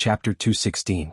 Chapter 216.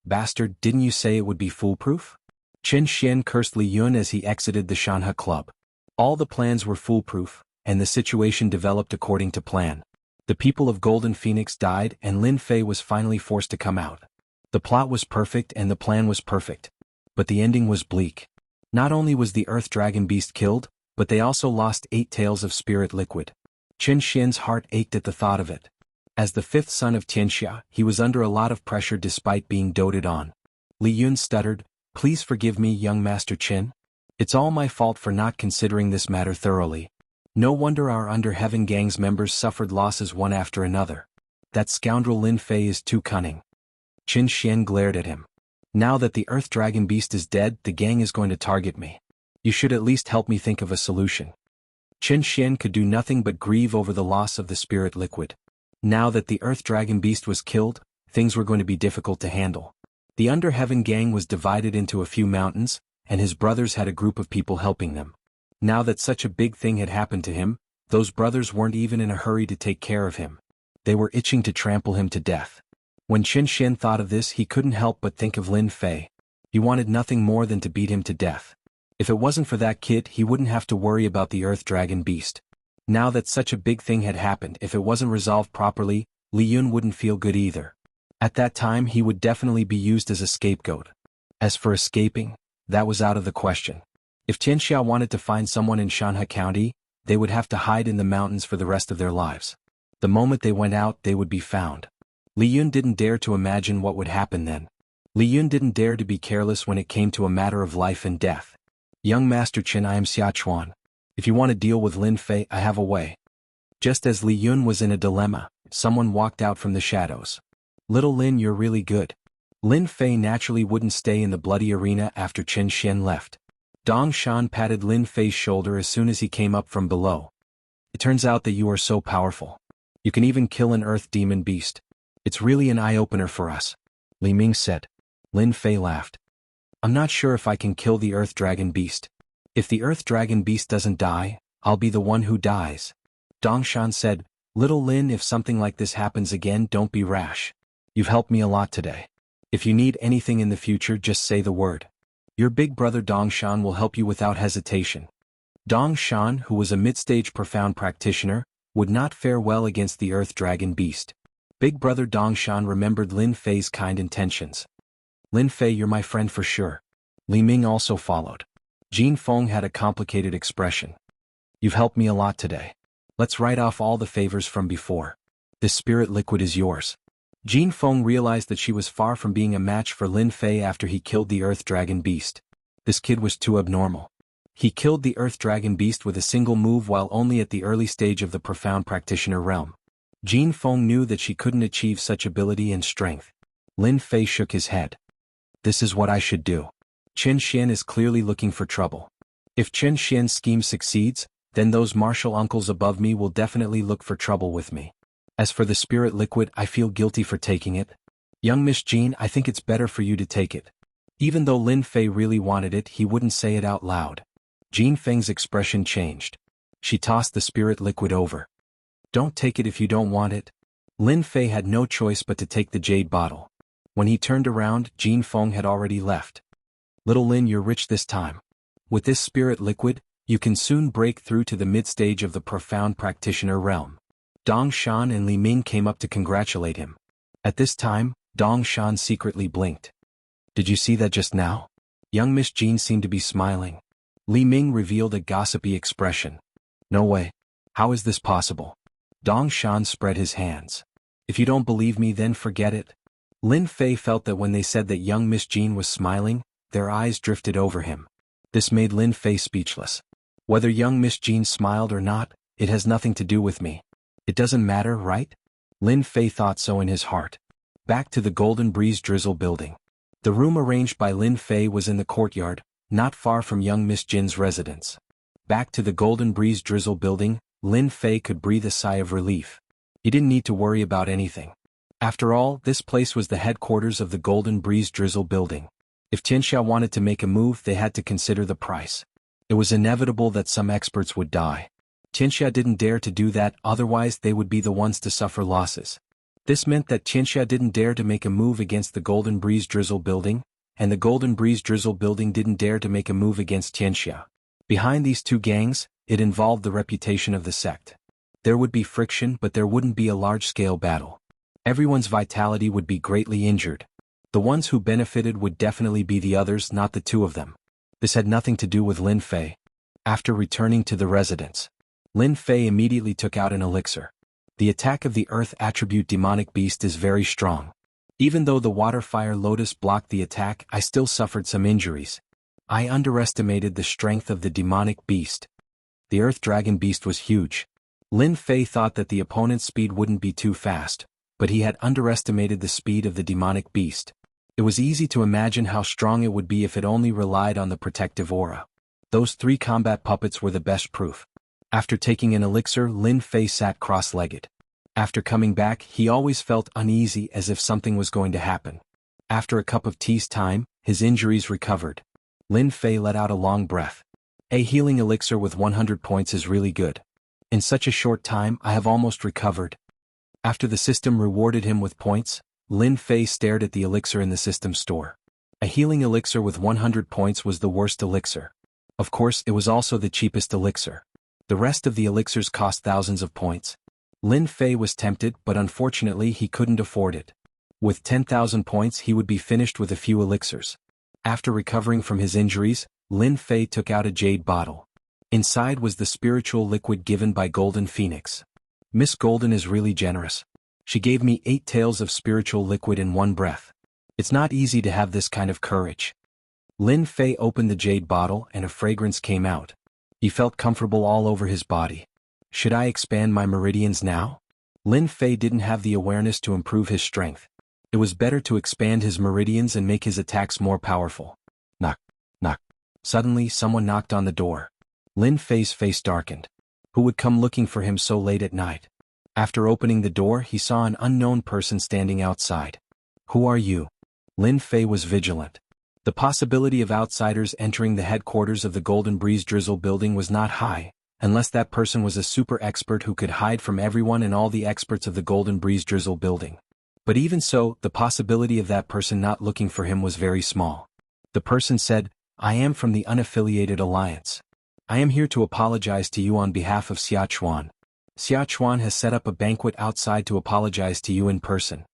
Bastard, didn't you say it would be foolproof? Chen Xian cursed Li Yun as he exited the Shanhe club. All the plans were foolproof, and the situation developed according to plan. The people of Golden Phoenix died and Lin Fei was finally forced to come out. The plot was perfect and the plan was perfect. But the ending was bleak. Not only was the Earth Dragon Beast killed, but they also lost 8 tails of spirit liquid. Chen Xian's heart ached at the thought of it. As the 5th son of Tianxia, he was under a lot of pressure despite being doted on. Li Yun stuttered, "Please forgive me, young Master Chen. It's all my fault for not considering this matter thoroughly. No wonder our Under Heaven gang's members suffered losses one after another. That scoundrel Lin Fei is too cunning." Chen Xian glared at him. "Now that the Earth Dragon Beast is dead, the gang is going to target me. You should at least help me think of a solution." Chen Xian could do nothing but grieve over the loss of the spirit liquid. Now that the Earth Dragon Beast was killed, things were going to be difficult to handle. The Under Heaven gang was divided into a few mountains, and his brothers had a group of people helping them. Now that such a big thing had happened to him, those brothers weren't even in a hurry to take care of him. They were itching to trample him to death. When Chen Xian thought of this, he couldn't help but think of Lin Fei. He wanted nothing more than to beat him to death. If it wasn't for that kid, he wouldn't have to worry about the Earth Dragon Beast. Now that such a big thing had happened, if it wasn't resolved properly, Li Yun wouldn't feel good either. At that time he would definitely be used as a scapegoat. As for escaping, that was out of the question. If Tianxia wanted to find someone in Shanhe County, they would have to hide in the mountains for the rest of their lives. The moment they went out, they would be found. Li Yun didn't dare to imagine what would happen then. Li Yun didn't dare to be careless when it came to a matter of life and death. "Young Master Chen, I am Xia Chuan. If you want to deal with Lin Fei, I have a way." Just as Li Yun was in a dilemma, someone walked out from the shadows. "Little Lin, you're really good." Lin Fei naturally wouldn't stay in the bloody arena after Chen Xian left. Dong Shan patted Lin Fei's shoulder as soon as he came up from below. "It turns out that you are so powerful. You can even kill an Earth Demon Beast. It's really an eye-opener for us," Li Ming said. Lin Fei laughed. "I'm not sure if I can kill the Earth Dragon Beast. If the Earth Dragon Beast doesn't die, I'll be the one who dies." Dong Shan said, "Little Lin, if something like this happens again, don't be rash. You've helped me a lot today. If you need anything in the future, just say the word. Your big brother Dong Shan will help you without hesitation." Dong Shan, who was a mid-stage profound practitioner, would not fare well against the Earth Dragon Beast. Big brother Dong Shan remembered Lin Fei's kind intentions. "Lin Fei, you're my friend for sure." Li Ming also followed. Jin Feng had a complicated expression. "You've helped me a lot today. Let's write off all the favors from before. This spirit liquid is yours." Jin Feng realized that she was far from being a match for Lin Fei after he killed the Earth Dragon Beast. This kid was too abnormal. He killed the Earth Dragon Beast with a single move while only at the early stage of the profound practitioner realm. Jin Feng knew that she couldn't achieve such ability and strength. Lin Fei shook his head. "This is what I should do. Chen Xian is clearly looking for trouble. If Chen Xian's scheme succeeds, then those martial uncles above me will definitely look for trouble with me. As for the spirit liquid, I feel guilty for taking it. Young Miss Jean, I think it's better for you to take it." Even though Lin Fei really wanted it, he wouldn't say it out loud. Jin Feng's expression changed. She tossed the spirit liquid over. "Don't take it if you don't want it." Lin Fei had no choice but to take the jade bottle. When he turned around, Jin Feng had already left. "Little Lin, you're rich this time. With this spirit liquid, you can soon break through to the mid-stage of the profound practitioner realm." Dong Shan and Li Ming came up to congratulate him. At this time, Dong Shan secretly blinked. "Did you see that just now?" Young Miss Jean seemed to be smiling. Li Ming revealed a gossipy expression. "No way. How is this possible?" Dong Shan spread his hands. "If you don't believe me, then forget it." Lin Fei felt that when they said that young Miss Jean was smiling, their eyes drifted over him. This made Lin Fei speechless. "Whether young Miss Jean smiled or not, it has nothing to do with me. It doesn't matter, right?" Lin Fei thought so in his heart. Back to the Golden Breeze Drizzle building. The room arranged by Lin Fei was in the courtyard, not far from young Miss Jin's residence. Back to the Golden Breeze Drizzle building, Lin Fei could breathe a sigh of relief. He didn't need to worry about anything. After all, this place was the headquarters of the Golden Breeze Drizzle building. If Tianxia wanted to make a move, they had to consider the price. It was inevitable that some experts would die. Tianxia didn't dare to do that, otherwise they would be the ones to suffer losses. This meant that Qianxia didn't dare to make a move against the Golden Breeze Drizzle building, and the Golden Breeze Drizzle building didn't dare to make a move against Qianxia. Behind these two gangs, it involved the reputation of the sect. There would be friction, but there wouldn't be a large-scale battle. Everyone's vitality would be greatly injured. The ones who benefited would definitely be the others, not the two of them. This had nothing to do with Lin Fei. After returning to the residence, Lin Fei immediately took out an elixir. The attack of the Earth attribute demonic beast is very strong. Even though the water fire lotus blocked the attack, I still suffered some injuries. I underestimated the strength of the demonic beast. The Earth Dragon beast was huge. Lin Fei thought that the opponent's speed wouldn't be too fast, but he had underestimated the speed of the demonic beast. It was easy to imagine how strong it would be if it only relied on the protective aura. Those 3 combat puppets were the best proof. After taking an elixir, Lin Fei sat cross-legged. After coming back, he always felt uneasy, as if something was going to happen. After a cup of tea's time, his injuries recovered. Lin Fei let out a long breath. A healing elixir with 100 points is really good. In such a short time, I have almost recovered. After the system rewarded him with points, Lin Fei stared at the elixir in the system store. A healing elixir with 100 points was the worst elixir. Of course, it was also the cheapest elixir. The rest of the elixirs cost thousands of points. Lin Fei was tempted, but unfortunately he couldn't afford it. With 10,000 points he would be finished with a few elixirs. After recovering from his injuries, Lin Fei took out a jade bottle. Inside was the spiritual liquid given by Golden Phoenix. Miss Golden is really generous. She gave me 8 tails of spiritual liquid in one breath. It's not easy to have this kind of courage. Lin Fei opened the jade bottle and a fragrance came out. He felt comfortable all over his body. Should I expand my meridians now? Lin Fei didn't have the awareness to improve his strength. It was better to expand his meridians and make his attacks more powerful. Knock, knock. Suddenly someone knocked on the door. Lin Fei's face darkened. Who would come looking for him so late at night? After opening the door, he saw an unknown person standing outside. Who are you? Lin Fei was vigilant. The possibility of outsiders entering the headquarters of the Golden Breeze Drizzle building was not high, unless that person was a super expert who could hide from everyone and all the experts of the Golden Breeze Drizzle building. But even so, the possibility of that person not looking for him was very small. The person said, I am from the Unaffiliated Alliance. I am here to apologize to you on behalf of Xia Chuan. Xia Chuan has set up a banquet outside to apologize to you in person.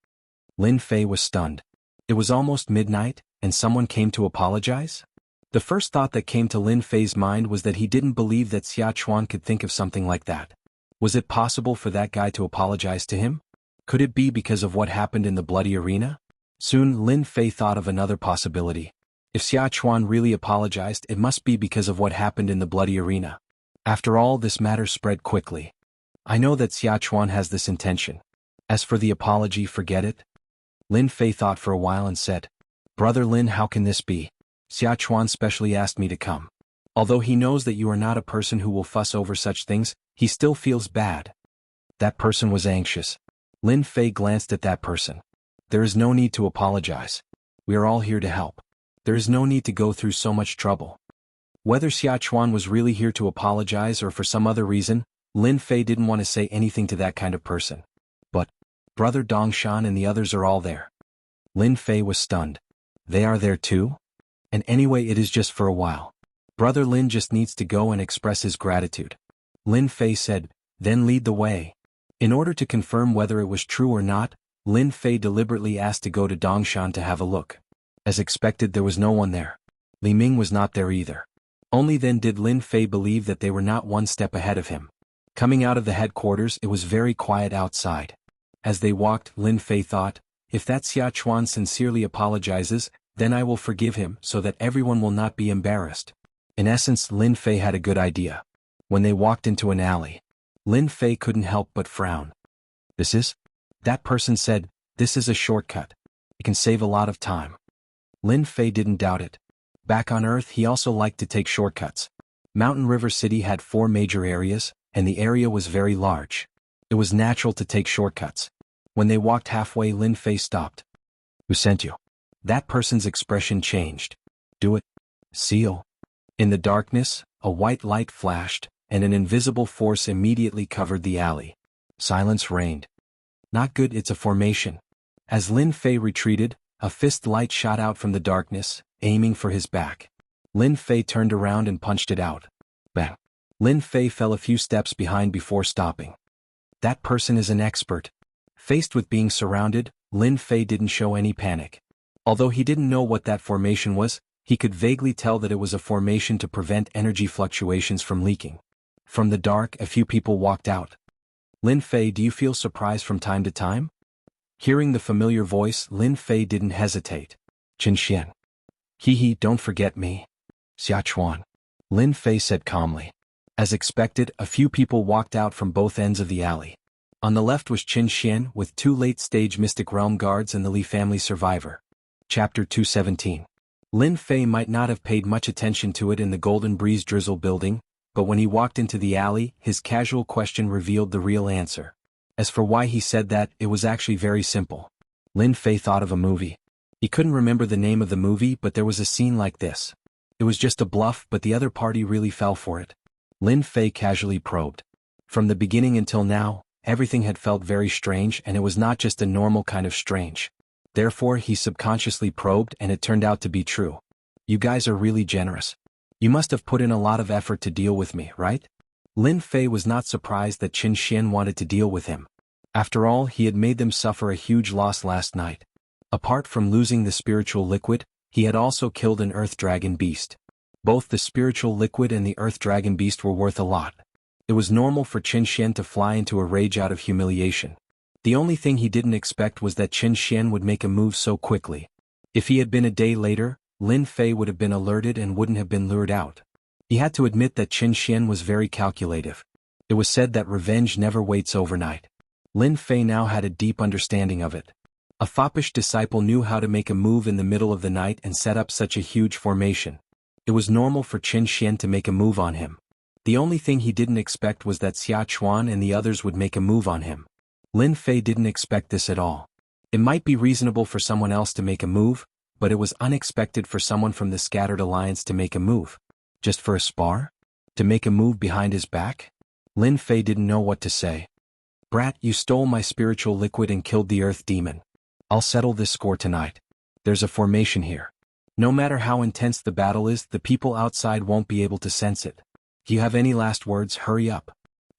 Lin Fei was stunned. It was almost midnight, and someone came to apologize? The first thought that came to Lin Fei's mind was that he didn't believe that Xia Chuan could think of something like that. Was it possible for that guy to apologize to him? Could it be because of what happened in the bloody arena? Soon Lin Fei thought of another possibility. If Xia Chuan really apologized, it must be because of what happened in the bloody arena. After all, this matter spread quickly. I know that Xia Chuan has this intention. As for the apology, forget it. Lin Fei thought for a while and said, Brother Lin, how can this be? Xia Chuan specially asked me to come. Although he knows that you are not a person who will fuss over such things, he still feels bad. That person was anxious. Lin Fei glanced at that person. There is no need to apologize. We are all here to help. There is no need to go through so much trouble. Whether Xia Chuan was really here to apologize or for some other reason, Lin Fei didn't want to say anything to that kind of person. But, Brother Dongshan and the others are all there. Lin Fei was stunned. They are there too? And anyway, it is just for a while. Brother Lin just needs to go and express his gratitude. Lin Fei said, then lead the way. In order to confirm whether it was true or not, Lin Fei deliberately asked to go to Dongshan to have a look. As expected, there was no one there. Li Ming was not there either. Only then did Lin Fei believe that they were not one step ahead of him. Coming out of the headquarters, it was very quiet outside. As they walked, Lin Fei thought, if that Xia Chuan sincerely apologizes, then I will forgive him so that everyone will not be embarrassed. In essence, Lin Fei had a good idea. When they walked into an alley, Lin Fei couldn't help but frown. This is? That person said, this is a shortcut. It can save a lot of time. Lin Fei didn't doubt it. Back on Earth, he also liked to take shortcuts. Mountain River City had 4 major areas, and the area was very large. It was natural to take shortcuts. When they walked halfway, Lin Fei stopped. Who sent you? That person's expression changed. Do it. Seal. In the darkness, a white light flashed, and an invisible force immediately covered the alley. Silence reigned. Not good, it's a formation. As Lin Fei retreated, a fist light shot out from the darkness, aiming for his back. Lin Fei turned around and punched it out. Bang! Lin Fei fell a few steps behind before stopping. That person is an expert. Faced with being surrounded, Lin Fei didn't show any panic. Although he didn't know what that formation was, he could vaguely tell that it was a formation to prevent energy fluctuations from leaking. From the dark, a few people walked out. Lin Fei, do you feel surprised from time to time? Hearing the familiar voice, Lin Fei didn't hesitate. Qin Xian. He, don't forget me. Xia Chuan. Lin Fei said calmly. As expected, a few people walked out from both ends of the alley. On the left was Qin Xian with 2 late-stage Mystic Realm guards and the Li family survivor. Chapter 217. Lin Fei might not have paid much attention to it in the Golden Breeze Drizzle building, but when he walked into the alley, his casual question revealed the real answer. As for why he said that, it was actually very simple. Lin Fei thought of a movie. He couldn't remember the name of the movie, but there was a scene like this. It was just a bluff, but the other party really fell for it. Lin Fei casually probed. From the beginning until now, everything had felt very strange, and it was not just a normal kind of strange. Therefore, he subconsciously probed, and it turned out to be true. You guys are really generous. You must have put in a lot of effort to deal with me, right? Lin Fei was not surprised that Qin Xian wanted to deal with him. After all, he had made them suffer a huge loss last night. Apart from losing the spiritual liquid, he had also killed an earth dragon beast. Both the spiritual liquid and the earth dragon beast were worth a lot. It was normal for Qin Xian to fly into a rage out of humiliation. The only thing he didn't expect was that Qin Xian would make a move so quickly. If he had been a day later, Lin Fei would have been alerted and wouldn't have been lured out. He had to admit that Qin Xian was very calculative. It was said that revenge never waits overnight. Lin Fei now had a deep understanding of it. A foppish disciple knew how to make a move in the middle of the night and set up such a huge formation. It was normal for Qin Xian to make a move on him. The only thing he didn't expect was that Xia Chuan and the others would make a move on him. Lin Fei didn't expect this at all. It might be reasonable for someone else to make a move, but it was unexpected for someone from the Scattered Alliance to make a move. Just for a spar? To make a move behind his back? Lin Fei didn't know what to say. Brat, you stole my spiritual liquid and killed the earth demon. I'll settle this score tonight. There's a formation here. No matter how intense the battle is, the people outside won't be able to sense it. Do you have any last words? Hurry up.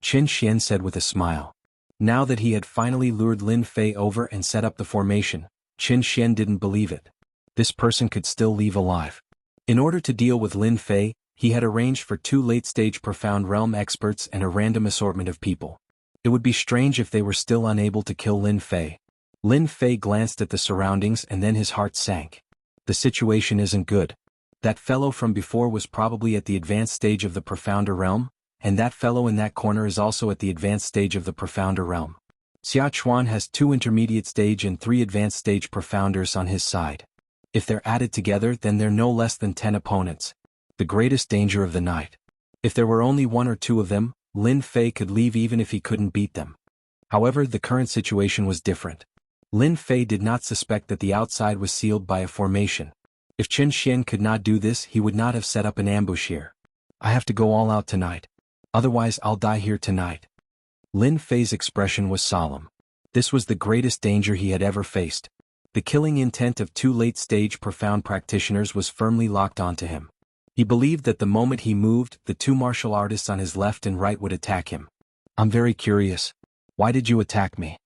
Qin Xian said with a smile. Now that he had finally lured Lin Fei over and set up the formation, Qin Xian didn't believe it. This person could still leave alive. In order to deal with Lin Fei, he had arranged for 2 late-stage Profound Realm experts and a random assortment of people. It would be strange if they were still unable to kill Lin Fei. Lin Fei glanced at the surroundings and then his heart sank. The situation isn't good. That fellow from before was probably at the advanced stage of the Profounder Realm, and that fellow in that corner is also at the advanced stage of the Profounder Realm. Xia Chuan has 2 intermediate stage and 3 advanced stage Profounders on his side. If they're added together, then they're no less than 10 opponents. The greatest danger of the night. If there were only 1 or 2 of them, Lin Fei could leave even if he couldn't beat them. However, the current situation was different. Lin Fei did not suspect that the outside was sealed by a formation. If Qin Xian could not do this, he would not have set up an ambush here. I have to go all out tonight. Otherwise I'll die here tonight. Lin Fei's expression was solemn. This was the greatest danger he had ever faced. The killing intent of 2 late-stage profound practitioners was firmly locked onto him. He believed that the moment he moved, the 2 martial artists on his left and right would attack him. I'm very curious. Why did you attack me?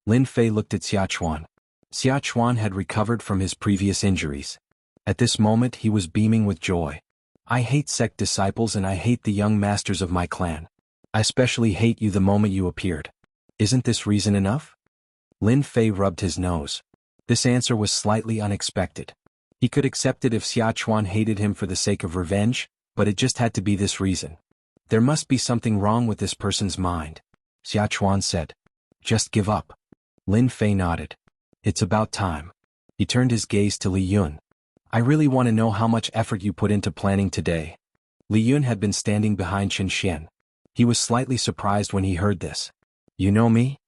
Lin Fei looked at Xia Chuan. Xia Chuan had recovered from his previous injuries. At this moment he was beaming with joy. I hate sect disciples and I hate the young masters of my clan. I especially hate you the moment you appeared. Isn't this reason enough? Lin Fei rubbed his nose. This answer was slightly unexpected. He could accept it if Xia Chuan hated him for the sake of revenge, but it just had to be this reason. There must be something wrong with this person's mind. Xia Chuan said. Just give up. Lin Fei nodded. It's about time. He turned his gaze to Li Yun. I really want to know how much effort you put into planning today. Li Yun had been standing behind Qin Xian. He was slightly surprised when he heard this. You know me?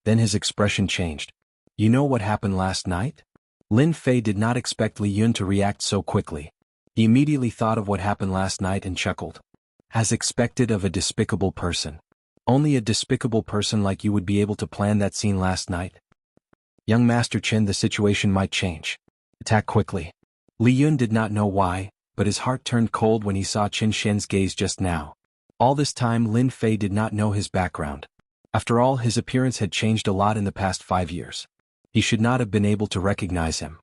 Then his expression changed. You know what happened last night? Lin Fei did not expect Li Yun to react so quickly. He immediately thought of what happened last night and chuckled. As expected of a despicable person. Only a despicable person like you would be able to plan that scene last night. Young Master Chen, the situation might change. Attack quickly. Li Yun did not know why, but his heart turned cold when he saw Qin Xian's gaze just now. All this time Lin Fei did not know his background. After all, his appearance had changed a lot in the past 5 years. He should not have been able to recognize him.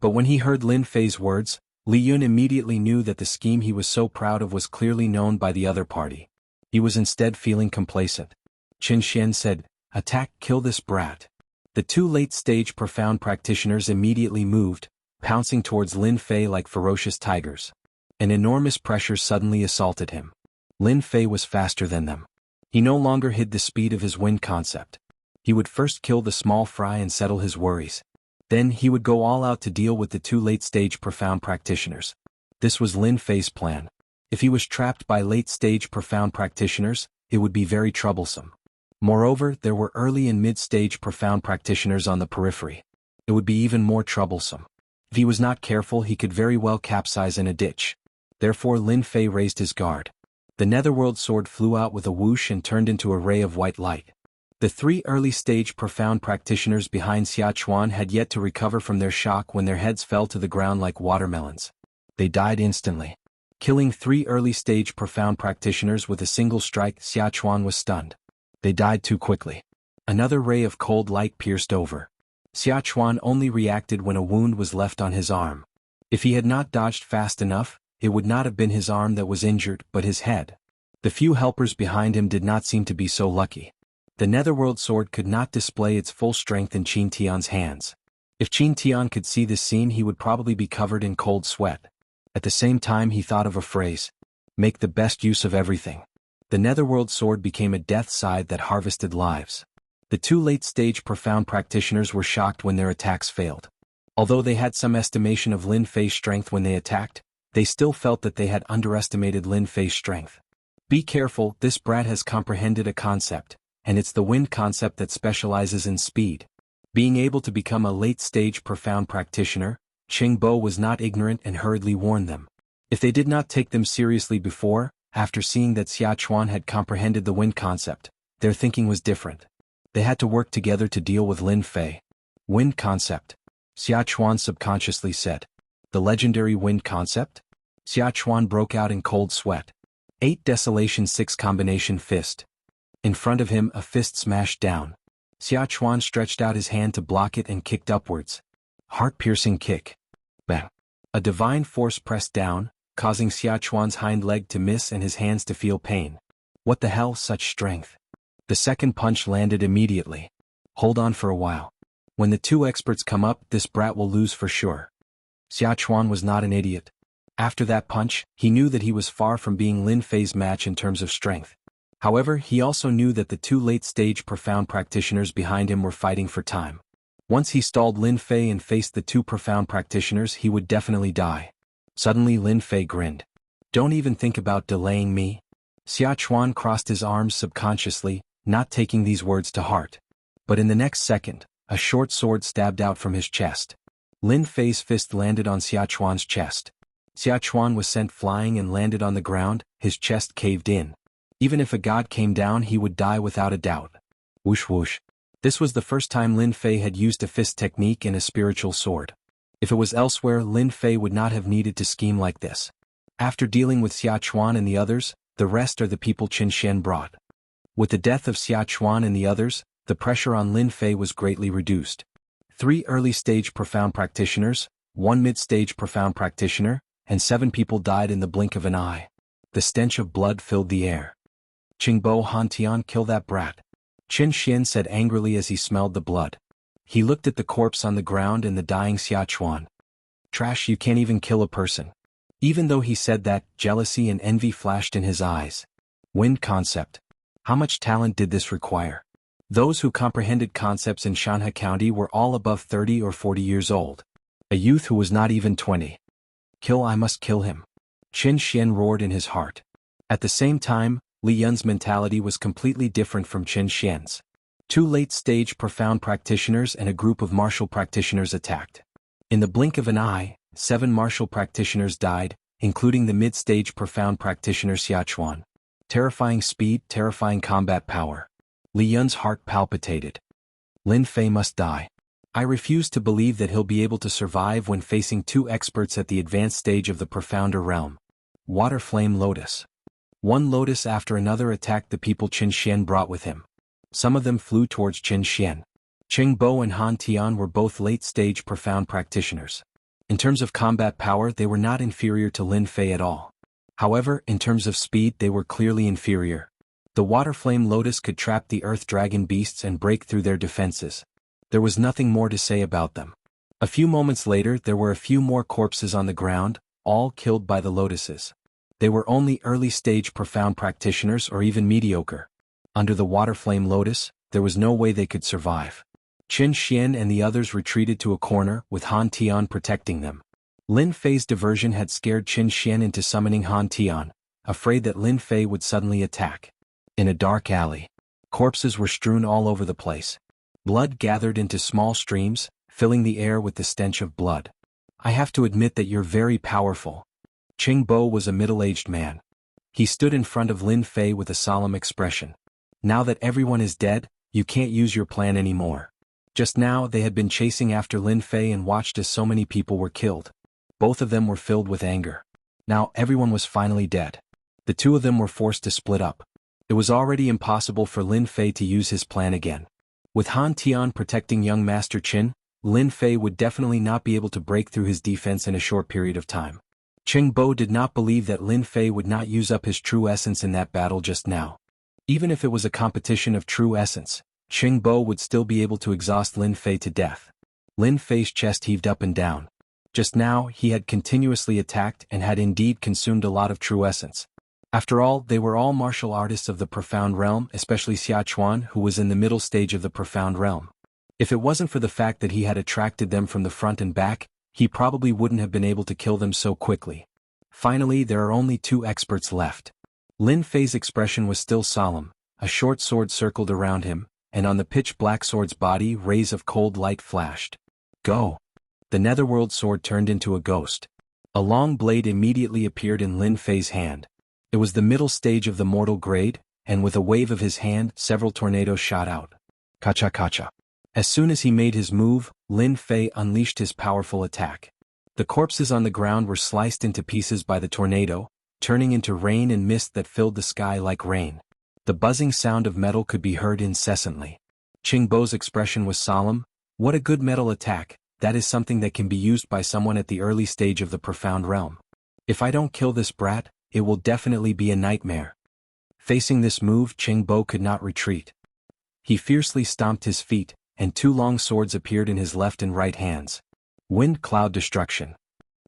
But when he heard Lin Fei's words, Li Yun immediately knew that the scheme he was so proud of was clearly known by the other party. He was instead feeling complacent. Qin Xian said, "Attack, kill this brat." The two late-stage profound practitioners immediately moved, pouncing towards Lin Fei like ferocious tigers. An enormous pressure suddenly assaulted him. Lin Fei was faster than them. He no longer hid the speed of his wind concept. He would first kill the small fry and settle his worries. Then he would go all out to deal with the two late-stage profound practitioners. This was Lin Fei's plan. If he was trapped by late-stage profound practitioners, it would be very troublesome. Moreover, there were early and mid-stage profound practitioners on the periphery. It would be even more troublesome. If he was not careful, he could very well capsize in a ditch. Therefore Lin Fei raised his guard. The netherworld sword flew out with a whoosh and turned into a ray of white light. The three early-stage profound practitioners behind Xia Chuan had yet to recover from their shock when their heads fell to the ground like watermelons. They died instantly. Killing three early-stage profound practitioners with a single strike, Xia Chuan was stunned. They died too quickly. Another ray of cold light pierced over. Xia Chuan only reacted when a wound was left on his arm. If he had not dodged fast enough, it would not have been his arm that was injured, but his head. The few helpers behind him did not seem to be so lucky. The netherworld sword could not display its full strength in Qin Tian's hands. If Qin Tian could see this scene, he would probably be covered in cold sweat. At the same time he thought of a phrase: make the best use of everything. The netherworld sword became a death scythe that harvested lives. The two late-stage profound practitioners were shocked when their attacks failed. Although they had some estimation of Lin Fei's strength when they attacked, they still felt that they had underestimated Lin Fei's strength. Be careful, this brat has comprehended a concept, and it's the wind concept that specializes in speed. Being able to become a late-stage profound practitioner, Qing Bo was not ignorant and hurriedly warned them. If they did not take them seriously before, after seeing that Xia Chuan had comprehended the wind concept, their thinking was different. They had to work together to deal with Lin Fei. Wind concept. Xia Chuan subconsciously said. The legendary wind concept? Xia Chuan broke out in cold sweat. 8 Desolation 6 Combination Fist. In front of him a fist smashed down. Xia Chuan stretched out his hand to block it and kicked upwards. Heart-piercing kick. Bang. A divine force pressed down, causing Xia Chuan's hind leg to miss and his hands to feel pain. What the hell, such strength? The second punch landed immediately. Hold on for a while. When the two experts come up, this brat will lose for sure. Xia Chuan was not an idiot. After that punch, he knew that he was far from being Lin Fei's match in terms of strength. However, he also knew that the two late-stage profound practitioners behind him were fighting for time. Once he stalled Lin Fei and faced the two profound practitioners, he would definitely die. Suddenly Lin Fei grinned. Don't even think about delaying me. Xia Chuan crossed his arms subconsciously, not taking these words to heart. But in the next second, a short sword stabbed out from his chest. Lin Fei's fist landed on Xia Chuan's chest. Xia Chuan was sent flying and landed on the ground, his chest caved in. Even if a god came down, he would die without a doubt. Whoosh whoosh. This was the first time Lin Fei had used a fist technique in a spiritual sword. If it was elsewhere, Lin Fei would not have needed to scheme like this. After dealing with Xia Chuan and the others, the rest are the people Qin Xian brought. With the death of Xia Chuan and the others, the pressure on Lin Fei was greatly reduced. 3 early-stage profound practitioners, 1 mid-stage profound practitioner, and 7 people died in the blink of an eye. The stench of blood filled the air. Qingbo Hantian, kill that brat. Qin Xian said angrily as he smelled the blood. He looked at the corpse on the ground and the dying Xia Chuan. Trash, you can't even kill a person. Even though he said that, jealousy and envy flashed in his eyes. Wind concept. How much talent did this require? Those who comprehended concepts in Shanha County were all above 30 or 40 years old. A youth who was not even 20. Kill, I must kill him. Qin Xian roared in his heart. At the same time, Li Yun's mentality was completely different from Qin Xian's. 2 late-stage profound practitioners and a group of martial practitioners attacked. In the blink of an eye, 7 martial practitioners died, including the mid-stage profound practitioner Xia Chuan. Terrifying speed, terrifying combat power. Li Yun's heart palpitated. Lin Fei must die. I refuse to believe that he'll be able to survive when facing two experts at the advanced stage of the profounder realm. Water Flame Lotus. One lotus after another attacked the people Qin Xian brought with him. Some of them flew towards Qin Xian. Qing Bo and Han Tian were both late-stage profound practitioners. In terms of combat power, they were not inferior to Lin Fei at all. However, in terms of speed, they were clearly inferior. The Water Flame Lotus could trap the Earth Dragon beasts and break through their defenses. There was nothing more to say about them. A few moments later, there were a few more corpses on the ground, all killed by the lotuses. They were only early-stage profound practitioners or even mediocre. Under the Water Flame Lotus, there was no way they could survive. Qin Xian and the others retreated to a corner, with Han Tian protecting them. Lin Fei's diversion had scared Qin Xian into summoning Han Tian, afraid that Lin Fei would suddenly attack. In a dark alley, corpses were strewn all over the place. Blood gathered into small streams, filling the air with the stench of blood. I have to admit that you're very powerful. Qing Bo was a middle-aged man. He stood in front of Lin Fei with a solemn expression. Now that everyone is dead, you can't use your plan anymore. Just now they had been chasing after Lin Fei and watched as so many people were killed. Both of them were filled with anger. Now everyone was finally dead. The two of them were forced to split up. It was already impossible for Lin Fei to use his plan again. With Han Tian protecting young Master Qin, Lin Fei would definitely not be able to break through his defense in a short period of time. Qing Bo did not believe that Lin Fei would not use up his true essence in that battle just now. Even if it was a competition of true essence, Qing Bo would still be able to exhaust Lin Fei to death. Lin Fei's chest heaved up and down. Just now, he had continuously attacked and had indeed consumed a lot of true essence. After all, they were all martial artists of the profound realm, especially Xia Chuan, who was in the middle stage of the profound realm. If it wasn't for the fact that he had attracted them from the front and back, he probably wouldn't have been able to kill them so quickly. Finally, there are only two experts left. Lin Fei's expression was still solemn. A short sword circled around him, and on the pitch-black sword's body rays of cold light flashed. Go! The netherworld sword turned into a ghost. A long blade immediately appeared in Lin Fei's hand. It was the middle stage of the mortal grade, and with a wave of his hand, several tornadoes shot out. Kacha-kacha. As soon as he made his move, Lin Fei unleashed his powerful attack. The corpses on the ground were sliced into pieces by the tornado, turning into rain and mist that filled the sky like rain. The buzzing sound of metal could be heard incessantly. Qing Bo's expression was solemn. What a good metal attack, that is something that can be used by someone at the early stage of the profound realm. If I don't kill this brat, it will definitely be a nightmare. Facing this move, Qing Bo could not retreat. He fiercely stomped his feet, and two long swords appeared in his left and right hands. Wind Cloud Destruction.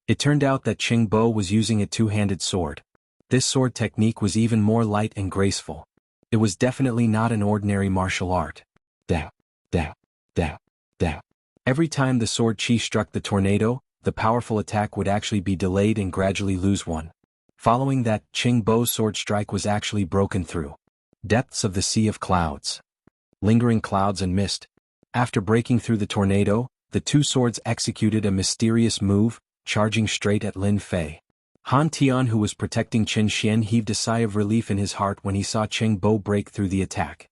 It turned out that Qing Bo was using a two-handed sword. This sword technique was even more light and graceful. It was definitely not an ordinary martial art. Da, da, da, da. Every time the sword chi struck the tornado, the powerful attack would actually be delayed and gradually lose one. Following that, Qing Bo's sword strike was actually broken through. Depths of the Sea of Clouds. Lingering clouds and mist. After breaking through the tornado, the two swords executed a mysterious move, charging straight at Lin Fei. Han Tian, who was protecting Qin Xian, heaved a sigh of relief in his heart when he saw Qing Bo break through the attack.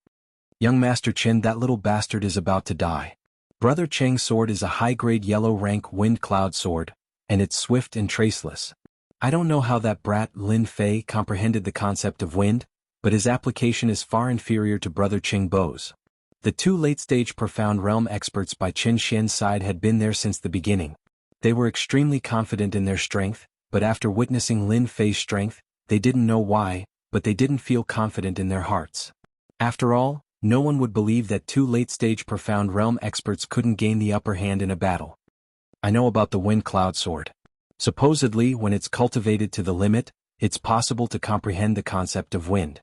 Young Master Qin, that little bastard is about to die. Brother Cheng's sword is a high-grade yellow-rank wind cloud sword, and it's swift and traceless. I don't know how that brat Lin Fei comprehended the concept of wind, but his application is far inferior to Brother Qing Bo's. The two late-stage profound realm experts by Qin Xian's side had been there since the beginning. They were extremely confident in their strength, but after witnessing Lin Fei's strength, they didn't know why, but they didn't feel confident in their hearts. After all, no one would believe that two late-stage profound realm experts couldn't gain the upper hand in a battle. I know about the wind cloud sword. Supposedly, when it's cultivated to the limit, it's possible to comprehend the concept of wind.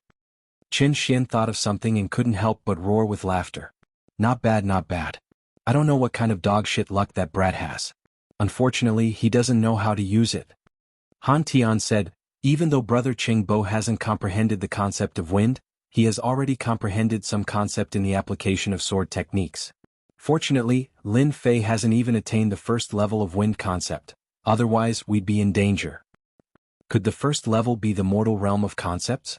Qin Xian thought of something and couldn't help but roar with laughter. Not bad, not bad. I don't know what kind of dog shit luck that brat has. Unfortunately, he doesn't know how to use it. Han Tian said, even though Brother Qing Bo hasn't comprehended the concept of wind, he has already comprehended some concept in the application of sword techniques. Fortunately, Lin Fei hasn't even attained the first level of wind concept, otherwise we'd be in danger. Could the first level be the mortal realm of concepts?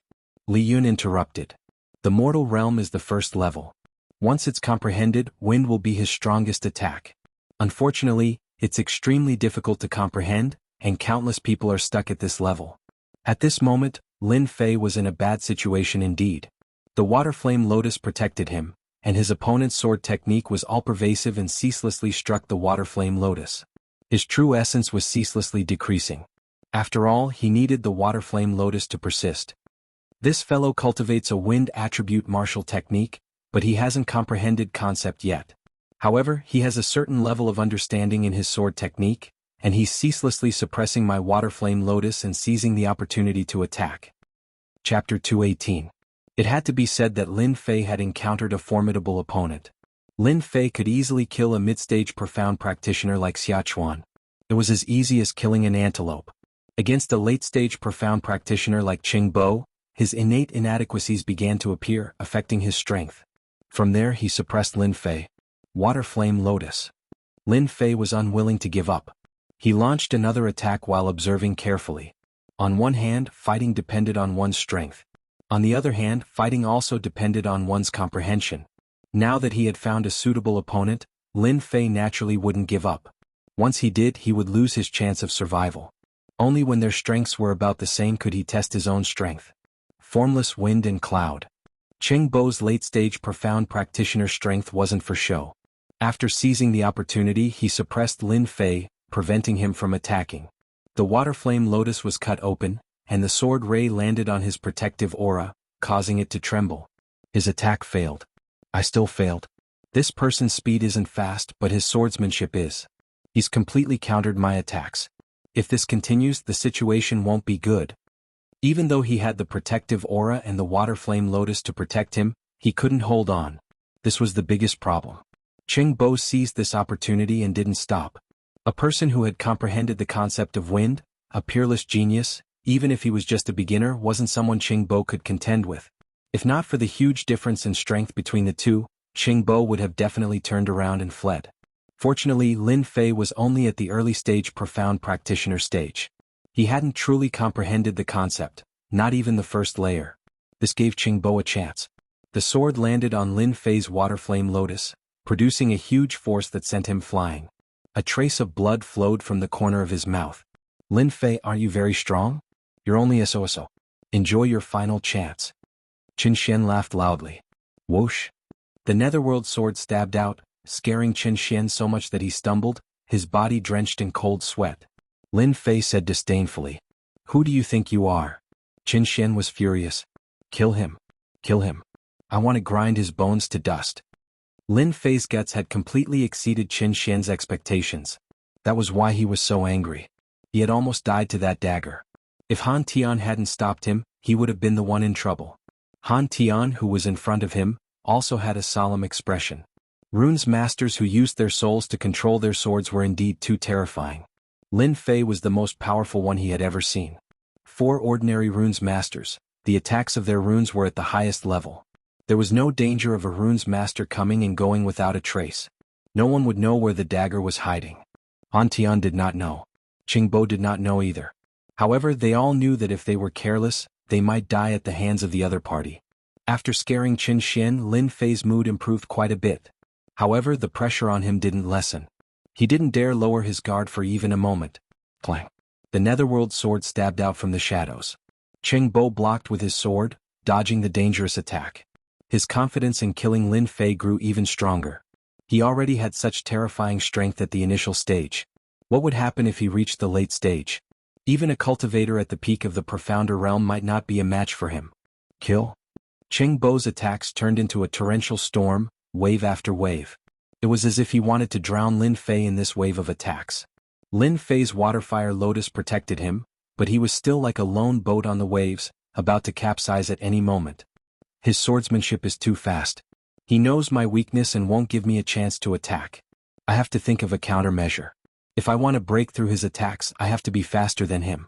Li Yun interrupted. The mortal realm is the first level. Once it's comprehended, wind will be his strongest attack. Unfortunately, it's extremely difficult to comprehend, and countless people are stuck at this level. At this moment, Lin Fei was in a bad situation indeed. The water flame lotus protected him, and his opponent's sword technique was all-pervasive and ceaselessly struck the water flame lotus. His true essence was ceaselessly decreasing. After all, he needed the water flame lotus to persist. This fellow cultivates a wind attribute martial technique, but he hasn't comprehended concept yet. However, he has a certain level of understanding in his sword technique, and he's ceaselessly suppressing my water flame lotus and seizing the opportunity to attack. Chapter 218. It had to be said that Lin Fei had encountered a formidable opponent. Lin Fei could easily kill a mid-stage profound practitioner like Xia Chuan. It was as easy as killing an antelope. Against a late-stage profound practitioner like Qing Bo, his innate inadequacies began to appear, affecting his strength. From there he suppressed Lin Fei. Water Flame Lotus. Lin Fei was unwilling to give up. He launched another attack while observing carefully. On one hand, fighting depended on one's strength. On the other hand, fighting also depended on one's comprehension. Now that he had found a suitable opponent, Lin Fei naturally wouldn't give up. Once he did, he would lose his chance of survival. Only when their strengths were about the same could he test his own strength. Formless Wind and Cloud. Qing Bo's late-stage profound practitioner strength wasn't for show. After seizing the opportunity, he suppressed Lin Fei, preventing him from attacking. The water flame lotus was cut open, and the sword ray landed on his protective aura, causing it to tremble. His attack failed. I still failed. This person's speed isn't fast, but his swordsmanship is. He's completely countered my attacks. If this continues, the situation won't be good. Even though he had the protective aura and the water flame lotus to protect him, he couldn't hold on. This was the biggest problem. Qing Bo seized this opportunity and didn't stop. A person who had comprehended the concept of wind, a peerless genius, even if he was just a beginner, wasn't someone Qing Bo could contend with. If not for the huge difference in strength between the two, Qing Bo would have definitely turned around and fled. Fortunately, Lin Fei was only at the early stage profound practitioner stage. He hadn't truly comprehended the concept, not even the first layer. This gave Qing Bo a chance. The sword landed on Lin Fei's water flame lotus, producing a huge force that sent him flying. A trace of blood flowed from the corner of his mouth. Lin Fei, aren't you very strong? You're only a so-so. Enjoy your final chance. Qin Xian laughed loudly. Whoosh! The netherworld sword stabbed out, scaring Qin Xian so much that he stumbled, his body drenched in cold sweat. Lin Fei said disdainfully. Who do you think you are? Qin Xian was furious. Kill him. Kill him. I want to grind his bones to dust. Lin Fei's guts had completely exceeded Qin Xian's expectations. That was why he was so angry. He had almost died to that dagger. If Han Tian hadn't stopped him, he would have been the one in trouble. Han Tian, who was in front of him, also had a solemn expression. Rune's masters who used their souls to control their swords were indeed too terrifying. Lin Fei was the most powerful one he had ever seen. 4 ordinary runes masters, the attacks of their runes were at the highest level. There was no danger of a runes master coming and going without a trace. No one would know where the dagger was hiding. Han Tian did not know. Qing Bo did not know either. However, they all knew that if they were careless, they might die at the hands of the other party. After scaring Qin Xian, Lin Fei's mood improved quite a bit. However, the pressure on him didn't lessen. He didn't dare lower his guard for even a moment. Clang! The netherworld sword stabbed out from the shadows. Qing Bo blocked with his sword, dodging the dangerous attack. His confidence in killing Lin Fei grew even stronger. He already had such terrifying strength at the initial stage. What would happen if he reached the late stage? Even a cultivator at the peak of the profounder realm might not be a match for him. Kill? Qing Bo's attacks turned into a torrential storm, wave after wave. It was as if he wanted to drown Lin Fei in this wave of attacks. Lin Fei's waterfire lotus protected him, but he was still like a lone boat on the waves, about to capsize at any moment. His swordsmanship is too fast. He knows my weakness and won't give me a chance to attack. I have to think of a countermeasure. If I want to break through his attacks, I have to be faster than him.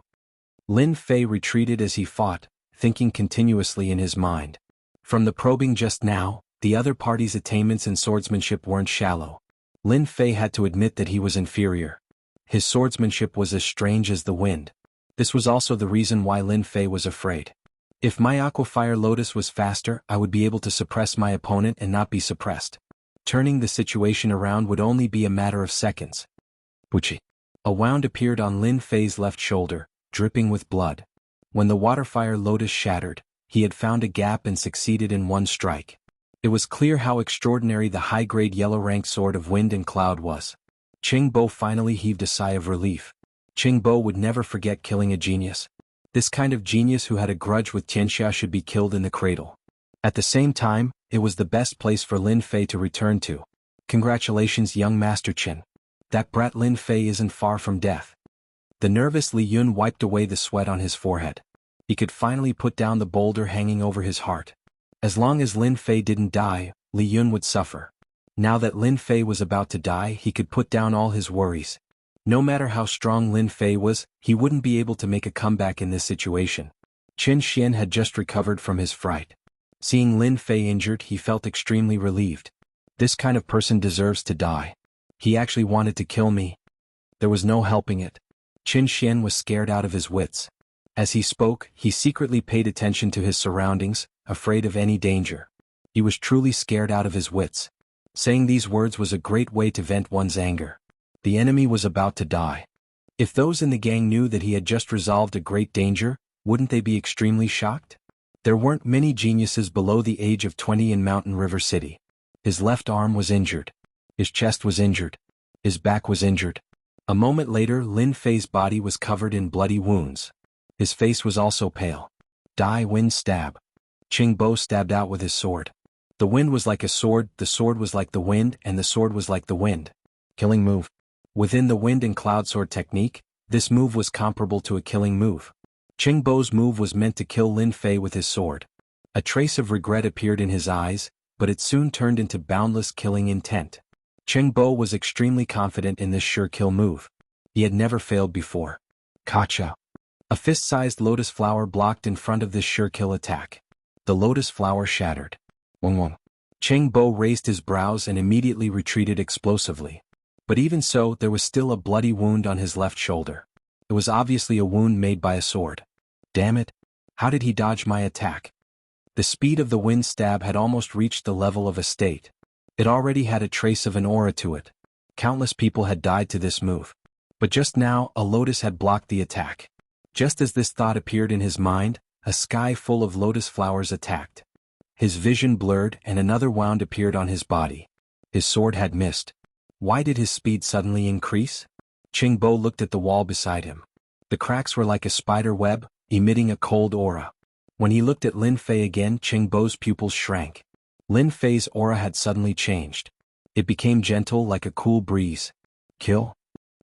Lin Fei retreated as he fought, thinking continuously in his mind. From the probing just now, the other party's attainments in swordsmanship weren't shallow. Lin Fei had to admit that he was inferior. His swordsmanship was as strange as the wind. This was also the reason why Lin Fei was afraid. If my Aquafire Lotus was faster, I would be able to suppress my opponent and not be suppressed. Turning the situation around would only be a matter of seconds. Wuxia. A wound appeared on Lin Fei's left shoulder, dripping with blood. When the Waterfire Lotus shattered, he had found a gap and succeeded in one strike. It was clear how extraordinary the high-grade yellow-ranked sword of Wind and Cloud was. Qingbo finally heaved a sigh of relief. Qingbo would never forget killing a genius. This kind of genius who had a grudge with Tianxia should be killed in the cradle. At the same time, it was the best place for Lin Fei to return to. Congratulations, young Master Qin. That brat Lin Fei isn't far from death. The nervous Li Yun wiped away the sweat on his forehead. He could finally put down the boulder hanging over his heart. As long as Lin Fei didn't die, Li Yun would suffer. Now that Lin Fei was about to die, he could put down all his worries. No matter how strong Lin Fei was, he wouldn't be able to make a comeback in this situation. Qin Xian had just recovered from his fright. Seeing Lin Fei injured, he felt extremely relieved. This kind of person deserves to die. He actually wanted to kill me. There was no helping it. Qin Xian was scared out of his wits. As he spoke, he secretly paid attention to his surroundings, afraid of any danger. He was truly scared out of his wits. Saying these words was a great way to vent one's anger. The enemy was about to die. If those in the gang knew that he had just resolved a great danger, wouldn't they be extremely shocked? There weren't many geniuses below the age of 20 in Mountain River City. His left arm was injured. His chest was injured. His back was injured. A moment later, Lin Fei's body was covered in bloody wounds. His face was also pale. Die Wind Stab. Qingbo stabbed out with his sword. The wind was like a sword, the sword was like the wind, and the sword was like the wind. Killing move. Within the Wind and Cloud Sword technique, this move was comparable to a killing move. Qingbo's move was meant to kill Lin Fei with his sword. A trace of regret appeared in his eyes, but it soon turned into boundless killing intent. Qingbo was extremely confident in this sure-kill move. He had never failed before. Kacha. A fist-sized lotus flower blocked in front of this sure-kill attack. The lotus flower shattered. Wong. Qingbo raised his brows and immediately retreated explosively. But even so, there was still a bloody wound on his left shoulder. It was obviously a wound made by a sword. Damn it! How did he dodge my attack? The speed of the wind stab had almost reached the level of a state. It already had a trace of an aura to it. Countless people had died to this move. But just now, a lotus had blocked the attack. Just as this thought appeared in his mind, a sky full of lotus flowers attacked. His vision blurred and another wound appeared on his body. His sword had missed. Why did his speed suddenly increase? Qingbo looked at the wall beside him. The cracks were like a spider web, emitting a cold aura. When he looked at Lin Fei again, Qingbo's pupils shrank. Lin Fei's aura had suddenly changed. It became gentle like a cool breeze. Kill?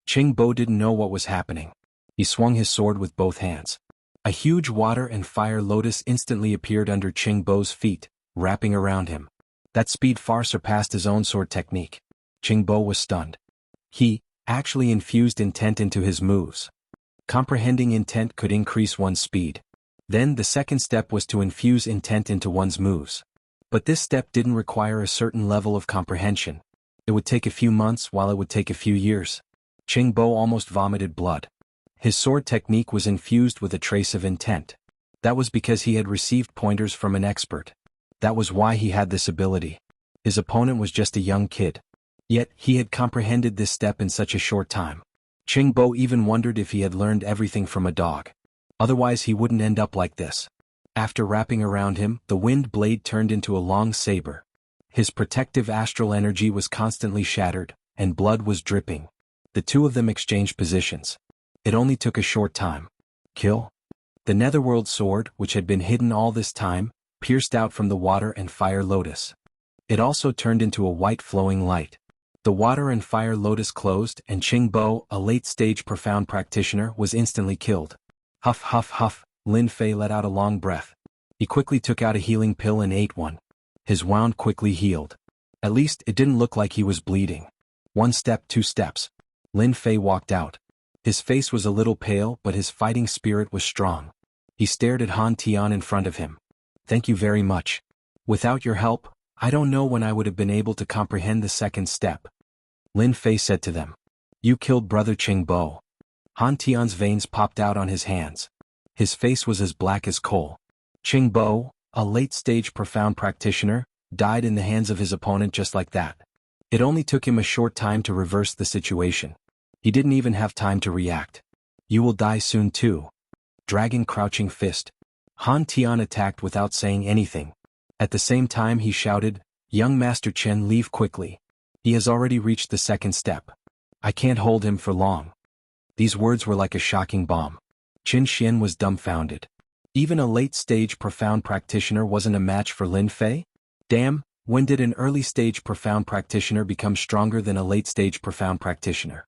Qingbo didn't know what was happening. He swung his sword with both hands. A huge water and fire lotus instantly appeared under Qingbo's feet, wrapping around him. That speed far surpassed his own sword technique. Qingbo was stunned. He actually infused intent into his moves. Comprehending intent could increase one's speed. Then the second step was to infuse intent into one's moves. But this step didn't require a certain level of comprehension. It would take a few months while it would take a few years. Qingbo almost vomited blood. His sword technique was infused with a trace of intent. That was because he had received pointers from an expert. That was why he had this ability. His opponent was just a young kid. Yet, he had comprehended this step in such a short time. Qingbo even wondered if he had learned everything from a dog. Otherwise he wouldn't end up like this. After wrapping around him, the wind blade turned into a long saber. His protective astral energy was constantly shattered, and blood was dripping. The two of them exchanged positions. It only took a short time. Kill? The netherworld sword, which had been hidden all this time, pierced out from the water and fire lotus. It also turned into a white flowing light. The water and fire lotus closed, and Qingbo, a late-stage profound practitioner, was instantly killed. Huff huff huff, Lin Fei let out a long breath. He quickly took out a healing pill and ate one. His wound quickly healed. At least, it didn't look like he was bleeding. 1 step, 2 steps. Lin Fei walked out. His face was a little pale, but his fighting spirit was strong. He stared at Han Tian in front of him. Thank you very much. Without your help, I don't know when I would have been able to comprehend the second step. Lin Fei said to them. You killed brother Qingbo. Han Tian's veins popped out on his hands. His face was as black as coal. Qing Bo, a late-stage profound practitioner, died in the hands of his opponent just like that. It only took him a short time to reverse the situation. He didn't even have time to react. You will die soon too. Dragon crouching fist. Han Tian attacked without saying anything. At the same time he shouted, Young Master Chen, leave quickly. He has already reached the second step. I can't hold him for long. These words were like a shocking bomb. Qin Xian was dumbfounded. Even a late-stage profound practitioner wasn't a match for Lin Fei? Damn, when did an early-stage profound practitioner become stronger than a late-stage profound practitioner?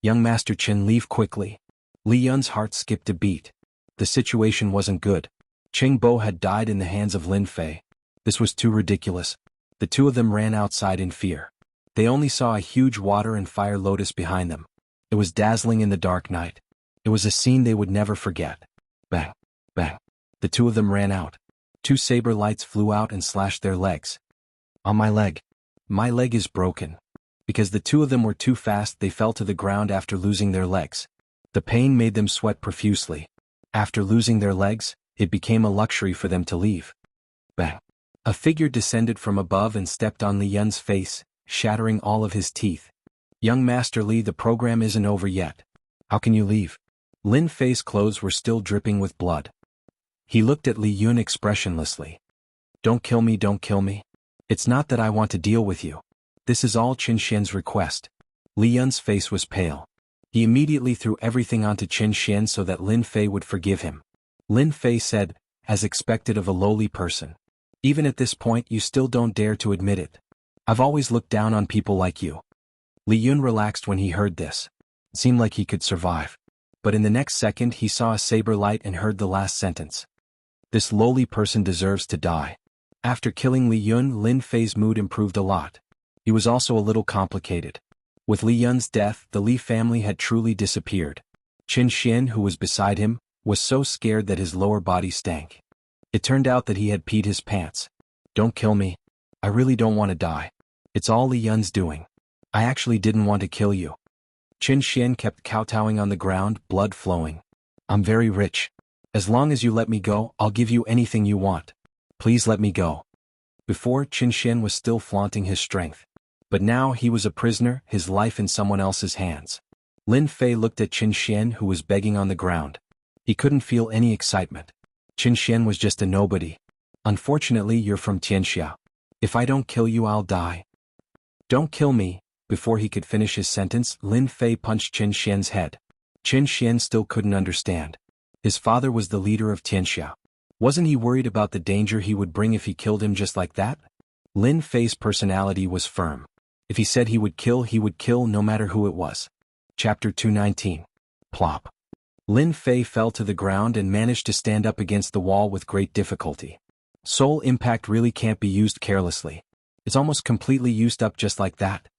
Young Master Chen, leave quickly. Li Yun's heart skipped a beat. The situation wasn't good. Qing Bo had died in the hands of Lin Fei. This was too ridiculous. The two of them ran outside in fear. They only saw a huge water and fire lotus behind them. It was dazzling in the dark night. It was a scene they would never forget. Bang, bang. The two of them ran out. Two saber lights flew out and slashed their legs. On my leg. My leg is broken. Because the two of them were too fast, they fell to the ground after losing their legs. The pain made them sweat profusely. After losing their legs, it became a luxury for them to leave. Bang. A figure descended from above and stepped on Li Yun's face, shattering all of his teeth. Young Master Li, the program isn't over yet. How can you leave? Lin Fei's clothes were still dripping with blood. He looked at Li Yun expressionlessly. Don't kill me, don't kill me. It's not that I want to deal with you. This is all Qin Xian's request. Li Yun's face was pale. He immediately threw everything onto Qin Xian so that Lin Fei would forgive him. Lin Fei said, as expected of a lowly person. Even at this point you still don't dare to admit it. I've always looked down on people like you. Li Yun relaxed when he heard this. It seemed like he could survive. But in the next second he saw a saber light and heard the last sentence. This lowly person deserves to die. After killing Li Yun, Lin Fei's mood improved a lot. He was also a little complicated. With Li Yun's death, the Li family had truly disappeared. Qin Xian, who was beside him, was so scared that his lower body stank. It turned out that he had peed his pants. Don't kill me. I really don't want to die. It's all Li Yun's doing. I actually didn't want to kill you. Qin Xian kept kowtowing on the ground, blood flowing. I'm very rich. As long as you let me go, I'll give you anything you want. Please let me go. Before, Qin Xian was still flaunting his strength. But now he was a prisoner, his life in someone else's hands. Lin Fei looked at Qin Xian, who was begging on the ground. He couldn't feel any excitement. Qin Xian was just a nobody. Unfortunately, you're from Tianxia. If I don't kill you, I'll die. Don't kill me. Before he could finish his sentence, Lin Fei punched Qin Xian's head. Qin Xian still couldn't understand. His father was the leader of Tianxia. Wasn't he worried about the danger he would bring if he killed him just like that? Lin Fei's personality was firm. If he said he would kill no matter who it was. Chapter 219. Plop. Lin Fei fell to the ground and managed to stand up against the wall with great difficulty. Soul impact really can't be used carelessly. It's almost completely used up just like that.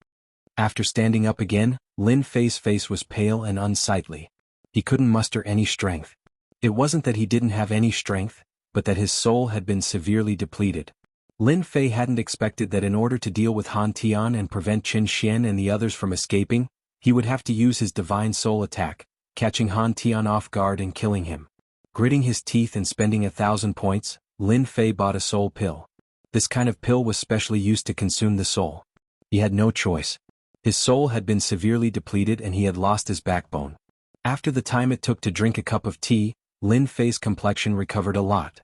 After standing up again, Lin Fei's face was pale and unsightly. He couldn't muster any strength. It wasn't that he didn't have any strength, but that his soul had been severely depleted. Lin Fei hadn't expected that in order to deal with Han Tian and prevent Qin Xian and the others from escaping, he would have to use his divine soul attack, catching Han Tian off guard and killing him. Gritting his teeth and spending 1,000 points, Lin Fei bought a soul pill. This kind of pill was specially used to consume the soul. He had no choice. His soul had been severely depleted and he had lost his backbone. After the time it took to drink a cup of tea, Lin Fei's complexion recovered a lot.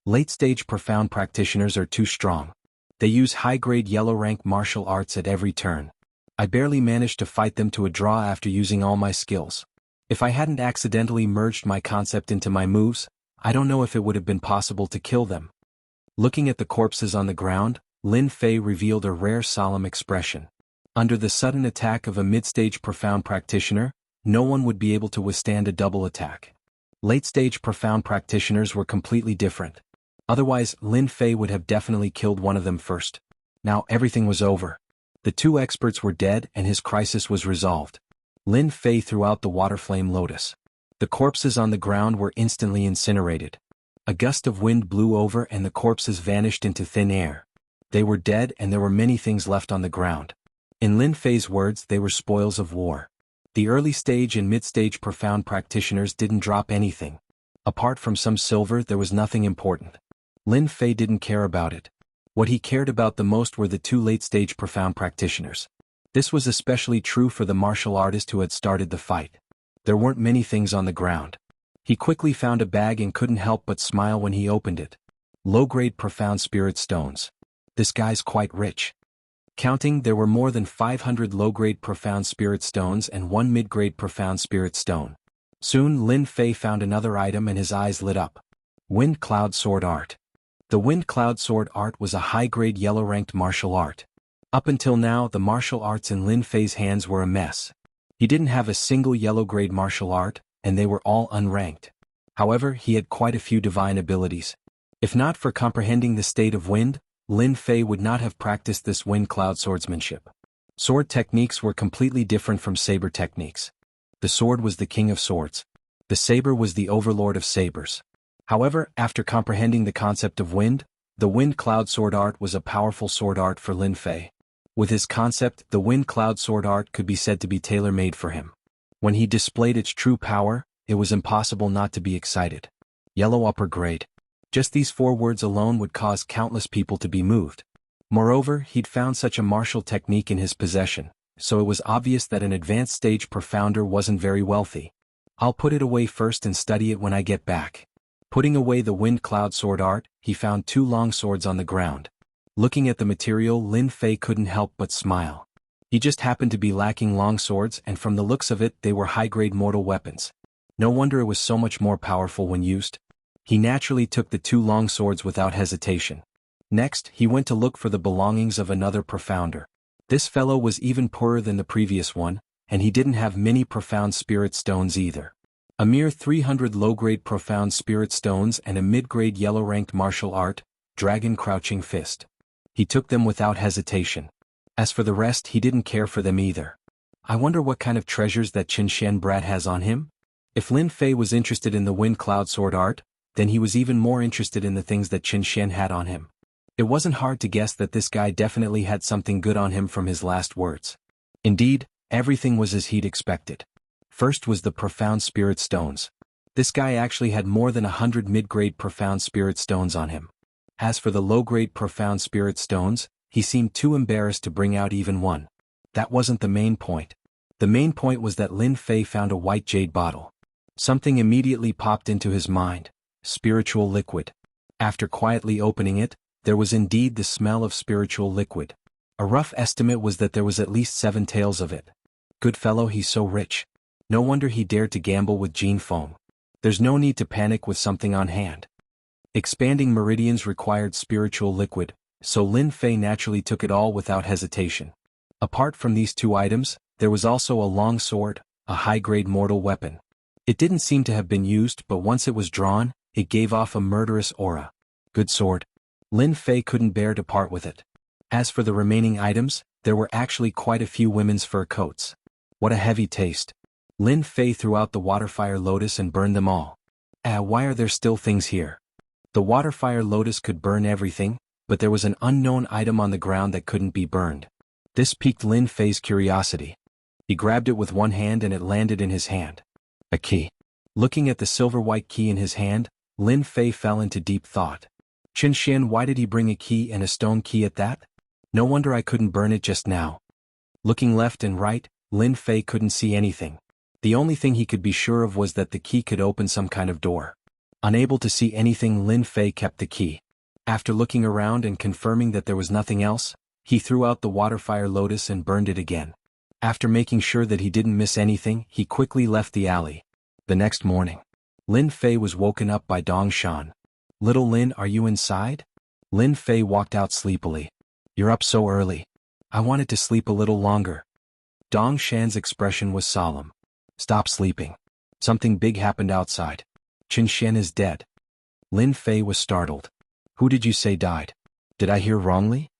Late-stage profound practitioners are too strong. They use high-grade yellow-rank martial arts at every turn. I barely managed to fight them to a draw after using all my skills. If I hadn't accidentally merged my concept into my moves, I don't know if it would have been possible to kill them. Looking at the corpses on the ground, Lin Fei revealed a rare solemn expression. Under the sudden attack of a mid-stage profound practitioner, no one would be able to withstand a double attack. Late-stage profound practitioners were completely different. Otherwise, Lin Fei would have definitely killed one of them first. Now everything was over. The two experts were dead and his crisis was resolved. Lin Fei threw out the water flame lotus. The corpses on the ground were instantly incinerated. A gust of wind blew over and the corpses vanished into thin air. They were dead and there were many things left on the ground. In Lin Fei's words, they were spoils of war. The early stage and mid-stage profound practitioners didn't drop anything. Apart from some silver, there was nothing important. Lin Fei didn't care about it. What he cared about the most were the two late-stage profound practitioners. This was especially true for the martial artist who had started the fight. There weren't many things on the ground. He quickly found a bag and couldn't help but smile when he opened it. Low-grade profound spirit stones. This guy's quite rich. Counting, there were more than 500 low-grade profound spirit stones and one mid-grade profound spirit stone. Soon Lin Fei found another item and his eyes lit up. Wind Cloud Sword Art. The Wind Cloud Sword Art was a high-grade yellow-ranked martial art. Up until now, the martial arts in Lin Fei's hands were a mess. He didn't have a single yellow-grade martial art, and they were all unranked. However, he had quite a few divine abilities. If not for comprehending the state of wind, Lin Fei would not have practiced this Wind Cloud swordsmanship. Sword techniques were completely different from saber techniques. The sword was the king of swords. The saber was the overlord of sabers. However, after comprehending the concept of wind, the Wind Cloud Sword Art was a powerful sword art for Lin Fei. With his concept, the Wind Cloud Sword Art could be said to be tailor-made for him. When he displayed its true power, it was impossible not to be excited. Yellow upper grade. Just these 4 words alone would cause countless people to be moved. Moreover, he'd found such a martial technique in his possession, so it was obvious that an advanced stage profounder wasn't very wealthy. I'll put it away first and study it when I get back. Putting away the Wind Cloud Sword Art, he found 2 long swords on the ground. Looking at the material, Lin Fei couldn't help but smile. He just happened to be lacking long swords, and from the looks of it, they were high-grade mortal weapons. No wonder it was so much more powerful when used. He naturally took the 2 long swords without hesitation. Next, he went to look for the belongings of another profounder. This fellow was even poorer than the previous one, and he didn't have many profound spirit stones either. A mere 300 low-grade profound spirit stones and a mid-grade yellow-ranked martial art, Dragon Crouching Fist. He took them without hesitation. As for the rest, he didn't care for them either. I wonder what kind of treasures that Qin Xian brat has on him? If Lin Fei was interested in the Wind Cloud Sword Art, then he was even more interested in the things that Qin Xian had on him. It wasn't hard to guess that this guy definitely had something good on him from his last words. Indeed, everything was as he'd expected. First was the profound spirit stones. This guy actually had more than 100 mid-grade profound spirit stones on him. As for the low-grade profound spirit stones, he seemed too embarrassed to bring out even one. That wasn't the main point. The main point was that Lin Fei found a white jade bottle. Something immediately popped into his mind. Spiritual liquid. After quietly opening it, there was indeed the smell of spiritual liquid. A rough estimate was that there was at least 7 taels of it. Good fellow, he's so rich. No wonder he dared to gamble with Jin Feng. There's no need to panic with something on hand. Expanding meridians required spiritual liquid, so Lin Fei naturally took it all without hesitation. Apart from these 2 items, there was also a long sword, a high-grade mortal weapon. It didn't seem to have been used, but once it was drawn, it gave off a murderous aura. Good sword. Lin Fei couldn't bear to part with it. As for the remaining items, there were actually quite a few women's fur coats. What a heavy taste. Lin Fei threw out the waterfire lotus and burned them all. Why are there still things here? The waterfire lotus could burn everything, but there was an unknown item on the ground that couldn't be burned. This piqued Lin Fei's curiosity. He grabbed it with one hand and it landed in his hand. A key. Looking at the silver-white key in his hand, Lin Fei fell into deep thought. Qin Xian, why did he bring a key and a stone key at that? No wonder I couldn't burn it just now. Looking left and right, Lin Fei couldn't see anything. The only thing he could be sure of was that the key could open some kind of door. Unable to see anything, Lin Fei kept the key. After looking around and confirming that there was nothing else, he threw out the waterfire lotus and burned it again. After making sure that he didn't miss anything, he quickly left the alley. The next morning, Lin Fei was woken up by Dong Shan. Little Lin, are you inside? Lin Fei walked out sleepily. You're up so early. I wanted to sleep a little longer. Dong Shan's expression was solemn. Stop sleeping. Something big happened outside. Qin Xian is dead. Lin Fei was startled. Who did you say died? Did I hear wrongly?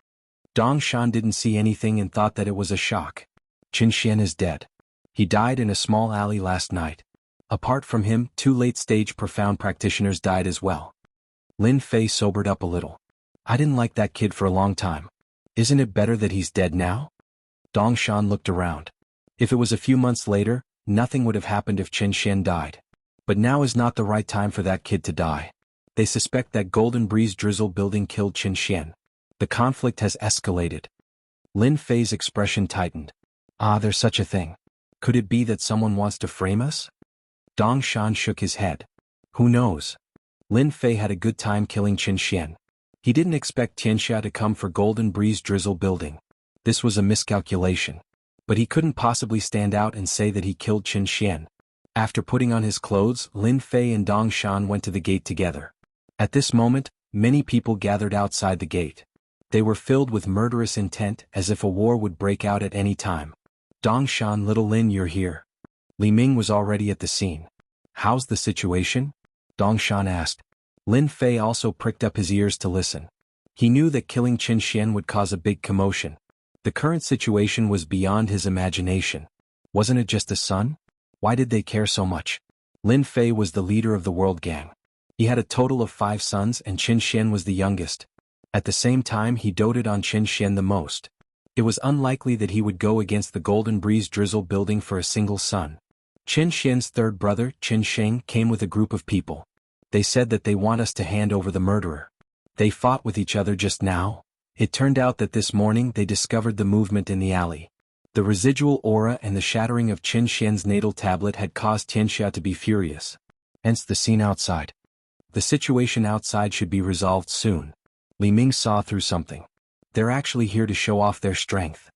Dong Shan didn't see anything and thought that it was a shock. Qin Xian is dead. He died in a small alley last night. Apart from him, 2 late-stage profound practitioners died as well. Lin Fei sobered up a little. I didn't like that kid for a long time. Isn't it better that he's dead now? Dong Shan looked around. If it was a few months later, nothing would have happened if Qin Xian died. But now is not the right time for that kid to die. They suspect that Golden Breeze Drizzle building killed Qin Xian. The conflict has escalated. Lin Fei's expression tightened. Ah, there's such a thing. Could it be that someone wants to frame us? Dong Shan shook his head. Who knows? Lin Fei had a good time killing Qin Xian. He didn't expect Tianxia to come for Golden Breeze Drizzle building. This was a miscalculation. But he couldn't possibly stand out and say that he killed Qin Xian. After putting on his clothes, Lin Fei and Dong Shan went to the gate together. At this moment, many people gathered outside the gate. They were filled with murderous intent, as if a war would break out at any time. Dong Shan, little Lin, you're here. Li Ming was already at the scene. How's the situation? Dong Shan asked. Lin Fei also pricked up his ears to listen. He knew that killing Qin Xian would cause a big commotion. The current situation was beyond his imagination. Wasn't it just a son? Why did they care so much? Lin Fei was the leader of the World Gang. He had a total of 5 sons and Qin Xian was the youngest. At the same time, he doted on Qin Xian the most. It was unlikely that he would go against the Golden Breeze Drizzle building for a single son. Qin Xian's third brother, Qin Sheng, came with a group of people. They said that they want us to hand over the murderer. They fought with each other just now. It turned out that this morning they discovered the movement in the alley. The residual aura and the shattering of Qin Xian's natal tablet had caused Tianxia to be furious. Hence the scene outside. The situation outside should be resolved soon. Li Ming saw through something. They're actually here to show off their strength.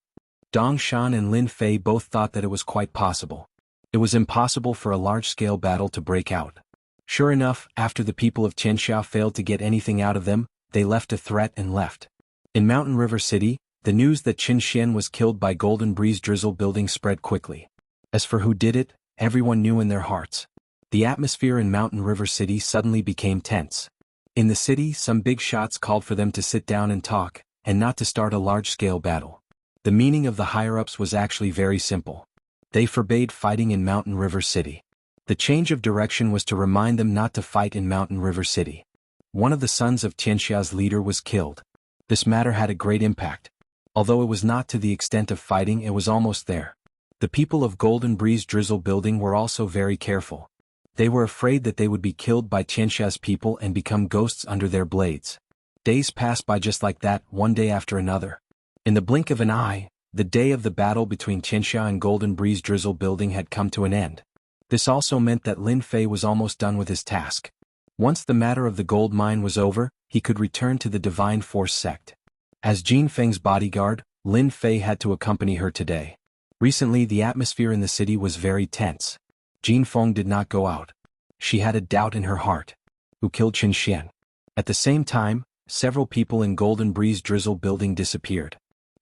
Dong Shan and Lin Fei both thought that it was quite possible. It was impossible for a large-scale battle to break out. Sure enough, after the people of Tianxia failed to get anything out of them, they left a threat and left. In Mountain River City, the news that Qin Xian was killed by Golden Breeze Drizzle building spread quickly. As for who did it, everyone knew in their hearts. The atmosphere in Mountain River City suddenly became tense. In the city, some big shots called for them to sit down and talk, and not to start a large-scale battle. The meaning of the higher-ups was actually very simple. They forbade fighting in Mountain River City. The change of direction was to remind them not to fight in Mountain River City. One of the sons of Tianxia's leader was killed. This matter had a great impact. Although it was not to the extent of fighting, it was almost there. The people of Golden Breeze Drizzle building were also very careful. They were afraid that they would be killed by Tianxia's people and become ghosts under their blades. Days passed by just like that, one day after another. In the blink of an eye, the day of the battle between Tianxia and Golden Breeze Drizzle building had come to an end. This also meant that Lin Fei was almost done with his task. Once the matter of the gold mine was over, he could return to the Divine Force sect. As Jin Feng's bodyguard, Lin Fei had to accompany her today. Recently, the atmosphere in the city was very tense. Jin Feng did not go out. She had a doubt in her heart. Who killed Qin Xian? At the same time, several people in Golden Breeze Drizzle building disappeared.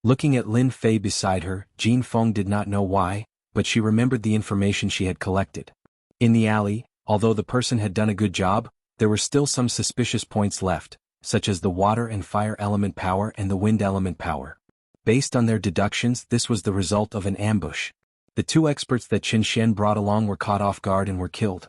Looking at Lin Fei beside her, Jin Feng did not know why, but she remembered the information she had collected. In the alley, although the person had done a good job, there were still some suspicious points left, such as the water and fire element power and the wind element power. Based on their deductions, this was the result of an ambush. The 2 experts that Qin Xian brought along were caught off guard and were killed.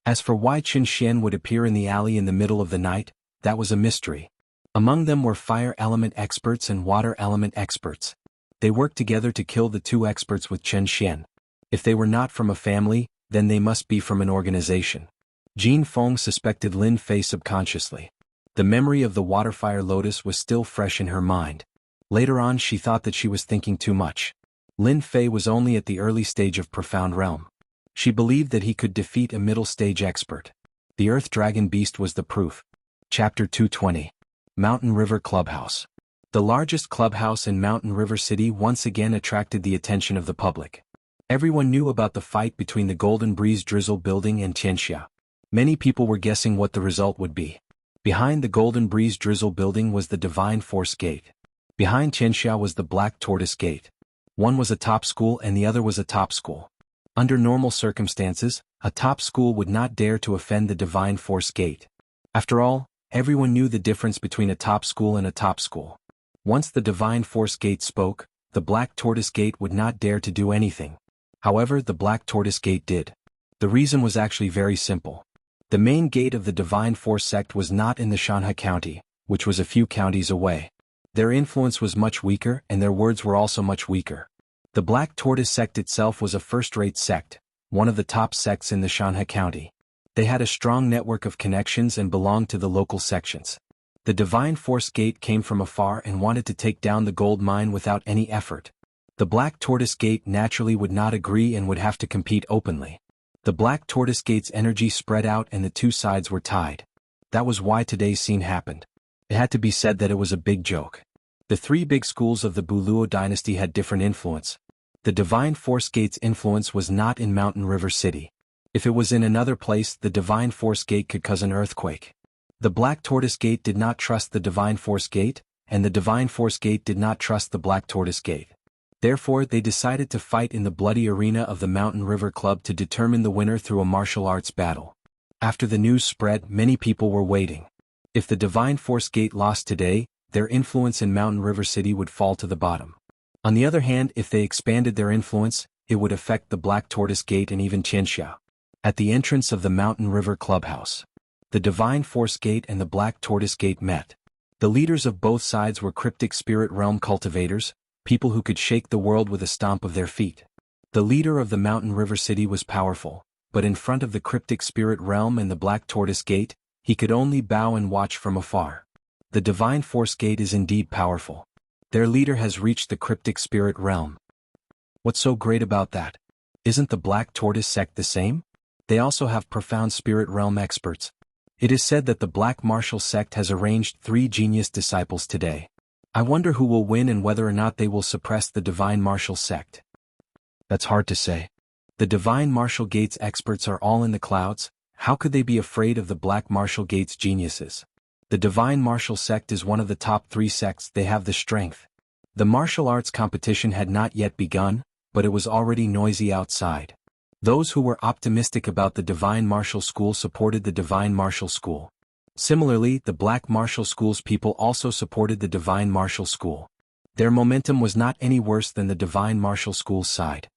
As for why Qin Xian would appear in the alley in the middle of the night, that was a mystery. Among them were fire element experts and water element experts. They worked together to kill the 2 experts with Qin Xian. If they were not from a family, then they must be from an organization. Jin Feng suspected Lin Fei subconsciously. The memory of the water-fire lotus was still fresh in her mind. Later on, she thought that she was thinking too much. Lin Fei was only at the early stage of Profound Realm. She believed that he could defeat a middle-stage expert. The Earth Dragon Beast was the proof. Chapter 220. Mountain River Clubhouse. The largest clubhouse in Mountain River City once again attracted the attention of the public. Everyone knew about the fight between the Golden Breeze Drizzle building and Tianxia. Many people were guessing what the result would be. Behind the Golden Breeze Drizzle building was the Divine Force Gate. Behind Tianxia was the Black Tortoise Gate. One was a top school and the other was a top school. Under normal circumstances, a top school would not dare to offend the Divine Force Gate. After all, everyone knew the difference between a top school and a top school. Once the Divine Force Gate spoke, the Black Tortoise Gate would not dare to do anything. However, the Black Tortoise Gate did. The reason was actually very simple. The main gate of the Divine Force sect was not in the Shanha County, which was a few counties away. Their influence was much weaker and their words were also much weaker. The Black Tortoise sect itself was a first-rate sect, one of the top sects in the Shanha County. They had a strong network of connections and belonged to the local sections. The Divine Force Gate came from afar and wanted to take down the gold mine without any effort. The Black Tortoise Gate naturally would not agree and would have to compete openly. The Black Tortoise Gate's energy spread out and the two sides were tied. That was why today's scene happened. It had to be said that it was a big joke. The three big schools of the Buluo dynasty had different influence. The Divine Force Gate's influence was not in Mountain River City. If it was in another place, the Divine Force Gate could cause an earthquake. The Black Tortoise Gate did not trust the Divine Force Gate, and the Divine Force Gate did not trust the Black Tortoise Gate. Therefore, they decided to fight in the bloody arena of the Mountain River Club to determine the winner through a martial arts battle. After the news spread, many people were waiting. If the Divine Force Gate lost today, their influence in Mountain River City would fall to the bottom. On the other hand, if they expanded their influence, it would affect the Black Tortoise Gate and even Qianxia. At the entrance of the Mountain River Clubhouse, the Divine Force Gate and the Black Tortoise Gate met. The leaders of both sides were cryptic spirit realm cultivators, people who could shake the world with a stomp of their feet. The leader of the Mountain River City was powerful, but in front of the cryptic spirit realm and the Black Tortoise Gate, he could only bow and watch from afar. The Divine Force Gate is indeed powerful. Their leader has reached the cryptic spirit realm. What's so great about that? Isn't the Black Tortoise sect the same? They also have profound spirit realm experts. It is said that the Black Martial sect has arranged 3 genius disciples today. I wonder who will win and whether or not they will suppress the Divine Martial sect. That's hard to say. The Divine Martial Gate's experts are all in the clouds. How could they be afraid of the Black Martial Gate's geniuses? The Divine Martial sect is one of the top 3 sects. They have the strength. The martial arts competition had not yet begun, but it was already noisy outside. Those who were optimistic about the Divine Martial School supported the Divine Martial School. Similarly, the Black Martial School's people also supported the Divine Martial School. Their momentum was not any worse than the Divine Martial School's side.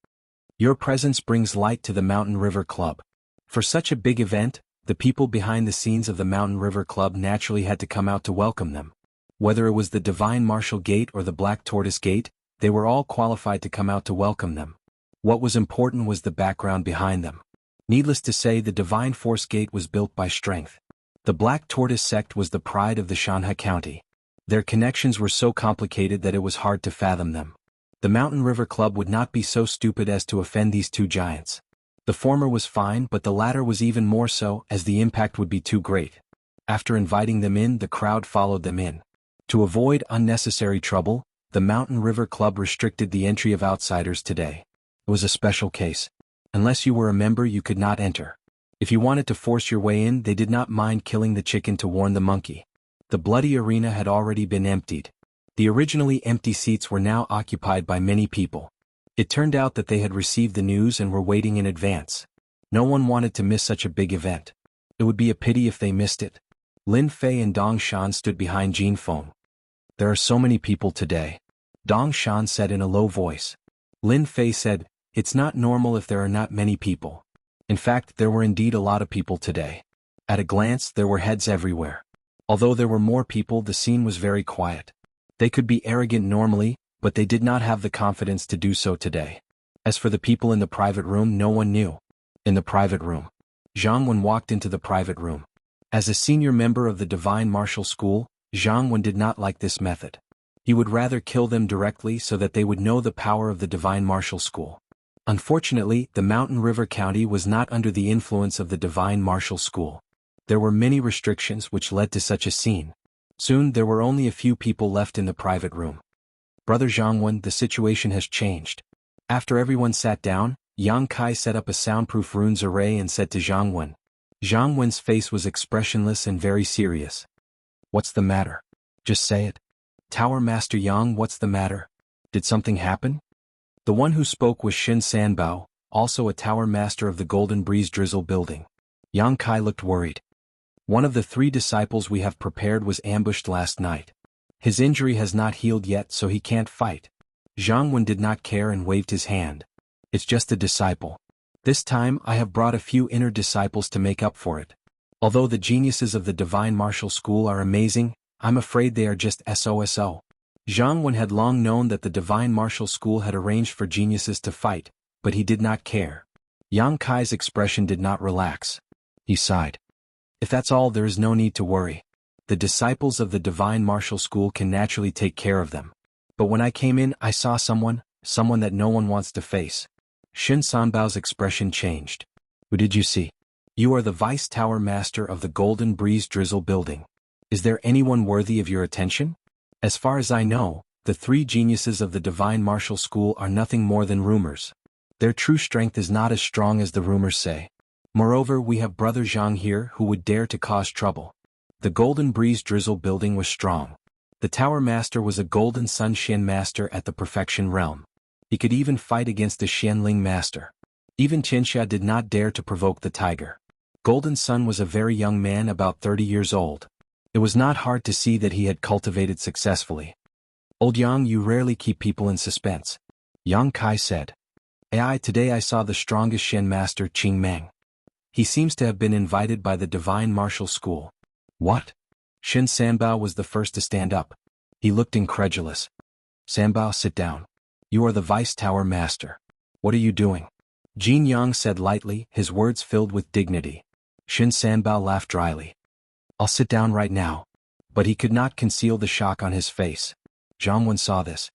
Your presence brings light to the Mountain River Club. For such a big event, the people behind the scenes of the Mountain River Club naturally had to come out to welcome them. Whether it was the Divine Martial Gate or the Black Tortoise Gate, they were all qualified to come out to welcome them. What was important was the background behind them. Needless to say, the Divine Force Gate was built by strength. The Black Tortoise sect was the pride of the Shanha County. Their connections were so complicated that it was hard to fathom them. The Mountain River Club would not be so stupid as to offend these 2 giants. The former was fine, but the latter was even more so, as the impact would be too great. After inviting them in, the crowd followed them in. To avoid unnecessary trouble, the Mountain River Club restricted the entry of outsiders today. It was a special case. Unless you were a member, you could not enter. If you wanted to force your way in, they did not mind killing the chicken to warn the monkey. The bloody arena had already been emptied. The originally empty seats were now occupied by many people. It turned out that they had received the news and were waiting in advance. No one wanted to miss such a big event. It would be a pity if they missed it. Lin Fei and Dong Shan stood behind Jin Feng. There are so many people today, Dong Shan said in a low voice. Lin Fei said, "It's not normal if there are not many people." In fact, there were indeed a lot of people today. At a glance, there were heads everywhere. Although there were more people, the scene was very quiet. They could be arrogant normally, but they did not have the confidence to do so today. As for the people in the private room, no one knew. In the private room, Zhang Wen walked into the private room. As a senior member of the Divine Martial School, Zhang Wen did not like this method. He would rather kill them directly so that they would know the power of the Divine Martial School. Unfortunately, the Mountain River County was not under the influence of the Divine Martial School. There were many restrictions which led to such a scene. Soon there were only a few people left in the private room. Brother Zhangwen, the situation has changed. After everyone sat down, Yang Kai set up a soundproof runes array and said to Zhangwen. Zhangwen's face was expressionless and very serious. What's the matter? Just say it. Tower Master Yang, what's the matter? Did something happen? The one who spoke was Shin Sanbao, also a tower master of the Golden Breeze Drizzle building. Yang Kai looked worried. One of the 3 disciples we have prepared was ambushed last night. His injury has not healed yet, so he can't fight. Zhang Wen did not care and waved his hand. It's just a disciple. This time I have brought a few inner disciples to make up for it. Although the geniuses of the Divine Martial School are amazing, I'm afraid they are just SOSO. Zhang Wen had long known that the Divine Martial School had arranged for geniuses to fight, but he did not care. Yang Kai's expression did not relax. He sighed. If that's all, there is no need to worry. The disciples of the divine martial school can naturally take care of them. But when I came in, I saw someone that no one wants to face. Xin Sanbao's expression changed. Who did you see? You are the vice tower master of the Golden Breeze Drizzle building. Is there anyone worthy of your attention? As far as I know, the three geniuses of the divine martial school are nothing more than rumors. Their true strength is not as strong as the rumors say. Moreover, we have Brother Jiang here who would dare to cause trouble. The Golden Breeze Drizzle building was strong. The Tower Master was a Golden Sun Xian Master at the Perfection Realm. He could even fight against the Xianling Master. Even Qianxia did not dare to provoke the tiger. Golden Sun was a very young man, about 30 years old. It was not hard to see that he had cultivated successfully. Old Yang, you rarely keep people in suspense. Yang Kai said. Today I saw the strongest Xian Master Qing Meng. He seems to have been invited by the Divine Martial School. What? Xin Sanbao was the first to stand up. He looked incredulous. Sanbao, sit down. You are the Vice Tower Master. What are you doing? Jin Yang said lightly, his words filled with dignity. Xin Sanbao laughed dryly. I'll sit down right now. But he could not conceal the shock on his face. Zhang Wen saw this.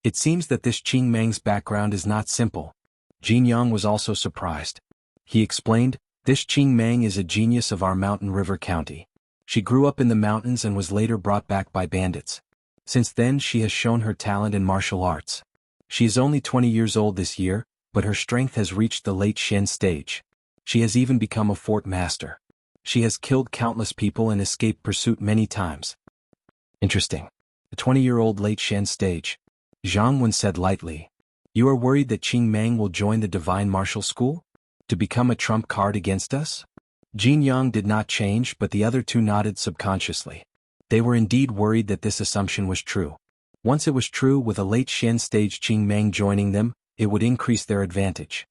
It seems that this Qing Meng's background is not simple. Jin Yang was also surprised. He explained, this Qing Meng is a genius of our Mountain River County. She grew up in the mountains and was later brought back by bandits. Since then she has shown her talent in martial arts. She is only 20 years old this year, but her strength has reached the late Xian stage. She has even become a fort master. She has killed countless people and escaped pursuit many times. Interesting. The 20-year-old late Xian stage. Zhang Wen said lightly. You are worried that Qing Meng will join the Divine Martial School? To become a trump card against us? Jin Yang did not change, but the other two nodded subconsciously. They were indeed worried that this assumption was true. Once it was true, with a late Xian stage Qing Meng joining them, it would increase their advantage.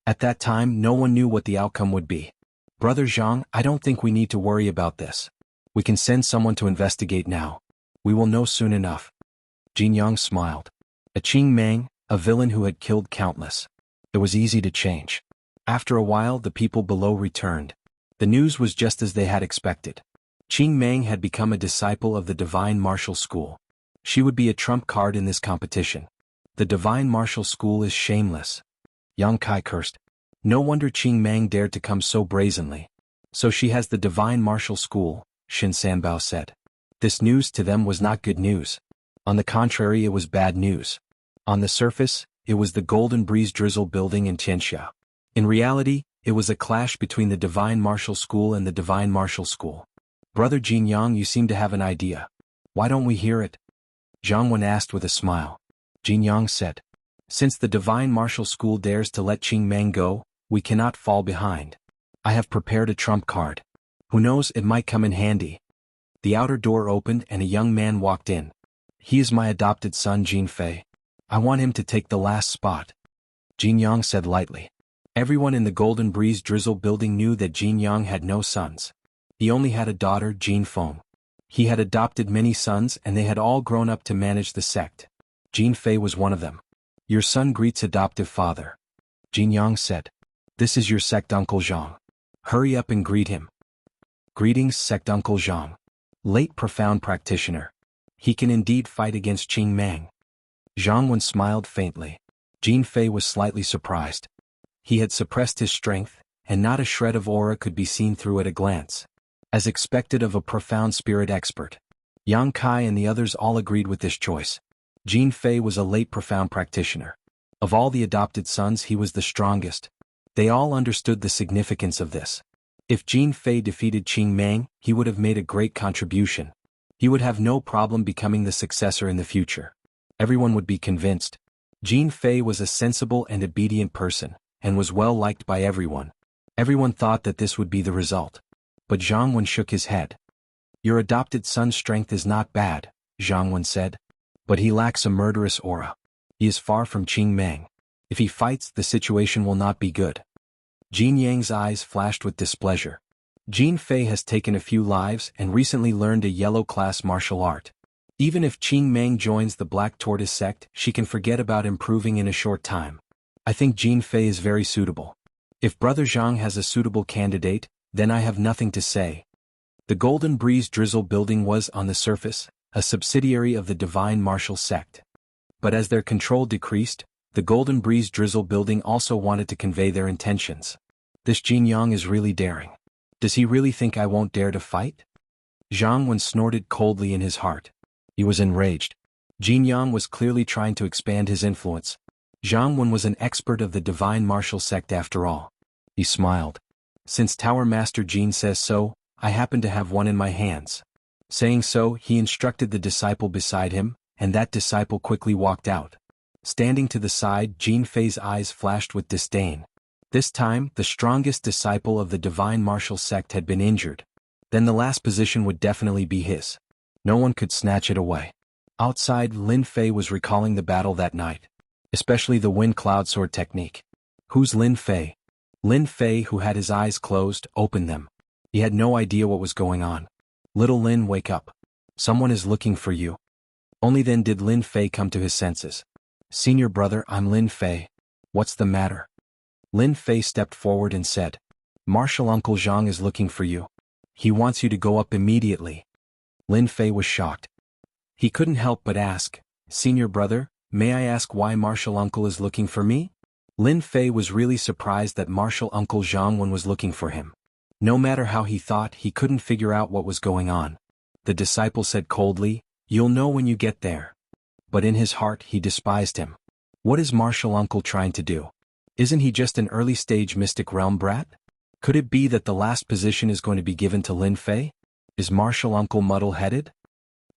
At that time, no one knew what the outcome would be. Brother Zhang, I don't think we need to worry about this. We can send someone to investigate now. We will know soon enough. Jin Yang smiled. A Qing Meng, a villain who had killed countless. It was easy to change. After a while, the people below returned. The news was just as they had expected. Qing Meng had become a disciple of the Divine Martial School. She would be a trump card in this competition. The Divine Martial School is shameless. Yang Kai cursed. No wonder Qing Meng dared to come so brazenly. So she has the Divine Martial School, Xin Sanbao said. This news to them was not good news. On the contrary, it was bad news. On the surface, it was the Golden Breeze Drizzle building in Tianxia. In reality, it was a clash between the Divine Martial School and the Divine Martial School. Brother Jin Yang, you seem to have an idea. Why don't we hear it? Zhang Wen asked with a smile. Jin Yang said. Since the Divine Martial School dares to let Qing Meng go, we cannot fall behind. I have prepared a trump card. Who knows, it might come in handy. The outer door opened and a young man walked in. He is my adopted son Jin Fei. I want him to take the last spot. Jin Yang said lightly. Everyone in the Golden Breeze Drizzle building knew that Jin Yang had no sons. He only had a daughter, Jin Feng. He had adopted many sons and they had all grown up to manage the sect. Jin Fei was one of them. Your son greets adoptive father. Jin Yang said. This is your sect Uncle Zhang. Hurry up and greet him. Greetings, sect Uncle Zhang. Late profound practitioner. He can indeed fight against Qing Meng. Zhang Wen smiled faintly. Jin Fei was slightly surprised. He had suppressed his strength, and not a shred of aura could be seen through at a glance. As expected of a profound spirit expert. Yang Kai and the others all agreed with this choice. Jin Fei was a late profound practitioner. Of all the adopted sons, he was the strongest. They all understood the significance of this. If Jin Fei defeated Qing Meng, he would have made a great contribution. He would have no problem becoming the successor in the future. Everyone would be convinced. Jin Fei was a sensible and obedient person, and was well liked by everyone. Everyone thought that this would be the result. But Zhang Wen shook his head. Your adopted son's strength is not bad, Zhang Wen said. But he lacks a murderous aura. He is far from Qing Meng. If he fights, the situation will not be good. Jin Yang's eyes flashed with displeasure. Jin Fei has taken a few lives and recently learned a yellow-class martial art. Even if Qing Meng joins the Black Tortoise sect, she can forget about improving in a short time. I think Jin Fei is very suitable. If Brother Zhang has a suitable candidate, Then I have nothing to say. The Golden Breeze Drizzle building was, on the surface, a subsidiary of the Divine Martial Sect. But as their control decreased, the Golden Breeze Drizzle building also wanted to convey their intentions. This Jianghu is really daring. Does he really think I won't dare to fight? Jianghu snorted coldly in his heart. He was enraged. Jianghu was clearly trying to expand his influence. Jianghu was an expert of the Divine Martial Sect after all. He smiled. Since Tower Master Jin says so, I happen to have one in my hands. Saying so, he instructed the disciple beside him, and that disciple quickly walked out. Standing to the side, Jin Fei's eyes flashed with disdain. This time, the strongest disciple of the Divine Martial Sect had been injured. Then the last position would definitely be his. No one could snatch it away. Outside, Lin Fei was recalling the battle that night. Especially the wind cloud sword technique. Who's Lin Fei? Lin Fei, who had his eyes closed, opened them. He had no idea what was going on. Little Lin, wake up. Someone is looking for you. Only then did Lin Fei come to his senses. Senior brother, I'm Lin Fei. What's the matter? Lin Fei stepped forward and said, Martial Uncle Jiang is looking for you. He wants you to go up immediately. Lin Fei was shocked. He couldn't help but ask, Senior brother, may I ask why Martial Uncle is looking for me? Lin Fei was really surprised that Martial Uncle Jianghu was looking for him. No matter how he thought, he couldn't figure out what was going on. The disciple said coldly, You'll know when you get there. But in his heart he despised him. What is Martial Uncle trying to do? Isn't he just an early-stage Mystic Realm brat? Could it be that the last position is going to be given to Lin Fei? Is Martial Uncle muddle-headed?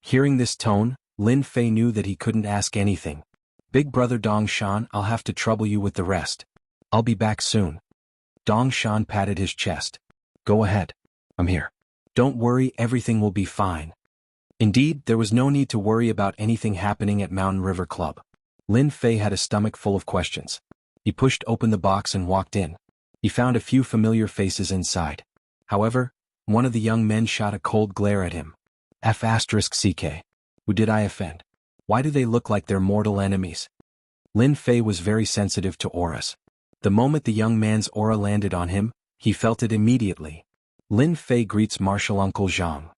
Hearing this tone, Lin Fei knew that he couldn't ask anything. Big brother Dong Shan, I'll have to trouble you with the rest. I'll be back soon. Dong Shan patted his chest. Go ahead. I'm here. Don't worry, everything will be fine. Indeed, there was no need to worry about anything happening at Mountain River Club. Lin Fei had a stomach full of questions. He pushed open the box and walked in. He found a few familiar faces inside. However, one of the young men shot a cold glare at him. F***CK. Who did I offend? Why do they look like they're mortal enemies? Lin Fei was very sensitive to auras. The moment the young man's aura landed on him, he felt it immediately. Lin Fei greets Martial Uncle Jiang.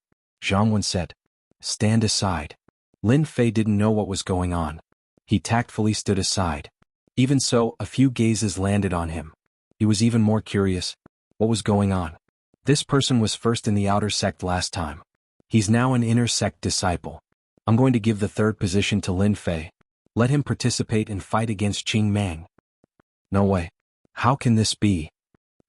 Jianghu said, Stand aside. Lin Fei didn't know what was going on. He tactfully stood aside. Even so, a few gazes landed on him. He was even more curious. What was going on? This person was first in the outer sect last time. He's now an inner sect disciple. I'm going to give the third position to Lin Fei. Let him participate and fight against Qing Mang. No way. How can this be?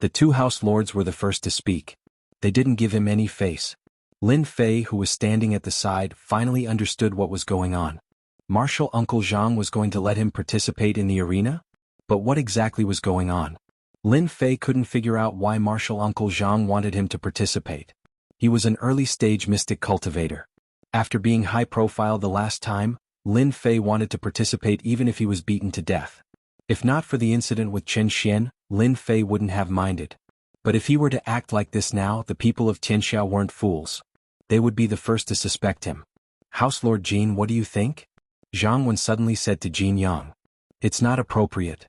The two house lords were the first to speak. They didn't give him any face. Lin Fei, who was standing at the side, finally understood what was going on. Martial Uncle Jiang was going to let him participate in the arena? But what exactly was going on? Lin Fei couldn't figure out why Martial Uncle Jiang wanted him to participate. He was an early-stage mystic cultivator. After being high-profile the last time, Lin Fei wanted to participate even if he was beaten to death. If not for the incident with Chen Xian, Lin Fei wouldn't have minded. But if he were to act like this now, the people of Tianxia weren't fools. They would be the first to suspect him. House Lord Jin, what do you think? Jianghu suddenly said to Jin Yang. It's not appropriate.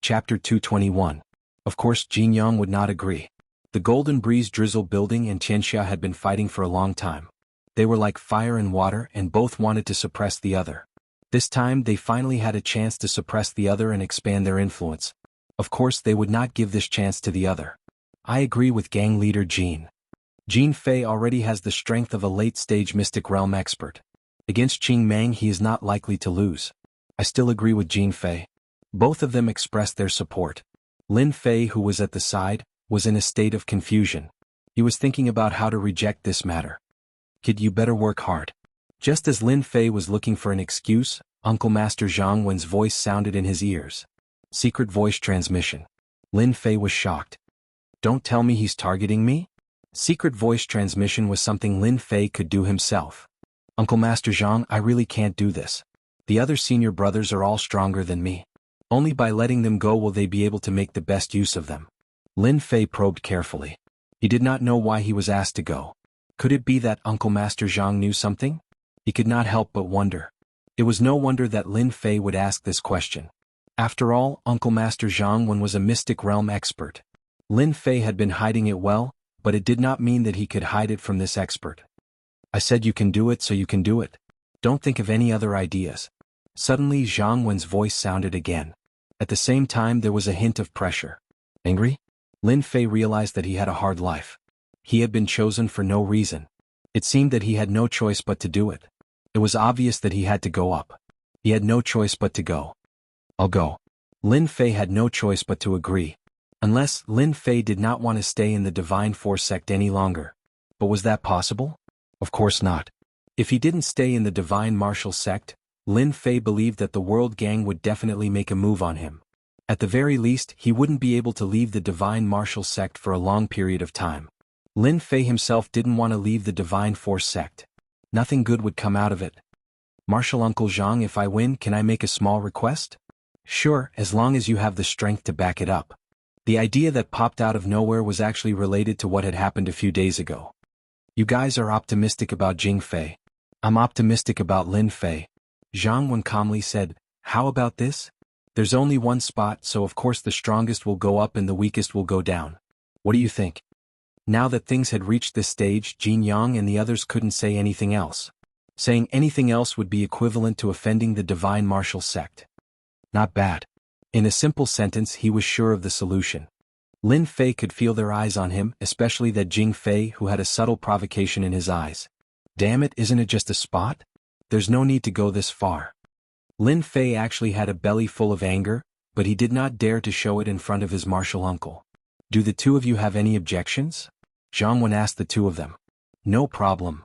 Chapter 221. Of course Jin Yang would not agree. The Golden Breeze Drizzle building and Tianxia had been fighting for a long time. They were like fire and water and both wanted to suppress the other. This time they finally had a chance to suppress the other and expand their influence. Of course they would not give this chance to the other. I agree with gang leader Jin. Jin Fei already has the strength of a late-stage Mystic Realm expert. Against Qing Mang he is not likely to lose. I still agree with Jin Fei. Both of them expressed their support. Lin Fei, who was at the side, was in a state of confusion. He was thinking about how to reject this matter. Kid, you better work hard. Just as Lin Fei was looking for an excuse, Uncle Master Zhang Wen's voice sounded in his ears. Secret voice transmission. Lin Fei was shocked. Don't tell me he's targeting me? Secret voice transmission was something Lin Fei could do himself. Uncle Master Zhang, I really can't do this. The other senior brothers are all stronger than me. Only by letting them go will they be able to make the best use of them. Lin Fei probed carefully. He did not know why he was asked to go. Could it be that Uncle Master Zhang knew something? He could not help but wonder. It was no wonder that Lin Fei would ask this question. After all, Uncle Master Zhang Wen was a Mystic Realm expert. Lin Fei had been hiding it well, but it did not mean that he could hide it from this expert. I said you can do it, so you can do it. Don't think of any other ideas. Suddenly Jiang Wen's voice sounded again. At the same time there was a hint of pressure. Angry? Lin Fei realized that he had a hard life. He had been chosen for no reason. It seemed that he had no choice but to do it. It was obvious that he had to go up. He had no choice but to go. I'll go. Lin Fei had no choice but to agree. Unless Lin Fei did not want to stay in the Divine Force sect any longer. But was that possible? Of course not. If he didn't stay in the Divine Martial sect, Lin Fei believed that the World Gang would definitely make a move on him. At the very least, he wouldn't be able to leave the Divine Martial sect for a long period of time. Lin Fei himself didn't want to leave the Divine Force sect. Nothing good would come out of it. Martial Uncle Zhang, if I win, can I make a small request? Sure, as long as you have the strength to back it up. The idea that popped out of nowhere was actually related to what had happened a few days ago. You guys are optimistic about Jing Fei. I'm optimistic about Lin Fei. Jiang Wen calmly said, how about this? There's only one spot, so of course the strongest will go up and the weakest will go down. What do you think? Now that things had reached this stage, Jin Yang and the others couldn't say anything else. Saying anything else would be equivalent to offending the Divine Martial sect. Not bad. In a simple sentence he was sure of the solution. Lin Fei could feel their eyes on him, especially that Jing Fei who had a subtle provocation in his eyes. Damn it, isn't it just a spot? There's no need to go this far. Lin Fei actually had a belly full of anger, but he did not dare to show it in front of his martial uncle. Do the two of you have any objections? Jiang Wen asked the two of them. No problem.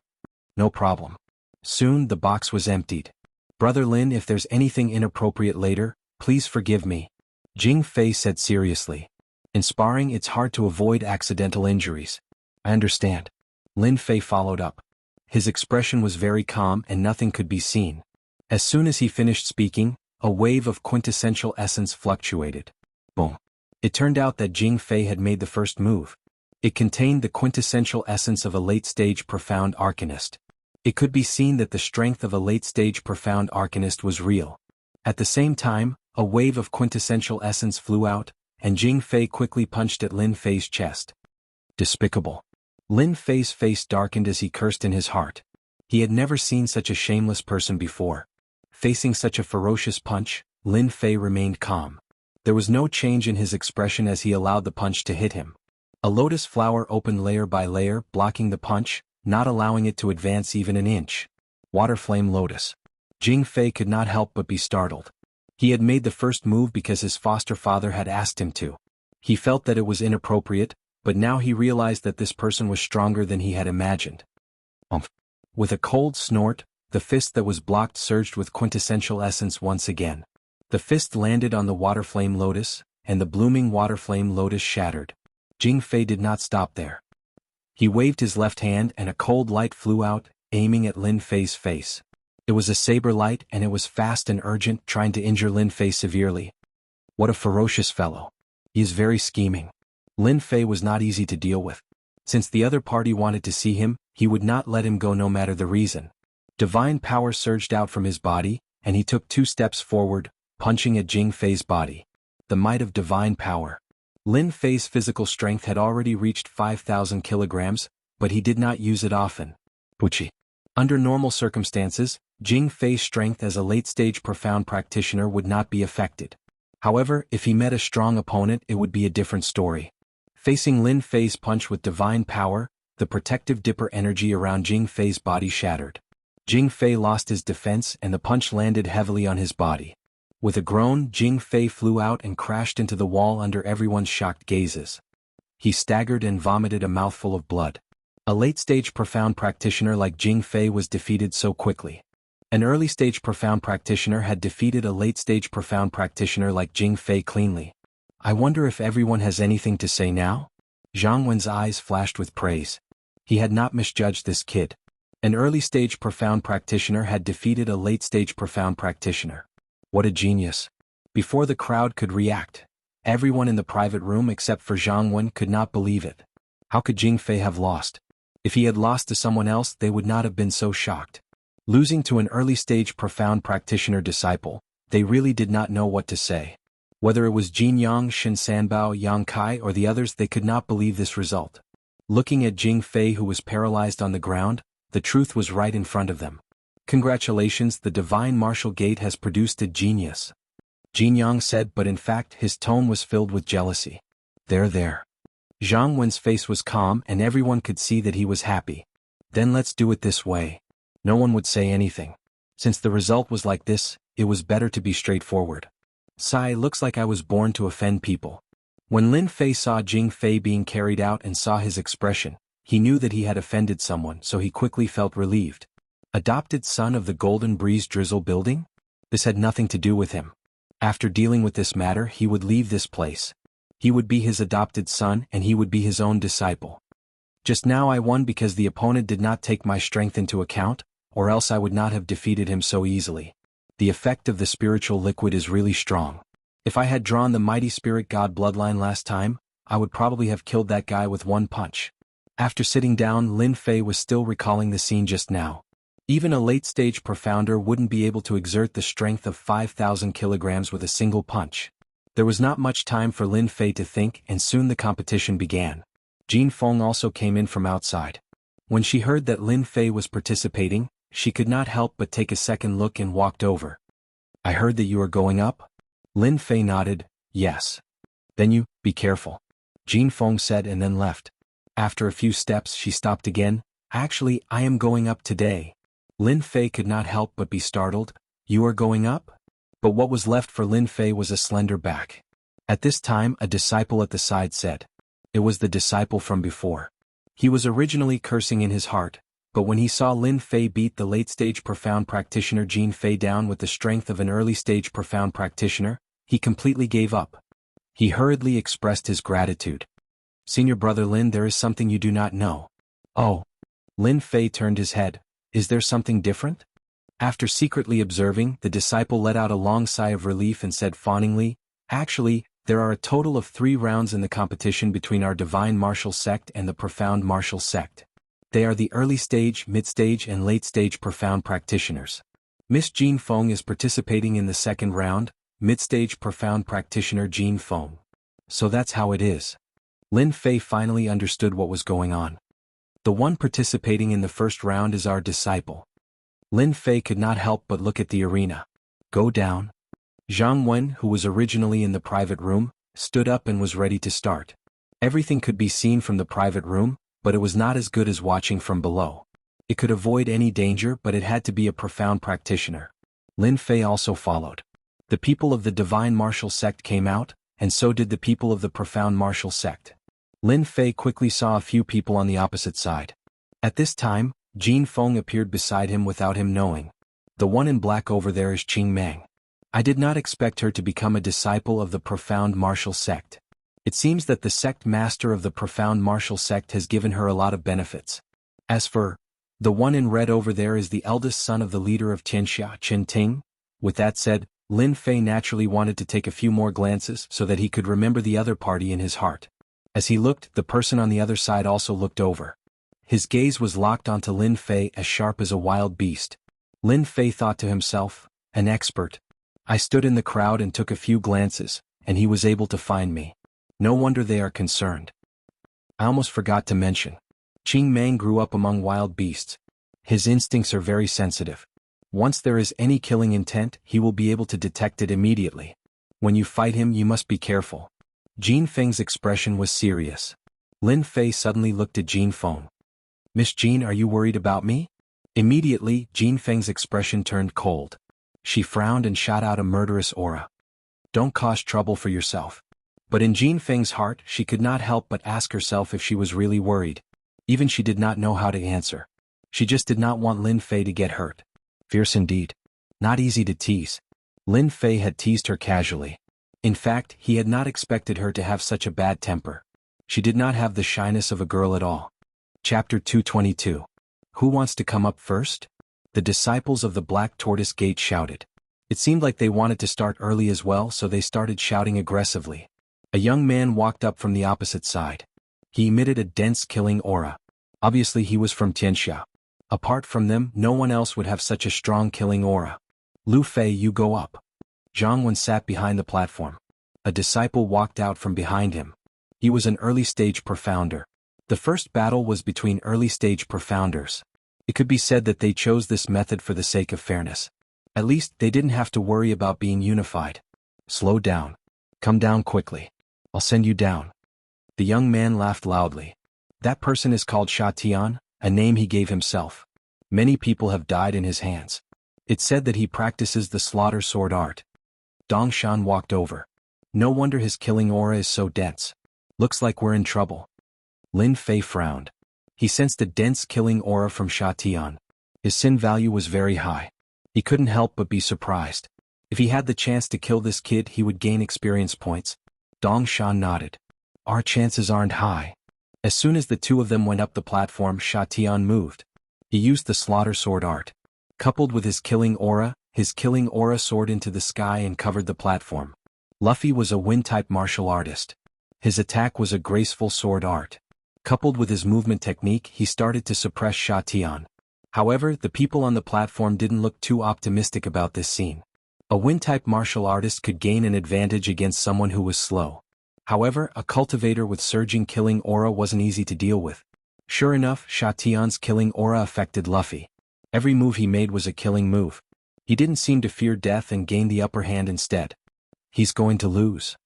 No problem. Soon the box was emptied. Brother Lin, if there's anything inappropriate later, please forgive me. Jing Fei said seriously. In sparring it's hard to avoid accidental injuries. I understand. Lin Fei followed up. His expression was very calm and nothing could be seen. As soon as he finished speaking, a wave of quintessential essence fluctuated. Boom. It turned out that Jing Fei had made the first move. It contained the quintessential essence of a late-stage profound arcanist. It could be seen that the strength of a late-stage profound arcanist was real. At the same time, a wave of quintessential essence flew out, and Jing Fei quickly punched at Lin Fei's chest. Despicable. Lin Fei's face darkened as he cursed in his heart. He had never seen such a shameless person before. Facing such a ferocious punch, Lin Fei remained calm. There was no change in his expression as he allowed the punch to hit him. A lotus flower opened layer by layer, blocking the punch, not allowing it to advance even an inch. Water flame lotus. Jing Fei could not help but be startled. He had made the first move because his foster father had asked him to. He felt that it was inappropriate, but now he realized that this person was stronger than he had imagined. With a cold snort, the fist that was blocked surged with quintessential essence once again. The fist landed on the water flame lotus, and the blooming water flame lotus shattered. Jing Fei did not stop there. He waved his left hand and a cold light flew out, aiming at Lin Fei's face. It was a saber light and it was fast and urgent, trying to injure Lin Fei severely. What a ferocious fellow. He is very scheming. Lin Fei was not easy to deal with. Since the other party wanted to see him, he would not let him go no matter the reason. Divine power surged out from his body, and he took 2 steps forward, punching at Jing Fei's body. The might of divine power. Lin Fei's physical strength had already reached 5,000 kilograms, but he did not use it often. Wuxia. Under normal circumstances, Jing Fei's strength as a late-stage profound practitioner would not be affected. However, if he met a strong opponent it would be a different story. Facing Lin Fei's punch with divine power, the protective dipper energy around Jing Fei's body shattered. Jing Fei lost his defense and the punch landed heavily on his body. With a groan, Jing Fei flew out and crashed into the wall under everyone's shocked gazes. He staggered and vomited a mouthful of blood. A late-stage profound practitioner like Jing Fei was defeated so quickly. An early-stage profound practitioner had defeated a late-stage profound practitioner like Jing Fei cleanly. I wonder if everyone has anything to say now? Jiang Wen's eyes flashed with praise. He had not misjudged this kid. An early-stage profound practitioner had defeated a late-stage profound practitioner. What a genius. Before the crowd could react, everyone in the private room except for Jiang Wen could not believe it. How could Jing Fei have lost? If he had lost to someone else they would not have been so shocked. Losing to an early-stage profound practitioner disciple, they really did not know what to say. Whether it was Jin Yang, Shin Sanbao, Yang Kai or the others they could not believe this result. Looking at Jing Fei, who was paralyzed on the ground, the truth was right in front of them. Congratulations, the divine martial gate has produced a genius. Jin Yang said, but in fact his tone was filled with jealousy. There. Zhang Wen's face was calm and everyone could see that he was happy. Then let's do it this way. No one would say anything. Since the result was like this, it was better to be straightforward. Sigh, looks like I was born to offend people. When Lin Fei saw Jing Fei being carried out and saw his expression, he knew that he had offended someone, so he quickly felt relieved. Adopted son of the Golden Breeze Drizzle building? This had nothing to do with him. After dealing with this matter, he would leave this place. He would be his adopted son and he would be his own disciple. Just now I won because the opponent did not take my strength into account, or else I would not have defeated him so easily. The effect of the spiritual liquid is really strong. If I had drawn the mighty spirit god bloodline last time, I would probably have killed that guy with one punch. After sitting down, Lin Fei was still recalling the scene just now. Even a late-stage profounder wouldn't be able to exert the strength of 5,000 kilograms with a single punch. There was not much time for Lin Fei to think, and soon the competition began. Jin Feng also came in from outside. When she heard that Lin Fei was participating, she could not help but take a second look and walked over. I heard that you are going up? Lin Fei nodded, yes. Then you, be careful. Jin Feng said and then left. After a few steps she stopped again. Actually, I am going up today. Lin Fei could not help but be startled. You are going up? But what was left for Lin Fei was a slender back. At this time a disciple at the side said. It was the disciple from before. He was originally cursing in his heart, but when he saw Lin Fei beat the late-stage profound practitioner Jin Fei down with the strength of an early-stage profound practitioner, he completely gave up. He hurriedly expressed his gratitude. Senior brother Lin, there is something you do not know. Oh. Lin Fei turned his head. Is there something different? After secretly observing, the disciple let out a long sigh of relief and said fawningly, actually, there are a total of 3 rounds in the competition between our divine martial sect and the profound martial sect. They are the early stage, mid-stage and late-stage profound practitioners. Miss Jin Feng is participating in the second round, mid-stage profound practitioner Jin Feng. So that's how it is. Lin Fei finally understood what was going on. The one participating in the first round is our disciple. Lin Fei could not help but look at the arena. Go down. Zhang Wen, who was originally in the private room, stood up and was ready to start. Everything could be seen from the private room, but it was not as good as watching from below. It could avoid any danger, but it had to be a profound practitioner. Lin Fei also followed. The people of the divine martial sect came out, and so did the people of the profound martial sect. Lin Fei quickly saw a few people on the opposite side. At this time, Jin Feng appeared beside him without him knowing. The one in black over there is Qing Mang. I did not expect her to become a disciple of the profound martial sect. It seems that the sect master of the profound martial sect has given her a lot of benefits. As for the one in red over there is the eldest son of the leader of Tianxia, Qin Ting. With that said, Lin Fei naturally wanted to take a few more glances so that he could remember the other party in his heart. As he looked, the person on the other side also looked over. His gaze was locked onto Lin Fei as sharp as a wild beast. Lin Fei thought to himself, an expert. I stood in the crowd and took a few glances, and he was able to find me. No wonder they are concerned. I almost forgot to mention. Qing Mang grew up among wild beasts. His instincts are very sensitive. Once there is any killing intent, he will be able to detect it immediately. When you fight him, you must be careful. Jin Feng's expression was serious. Lin Fei suddenly looked at Jin Feng. Miss Jin, are you worried about me? Immediately, Jin Feng's expression turned cold. She frowned and shot out a murderous aura. Don't cause trouble for yourself. But in Jin Feng's heart, she could not help but ask herself if she was really worried. Even she did not know how to answer. She just did not want Lin Fei to get hurt. Fierce indeed. Not easy to tease. Lin Fei had teased her casually. In fact, he had not expected her to have such a bad temper. She did not have the shyness of a girl at all. Chapter 222. Who wants to come up first? The disciples of the Black Tortoise Gate shouted. It seemed like they wanted to start early as well, so they started shouting aggressively. A young man walked up from the opposite side. He emitted a dense killing aura. Obviously he was from Tianxia. Apart from them, no one else would have such a strong killing aura. Lu Fei, you go up. Zhang Wen sat behind the platform. A disciple walked out from behind him. He was an early-stage profounder. The first battle was between early-stage profounders. It could be said that they chose this method for the sake of fairness. At least, they didn't have to worry about being unified. Slow down. Come down quickly. I'll send you down. The young man laughed loudly. That person is called Sha Tian, a name he gave himself. Many people have died in his hands. It's said that he practices the slaughter sword art. Dongshan walked over. No wonder his killing aura is so dense. Looks like we're in trouble. Lin Fei frowned. He sensed a dense killing aura from Sha Tian. His sin value was very high. He couldn't help but be surprised. If he had the chance to kill this kid, he would gain experience points. Dongshan nodded. Our chances aren't high. As soon as the two of them went up the platform, Sha Tian moved. He used the slaughter sword art. Coupled with his killing aura soared into the sky and covered the platform. Luffy was a wind-type martial artist. His attack was a graceful sword art. Coupled with his movement technique, he started to suppress Sha Tian. However, the people on the platform didn't look too optimistic about this scene. A wind-type martial artist could gain an advantage against someone who was slow. However, a cultivator with surging killing aura wasn't easy to deal with. Sure enough, Sha Tian's killing aura affected Luffy. Every move he made was a killing move. He didn't seem to fear death and gained the upper hand instead. He's going to lose.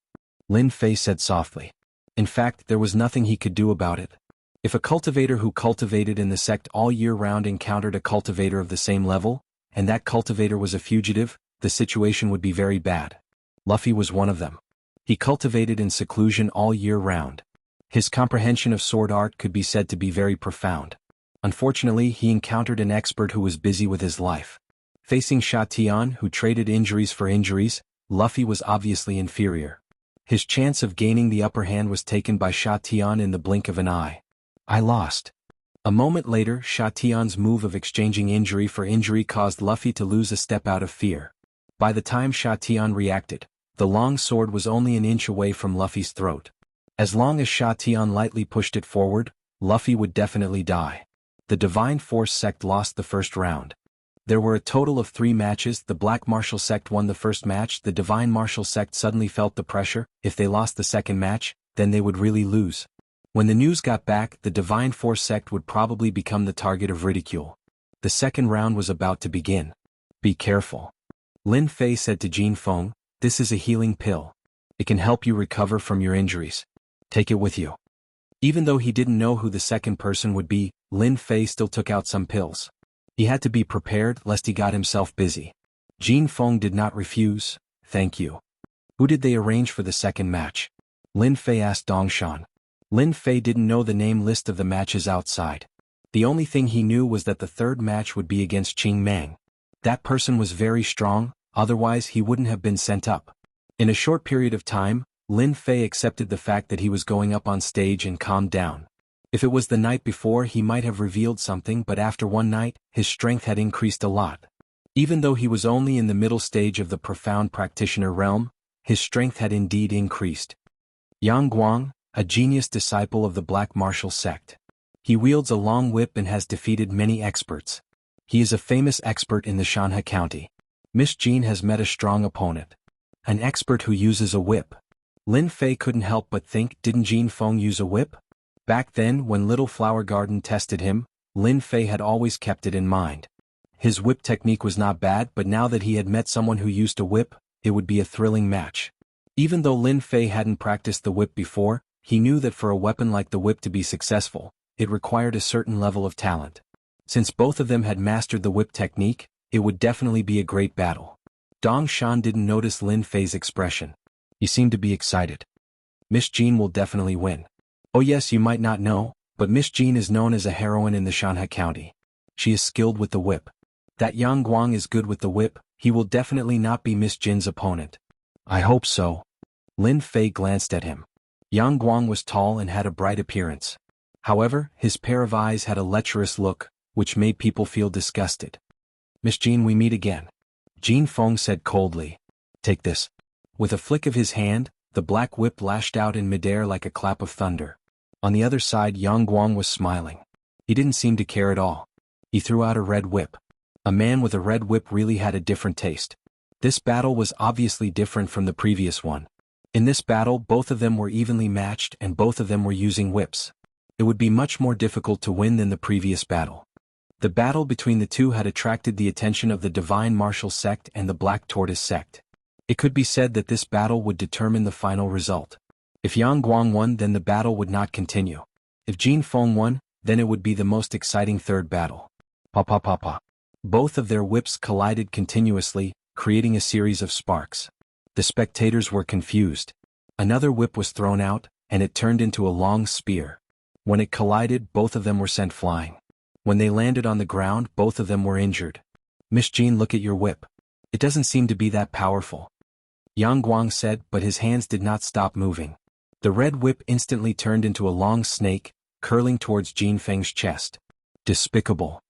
Lin Fei said softly. In fact, there was nothing he could do about it. If a cultivator who cultivated in the sect all year round encountered a cultivator of the same level, and that cultivator was a fugitive, the situation would be very bad. Luffy was one of them. He cultivated in seclusion all year round. His comprehension of sword art could be said to be very profound. Unfortunately, he encountered an expert who was busy with his life. Facing Sha Tian, who traded injuries for injuries, Luffy was obviously inferior. His chance of gaining the upper hand was taken by Sha Tian in the blink of an eye. I lost. A moment later, Sha Tian's move of exchanging injury for injury caused Luffy to lose a step out of fear. By the time Sha Tian reacted, the long sword was only an inch away from Luffy's throat. As long as Sha Tian lightly pushed it forward, Luffy would definitely die. The Divine Force sect lost the first round. There were a total of 3 matches. The Black Martial sect won the first match. The Divine Martial sect suddenly felt the pressure. If they lost the second match, then they would really lose. When the news got back, the Divine Force sect would probably become the target of ridicule. The second round was about to begin. Be careful. Lin Fei said to Jin Feng, this is a healing pill. It can help you recover from your injuries. Take it with you. Even though he didn't know who the second person would be, Lin Fei still took out some pills. He had to be prepared lest he got himself busy. Jin Feng did not refuse. Thank you. Who did they arrange for the second match? Lin Fei asked Dongshan. Lin Fei didn't know the name list of the matches outside. The only thing he knew was that the third match would be against Qing Mang. That person was very strong, otherwise he wouldn't have been sent up. In a short period of time, Lin Fei accepted the fact that he was going up on stage and calmed down. If it was the night before, he might have revealed something, but after one night, his strength had increased a lot. Even though he was only in the middle stage of the profound practitioner realm, his strength had indeed increased. Yang Guang, a genius disciple of the Black Martial sect. He wields a long whip and has defeated many experts. He is a famous expert in the Shanha County. Miss Jean has met a strong opponent. An expert who uses a whip. Lin Fei couldn't help but think, didn't Jin Feng use a whip? Back then, when Little Flower Garden tested him, Lin Fei had always kept it in mind. His whip technique was not bad, but now that he had met someone who used a whip, it would be a thrilling match. Even though Lin Fei hadn't practiced the whip before, he knew that for a weapon like the whip to be successful, it required a certain level of talent. Since both of them had mastered the whip technique, it would definitely be a great battle. Dong Shan didn't notice Lin Fei's expression. He seemed to be excited. Miss Jean will definitely win. Oh yes, you might not know, but Miss Jean is known as a heroine in the Shanha County. She is skilled with the whip. That Yang Guang is good with the whip, he will definitely not be Miss Jin's opponent. I hope so. Lin Fei glanced at him. Yang Guang was tall and had a bright appearance. However, his pair of eyes had a lecherous look, which made people feel disgusted. Miss Jean, we meet again. Jin Feng said coldly. Take this. With a flick of his hand, the black whip lashed out in midair like a clap of thunder. On the other side, Yang Guang was smiling. He didn't seem to care at all. He threw out a red whip. A man with a red whip really had a different taste. This battle was obviously different from the previous one. In this battle, both of them were evenly matched and both of them were using whips. it would be much more difficult to win than the previous battle. The battle between the two had attracted the attention of the Divine Martial Sect and the Black Tortoise Sect. It could be said that this battle would determine the final result. If Yang Guang won, then the battle would not continue. If Jin Feng won, then it would be the most exciting third battle. Pa pa pa pa. Both of their whips collided continuously, creating a series of sparks. The spectators were confused. Another whip was thrown out, and it turned into a long spear. When it collided, both of them were sent flying. When they landed on the ground, both of them were injured. Miss Jean, look at your whip. It doesn't seem to be that powerful. Yang Guang said, but his hands did not stop moving. The red whip instantly turned into a long snake, curling towards Jin Feng's chest. Despicable.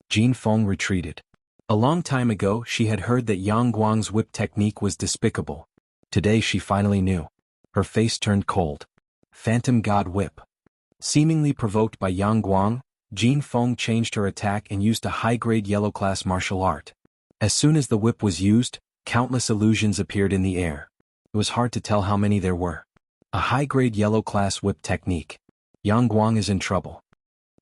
Jin Feng retreated. A long time ago she had heard that Yang Guang's whip technique was despicable. Today she finally knew. Her face turned cold. Phantom God Whip. Seemingly provoked by Yang Guang, Jin Feng changed her attack and used a high-grade yellow-class martial art. As soon as the whip was used, countless illusions appeared in the air. It was hard to tell how many there were. A high-grade yellow-class whip technique. Yang Guang is in trouble.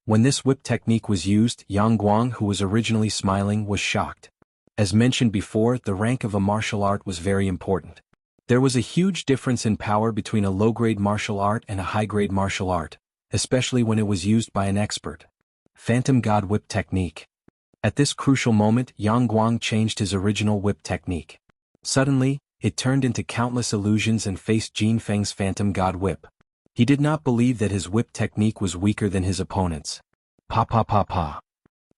When this whip technique was used, Yang Guang, who was originally smiling, was shocked. As mentioned before, the rank of a martial art was very important. There was a huge difference in power between a low-grade martial art and a high-grade martial art, especially when it was used by an expert. Phantom God Whip Technique. At this crucial moment, Yang Guang changed his original whip technique. Suddenly, it turned into countless illusions and faced Jin Feng's Phantom God Whip. He did not believe that his whip technique was weaker than his opponent's. Pa pa pa pa.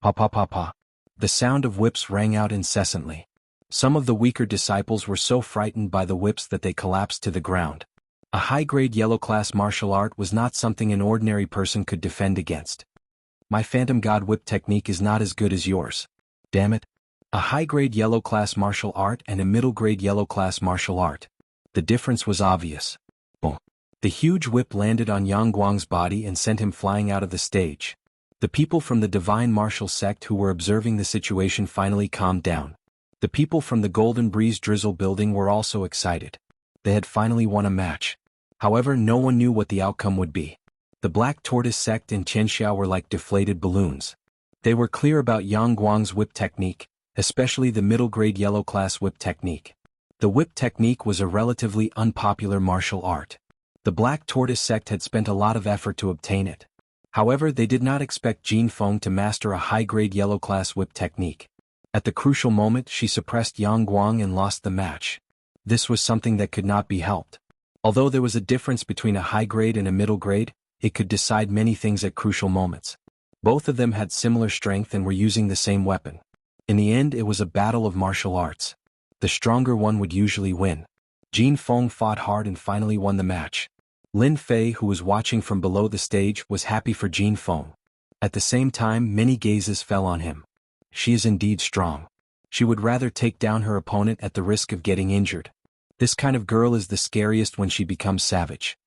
Pa pa pa pa. The sound of whips rang out incessantly. Some of the weaker disciples were so frightened by the whips that they collapsed to the ground. A high-grade yellow-class martial art was not something an ordinary person could defend against. My Phantom God Whip technique is not as good as yours. Damn it. A high-grade yellow-class martial art and a middle-grade yellow-class martial art. The difference was obvious. Boom. The huge whip landed on Yang Guang's body and sent him flying out of the stage. The people from the Divine Martial Sect who were observing the situation finally calmed down. The people from the Golden Breeze Drizzle building were also excited. They had finally won a match. However, no one knew what the outcome would be. The Black Tortoise Sect and Qianxia were like deflated balloons. They were clear about Yang Guang's whip technique, especially the middle-grade yellow-class whip technique. The whip technique was a relatively unpopular martial art. The Black Tortoise Sect had spent a lot of effort to obtain it. However, they did not expect Jin Feng to master a high-grade yellow-class whip technique. At the crucial moment, she suppressed Yang Guang and lost the match. This was something that could not be helped. Although there was a difference between a high-grade and a middle-grade, it could decide many things at crucial moments. Both of them had similar strength and were using the same weapon. In the end, it was a battle of martial arts. The stronger one would usually win. Jin Feng fought hard and finally won the match. Lin Fei, who was watching from below the stage, was happy for Jin Feng. At the same time, many gazes fell on him. She is indeed strong. She would rather take down her opponent at the risk of getting injured. This kind of girl is the scariest when she becomes savage.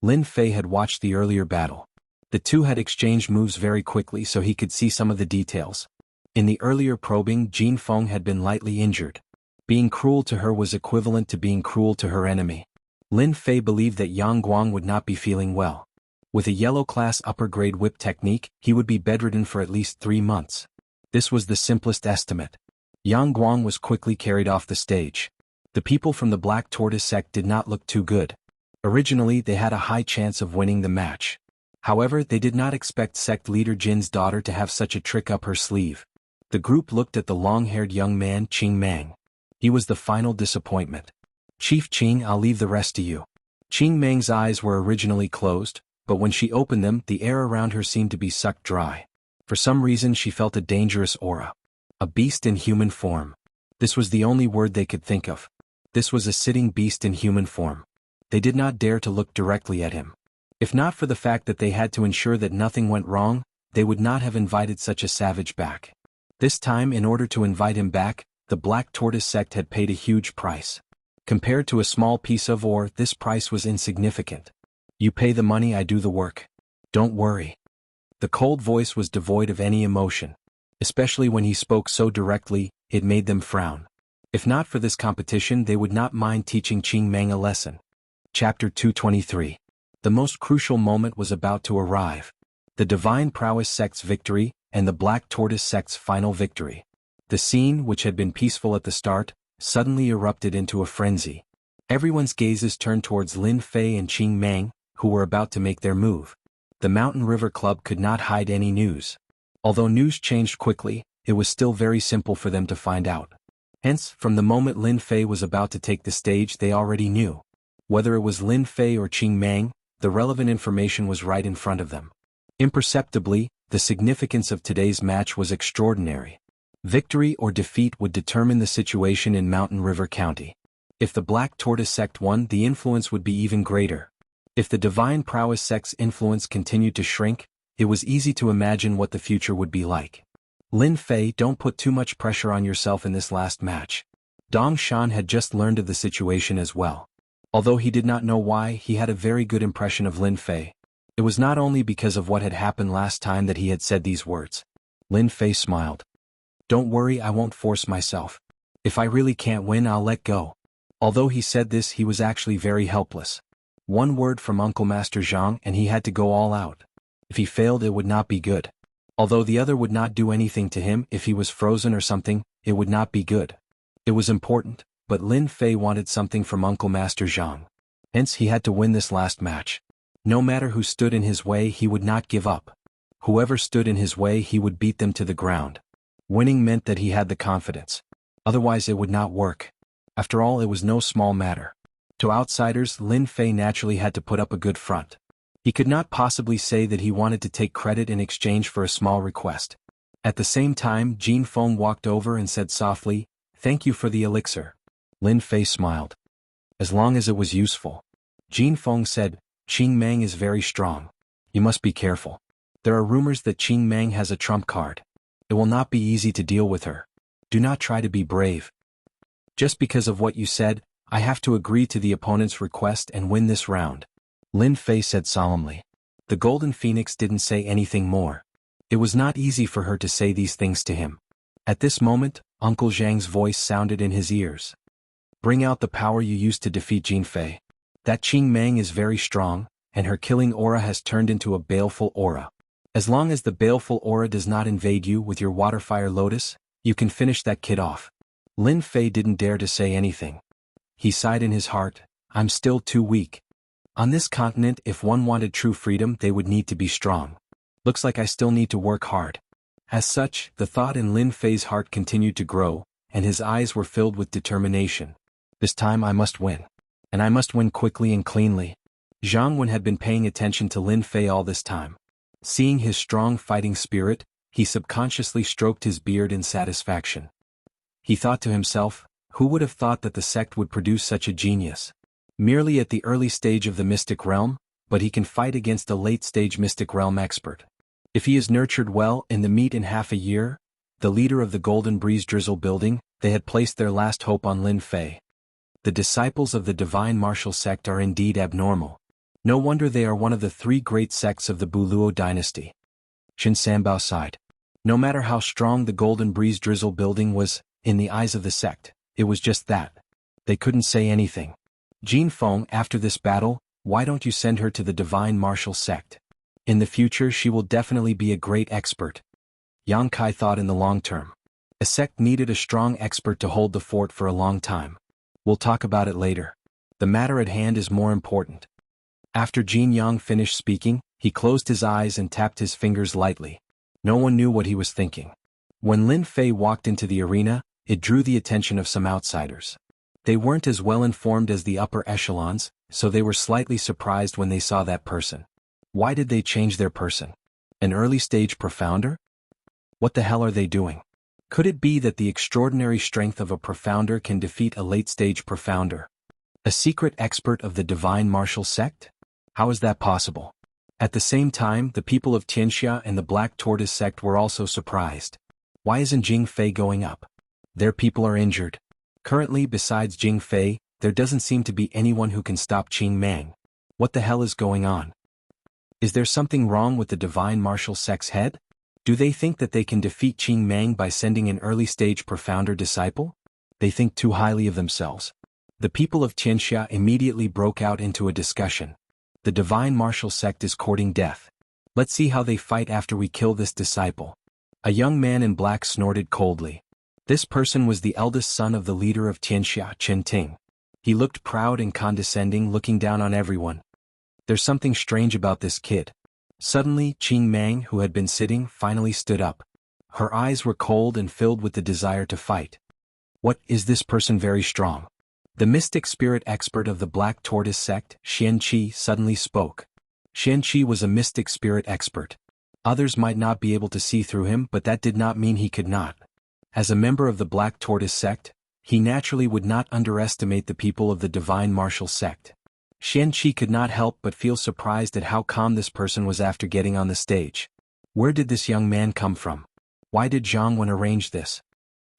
Lin Fei had watched the earlier battle. The two had exchanged moves very quickly so he could see some of the details. In the earlier probing, Jin Feng had been lightly injured. Being cruel to her was equivalent to being cruel to her enemy. Lin Fei believed that Yang Guang would not be feeling well. With a yellow-class upper-grade whip technique, he would be bedridden for at least 3 months. This was the simplest estimate. Yang Guang was quickly carried off the stage. The people from the Black Tortoise Sect did not look too good. Originally, they had a high chance of winning the match. However, they did not expect sect leader Jin's daughter to have such a trick up her sleeve. The group looked at the long-haired young man Qing Mang. He was the final disappointment. Chief Qing, I'll leave the rest to you. Qing Mang's eyes were originally closed, but when she opened them, the air around her seemed to be sucked dry. For some reason she felt a dangerous aura. A beast in human form. This was the only word they could think of. This was a sitting beast in human form. They did not dare to look directly at him. If not for the fact that they had to ensure that nothing went wrong, they would not have invited such a savage back. This time, in order to invite him back, the Black Tortoise Sect had paid a huge price. Compared to a small piece of ore, this price was insignificant. You pay the money, I do the work. Don't worry. The cold voice was devoid of any emotion. Especially when he spoke so directly, it made them frown. If not for this competition, they would not mind teaching Qing Mang a lesson. Chapter 223. The most crucial moment was about to arrive. The Divine Prowess sect's victory, and the Black Tortoise sect's final victory. The scene, which had been peaceful at the start, suddenly erupted into a frenzy. Everyone's gazes turned towards Lin Fei and Qing Mang, who were about to make their move. The Mountain River Club could not hide any news. Although news changed quickly, it was still very simple for them to find out. Hence, from the moment Lin Fei was about to take the stage, they already knew. Whether it was Lin Fei or Qing Mang, the relevant information was right in front of them. Imperceptibly, the significance of today's match was extraordinary. Victory or defeat would determine the situation in Mountain River County. If the Black Tortoise sect won, the influence would be even greater. If the Divine Prowess sect's influence continued to shrink, it was easy to imagine what the future would be like. Lin Fei, don't put too much pressure on yourself in this last match. Dong Shan had just learned of the situation as well. Although he did not know why, he had a very good impression of Lin Fei. It was not only because of what had happened last time that he had said these words. Lin Fei smiled. Don't worry, I won't force myself. If I really can't win, I'll let go. Although he said this, he was actually very helpless. One word from Uncle Master Zhang and he had to go all out. If he failed, it would not be good. Although the other would not do anything to him, if he was frozen or something, it would not be good. It was important, but Lin Fei wanted something from Uncle Master Zhang. Hence he had to win this last match. No matter who stood in his way, he would not give up. Whoever stood in his way, he would beat them to the ground. Winning meant that he had the confidence. Otherwise it would not work. After all, it was no small matter. To outsiders, Lin Fei naturally had to put up a good front. He could not possibly say that he wanted to take credit in exchange for a small request. At the same time, Jin Feng walked over and said softly, "Thank you for the elixir." Lin Fei smiled. As long as it was useful. Jin Feng said, "Qing Mang is very strong. You must be careful. There are rumors that Qing Mang has a trump card. It will not be easy to deal with her. Do not try to be brave. Just because of what you said, I have to agree to the opponent's request and win this round." Lin Fei said solemnly. The Golden Phoenix didn't say anything more. It was not easy for her to say these things to him. At this moment, Uncle Zhang's voice sounded in his ears. "Bring out the power you used to defeat Jin Fei. That Qing Mang is very strong, and her killing aura has turned into a baleful aura. As long as the baleful aura does not invade you with your Waterfire Lotus, you can finish that kid off." Lin Fei didn't dare to say anything. He sighed in his heart, "I'm still too weak. On this continent, if one wanted true freedom, they would need to be strong. Looks like I still need to work hard." As such, the thought in Lin Fei's heart continued to grow, and his eyes were filled with determination. This time I must win. And I must win quickly and cleanly. Jianghu had been paying attention to Lin Fei all this time. Seeing his strong fighting spirit, he subconsciously stroked his beard in satisfaction. He thought to himself, who would have thought that the sect would produce such a genius? Merely at the early stage of the mystic realm, but he can fight against a late-stage mystic realm expert. If he is nurtured well, in the meet in half a year, the leader of the Golden Breeze Drizzle building, they had placed their last hope on Lin Fei. The disciples of the Divine Martial sect are indeed abnormal. No wonder they are one of the three great sects of the Buluo dynasty. Qin Sanbao sighed. No matter how strong the Golden Breeze Drizzle building was, in the eyes of the sect, it was just that. They couldn't say anything. Jin Feng, after this battle, why don't you send her to the Divine Martial sect? In the future she will definitely be a great expert. Yang Kai thought in the long term. A sect needed a strong expert to hold the fort for a long time. We'll talk about it later. The matter at hand is more important. After Jin Yang finished speaking, he closed his eyes and tapped his fingers lightly. No one knew what he was thinking. When Lin Fei walked into the arena, it drew the attention of some outsiders. They weren't as well informed as the upper echelons, so they were slightly surprised when they saw that person. Why did they change their person? An early-stage profounder? What the hell are they doing? Could it be that the extraordinary strength of a profounder can defeat a late-stage profounder? A secret expert of the Divine Martial sect? How is that possible? At the same time, the people of Tianxia and the Black Tortoise sect were also surprised. Why isn't Jing Fei going up? Their people are injured. Currently, besides Jing Fei, there doesn't seem to be anyone who can stop Qing Mang. What the hell is going on? Is there something wrong with the Divine Martial sect's head? Do they think that they can defeat Qing Mang by sending an early-stage profounder disciple? They think too highly of themselves. The people of Tianxia immediately broke out into a discussion. The Divine Martial sect is courting death. Let's see how they fight after we kill this disciple. A young man in black snorted coldly. This person was the eldest son of the leader of Tianxia, Chen Ting. He looked proud and condescending, looking down on everyone. There's something strange about this kid. Suddenly, Qing Mang, who had been sitting, finally stood up. Her eyes were cold and filled with the desire to fight. What, is this person very strong? The mystic spirit expert of the Black Tortoise sect, Xian Qi, suddenly spoke. Xian Qi was a mystic spirit expert. Others might not be able to see through him, but that did not mean he could not. As a member of the Black Tortoise sect, he naturally would not underestimate the people of the Divine Martial sect. Xian Qi could not help but feel surprised at how calm this person was after getting on the stage. Where did this young man come from? Why did Jianghu arrange this?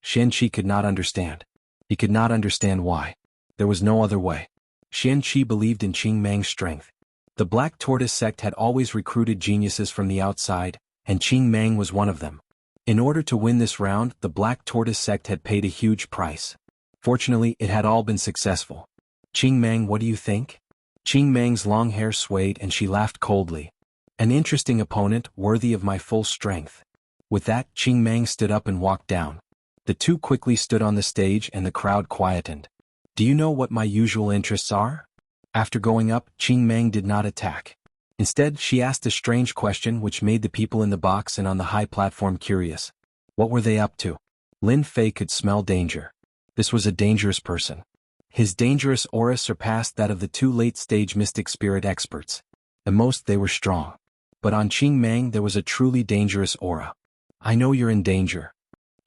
Xian Qi could not understand. He could not understand why. There was no other way. Xian Qi believed in Qing Mang's strength. The Black Tortoise sect had always recruited geniuses from the outside, and Qing Mang was one of them. In order to win this round, the Black Tortoise sect had paid a huge price. Fortunately, it had all been successful. Qing Mang, what do you think? Qing Mang's long hair swayed and she laughed coldly. An interesting opponent, worthy of my full strength. With that, Qing Mang stood up and walked down. The two quickly stood on the stage and the crowd quietened. Do you know what my usual interests are? After going up, Qing Mang did not attack. Instead, she asked a strange question which made the people in the box and on the high platform curious. What were they up to? Lin Fei could smell danger. This was a dangerous person. His dangerous aura surpassed that of the two late-stage mystic spirit experts. At most they were strong. But on Qing Mang there was a truly dangerous aura. I know you're in danger,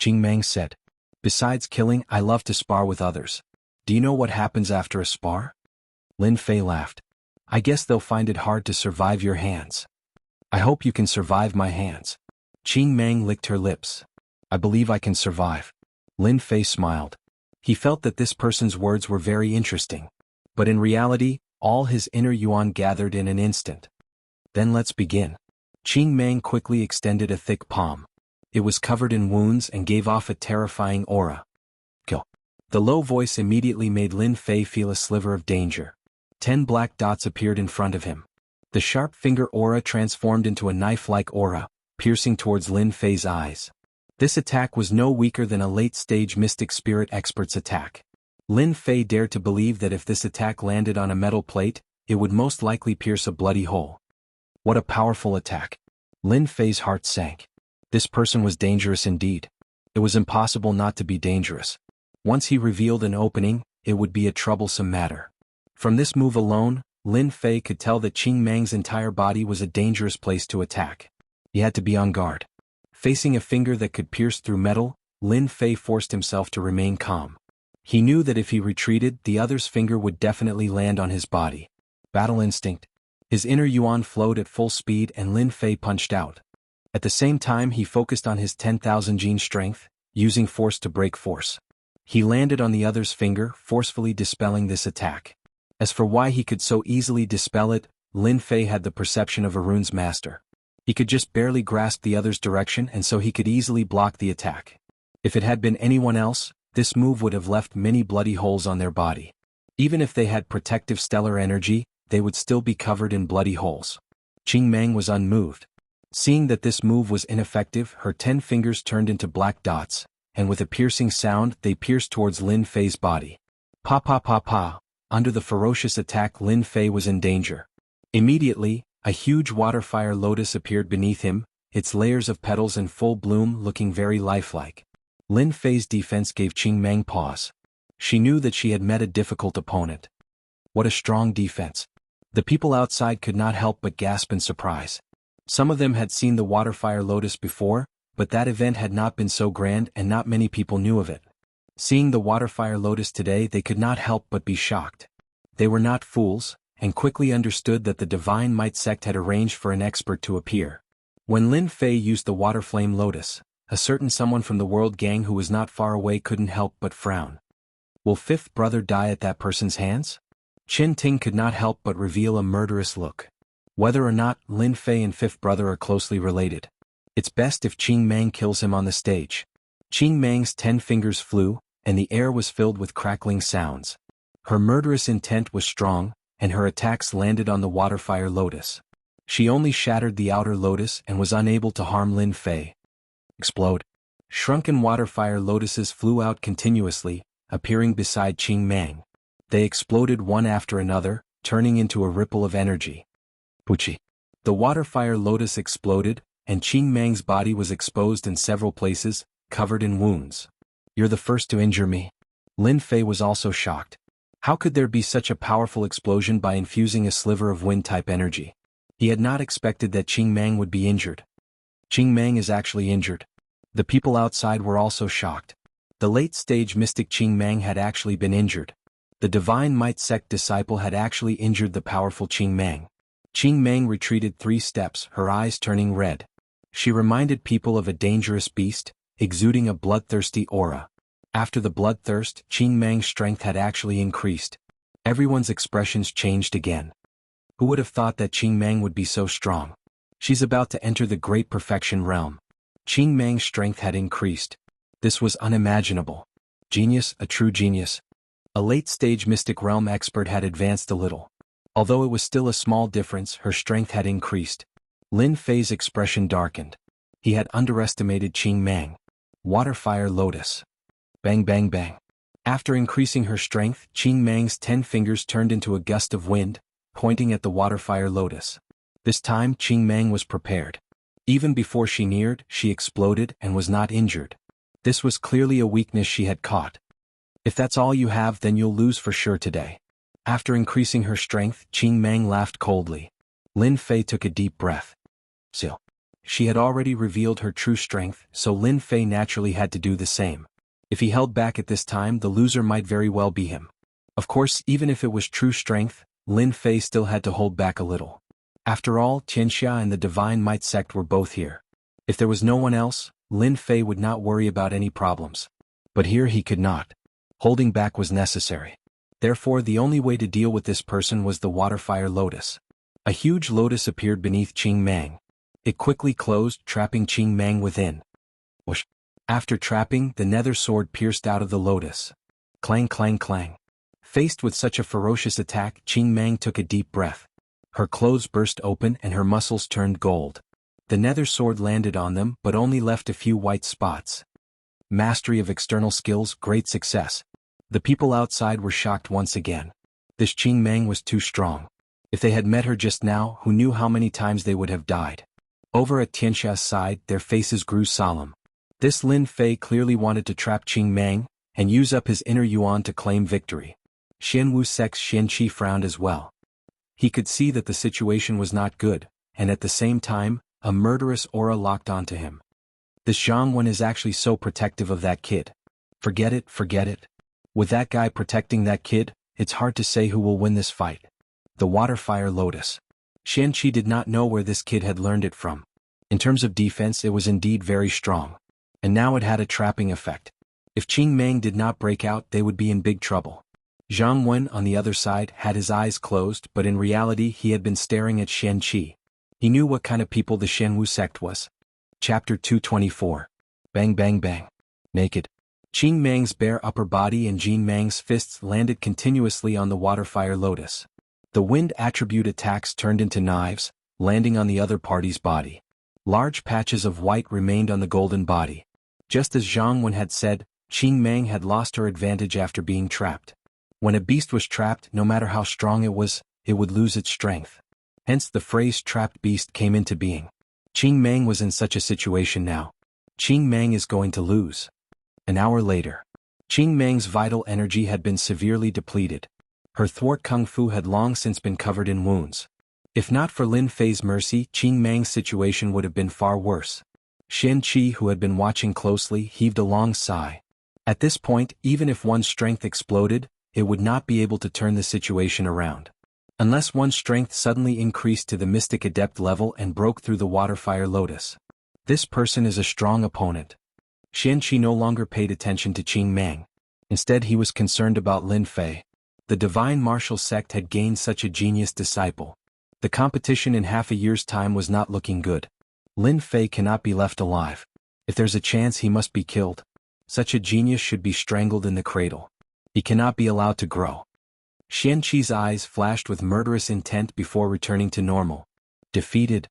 Qing Mang said. Besides killing, I love to spar with others. Do you know what happens after a spar? Lin Fei laughed. I guess they'll find it hard to survive your hands. I hope you can survive my hands. Qing Mang licked her lips. I believe I can survive. Lin Fei smiled. He felt that this person's words were very interesting. But in reality, all his inner yuan gathered in an instant. Then let's begin. Qing Mang quickly extended a thick palm. It was covered in wounds and gave off a terrifying aura. Go. The low voice immediately made Lin Fei feel a sliver of danger. 10 black dots appeared in front of him. The sharp finger aura transformed into a knife-like aura, piercing towards Lin Fei's eyes. This attack was no weaker than a late-stage mystic spirit expert's attack. Lin Fei dared to believe that if this attack landed on a metal plate, it would most likely pierce a bloody hole. What a powerful attack. Lin Fei's heart sank. This person was dangerous indeed. It was impossible not to be dangerous. Once he revealed an opening, it would be a troublesome matter. From this move alone, Lin Fei could tell that Qing Mang's entire body was a dangerous place to attack. He had to be on guard. Facing a finger that could pierce through metal, Lin Fei forced himself to remain calm. He knew that if he retreated, the other's finger would definitely land on his body. Battle instinct. His inner yuan flowed at full speed and Lin Fei punched out. At the same time he focused on his 10,000 gene strength, using force to break force. He landed on the other's finger, forcefully dispelling this attack. As for why he could so easily dispel it, Lin Fei had the perception of a rune's master. He could just barely grasp the other's direction and so he could easily block the attack. If it had been anyone else, this move would have left many bloody holes on their body. Even if they had protective stellar energy, they would still be covered in bloody holes. Qing Mang was unmoved. Seeing that this move was ineffective, her 10 fingers turned into black dots, and with a piercing sound they pierced towards Lin Fei's body. Pa pa pa pa. Under the ferocious attack Lin Fei was in danger. Immediately, a huge water-fire lotus appeared beneath him, its layers of petals in full bloom looking very lifelike. Lin Fei's defense gave Qing Mang pause. She knew that she had met a difficult opponent. What a strong defense. The people outside could not help but gasp in surprise. Some of them had seen the water-fire lotus before, but that event had not been so grand and not many people knew of it. Seeing the water-fire lotus today they could not help but be shocked. They were not fools, and quickly understood that the Divine Might sect had arranged for an expert to appear. When Lin Fei used the water flame lotus, a certain someone from the world gang who was not far away couldn't help but frown. Will fifth brother die at that person's hands? Chen Ting could not help but reveal a murderous look. Whether or not Lin Fei and fifth brother are closely related, it's best if Qing Mang kills him on the stage. Qing Mang's 10 fingers flew, and the air was filled with crackling sounds. Her murderous intent was strong, and her attacks landed on the water-fire lotus. She only shattered the outer lotus and was unable to harm Lin Fei. Explode. Shrunken water fire lotuses flew out continuously, appearing beside Qing Mang. They exploded one after another, turning into a ripple of energy. Puchi. The water fire lotus exploded, and Qing Mang's body was exposed in several places, covered in wounds. You're the first to injure me. Lin Fei was also shocked. How could there be such a powerful explosion by infusing a sliver of wind-type energy? He had not expected that Qing Mang would be injured. Qing Mang is actually injured. The people outside were also shocked. The late-stage mystic Qing Mang had actually been injured. The Divine Might sect disciple had actually injured the powerful Qing Mang. Qing Mang retreated 3 steps, her eyes turning red. She reminded people of a dangerous beast, exuding a bloodthirsty aura. After the bloodthirst, Qing Mang's strength had actually increased. Everyone's expressions changed again. Who would have thought that Qing Mang would be so strong? She's about to enter the great perfection realm. Qing Mang's strength had increased. This was unimaginable. Genius, a true genius. A late-stage mystic realm expert had advanced a little. Although it was still a small difference, her strength had increased. Lin Fei's expression darkened. He had underestimated Qing Mang. Water fire lotus. Bang bang bang. After increasing her strength, Qing Mang's 10 fingers turned into a gust of wind, pointing at the water fire lotus. This time Qing Mang was prepared. Even before she neared, she exploded and was not injured. This was clearly a weakness she had caught. If that's all you have, then you'll lose for sure today. After increasing her strength, Qing Mang laughed coldly. Lin Fei took a deep breath. Still, she had already revealed her true strength, so Lin Fei naturally had to do the same. If he held back at this time, the loser might very well be him. Of course, even if it was true strength, Lin Fei still had to hold back a little. After all, Tianxia and the Divine Might sect were both here. If there was no one else, Lin Fei would not worry about any problems. But here he could not. Holding back was necessary. Therefore, the only way to deal with this person was the water fire lotus. A huge lotus appeared beneath Qing Mang. It quickly closed, trapping Qing Mang within. Whoosh. After trapping, the nether sword pierced out of the lotus. Clang clang clang. Faced with such a ferocious attack, Qing Mang took a deep breath. Her clothes burst open and her muscles turned gold. The nether sword landed on them but only left a few white spots. Mastery of external skills, great success. The people outside were shocked once again. This Qing Mang was too strong. If they had met her just now, who knew how many times they would have died. Over at Tianxia's side, their faces grew solemn. This Lin Fei clearly wanted to trap Qing Mang and use up his inner yuan to claim victory. Xianwu sect's Xianqi frowned as well. He could see that the situation was not good, and at the same time, a murderous aura locked onto him. This Jianghu is actually so protective of that kid. Forget it, forget it. With that guy protecting that kid, it's hard to say who will win this fight. The water fire lotus. Xianqi did not know where this kid had learned it from. In terms of defense, it was indeed very strong. And now it had a trapping effect. If Qing Mang did not break out, they would be in big trouble. Zhang Wen, on the other side, had his eyes closed, but in reality he had been staring at Xianqi. He knew what kind of people the Xianwu sect was. Chapter 224. Bang bang bang. Naked. Qing Mang's bare upper body and Jin Mang's fists landed continuously on the water fire lotus. The wind attribute attacks turned into knives, landing on the other party's body. Large patches of white remained on the golden body. Just as Zhang Wen had said, Qing Mang had lost her advantage after being trapped. When a beast was trapped, no matter how strong it would lose its strength. Hence the phrase trapped beast came into being. Qing Mang was in such a situation now. Qing Mang is going to lose. An hour later. Qing Mang's vital energy had been severely depleted. Her thwart kung fu had long since been covered in wounds. If not for Lin Fei's mercy, Qing Mang's situation would have been far worse. Xianqi, who had been watching closely, heaved a long sigh. At this point, even if one's strength exploded, it would not be able to turn the situation around. Unless one's strength suddenly increased to the mystic adept level and broke through the water fire lotus. This person is a strong opponent. Xianqi no longer paid attention to Qing Mang. Instead he was concerned about Lin Fei. The divine martial sect had gained such a genius disciple. The competition in half a year's time was not looking good. Lin Fei cannot be left alive. If there's a chance, he must be killed. Such a genius should be strangled in the cradle. He cannot be allowed to grow. Xianqi's eyes flashed with murderous intent before returning to normal. Defeated.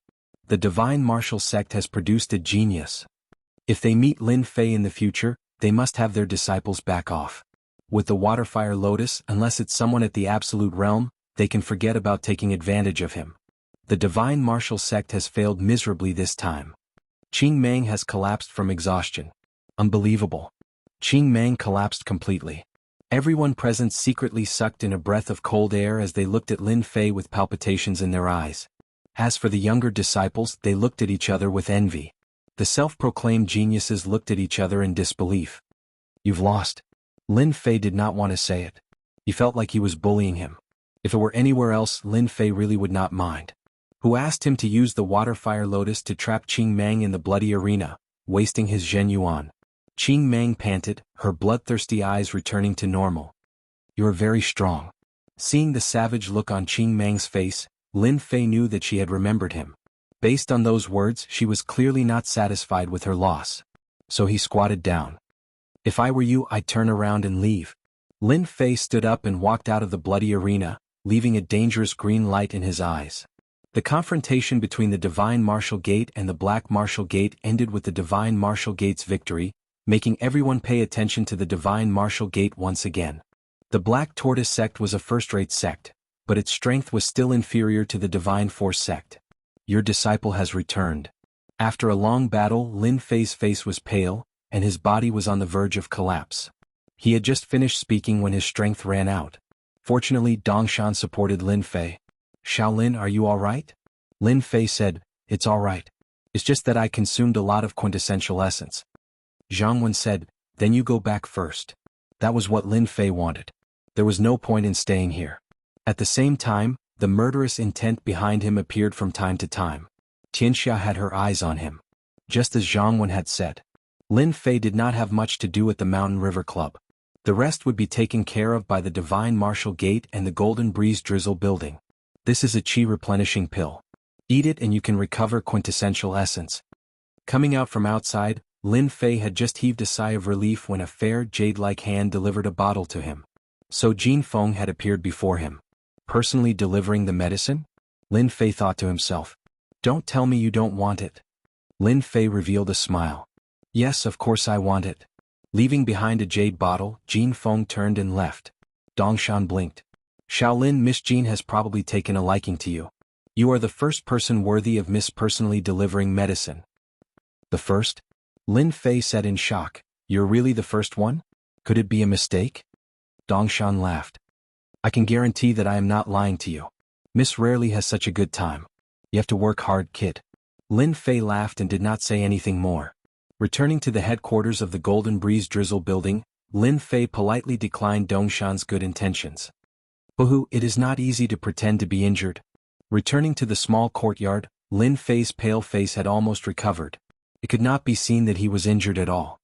The divine martial sect has produced a genius. If they meet Lin Fei in the future, they must have their disciples back off. With the Waterfire Lotus, unless it's someone at the Absolute Realm, they can forget about taking advantage of him. The divine martial sect has failed miserably this time. Qing Mang has collapsed from exhaustion. Unbelievable. Qing Mang collapsed completely. Everyone present secretly sucked in a breath of cold air as they looked at Lin Fei with palpitations in their eyes. As for the younger disciples, they looked at each other with envy. The self-proclaimed geniuses looked at each other in disbelief. You've lost. Lin Fei did not want to say it. He felt like he was bullying him. If it were anywhere else, Lin Fei really would not mind. Who asked him to use the Waterfire Lotus to trap Qing Mang in the bloody arena, wasting his Zhen Yuan. Qing Mang panted, her bloodthirsty eyes returning to normal. You are very strong. Seeing the savage look on Qing Mang's face, Lin Fei knew that she had remembered him. Based on those words, she was clearly not satisfied with her loss. So he squatted down. If I were you, I'd turn around and leave. Lin Fei stood up and walked out of the bloody arena, leaving a dangerous green light in his eyes. The confrontation between the Divine Martial Gate and the Black Martial Gate ended with the Divine Martial Gate's victory, making everyone pay attention to the Divine Martial Gate once again. The Black Tortoise sect was a first-rate sect, but its strength was still inferior to the Divine Force sect. Your disciple has returned. After a long battle, Lin Fei's face was pale, and his body was on the verge of collapse. He had just finished speaking when his strength ran out. Fortunately, Dongshan supported Lin Fei. Shaolin, are you all right? Lin Fei said, it's all right. It's just that I consumed a lot of quintessential essence. Zhang Wen said, then you go back first. That was what Lin Fei wanted. There was no point in staying here. At the same time, the murderous intent behind him appeared from time to time. Tianxia had her eyes on him. Just as Zhang Wen had said. Lin Fei did not have much to do at the Mountain River Club. The rest would be taken care of by the Divine Martial Gate and the Golden Breeze Drizzle building. This is a chi replenishing pill. Eat it and you can recover quintessential essence. Coming out from outside, Lin Fei had just heaved a sigh of relief when a fair jade-like hand delivered a bottle to him. So Jin Feng had appeared before him. Personally delivering the medicine? Lin Fei thought to himself. Don't tell me you don't want it. Lin Fei revealed a smile. Yes, of course I want it. Leaving behind a jade bottle, Jin Feng turned and left. Dongshan blinked. Shaolin, Miss Jin has probably taken a liking to you. You are the first person worthy of Miss personally delivering medicine. The first? Lin Fei said in shock. You're really the first one? Could it be a mistake? Dongshan laughed. I can guarantee that I am not lying to you. Miss rarely has such a good time. You have to work hard, kid. Lin Fei laughed and did not say anything more. Returning to the headquarters of the Golden Breeze Drizzle building, Lin Fei politely declined Dongshan's good intentions. Boo-hoo, it is not easy to pretend to be injured. Returning to the small courtyard, Lin Fei's pale face had almost recovered. It could not be seen that he was injured at all.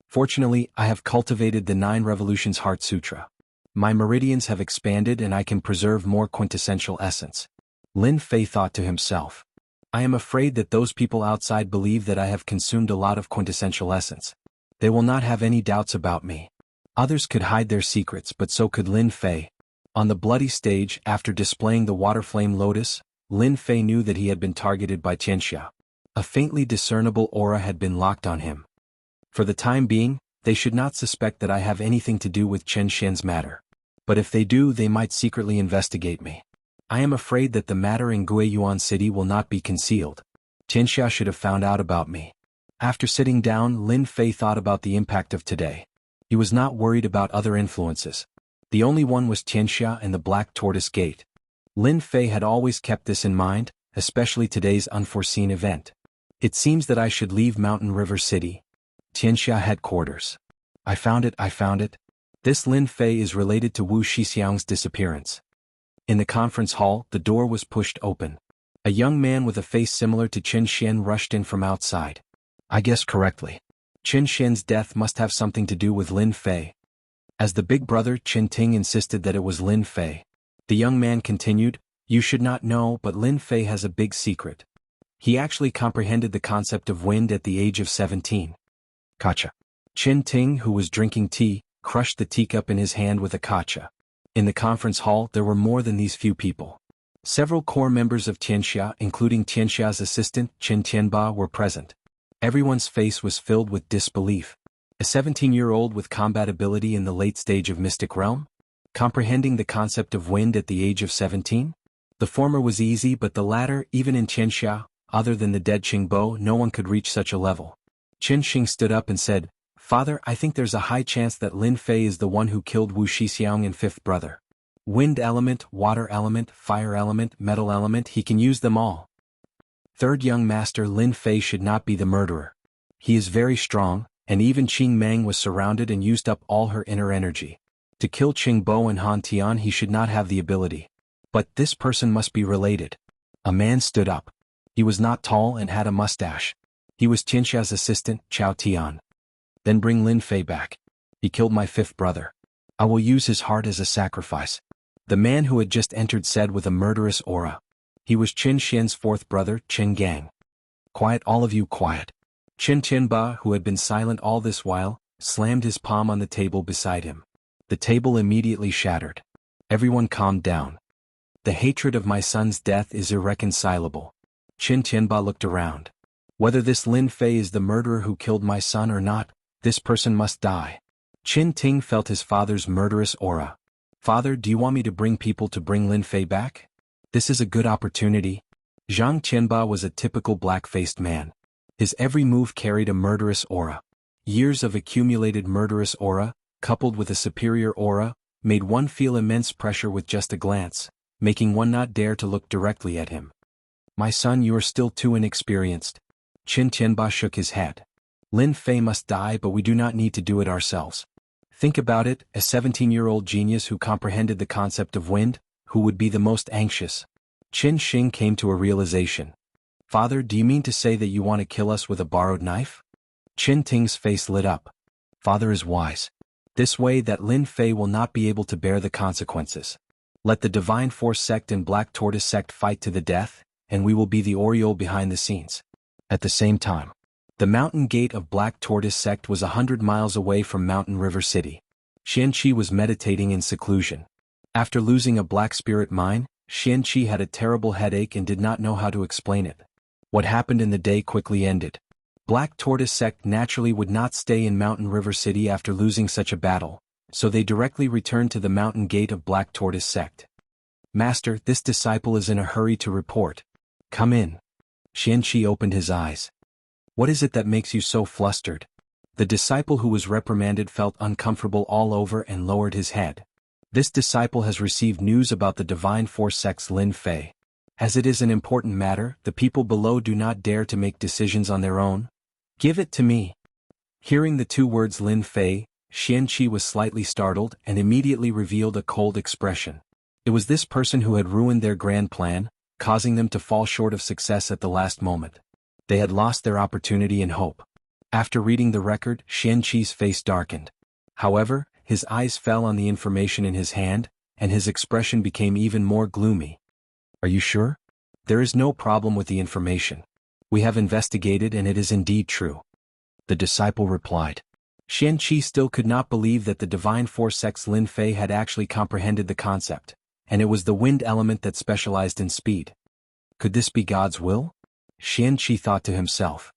Fortunately, I have cultivated the 9 Revolutions Heart Sutra. My meridians have expanded and I can preserve more quintessential essence. Lin Fei thought to himself. I am afraid that those people outside believe that I have consumed a lot of quintessential essence. They will not have any doubts about me. Others could hide their secrets, but so could Lin Fei. On the bloody stage, after displaying the water flame lotus, Lin Fei knew that he had been targeted by Tianxia. A faintly discernible aura had been locked on him. For the time being, they should not suspect that I have anything to do with Chen Xian's matter. But if they do, they might secretly investigate me. I am afraid that the matter in Guiyuan City will not be concealed. Tianxia should have found out about me. After sitting down, Lin Fei thought about the impact of today. He was not worried about other influences. The only one was Tianxia and the Black Tortoise Gate. Lin Fei had always kept this in mind, especially today's unforeseen event. It seems that I should leave Mountain River City. Tianxia headquarters. I found it. This Lin Fei is related to Wu Shixiang's disappearance. In the conference hall, the door was pushed open. A young man with a face similar to Chen Xian rushed in from outside. I guessed correctly. Chen Xian's death must have something to do with Lin Fei. As the big brother, Chen Ting insisted that it was Lin Fei. The young man continued, you should not know, but Lin Fei has a big secret. He actually comprehended the concept of wind at the age of 17. Kacha. Chen Ting, who was drinking tea, crushed the teacup in his hand with a kacha. In the conference hall, there were more than these few people. Several core members of Tianxia, including Tianxia's assistant, Qin Tianba, were present. Everyone's face was filled with disbelief. A 17-year-old with combat ability in the late stage of Mystic Realm? Comprehending the concept of wind at the age of 17? The former was easy, but the latter, even in Tianxia, other than the dead Qingbo, no one could reach such a level. Qin Xing stood up and said, "Father, I think there's a high chance that Lin Fei is the one who killed Wu Shixiang and fifth brother. Wind element, water element, fire element, metal element, he can use them all. Third young master Lin Fei should not be the murderer. He is very strong, and even Qing Meng was surrounded and used up all her inner energy. To kill Qingbo and Han Tian he should not have the ability. But this person must be related." A man stood up. He was not tall and had a mustache. He was Tianxia's assistant, Chao Tian. "Then bring Lin Fei back. He killed my fifth brother. I will use his heart as a sacrifice," the man who had just entered said with a murderous aura. He was Qin Xian's fourth brother, Qin Gang. "Quiet, all of you, quiet." Qin Tianba, who had been silent all this while, slammed his palm on the table beside him. The table immediately shattered. Everyone calmed down. "The hatred of my son's death is irreconcilable." Qin Tianba looked around. "Whether this Lin Fei is the murderer who killed my son or not, this person must die." Qin Ting felt his father's murderous aura. "Father, do you want me to bring people to bring Lin Fei back? This is a good opportunity." Zhang Tianba was a typical black-faced man. His every move carried a murderous aura. Years of accumulated murderous aura, coupled with a superior aura, made one feel immense pressure with just a glance, making one not dare to look directly at him. "My son, you are still too inexperienced." Qin Tianba shook his head. "Lin Fei must die, but we do not need to do it ourselves. Think about it, a 17-year-old genius who comprehended the concept of wind, who would be the most anxious?" Qin Xing came to a realization. "Father, do you mean to say that you want to kill us with a borrowed knife?" Qin Ting's face lit up. "Father is wise. This way that Lin Fei will not be able to bear the consequences. Let the Divine Force sect and Black Tortoise sect fight to the death, and we will be the Oriole behind the scenes." At the same time, the mountain gate of Black Tortoise sect was 100 miles away from Mountain River City. Xianqi was meditating in seclusion. After losing a black spirit mine, Xianqi had a terrible headache and did not know how to explain it. What happened in the day quickly ended. Black Tortoise sect naturally would not stay in Mountain River City after losing such a battle, so they directly returned to the mountain gate of Black Tortoise sect. "Master, this disciple is in a hurry to report." "Come in." Xianqi opened his eyes. "What is it that makes you so flustered?" The disciple who was reprimanded felt uncomfortable all over and lowered his head. "This disciple has received news about the Divine Force sect's Lin Fei. As it is an important matter, the people below do not dare to make decisions on their own. Give it to me." Hearing the two words Lin Fei, Xianqi was slightly startled and immediately revealed a cold expression. It was this person who had ruined their grand plan, causing them to fall short of success at the last moment. They had lost their opportunity and hope. After reading the record, Xianqi's face darkened. However, his eyes fell on the information in his hand, and his expression became even more gloomy. "Are you sure?" "There is no problem with the information. We have investigated and it is indeed true," the disciple replied. Xianqi still could not believe that the Divine Force sect's Lin Fei had actually comprehended the concept, and it was the wind element that specialized in speed. Could this be God's will? Xianqi thought to himself.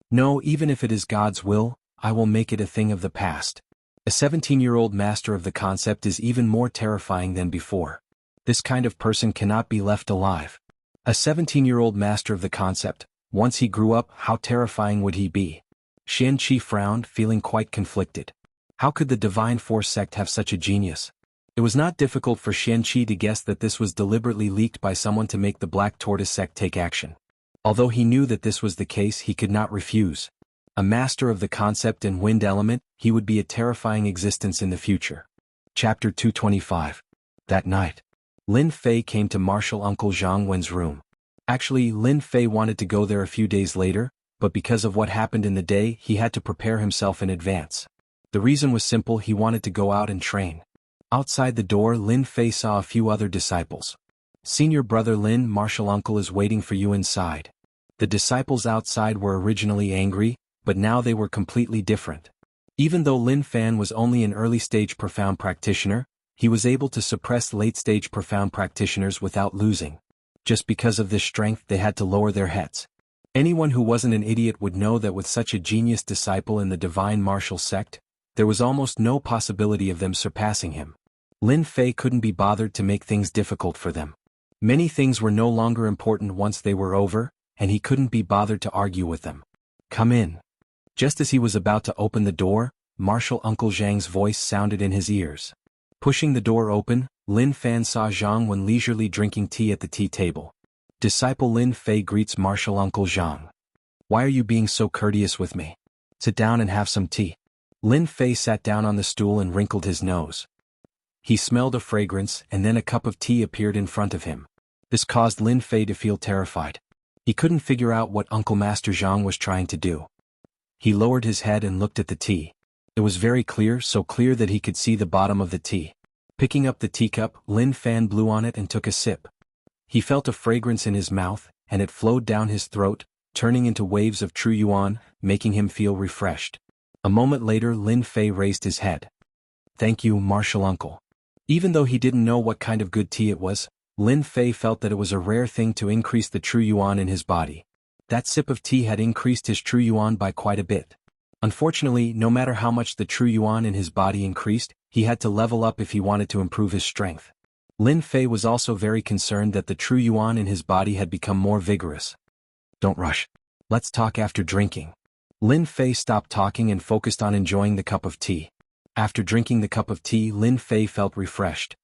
"No, even if it is God's will, I will make it a thing of the past." A 17-year-old master of the concept is even more terrifying than before. This kind of person cannot be left alive. A 17-year-old master of the concept, once he grew up, how terrifying would he be? Xianqi frowned, feeling quite conflicted. How could the Divine Force sect have such a genius? It was not difficult for Xianqi to guess that this was deliberately leaked by someone to make the Black Tortoise sect take action. Although he knew that this was the case, he could not refuse. A master of the concept and wind element, he would be a terrifying existence in the future. Chapter 225. That night, Lin Fei came to Martial Uncle Zhang Wen's room. Actually, Lin Fei wanted to go there a few days later, but because of what happened in the day, he had to prepare himself in advance. The reason was simple: he wanted to go out and train. Outside the door, Lin Fei saw a few other disciples. "Senior brother Lin, Martial Uncle is waiting for you inside." The disciples outside were originally angry, but now they were completely different. Even though Lin Fan was only an early-stage profound practitioner, he was able to suppress late-stage profound practitioners without losing. Just because of this strength they had to lower their heads. Anyone who wasn't an idiot would know that with such a genius disciple in the divine martial sect, there was almost no possibility of them surpassing him. Lin Fei couldn't be bothered to make things difficult for them. Many things were no longer important once they were over, and he couldn't be bothered to argue with them. Come in. Just as he was about to open the door, Martial Uncle Zhang's voice sounded in his ears. Pushing the door open, Lin Fan saw Zhang Wen leisurely drinking tea at the tea table. Disciple Lin Fei greets Martial Uncle Zhang. Why are you being so courteous with me? Sit down and have some tea. Lin Fei sat down on the stool and wrinkled his nose. He smelled a fragrance, and then a cup of tea appeared in front of him. This caused Lin Fei to feel terrified. He couldn't figure out what Uncle Master Zhang was trying to do. He lowered his head and looked at the tea. It was very clear, so clear that he could see the bottom of the tea. Picking up the teacup, Lin Fan blew on it and took a sip. He felt a fragrance in his mouth, and it flowed down his throat, turning into waves of true yuan, making him feel refreshed. A moment later Lin Fei raised his head. Thank you, Martial Uncle. Even though he didn't know what kind of good tea it was, Lin Fei felt that it was a rare thing to increase the true yuan in his body. That sip of tea had increased his true yuan by quite a bit. Unfortunately, no matter how much the true yuan in his body increased, he had to level up if he wanted to improve his strength. Lin Fei was also very concerned that the true yuan in his body had become more vigorous. Don't rush. Let's talk after drinking. Lin Fei stopped talking and focused on enjoying the cup of tea. After drinking the cup of tea, Lin Fei felt refreshed.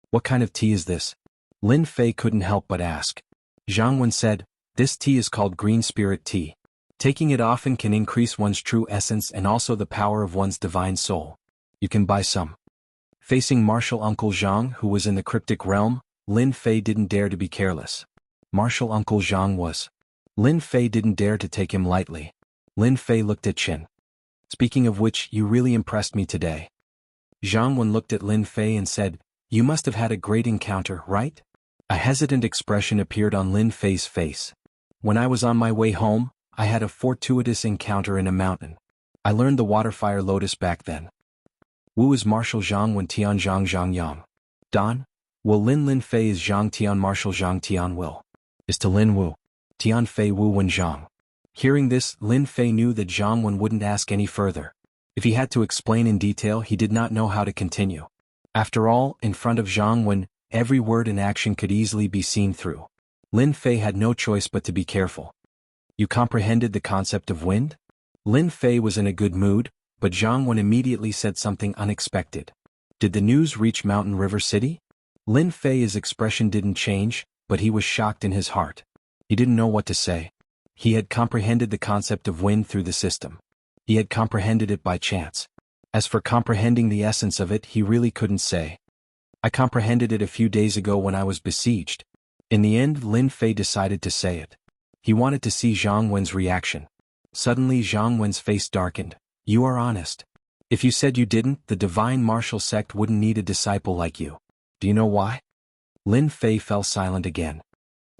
What kind of tea is this? Lin Fei couldn't help but ask. Jiang Wen said, this tea is called green spirit tea. Taking it often can increase one's true essence and also the power of one's divine soul. You can buy some. Facing Martial Uncle Zhang, who was in the cryptic realm, Lin Fei didn't dare to be careless. Martial Uncle Zhang was. Lin Fei didn't dare to take him lightly. Lin Fei looked at Qin. Speaking of which, you really impressed me today. Jiang Wen looked at Lin Fei and said, you must have had a great encounter, right? A hesitant expression appeared on Lin Fei's face. When I was on my way home, I had a fortuitous encounter in a mountain. I learned the waterfire lotus back then. Wu is Martial Zhang Wen Tian Zhang Zhang Yang. Dan? Well, Lin Fei is Zhang Tian Martial Zhang Tian Will. Is to Lin Wu. Tian Fei Wu Wen Zhang. Hearing this, Lin Fei knew that Jiang Wen wouldn't ask any further. If he had to explain in detail, he did not know how to continue. After all, in front of Jiang Wen, every word and action could easily be seen through. Lin Fei had no choice but to be careful. You comprehended the concept of wind? Lin Fei was in a good mood, but Jiang Wen immediately said something unexpected. Did the news reach Mountain River City? Lin Fei's expression didn't change, but he was shocked in his heart. He didn't know what to say. He had comprehended the concept of wind through the system. He had comprehended it by chance. As for comprehending the essence of it, he really couldn't say. I comprehended it a few days ago when I was besieged. In the end, Lin Fei decided to say it. He wanted to see Jiang Wen's reaction. Suddenly Jiang Wen's face darkened. You are honest. If you said you didn't, the divine martial sect wouldn't need a disciple like you. Do you know why? Lin Fei fell silent again.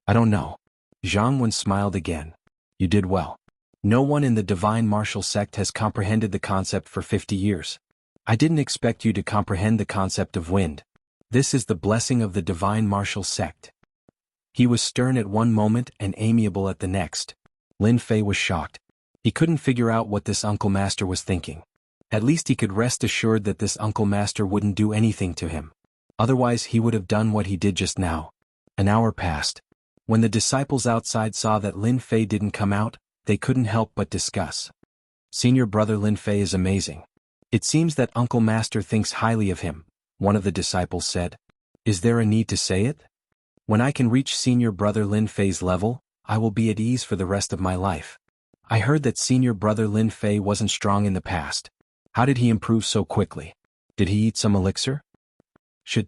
I don't know. Jiang Wen smiled again. You did well. No one in the divine martial sect has comprehended the concept for 50 years. I didn't expect you to comprehend the concept of wind. This is the blessing of the divine martial sect. He was stern at one moment and amiable at the next. Lin Fei was shocked. He couldn't figure out what this Uncle Master was thinking. At least he could rest assured that this Uncle Master wouldn't do anything to him. Otherwise he would have done what he did just now. An hour passed. When the disciples outside saw that Lin Fei didn't come out, they couldn't help but discuss. Senior brother Lin Fei is amazing. It seems that Uncle Master thinks highly of him, one of the disciples said. Is there a need to say it? When I can reach senior brother Lin Fei's level, I will be at ease for the rest of my life. I heard that senior brother Lin Fei wasn't strong in the past. How did he improve so quickly? Did he eat some elixir?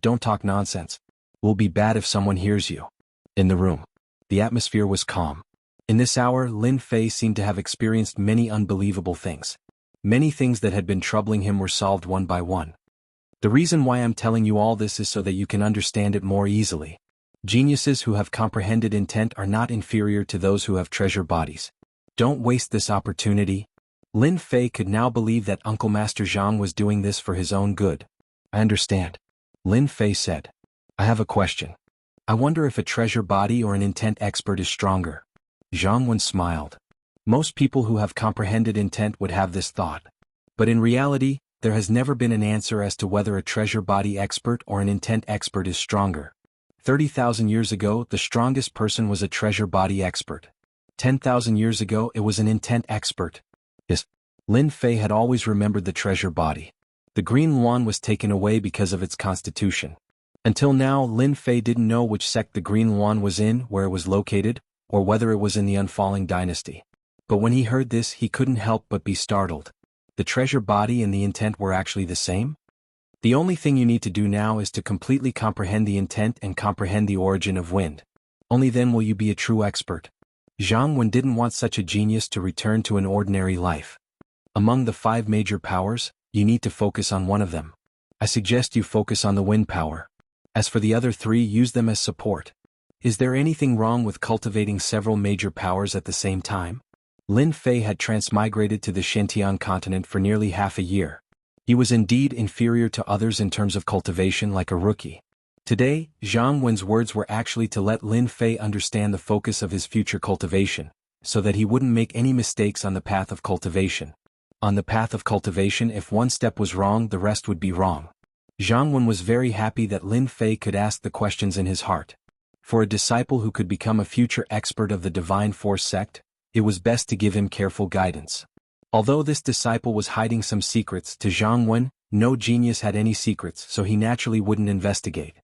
Don't talk nonsense. It will be bad if someone hears you. In the room. The atmosphere was calm. In this hour, Lin Fei seemed to have experienced many unbelievable things. Many things that had been troubling him were solved one by one. The reason why I'm telling you all this is so that you can understand it more easily. Geniuses who have comprehended intent are not inferior to those who have treasure bodies. Don't waste this opportunity. Lin Fei could now believe that Uncle Master Zhang was doing this for his own good. I understand. Lin Fei said. I have a question. I wonder if a treasure body or an intent expert is stronger. Jianghu smiled. Most people who have comprehended intent would have this thought. But in reality, there has never been an answer as to whether a treasure body expert or an intent expert is stronger. 30,000 years ago, the strongest person was a treasure body expert. 10,000 years ago, it was an intent expert. Yes, Lin Fei had always remembered the treasure body. The green yuan was taken away because of its constitution. Until now, Lin Fei didn't know which sect the green yuan was in, where it was located, or whether it was in the unfalling dynasty. But when he heard this, he couldn't help but be startled. The treasure body and the intent were actually the same? The only thing you need to do now is to completely comprehend the intent and comprehend the origin of wind. Only then will you be a true expert. Jianghu didn't want such a genius to return to an ordinary life. Among the 5 major powers, you need to focus on one of them. I suggest you focus on the wind power. As for the other 3, use them as support. Is there anything wrong with cultivating several major powers at the same time? Lin Fei had transmigrated to the Xinjiang continent for nearly half a year. He was indeed inferior to others in terms of cultivation, like a rookie. Today, Jianghu's words were actually to let Lin Fei understand the focus of his future cultivation, so that he wouldn't make any mistakes on the path of cultivation. On the path of cultivation, if one step was wrong, the rest would be wrong. Jianghu was very happy that Lin Fei could ask the questions in his heart. For a disciple who could become a future expert of the Divine Force sect, it was best to give him careful guidance. Although this disciple was hiding some secrets, to Jianghu, no genius had any secrets, so he naturally wouldn't investigate.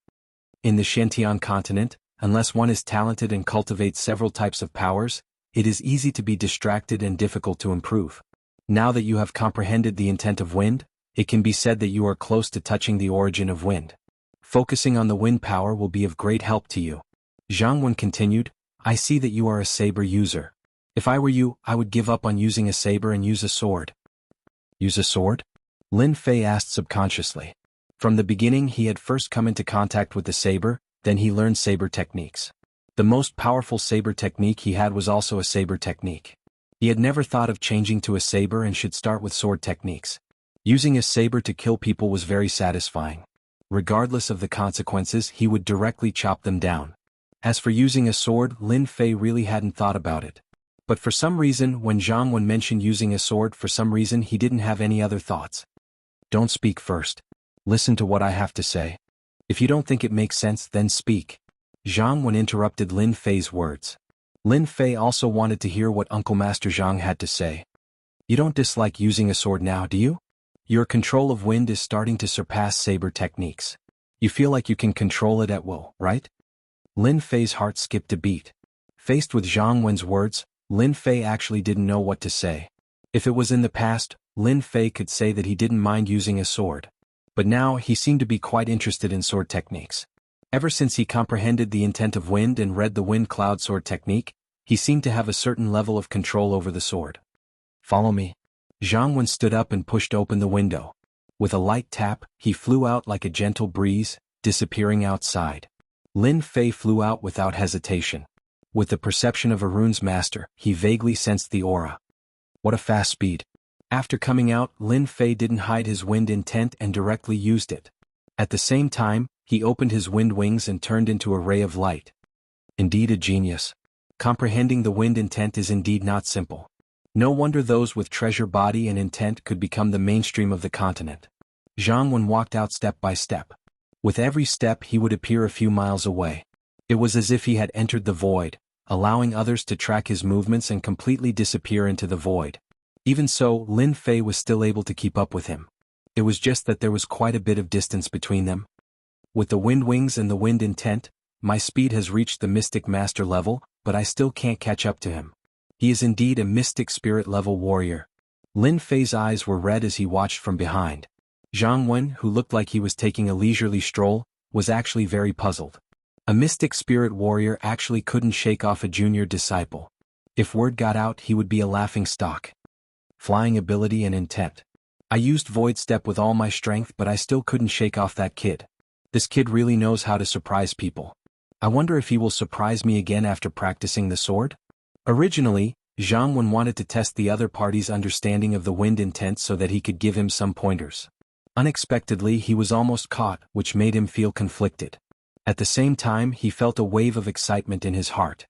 In the Xinjiang continent, unless one is talented and cultivates several types of powers, it is easy to be distracted and difficult to improve. Now that you have comprehended the intent of wind, it can be said that you are close to touching the origin of wind. Focusing on the wind power will be of great help to you. Jianghu continued, I see that you are a saber user. If I were you, I would give up on using a saber and use a sword. Use a sword? Lin Fei asked subconsciously. From the beginning he had first come into contact with the saber, then he learned saber techniques. The most powerful saber technique he had was also a saber technique. He had never thought of changing to a saber and should start with sword techniques. Using a saber to kill people was very satisfying. Regardless of the consequences, he would directly chop them down. As for using a sword, Lin Fei really hadn't thought about it. But for some reason, when Jianghu mentioned using a sword, for some reason he didn't have any other thoughts. Don't speak first. Listen to what I have to say. If you don't think it makes sense, then speak. Jianghu interrupted Lin Fei's words. Lin Fei also wanted to hear what Uncle Master Zhang had to say. You don't dislike using a sword now, do you? Your control of wind is starting to surpass saber techniques. You feel like you can control it at will, right? Lin Fei's heart skipped a beat. Faced with Jianghu's words, Lin Fei actually didn't know what to say. If it was in the past, Lin Fei could say that he didn't mind using a sword. But now he seemed to be quite interested in sword techniques. Ever since he comprehended the intent of wind and read the wind cloud sword technique, he seemed to have a certain level of control over the sword. Follow me. Jianghu stood up and pushed open the window. With a light tap, he flew out like a gentle breeze, disappearing outside. Lin Fei flew out without hesitation. With the perception of a rune's master, he vaguely sensed the aura. What a fast speed. After coming out, Lin Fei didn't hide his wind intent and directly used it. At the same time, he opened his wind wings and turned into a ray of light. Indeed a genius. Comprehending the wind intent is indeed not simple. No wonder those with treasure body and intent could become the mainstream of the continent. Jianghu walked out step by step. With every step he would appear a few miles away. It was as if he had entered the void, allowing others to track his movements and completely disappear into the void. Even so, Lin Fei was still able to keep up with him. It was just that there was quite a bit of distance between them. With the wind wings and the wind intent, my speed has reached the mystic master level, but I still can't catch up to him. He is indeed a mystic spirit level warrior. Lin Fei's eyes were red as he watched from behind. Jianghu, who looked like he was taking a leisurely stroll, was actually very puzzled. A mystic spirit warrior actually couldn't shake off a junior disciple. If word got out, he would be a laughing stock. Flying ability and intent. I used Void Step with all my strength, but I still couldn't shake off that kid. This kid really knows how to surprise people. I wonder if he will surprise me again after practicing the sword? Originally, Jianghu wanted to test the other party's understanding of the wind intent so that he could give him some pointers. Unexpectedly, he was almost caught, which made him feel conflicted. At the same time, he felt a wave of excitement in his heart.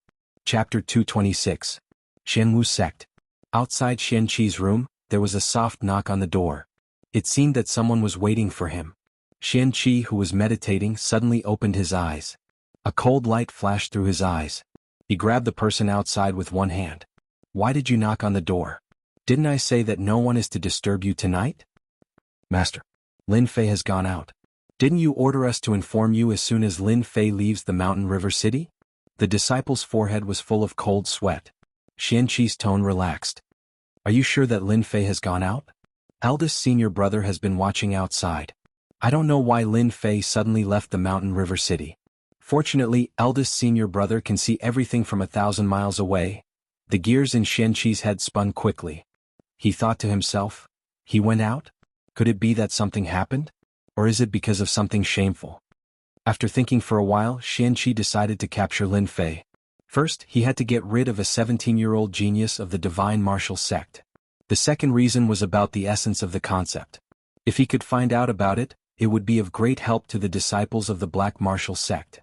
Chapter 226. Jianghu Sect. Outside Qianqi's room, there was a soft knock on the door. It seemed that someone was waiting for him. Qianqi, who was meditating, suddenly opened his eyes. A cold light flashed through his eyes. He grabbed the person outside with one hand. "Why did you knock on the door? Didn't I say that no one is to disturb you tonight?" "Master, Lin Fei has gone out." "Didn't you order us to inform you as soon as Lin Fei leaves the mountain river city?" The disciple's forehead was full of cold sweat. Qianqi's tone relaxed. "Are you sure that Lin Fei has gone out? Eldest senior brother has been watching outside. I don't know why Lin Fei suddenly left the mountain river city. Fortunately, eldest senior brother can see everything from 1,000 miles away." The gears in Qianqi's head spun quickly. He thought to himself, "He went out? Could it be that something happened? Or is it because of something shameful?" After thinking for a while, Qianqi decided to capture Lin Fei. First, he had to get rid of a 17-year-old genius of the divine martial sect. The second reason was about the essence of the concept. If he could find out about it, it would be of great help to the disciples of the black martial sect.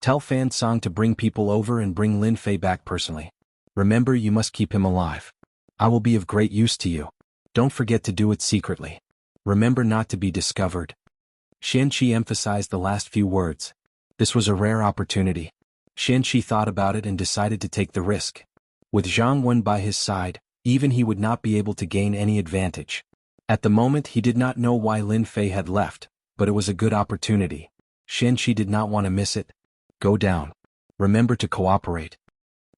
"Tell Fan Song to bring people over and bring Lin Fei back personally. Remember, you must keep him alive. I will be of great use to you. Don't forget to do it secretly. Remember not to be discovered." Qianqi emphasized the last few words. This was a rare opportunity. Qianqi thought about it and decided to take the risk. With Zhang Wen by his side, even he would not be able to gain any advantage. At the moment he did not know why Lin Fei had left, but it was a good opportunity. Qianqi did not want to miss it. "Go down. Remember to cooperate."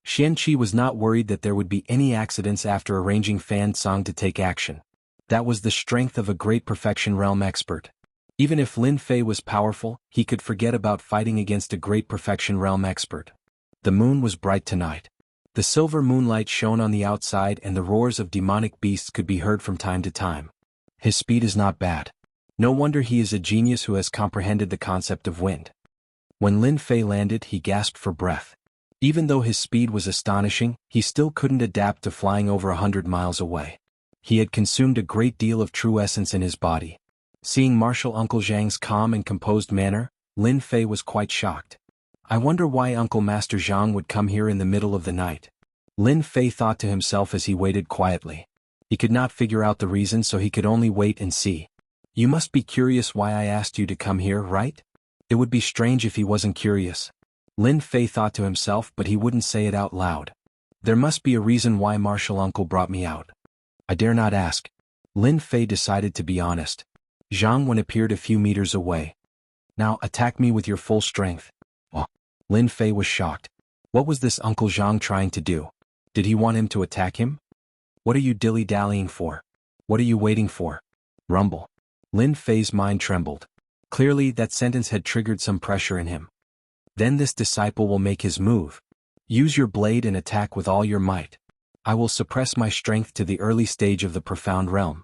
Qianqi was not worried that there would be any accidents after arranging Fan Song to take action. That was the strength of a great perfection realm expert. Even if Lin Fei was powerful, he could forget about fighting against a great perfection realm expert. The moon was bright tonight. The silver moonlight shone on the outside and the roars of demonic beasts could be heard from time to time. His speed is not bad. No wonder he is a genius who has comprehended the concept of wind. When Lin Fei landed, he gasped for breath. Even though his speed was astonishing, he still couldn't adapt to flying over 100 miles away. He had consumed a great deal of true essence in his body. Seeing Martial Uncle Zhang's calm and composed manner, Lin Fei was quite shocked. "I wonder why Uncle Master Zhang would come here in the middle of the night." Lin Fei thought to himself as he waited quietly. He could not figure out the reason, so he could only wait and see. "You must be curious why I asked you to come here, right?" It would be strange if he wasn't curious. Lin Fei thought to himself, but he wouldn't say it out loud. "There must be a reason why Martial Uncle brought me out. I dare not ask." Lin Fei decided to be honest. Zhang Wen appeared a few meters away. "Now attack me with your full strength." Oh. Lin Fei was shocked. What was this Uncle Zhang trying to do? Did he want him to attack him? "What are you dilly-dallying for? What are you waiting for? Rumble." Lin Fei's mind trembled. Clearly that sentence had triggered some pressure in him. "Then this disciple will make his move. Use your blade and attack with all your might. I will suppress my strength to the early stage of the profound realm."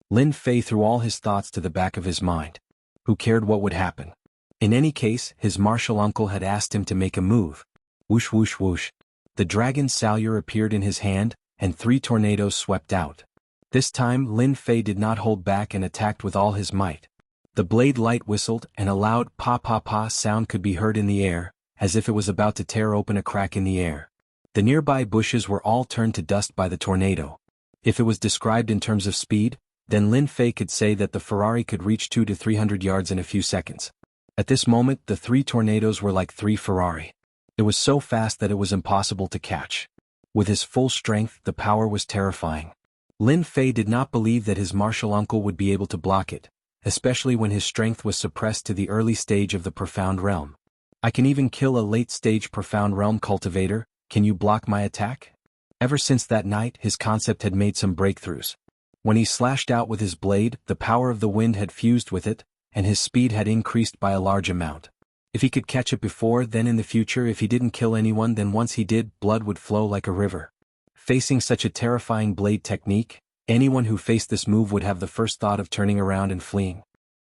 Lin Fei threw all his thoughts to the back of his mind. Who cared what would happen? In any case, his martial uncle had asked him to make a move. Whoosh whoosh whoosh. The dragon's salure appeared in his hand, and 3 tornadoes swept out. This time Lin Fei did not hold back and attacked with all his might. The blade light whistled, and a loud pa-pa-pa sound could be heard in the air, as if it was about to tear open a crack in the air. The nearby bushes were all turned to dust by the tornado. If it was described in terms of speed, then Lin Fei could say that the Ferrari could reach 200 to 300 yards in a few seconds. At this moment, the 3 tornadoes were like 3 Ferrari. It was so fast that it was impossible to catch. With his full strength, the power was terrifying. Lin Fei did not believe that his martial uncle would be able to block it, especially when his strength was suppressed to the early stage of the profound realm. "I can even kill a late-stage profound realm cultivator. Can you block my attack?" Ever since that night, his concept had made some breakthroughs. When he slashed out with his blade, the power of the wind had fused with it, and his speed had increased by a large amount. If he could catch it before, then in the future, if he didn't kill anyone, then once he did, blood would flow like a river. Facing such a terrifying blade technique, anyone who faced this move would have the first thought of turning around and fleeing.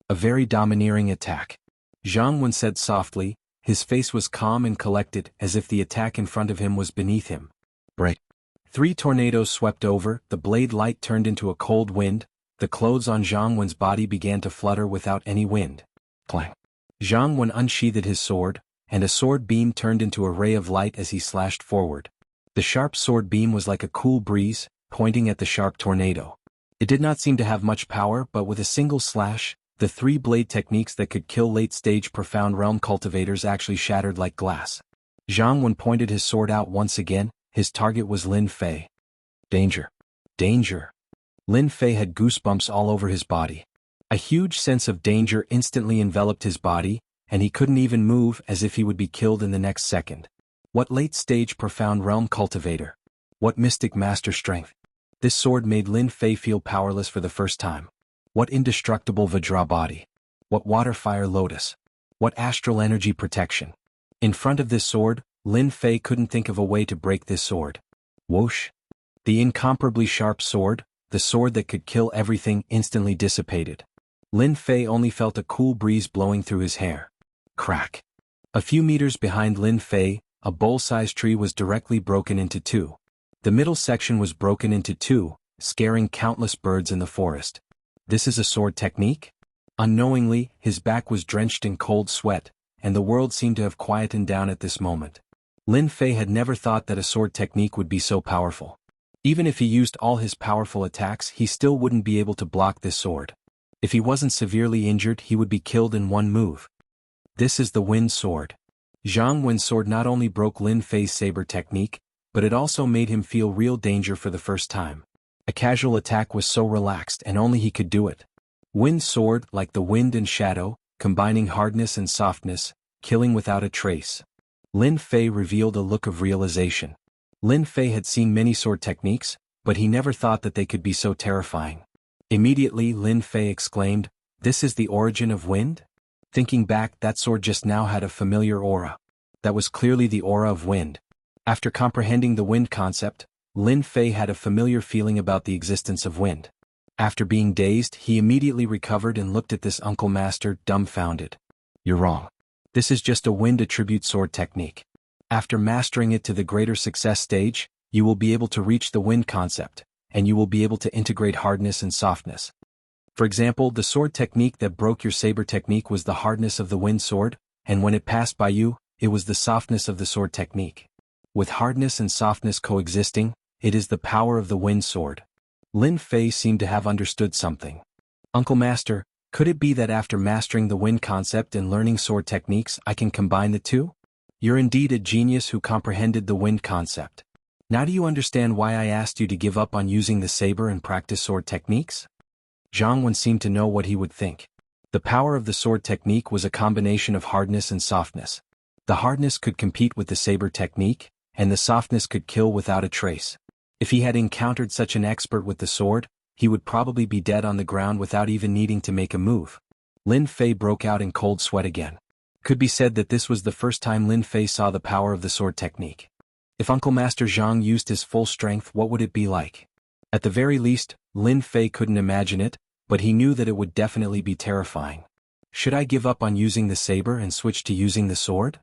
A very domineering attack. Zhang Wen said softly. His face was calm and collected, as if the attack in front of him was beneath him. Break. 3 tornadoes swept over, the blade light turned into a cold wind, the clothes on Zhang Wen's body began to flutter without any wind. Clang. Jianghu unsheathed his sword, and a sword beam turned into a ray of light as he slashed forward. The sharp sword beam was like a cool breeze, pointing at the sharp tornado. It did not seem to have much power, but with a single slash, the three-blade techniques that could kill late-stage profound realm cultivators actually shattered like glass. Jianghu pointed his sword out once again. His target was Lin Fei. Danger. Danger. Lin Fei had goosebumps all over his body. A huge sense of danger instantly enveloped his body, and he couldn't even move, as if he would be killed in the next second. What late-stage profound realm cultivator? What mystic master strength? This sword made Lin Fei feel powerless for the first time. What indestructible Vajra body? What water-fire lotus? What astral energy protection? In front of this sword, Lin Fei couldn't think of a way to break this sword. Whoosh! The incomparably sharp sword, the sword that could kill everything, instantly dissipated. Lin Fei only felt a cool breeze blowing through his hair. Crack! A few meters behind Lin Fei, a bowl-sized tree was directly broken into two. The middle section was broken into two, scaring countless birds in the forest. This is a sword technique? Unknowingly, his back was drenched in cold sweat, and the world seemed to have quietened down at this moment. Lin Fei had never thought that a sword technique would be so powerful. Even if he used all his powerful attacks, he still wouldn't be able to block this sword. If he wasn't severely injured, he would be killed in one move. This is the Wind Sword. Jianghu's sword not only broke Lin Fei's saber technique, but it also made him feel real danger for the first time. A casual attack was so relaxed and only he could do it. Wind Sword, like the wind and shadow, combining hardness and softness, killing without a trace. Lin Fei revealed a look of realization. Lin Fei had seen many sword techniques, but he never thought that they could be so terrifying. Immediately Lin Fei exclaimed, "This is the origin of wind?" Thinking back, that sword just now had a familiar aura. That was clearly the aura of wind. After comprehending the wind concept, Lin Fei had a familiar feeling about the existence of wind. After being dazed, he immediately recovered and looked at this uncle master, dumbfounded. "You're wrong. This is just a wind attribute sword technique. After mastering it to the greater success stage, you will be able to reach the wind concept, and you will be able to integrate hardness and softness. For example, the sword technique that broke your saber technique was the hardness of the wind sword, and when it passed by you, it was the softness of the sword technique. With hardness and softness coexisting, it is the power of the wind sword." Lin Fei seemed to have understood something. "Uncle Master, could it be that after mastering the wind concept and learning sword techniques, I can combine the two? You're indeed a genius who comprehended the wind concept. Now do you understand why I asked you to give up on using the saber and practice sword techniques?" Jianghu seemed to know what he would think. The power of the sword technique was a combination of hardness and softness. The hardness could compete with the saber technique, and the softness could kill without a trace. If he had encountered such an expert with the sword, he would probably be dead on the ground without even needing to make a move. Lin Fei broke out in cold sweat again. Could be said that this was the first time Lin Fei saw the power of the sword technique. If Uncle Master Zhang used his full strength, what would it be like? At the very least, Lin Fei couldn't imagine it, but he knew that it would definitely be terrifying. Should I give up on using the saber and switch to using the sword?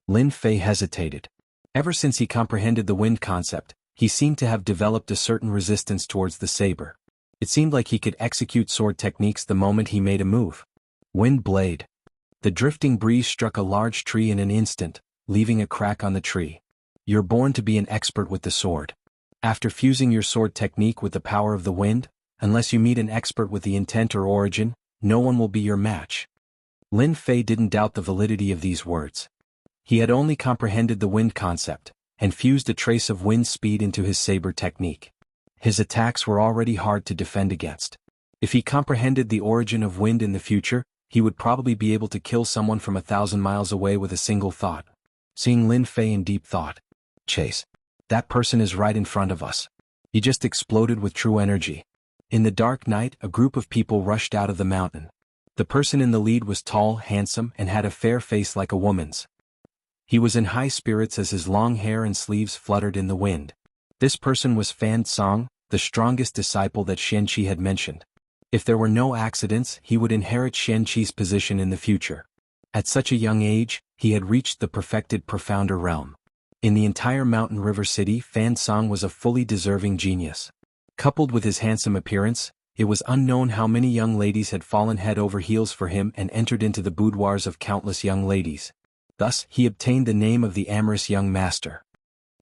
Lin Fei hesitated. Ever since he comprehended the wind concept, he seemed to have developed a certain resistance towards the saber. It seemed like he could execute sword techniques the moment he made a move. Wind blade. The drifting breeze struck a large tree in an instant, leaving a crack on the tree. You're born to be an expert with the sword. After fusing your sword technique with the power of the wind, unless you meet an expert with the intent or origin, no one will be your match. Lin Fei didn't doubt the validity of these words. He had only comprehended the wind concept, and fused a trace of wind speed into his saber technique. His attacks were already hard to defend against. If he comprehended the origin of wind in the future, he would probably be able to kill someone from 1,000 miles away with a single thought. Seeing Lin Fei in deep thought. "Chase. That person is right in front of us." He just exploded with true energy. In the dark night, a group of people rushed out of the mountain. The person in the lead was tall, handsome, and had a fair face like a woman's. He was in high spirits as his long hair and sleeves fluttered in the wind. This person was Fan Song, the strongest disciple that Xianqi had mentioned. If there were no accidents, he would inherit Xianqi's position in the future. At such a young age, he had reached the perfected profounder realm. In the entire mountain river city, Fan Song was a fully deserving genius. Coupled with his handsome appearance, It was unknown how many young ladies had fallen head over heels for him and entered into the boudoirs of countless young ladies. Thus, he obtained the name of the amorous young master.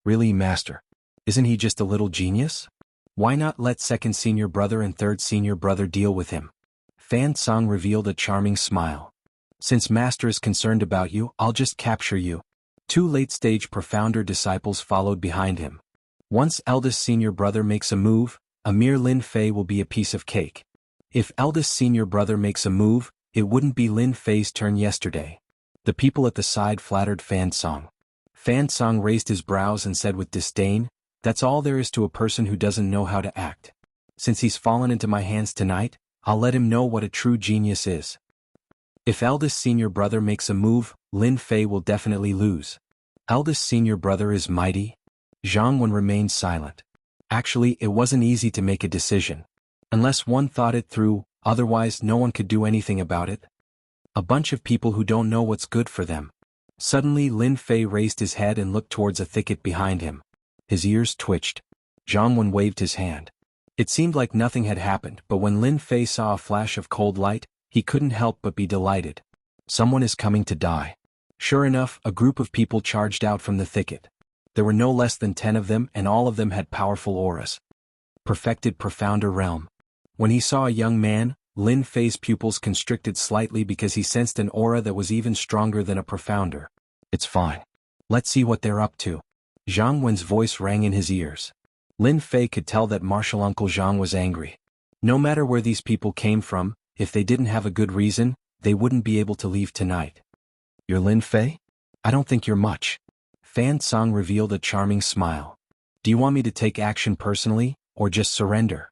Really, master? Isn't he just a little genius? Why not let second senior brother and third senior brother deal with him? Fan Song revealed a charming smile. Since master is concerned about you, I'll just capture you. 2 late-stage profounder disciples followed behind him. Once eldest senior brother makes a move, a mere Lin Fei will be a piece of cake. If eldest senior brother makes a move, it wouldn't be Lin Fei's turn yesterday. The people at the side flattered Fan Song. Fan Song raised his brows and said with disdain, "That's all there is to a person who doesn't know how to act. Since he's fallen into my hands tonight, I'll let him know what a true genius is. If eldest senior brother makes a move, Lin Fei will definitely lose. Eldest senior brother is mighty." Jianghu remained silent. Actually, it wasn't easy to make a decision. Unless one thought it through, otherwise no one could do anything about it. A bunch of people who don't know what's good for them. Suddenly Lin Fei raised his head and looked towards a thicket behind him. His ears twitched. Jianghu waved his hand. It seemed like nothing had happened, but when Lin Fei saw a flash of cold light, he couldn't help but be delighted. Someone is coming to die. Sure enough, a group of people charged out from the thicket. There were no less than 10 of them, and all of them had powerful auras. Perfected profounder realm. When he saw a young man, Lin Fei's pupils constricted slightly because he sensed an aura that was even stronger than a profounder. It's fine. Let's see what they're up to. Zhang Wen's voice rang in his ears. Lin Fei could tell that martial uncle Zhang was angry. No matter where these people came from, if they didn't have a good reason, they wouldn't be able to leave tonight. You're Lin Fei? I don't think you're much. Fan Song revealed a charming smile. Do you want me to take action personally, or just surrender?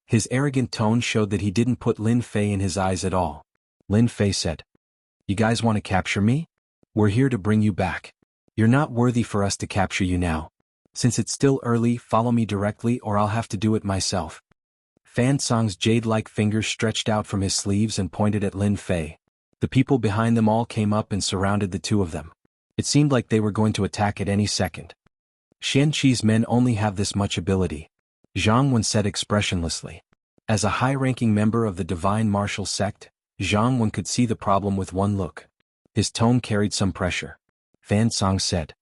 His arrogant tone showed that he didn't put Lin Fei in his eyes at all. Lin Fei said, "You guys want to capture me? We're here to bring you back. You're not worthy for us to capture you now. Since it's still early, follow me directly or I'll have to do it myself." Fan Song's jade-like fingers stretched out from his sleeves and pointed at Lin Fei. The people behind them all came up and surrounded the two of them. It seemed like they were going to attack at any second. Xian Qi's men only have this much ability. Zhang Wen said expressionlessly. As a high-ranking member of the divine martial sect, Zhang Wen could see the problem with one look. His tone carried some pressure. Fan Song said,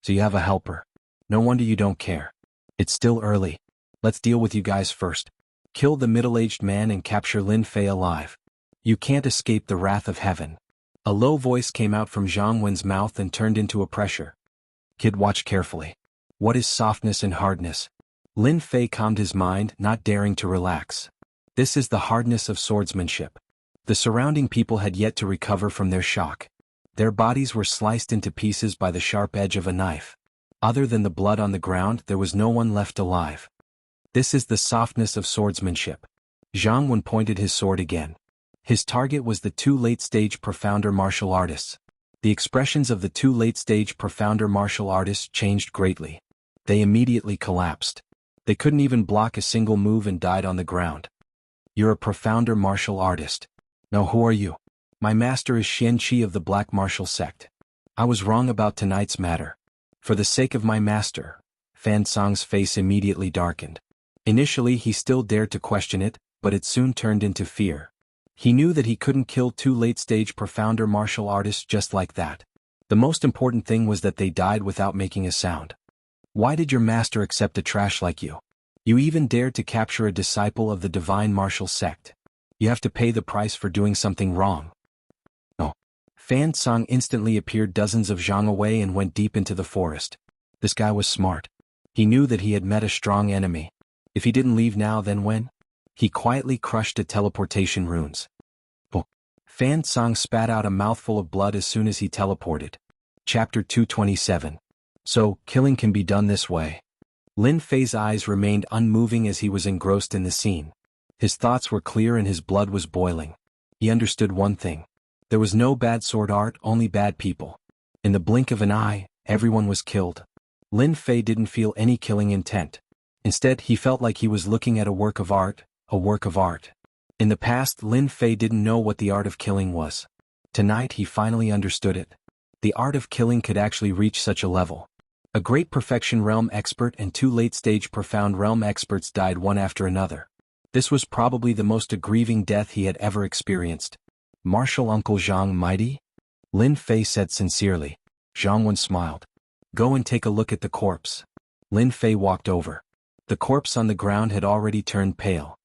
"So you have a helper. No wonder you don't care. It's still early. Let's deal with you guys first. Kill the middle-aged man and capture Lin Fei alive. You can't escape the wrath of heaven." A low voice came out from Zhang Wen's mouth and turned into a pressure. "Kid, watch carefully. What is softness and hardness?" Lin Fei calmed his mind, not daring to relax. This is the hardness of swordsmanship. The surrounding people had yet to recover from their shock. Their bodies were sliced into pieces by the sharp edge of a knife. Other than the blood on the ground, there was no one left alive. This is the softness of swordsmanship. Zhang Wen pointed his sword again. His target was the 2 late-stage profounder martial artists. The expressions of the 2 late-stage profounder martial artists changed greatly. They immediately collapsed. They couldn't even block a single move and died on the ground. "You're a profounder martial artist. Now who are you?" "My master is Xian Qi of the Black Martial Sect. I was wrong about tonight's matter. For the sake of my master." Fan Song's face immediately darkened. Initially he still dared to question it, but it soon turned into fear. He knew that he couldn't kill 2 late-stage profounder martial artists just like that. The most important thing was that they died without making a sound. Why did your master accept a trash like you? You even dared to capture a disciple of the divine martial sect. You have to pay the price for doing something wrong. No. Fan Song instantly appeared dozens of zhang away and went deep into the forest. This guy was smart. He knew that he had met a strong enemy. If he didn't leave now, then when? He quietly crushed the teleportation runes. Oh. Fan Song spat out a mouthful of blood as soon as he teleported. Chapter 227. So, killing can be done this way. Lin Fei's eyes remained unmoving as he was engrossed in the scene. His thoughts were clear and his blood was boiling. He understood one thing. There was no bad sword art, only bad people. In the blink of an eye, everyone was killed. Lin Fei didn't feel any killing intent. Instead, he felt like he was looking at a work of art, a work of art. In the past, Lin Fei didn't know what the art of killing was. Tonight he finally understood it. The art of killing could actually reach such a level. A great perfection realm expert and 2 late-stage profound realm experts died one after another. This was probably the most grieving death he had ever experienced. Martial Uncle Zhang mighty? Lin Fei said sincerely. Zhang Wen smiled. Go and take a look at the corpse. Lin Fei walked over. The corpse on the ground had already turned pale.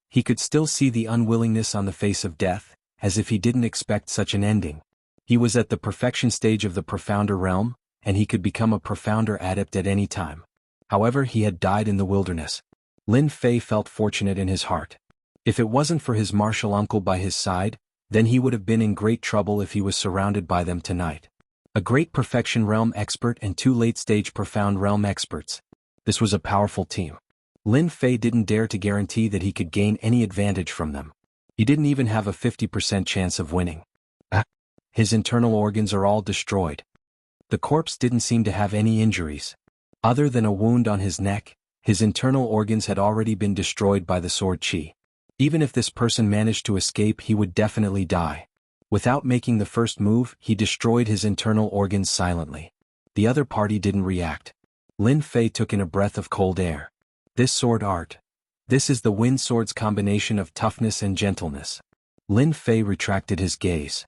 He could still see the unwillingness on the face of death, as if he didn't expect such an ending. He was at the perfection stage of the profounder realm, and he could become a profounder adept at any time. However, he had died in the wilderness. Lin Fei felt fortunate in his heart. If it wasn't for his martial uncle by his side, then he would have been in great trouble if he was surrounded by them tonight. A great perfection realm expert and 2 late-stage profound realm experts. This was a powerful team. Lin Fei didn't dare to guarantee that he could gain any advantage from them. He didn't even have a 50% chance of winning. His internal organs are all destroyed. The corpse didn't seem to have any injuries. Other than a wound on his neck, his internal organs had already been destroyed by the sword qi. Even if this person managed to escape, he would definitely die. Without making the first move, he destroyed his internal organs silently. The other party didn't react. Lin Fei took in a breath of cold air. This sword art. This is the wind sword's combination of toughness and gentleness. Lin Fei retracted his gaze.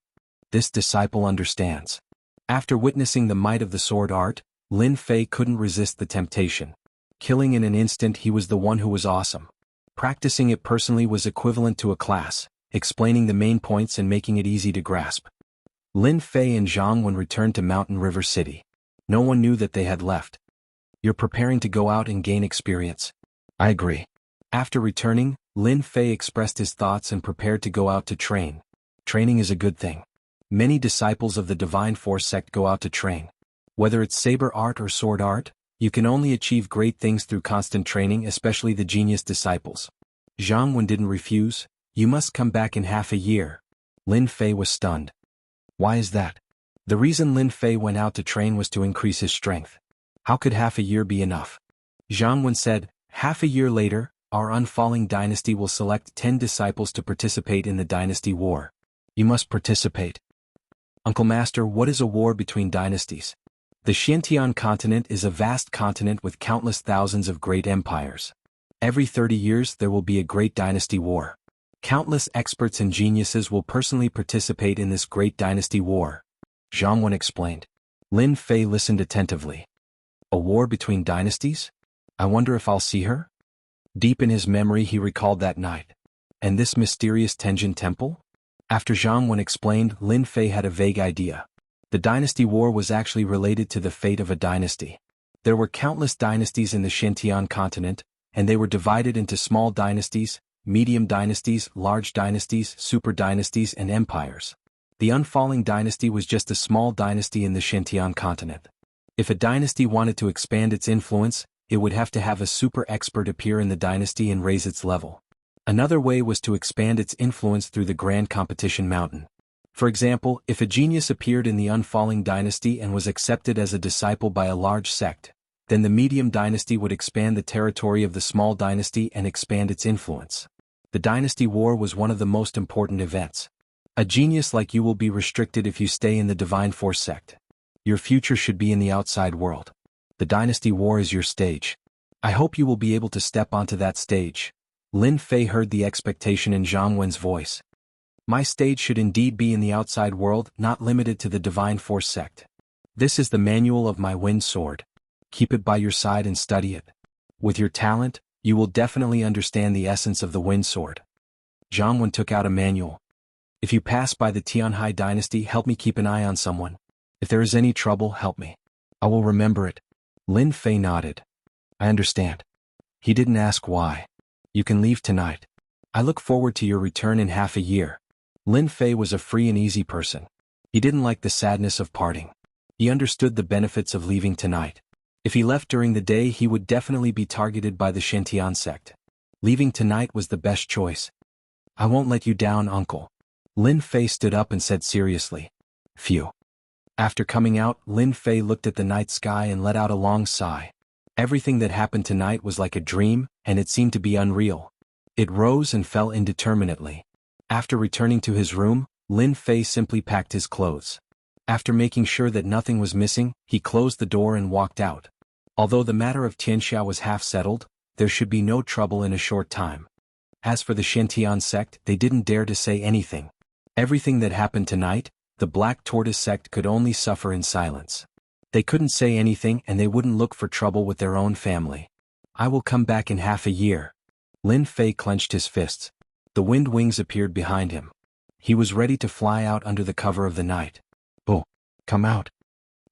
This disciple understands. After witnessing the might of the sword art, Lin Fei couldn't resist the temptation. Killing in an instant, he was the one who was awesome. Practicing it personally was equivalent to a class, explaining the main points and making it easy to grasp. Lin Fei and Zhang Wen returned to Mountain River City. No one knew that they had left. You're preparing to go out and gain experience. I agree. After returning, Lin Fei expressed his thoughts and prepared to go out to train. Training is a good thing. Many disciples of the Divine Force sect go out to train. Whether it's saber art or sword art, you can only achieve great things through constant training, especially the genius disciples. Zhang Wen didn't refuse. You must come back in half a year. Lin Fei was stunned. Why is that? The reason Lin Fei went out to train was to increase his strength. How could half a year be enough? Zhang Wen said, half a year later, our unfalling dynasty will select 10 disciples to participate in the dynasty war. You must participate. Uncle Master, what is a war between dynasties? The Xintian continent is a vast continent with countless thousands of great empires. Every 30 years there will be a great dynasty war. Countless experts and geniuses will personally participate in this great dynasty war. Zhang Wen explained. Lin Fei listened attentively. A war between dynasties? I wonder if I'll see her? Deep in his memory he recalled that night. And this mysterious Tenjin temple? After Zhang Wen explained, Lin Fei had a vague idea. The dynasty war was actually related to the fate of a dynasty. There were countless dynasties in the Xintian continent, and they were divided into small dynasties, medium dynasties, large dynasties, super dynasties, and empires. The unfalling dynasty was just a small dynasty in the Xintian continent. If a dynasty wanted to expand its influence, it would have to have a super expert appear in the dynasty and raise its level. Another way was to expand its influence through the Grand Competition Mountain. For example, if a genius appeared in the unfalling dynasty and was accepted as a disciple by a large sect, then the medium dynasty would expand the territory of the small dynasty and expand its influence. The dynasty war was one of the most important events. A genius like you will be restricted if you stay in the Divine Force sect. Your future should be in the outside world. The dynasty war is your stage. I hope you will be able to step onto that stage. Lin Fei heard the expectation in Zhang Wen's voice. My stage should indeed be in the outside world, not limited to the Divine Force sect. This is the manual of my wind sword. Keep it by your side and study it. With your talent, you will definitely understand the essence of the wind sword. Zhang Wen took out a manual. If you pass by the Tianhai dynasty, help me keep an eye on someone. If there is any trouble, help me. I will remember it. Lin Fei nodded. I understand. He didn't ask why. You can leave tonight. I look forward to your return in half a year. Lin Fei was a free and easy person. He didn't like the sadness of parting. He understood the benefits of leaving tonight. If he left during the day, he would definitely be targeted by the Xintian sect. Leaving tonight was the best choice. I won't let you down, uncle. Lin Fei stood up and said seriously. Phew. After coming out, Lin Fei looked at the night sky and let out a long sigh. Everything that happened tonight was like a dream, and it seemed to be unreal. It rose and fell indeterminately. After returning to his room, Lin Fei simply packed his clothes. After making sure that nothing was missing, he closed the door and walked out. Although the matter of Tianxia was half settled, there should be no trouble in a short time. As for the Shantian sect, they didn't dare to say anything. Everything that happened tonight, the Black Tortoise sect could only suffer in silence. They couldn't say anything and they wouldn't look for trouble with their own family. I will come back in half a year. Lin Fei clenched his fists. The wind wings appeared behind him. He was ready to fly out under the cover of the night. Oh, come out.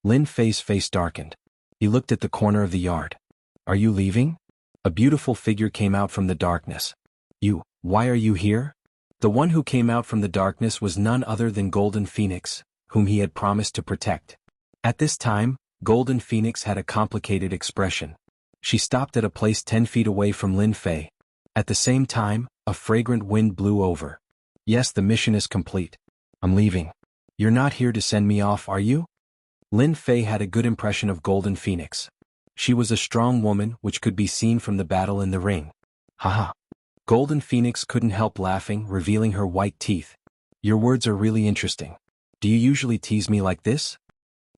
Lin Fei's face darkened. He looked at the corner of the yard. Are you leaving? A beautiful figure came out from the darkness. Why are you here? The one who came out from the darkness was none other than Golden Phoenix, whom he had promised to protect. At this time, Golden Phoenix had a complicated expression. She stopped at a place 10 feet away from Lin Fei. At the same time, a fragrant wind blew over. Yes, the mission is complete. I'm leaving. You're not here to send me off, are you? Lin Fei had a good impression of Golden Phoenix. She was a strong woman which could be seen from the battle in the ring. Haha. Golden Phoenix couldn't help laughing, revealing her white teeth. Your words are really interesting. Do you usually tease me like this?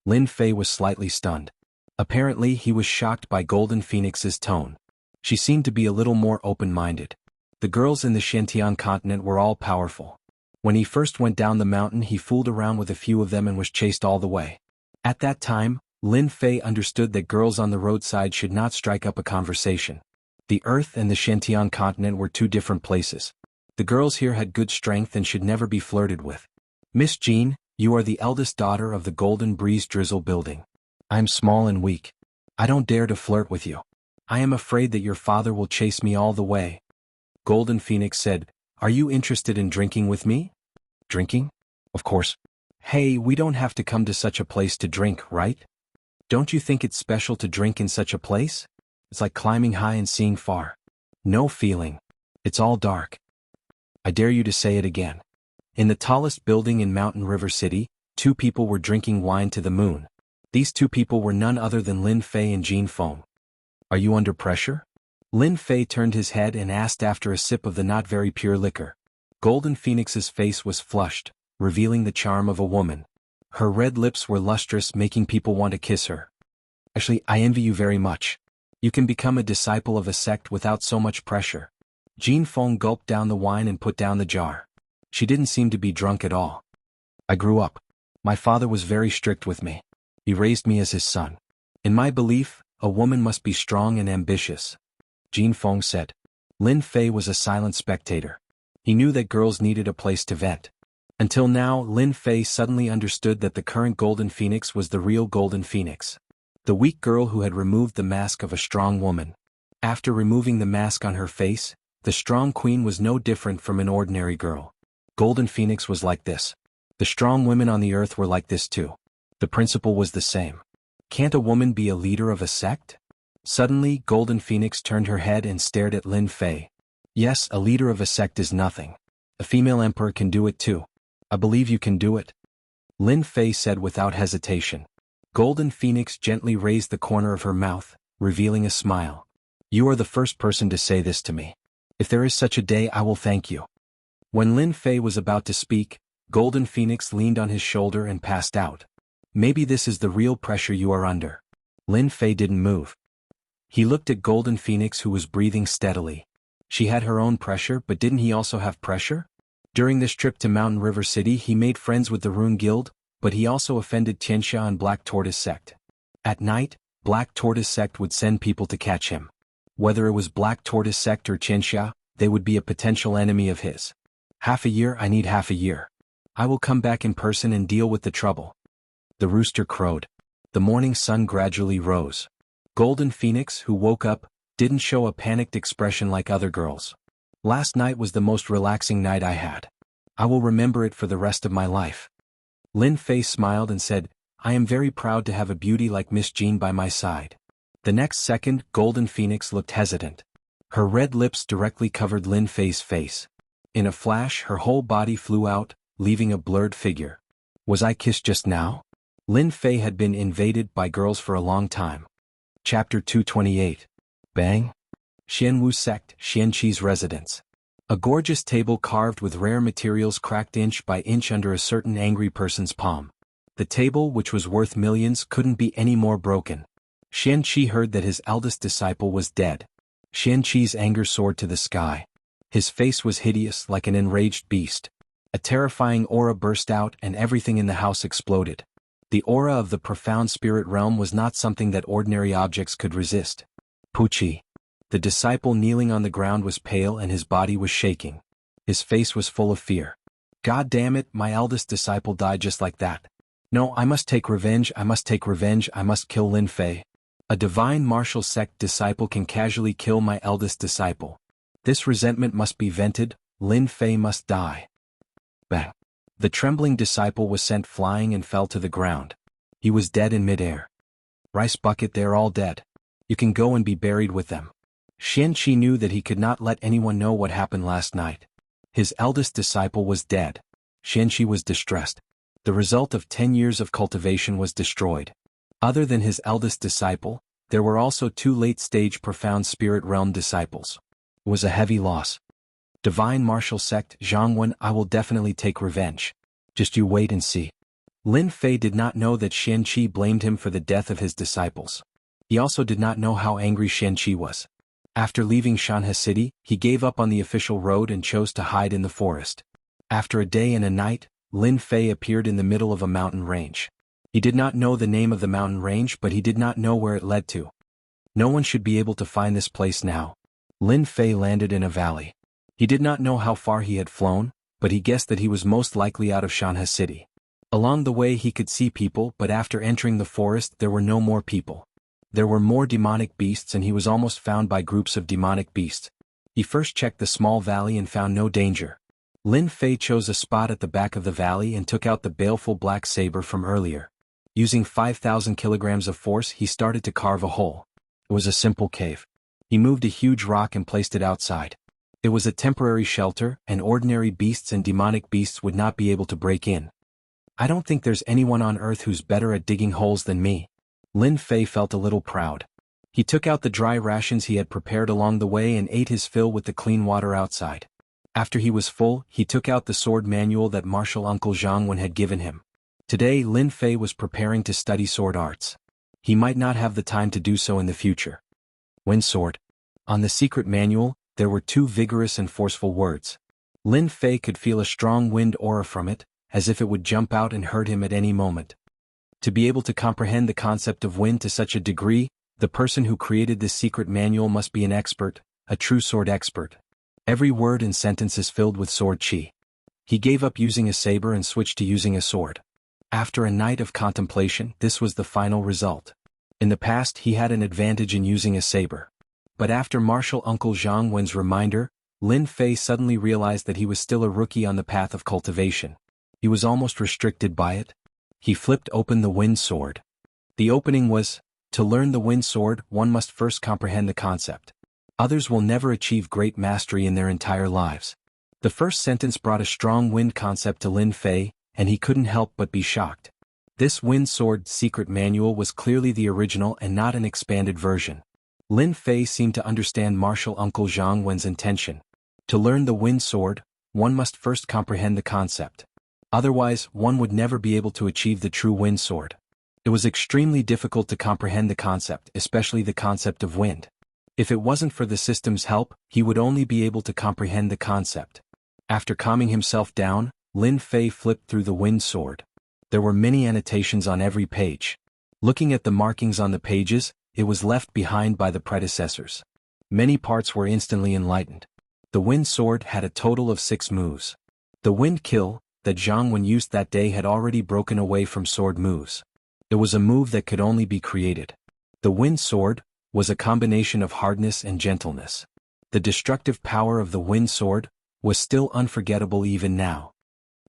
Lin Fei was slightly stunned. Apparently he was shocked by Golden Phoenix's tone. She seemed to be a little more open-minded. The girls in the Shantian continent were all powerful. When he first went down the mountain he fooled around with a few of them and was chased all the way. At that time, Lin Fei understood that girls on the roadside should not strike up a conversation. The Earth and the Shantian continent were two different places. The girls here had good strength and should never be flirted with. Miss Jean, you are the eldest daughter of the Golden Breeze Drizzle building. I am small and weak. I don't dare to flirt with you. I am afraid that your father will chase me all the way. Golden Phoenix said, Are you interested in drinking with me? Drinking? Of course. Hey, we don't have to come to such a place to drink, right? Don't you think it's special to drink in such a place? It's like climbing high and seeing far. No feeling. It's all dark. I dare you to say it again. In the tallest building in Mountain River City, two people were drinking wine to the moon. These two people were none other than Lin Fei and Jean Feng. Are you under pressure? Lin Fei turned his head and asked after a sip of the not very pure liquor. Golden Phoenix's face was flushed, revealing the charm of a woman. Her red lips were lustrous, making people want to kiss her. Actually, I envy you very much. You can become a disciple of a sect without so much pressure. Jean Feng gulped down the wine and put down the jar. She didn't seem to be drunk at all. I grew up. My father was very strict with me. He raised me as his son. In my belief, a woman must be strong and ambitious. Jean Feng said. Lin Fei was a silent spectator. He knew that girls needed a place to vent. Until now, Lin Fei suddenly understood that the current Golden Phoenix was the real Golden Phoenix. The weak girl who had removed the mask of a strong woman. After removing the mask on her face, the strong queen was no different from an ordinary girl. Golden Phoenix was like this. The strong women on the earth were like this too. The principle was the same. Can't a woman be a leader of a sect? Suddenly, Golden Phoenix turned her head and stared at Lin Fei. Yes, a leader of a sect is nothing. A female emperor can do it too. I believe you can do it. Lin Fei said without hesitation. Golden Phoenix gently raised the corner of her mouth, revealing a smile. You are the first person to say this to me. If there is such a day, I will thank you. When Lin Fei was about to speak, Golden Phoenix leaned on his shoulder and passed out. Maybe this is the real pressure you are under. Lin Fei didn't move. He looked at Golden Phoenix, who was breathing steadily. She had her own pressure, but didn't he also have pressure? During this trip to Mountain River City he made friends with the Rune Guild, but he also offended Tianxia and Black Tortoise Sect. At night, Black Tortoise Sect would send people to catch him. Whether it was Black Tortoise Sect or Tianxia, they would be a potential enemy of his. Half a year, I need half a year. I will come back in person and deal with the trouble. The rooster crowed. The morning sun gradually rose. Golden Phoenix, who woke up, didn't show a panicked expression like other girls. Last night was the most relaxing night I had. I will remember it for the rest of my life. Lin Fei smiled and said, I am very proud to have a beauty like Miss Jean by my side. The next second, Golden Phoenix looked hesitant. Her red lips directly covered Lin Fei's face. In a flash, her whole body flew out, leaving a blurred figure. Was I kissed just now? Lin Fei had been invaded by girls for a long time. Chapter 228. Bang! Jianghu Sect, Xianqi's residence. A gorgeous table carved with rare materials cracked inch by inch under a certain angry person's palm. The table, which was worth millions, couldn't be any more broken. Xianqi heard that his eldest disciple was dead. Xianqi's anger soared to the sky. His face was hideous like an enraged beast. A terrifying aura burst out and everything in the house exploded. The aura of the profound spirit realm was not something that ordinary objects could resist. Pucci. The disciple kneeling on the ground was pale and his body was shaking. His face was full of fear. God damn it, my eldest disciple died just like that. No, I must take revenge, I must take revenge, I must kill Lin Fei. A divine martial sect disciple can casually kill my eldest disciple. This resentment must be vented, Lin Fei must die. Bang. The trembling disciple was sent flying and fell to the ground. He was dead in midair. Rice bucket, they're all dead. You can go and be buried with them. Xianqi knew that he could not let anyone know what happened last night. His eldest disciple was dead. Xianqi was distressed. The result of 10 years of cultivation was destroyed. Other than his eldest disciple, there were also 2 late-stage profound spirit realm disciples. It was a heavy loss. Divine martial sect, Jianghu, I will definitely take revenge. Just you wait and see. Lin Fei did not know that Xianqi blamed him for the death of his disciples. He also did not know how angry Xianqi was. After leaving Shanhe City, he gave up on the official road and chose to hide in the forest. After a day and a night, Lin Fei appeared in the middle of a mountain range. He did not know the name of the mountain range, but he did not know where it led to. No one should be able to find this place now. Lin Fei landed in a valley. He did not know how far he had flown, but he guessed that he was most likely out of Shanhe City. Along the way he could see people, but after entering the forest there were no more people. There were more demonic beasts and he was almost found by groups of demonic beasts. He first checked the small valley and found no danger. Lin Fei chose a spot at the back of the valley and took out the baleful black saber from earlier. Using 5,000 kilograms of force he started to carve a hole. It was a simple cave. He moved a huge rock and placed it outside. It was a temporary shelter, and ordinary beasts and demonic beasts would not be able to break in. I don't think there's anyone on earth who's better at digging holes than me. Lin Fei felt a little proud. He took out the dry rations he had prepared along the way and ate his fill with the clean water outside. After he was full, he took out the sword manual that martial uncle Jianghu had given him. Today Lin Fei was preparing to study sword arts. He might not have the time to do so in the future. Wind sword. On the secret manual, there were 2 vigorous and forceful words. Lin Fei could feel a strong wind aura from it, as if it would jump out and hurt him at any moment. To be able to comprehend the concept of wind to such a degree, the person who created this secret manual must be an expert, a true sword expert. Every word and sentence is filled with sword chi. He gave up using a saber and switched to using a sword. After a night of contemplation, this was the final result. In the past he had an advantage in using a saber. But after martial uncle Jianghu's reminder, Lin Fei suddenly realized that he was still a rookie on the path of cultivation. He was almost restricted by it. He flipped open the wind sword. The opening was, to learn the wind sword, one must first comprehend the concept. Others will never achieve great mastery in their entire lives. The first sentence brought a strong wind concept to Lin Fei, and he couldn't help but be shocked. This wind sword secret manual was clearly the original and not an expanded version. Lin Fei seemed to understand martial uncle Jianghu's intention. To learn the wind sword, one must first comprehend the concept. Otherwise, one would never be able to achieve the true wind sword. It was extremely difficult to comprehend the concept, especially the concept of wind. If it wasn't for the system's help, he would only be able to comprehend the concept. After calming himself down, Lin Fei flipped through the wind sword. There were many annotations on every page. Looking at the markings on the pages, it was left behind by the predecessors. Many parts were instantly enlightened. The wind sword had a total of 6 moves. The wind kill that Jianghu used that day had already broken away from sword moves. It was a move that could only be created. The wind sword was a combination of hardness and gentleness. The destructive power of the wind sword was still unforgettable even now.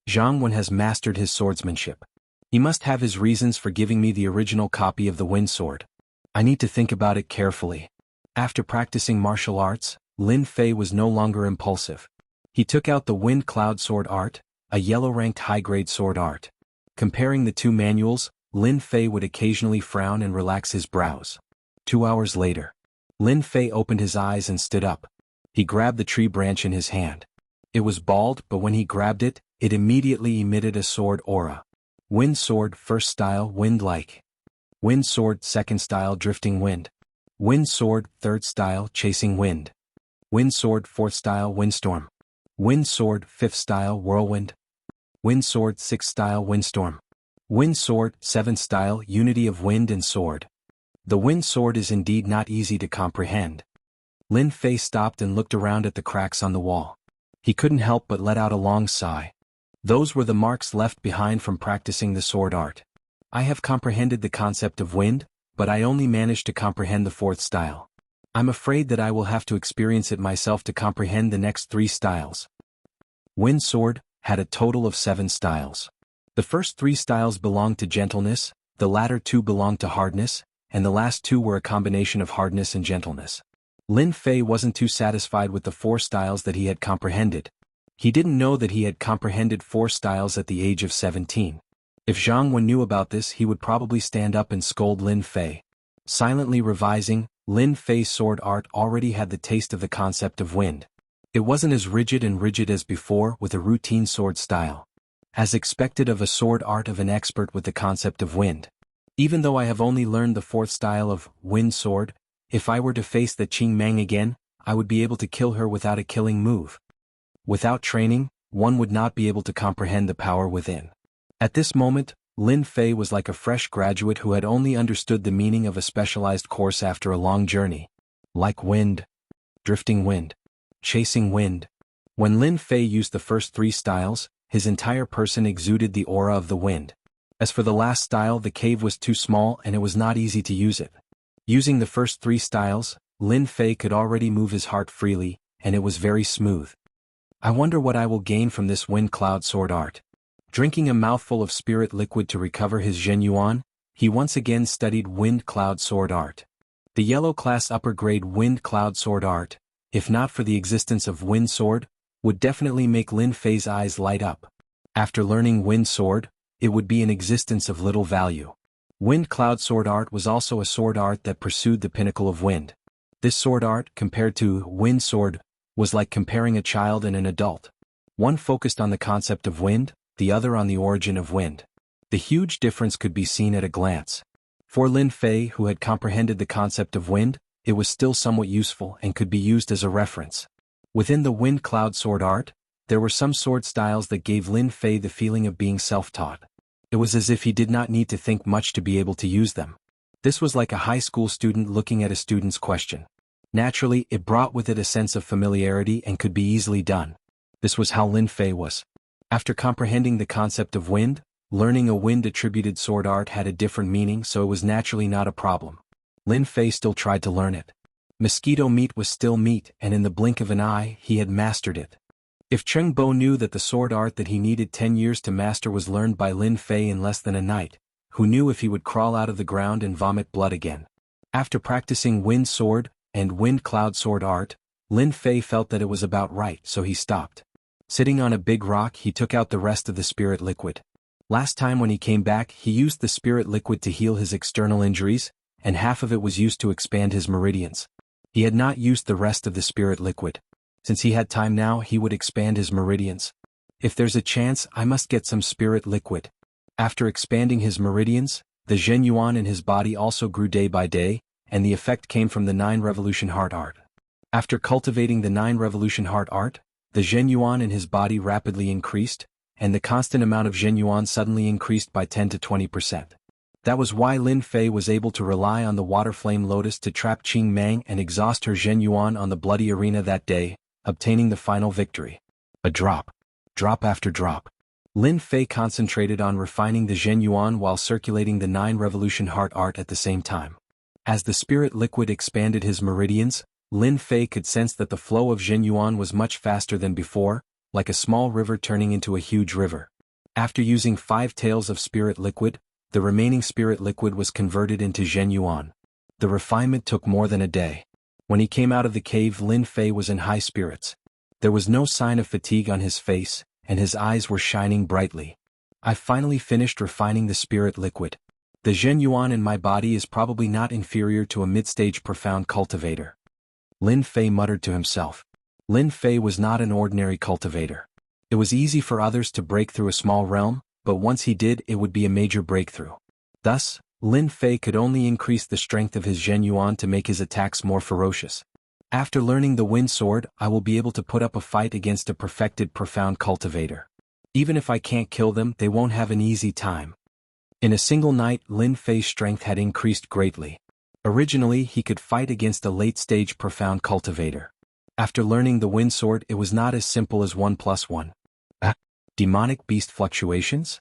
Jianghu has mastered his swordsmanship. He must have his reasons for giving me the original copy of the wind sword. I need to think about it carefully. After practicing martial arts, Lin Fei was no longer impulsive. He took out the wind cloud sword art, a yellow-ranked high-grade sword art. Comparing the 2 manuals, Lin Fei would occasionally frown and relax his brows. 2 hours later, Lin Fei opened his eyes and stood up. He grabbed the tree branch in his hand. It was bald, but when he grabbed it, it immediately emitted a sword aura. Wind sword first style wind-like. Wind sword second style drifting wind. Wind sword third style chasing wind. Wind Sword 4th Style Windstorm. Wind Sword 5th Style Whirlwind. Wind Sword 6th Style Windstorm. Wind Sword 7th Style Unity of Wind and Sword. The Wind Sword is indeed not easy to comprehend. Lin Fei stopped and looked around at the cracks on the wall. He couldn't help but let out a long sigh. Those were the marks left behind from practicing the sword art. I have comprehended the concept of wind, but I only managed to comprehend the 4th style. I'm afraid that I will have to experience it myself to comprehend the next 3 styles. Wind Sword had a total of 7 styles. The first 3 styles belonged to gentleness, the latter 2 belonged to hardness, and the last 2 were a combination of hardness and gentleness. Lin Fei wasn't too satisfied with the 4 styles that he had comprehended. He didn't know that he had comprehended 4 styles at the age of 17. If Jianghu knew about this, he would probably stand up and scold Lin Fei. Silently revising, Lin Fei's sword art already had the taste of the concept of wind. It wasn't as rigid as before with a routine sword style. As expected of a sword art of an expert with the concept of wind. Even though I have only learned the 4th style of wind sword, if I were to face the Qing Mang again, I would be able to kill her without a killing move. Without training, one would not be able to comprehend the power within. At this moment, Lin Fei was like a fresh graduate who had only understood the meaning of a specialized course after a long journey. Like wind, drifting wind, chasing wind. When Lin Fei used the first 3 styles, his entire person exuded the aura of the wind. As for the last style, the cave was too small and it was not easy to use it. Using the first 3 styles, Lin Fei could already move his heart freely, and it was very smooth. I wonder what I will gain from this wind cloud sword art. Drinking a mouthful of spirit liquid to recover his Zhenyuan, he once again studied wind cloud sword art. The yellow class upper grade wind cloud sword art, if not for the existence of wind sword, would definitely make Lin Fei's eyes light up. After learning wind sword, it would be an existence of little value. Wind cloud sword art was also a sword art that pursued the pinnacle of wind. This sword art, compared to wind sword, was like comparing a child and an adult. One focused on the concept of wind, the other on the origin of wind. The huge difference could be seen at a glance. For Lin Fei, who had comprehended the concept of wind, it was still somewhat useful and could be used as a reference. Within the wind cloud sword art, there were some sword styles that gave Lin Fei the feeling of being self-taught. It was as if he did not need to think much to be able to use them. This was like a high school student looking at a student's question. Naturally, it brought with it a sense of familiarity and could be easily done. This was how Lin Fei was. After comprehending the concept of wind, learning a wind-attributed sword art had a different meaning, so it was naturally not a problem. Lin Fei still tried to learn it. Mosquito meat was still meat, and in the blink of an eye, he had mastered it. If Cheng Bo knew that the sword art that he needed 10 years to master was learned by Lin Fei in less than a night, who knew if he would crawl out of the ground and vomit blood again? After practicing wind sword and wind cloud sword art, Lin Fei felt that it was about right, so he stopped. Sitting on a big rock, he took out the rest of the spirit liquid. Last time when he came back, he used the spirit liquid to heal his external injuries, and half of it was used to expand his meridians. He had not used the rest of the spirit liquid. Since he had time now, he would expand his meridians. If there's a chance, I must get some spirit liquid. After expanding his meridians, the Zhenyuan in his body also grew day by day, and the effect came from the 9 revolution heart art. After cultivating the 9 revolution heart art, the Zhenyuan in his body rapidly increased, and the constant amount of Zhenyuan suddenly increased by 10 to 20%. That was why Lin Fei was able to rely on the water flame lotus to trap Qing Mang and exhaust her Zhenyuan on the bloody arena that day, obtaining the final victory. A drop after drop. Lin Fei concentrated on refining the Zhenyuan while circulating the 9 revolution heart art at the same time. As the spirit liquid expanded his meridians, Lin Fei could sense that the flow of Zhenyuan was much faster than before, like a small river turning into a huge river. After using 5 taels of spirit liquid, the remaining spirit liquid was converted into Zhenyuan. The refinement took more than a day. When he came out of the cave, Lin Fei was in high spirits. There was no sign of fatigue on his face, and his eyes were shining brightly. I finally finished refining the spirit liquid. The Zhenyuan in my body is probably not inferior to a mid-stage profound cultivator. Lin Fei muttered to himself. Lin Fei was not an ordinary cultivator. It was easy for others to break through a small realm, but once he did, it would be a major breakthrough. Thus, Lin Fei could only increase the strength of his Zhenyuan to make his attacks more ferocious. After learning the wind sword, I will be able to put up a fight against a perfected profound cultivator. Even if I can't kill them, they won't have an easy time. In a single night, Lin Fei's strength had increased greatly. Originally, he could fight against a late-stage profound cultivator. After learning the wind sword, it was not as simple as 1+1. Demonic beast fluctuations?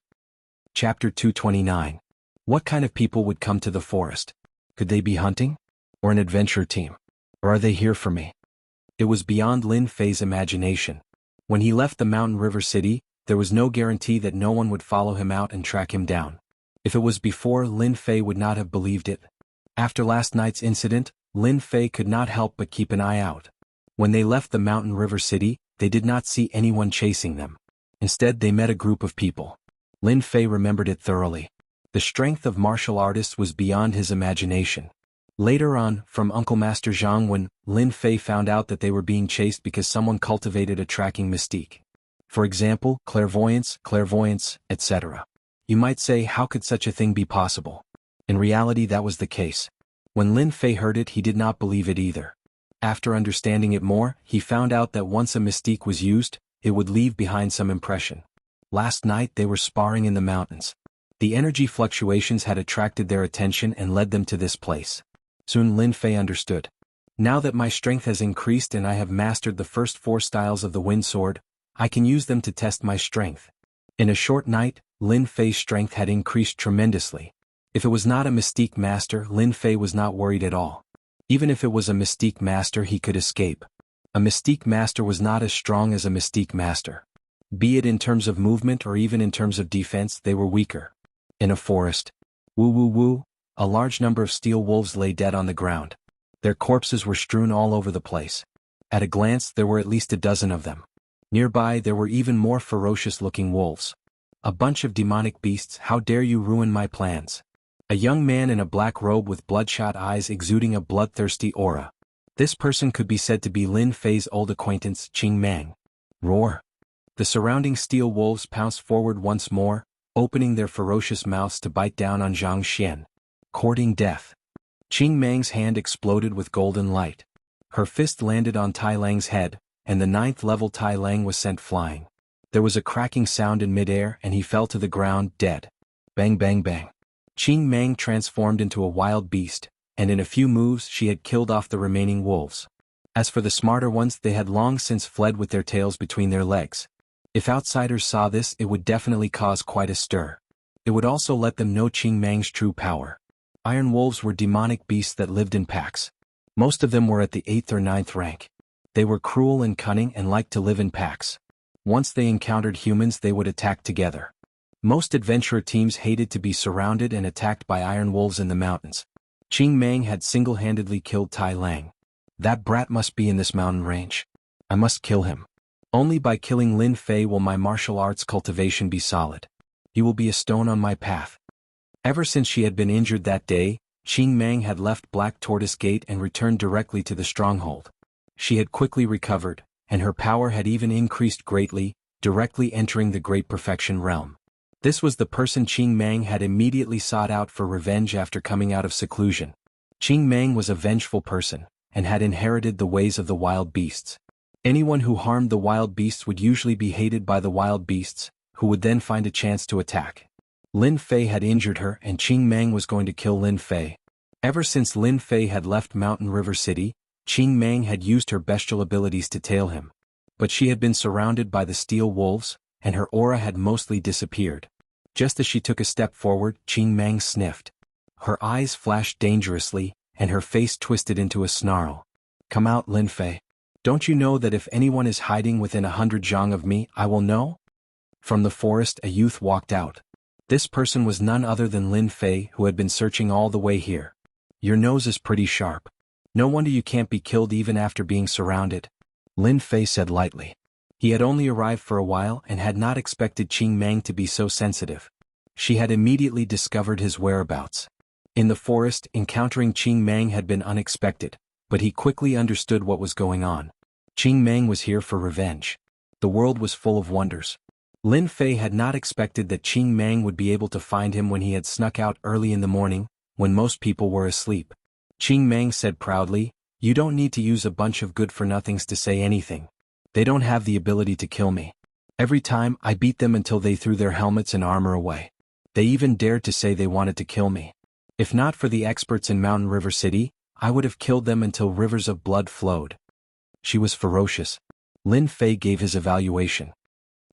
Chapter 229. What kind of people would come to the forest? Could they be hunting? Or an adventure team? Or are they here for me? It was beyond Lin Fei's imagination. When he left the mountain river city, there was no guarantee that no one would follow him out and track him down. If it was before, Lin Fei would not have believed it. After last night's incident, Lin Fei could not help but keep an eye out. When they left the mountain river city, they did not see anyone chasing them. Instead, they met a group of people. Lin Fei remembered it thoroughly. The strength of martial artists was beyond his imagination. Later on, from Uncle Master Jianghu, when Lin Fei found out that they were being chased because someone cultivated a tracking mystique. For example, clairvoyance, etc. You might say, how could such a thing be possible? In reality, that was the case. When Lin Fei heard it, he did not believe it either. After understanding it more, he found out that once a mystique was used, it would leave behind some impression. Last night they were sparring in the mountains. The energy fluctuations had attracted their attention and led them to this place. Soon Lin Fei understood. Now that my strength has increased and I have mastered the first 4 styles of the wind sword, I can use them to test my strength. In a short night, Lin Fei's strength had increased tremendously. If it was not a mystique master, Lin Fei was not worried at all. Even if it was a mystique master, he could escape. A mystique master was not as strong as a mystique master. Be it in terms of movement or even in terms of defense, they were weaker. In a forest, a large number of steel wolves lay dead on the ground. Their corpses were strewn all over the place. At a glance, there were at least a dozen of them. Nearby, there were even more ferocious-looking wolves. A bunch of demonic beasts, how dare you ruin my plans? A young man in a black robe with bloodshot eyes exuding a bloodthirsty aura. This person could be said to be Lin Fei's old acquaintance, Qing Mang. Roar! The surrounding steel wolves pounced forward once more, opening their ferocious mouths to bite down on Zhang Xian. Courting death. Qing Mang's hand exploded with golden light. Her fist landed on Tai Lang's head, and the 9th level Tai Lang was sent flying. There was a cracking sound in midair and he fell to the ground, dead. Bang bang bang. Qing Mang transformed into a wild beast, and in a few moves she had killed off the remaining wolves. As for the smarter ones, they had long since fled with their tails between their legs. If outsiders saw this, it would definitely cause quite a stir. It would also let them know Qing Mang's true power. Iron wolves were demonic beasts that lived in packs. Most of them were at the 8th or 9th rank. They were cruel and cunning and liked to live in packs. Once they encountered humans, they would attack together. Most adventurer teams hated to be surrounded and attacked by iron wolves in the mountains. Qing Mang had single-handedly killed Tai Lang. That brat must be in this mountain range. I must kill him. Only by killing Lin Fei will my martial arts cultivation be solid. He will be a stone on my path. Ever since she had been injured that day, Qing Mang had left Black Tortoise Gate and returned directly to the stronghold. She had quickly recovered, and her power had even increased greatly, directly entering the Great Perfection realm. This was the person Qing Mang had immediately sought out for revenge after coming out of seclusion. Qing Mang was a vengeful person, and had inherited the ways of the wild beasts. Anyone who harmed the wild beasts would usually be hated by the wild beasts, who would then find a chance to attack. Lin Fei had injured her and Qing Mang was going to kill Lin Fei. Ever since Lin Fei had left Mountain River City, Qing Mang had used her bestial abilities to tail him. But she had been surrounded by the steel wolves, and her aura had mostly disappeared. Just as she took a step forward, Qing Mang sniffed. Her eyes flashed dangerously, and her face twisted into a snarl. Come out, Lin Fei. Don't you know that if anyone is hiding within 100 zhang of me, I will know? From the forest, a youth walked out. This person was none other than Lin Fei, who had been searching all the way here. Your nose is pretty sharp. No wonder you can't be killed even after being surrounded, Lin Fei said lightly. He had only arrived for a while and had not expected Qing Mang to be so sensitive. She had immediately discovered his whereabouts. In the forest, encountering Qing Mang had been unexpected, but he quickly understood what was going on. Qing Mang was here for revenge. The world was full of wonders. Lin Fei had not expected that Qing Mang would be able to find him when he had snuck out early in the morning, when most people were asleep. Qing Mang said proudly, You don't need to use a bunch of good-for-nothings to say anything. They don't have the ability to kill me. Every time, I beat them until they threw their helmets and armor away. They even dared to say they wanted to kill me. If not for the experts in Mountain River City, I would have killed them until rivers of blood flowed. She was ferocious. Lin Fei gave his evaluation.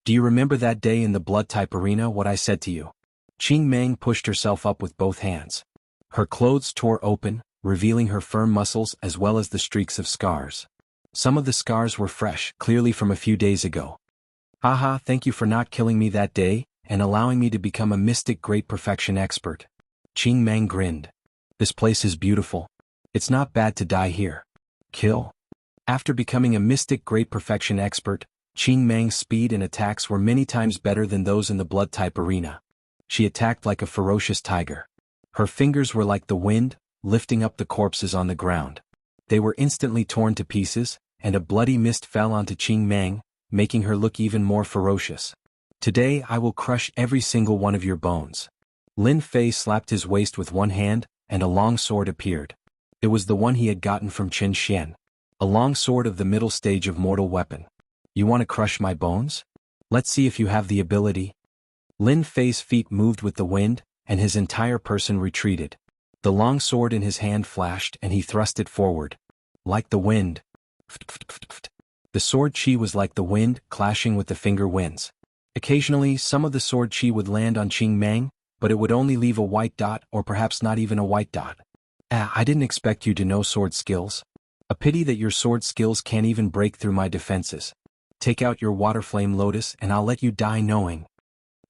Do you remember that day in the blood-type arena what I said to you? Qing Meng pushed herself up with both hands. Her clothes tore open, revealing her firm muscles as well as the streaks of scars. Some of the scars were fresh, clearly from a few days ago. Haha, thank you for not killing me that day, and allowing me to become a mystic great perfection expert. Qing Meng grinned. This place is beautiful. It's not bad to die here. Kill. After becoming a mystic great perfection expert, Qing Meng's speed and attacks were many times better than those in the blood-type arena. She attacked like a ferocious tiger. Her fingers were like the wind, lifting up the corpses on the ground. They were instantly torn to pieces, and a bloody mist fell onto Qing Meng, making her look even more ferocious. Today I will crush every single one of your bones. Lin Fei slapped his waist with one hand, and a long sword appeared. It was the one he had gotten from Qin Xian. A long sword of the middle stage of mortal weapon. You want to crush my bones? Let's see if you have the ability. Lin Fei's feet moved with the wind, and his entire person retreated. The long sword in his hand flashed and he thrust it forward. Like the wind. The sword chi was like the wind, clashing with the finger winds. Occasionally, some of the sword chi would land on Qing Meng, but it would only leave a white dot or perhaps not even a white dot. I didn't expect you to know sword skills. A pity that your sword skills can't even break through my defenses. Take out your water flame lotus and I'll let you die knowing.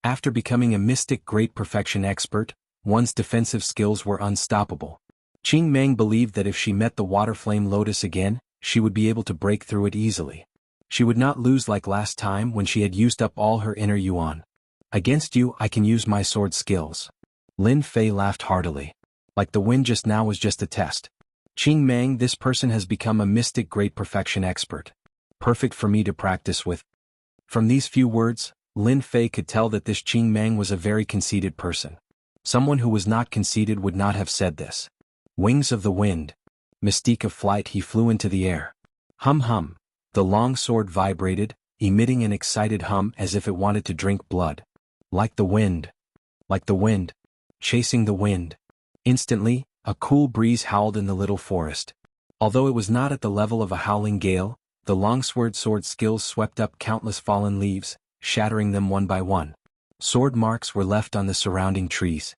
After becoming a mystic great perfection expert, one's defensive skills were unstoppable. Qing Meng believed that if she met the water flame lotus again, she would be able to break through it easily. She would not lose like last time when she had used up all her inner yuan. Against you I can use my sword skills. Lin Fei laughed heartily. Like the wind just now was just a test. Qing Meng, this person has become a mystic great perfection expert. Perfect for me to practice with. From these few words, Lin Fei could tell that this Qing Meng was a very conceited person. Someone who was not conceited would not have said this. Wings of the wind. Mystique of flight, he flew into the air. Hum hum. The long sword vibrated, emitting an excited hum as if it wanted to drink blood. Like the wind. Like the wind. Chasing the wind. Instantly, a cool breeze howled in the little forest. Although it was not at the level of a howling gale, the longsword sword skills swept up countless fallen leaves, shattering them one by one. Sword marks were left on the surrounding trees.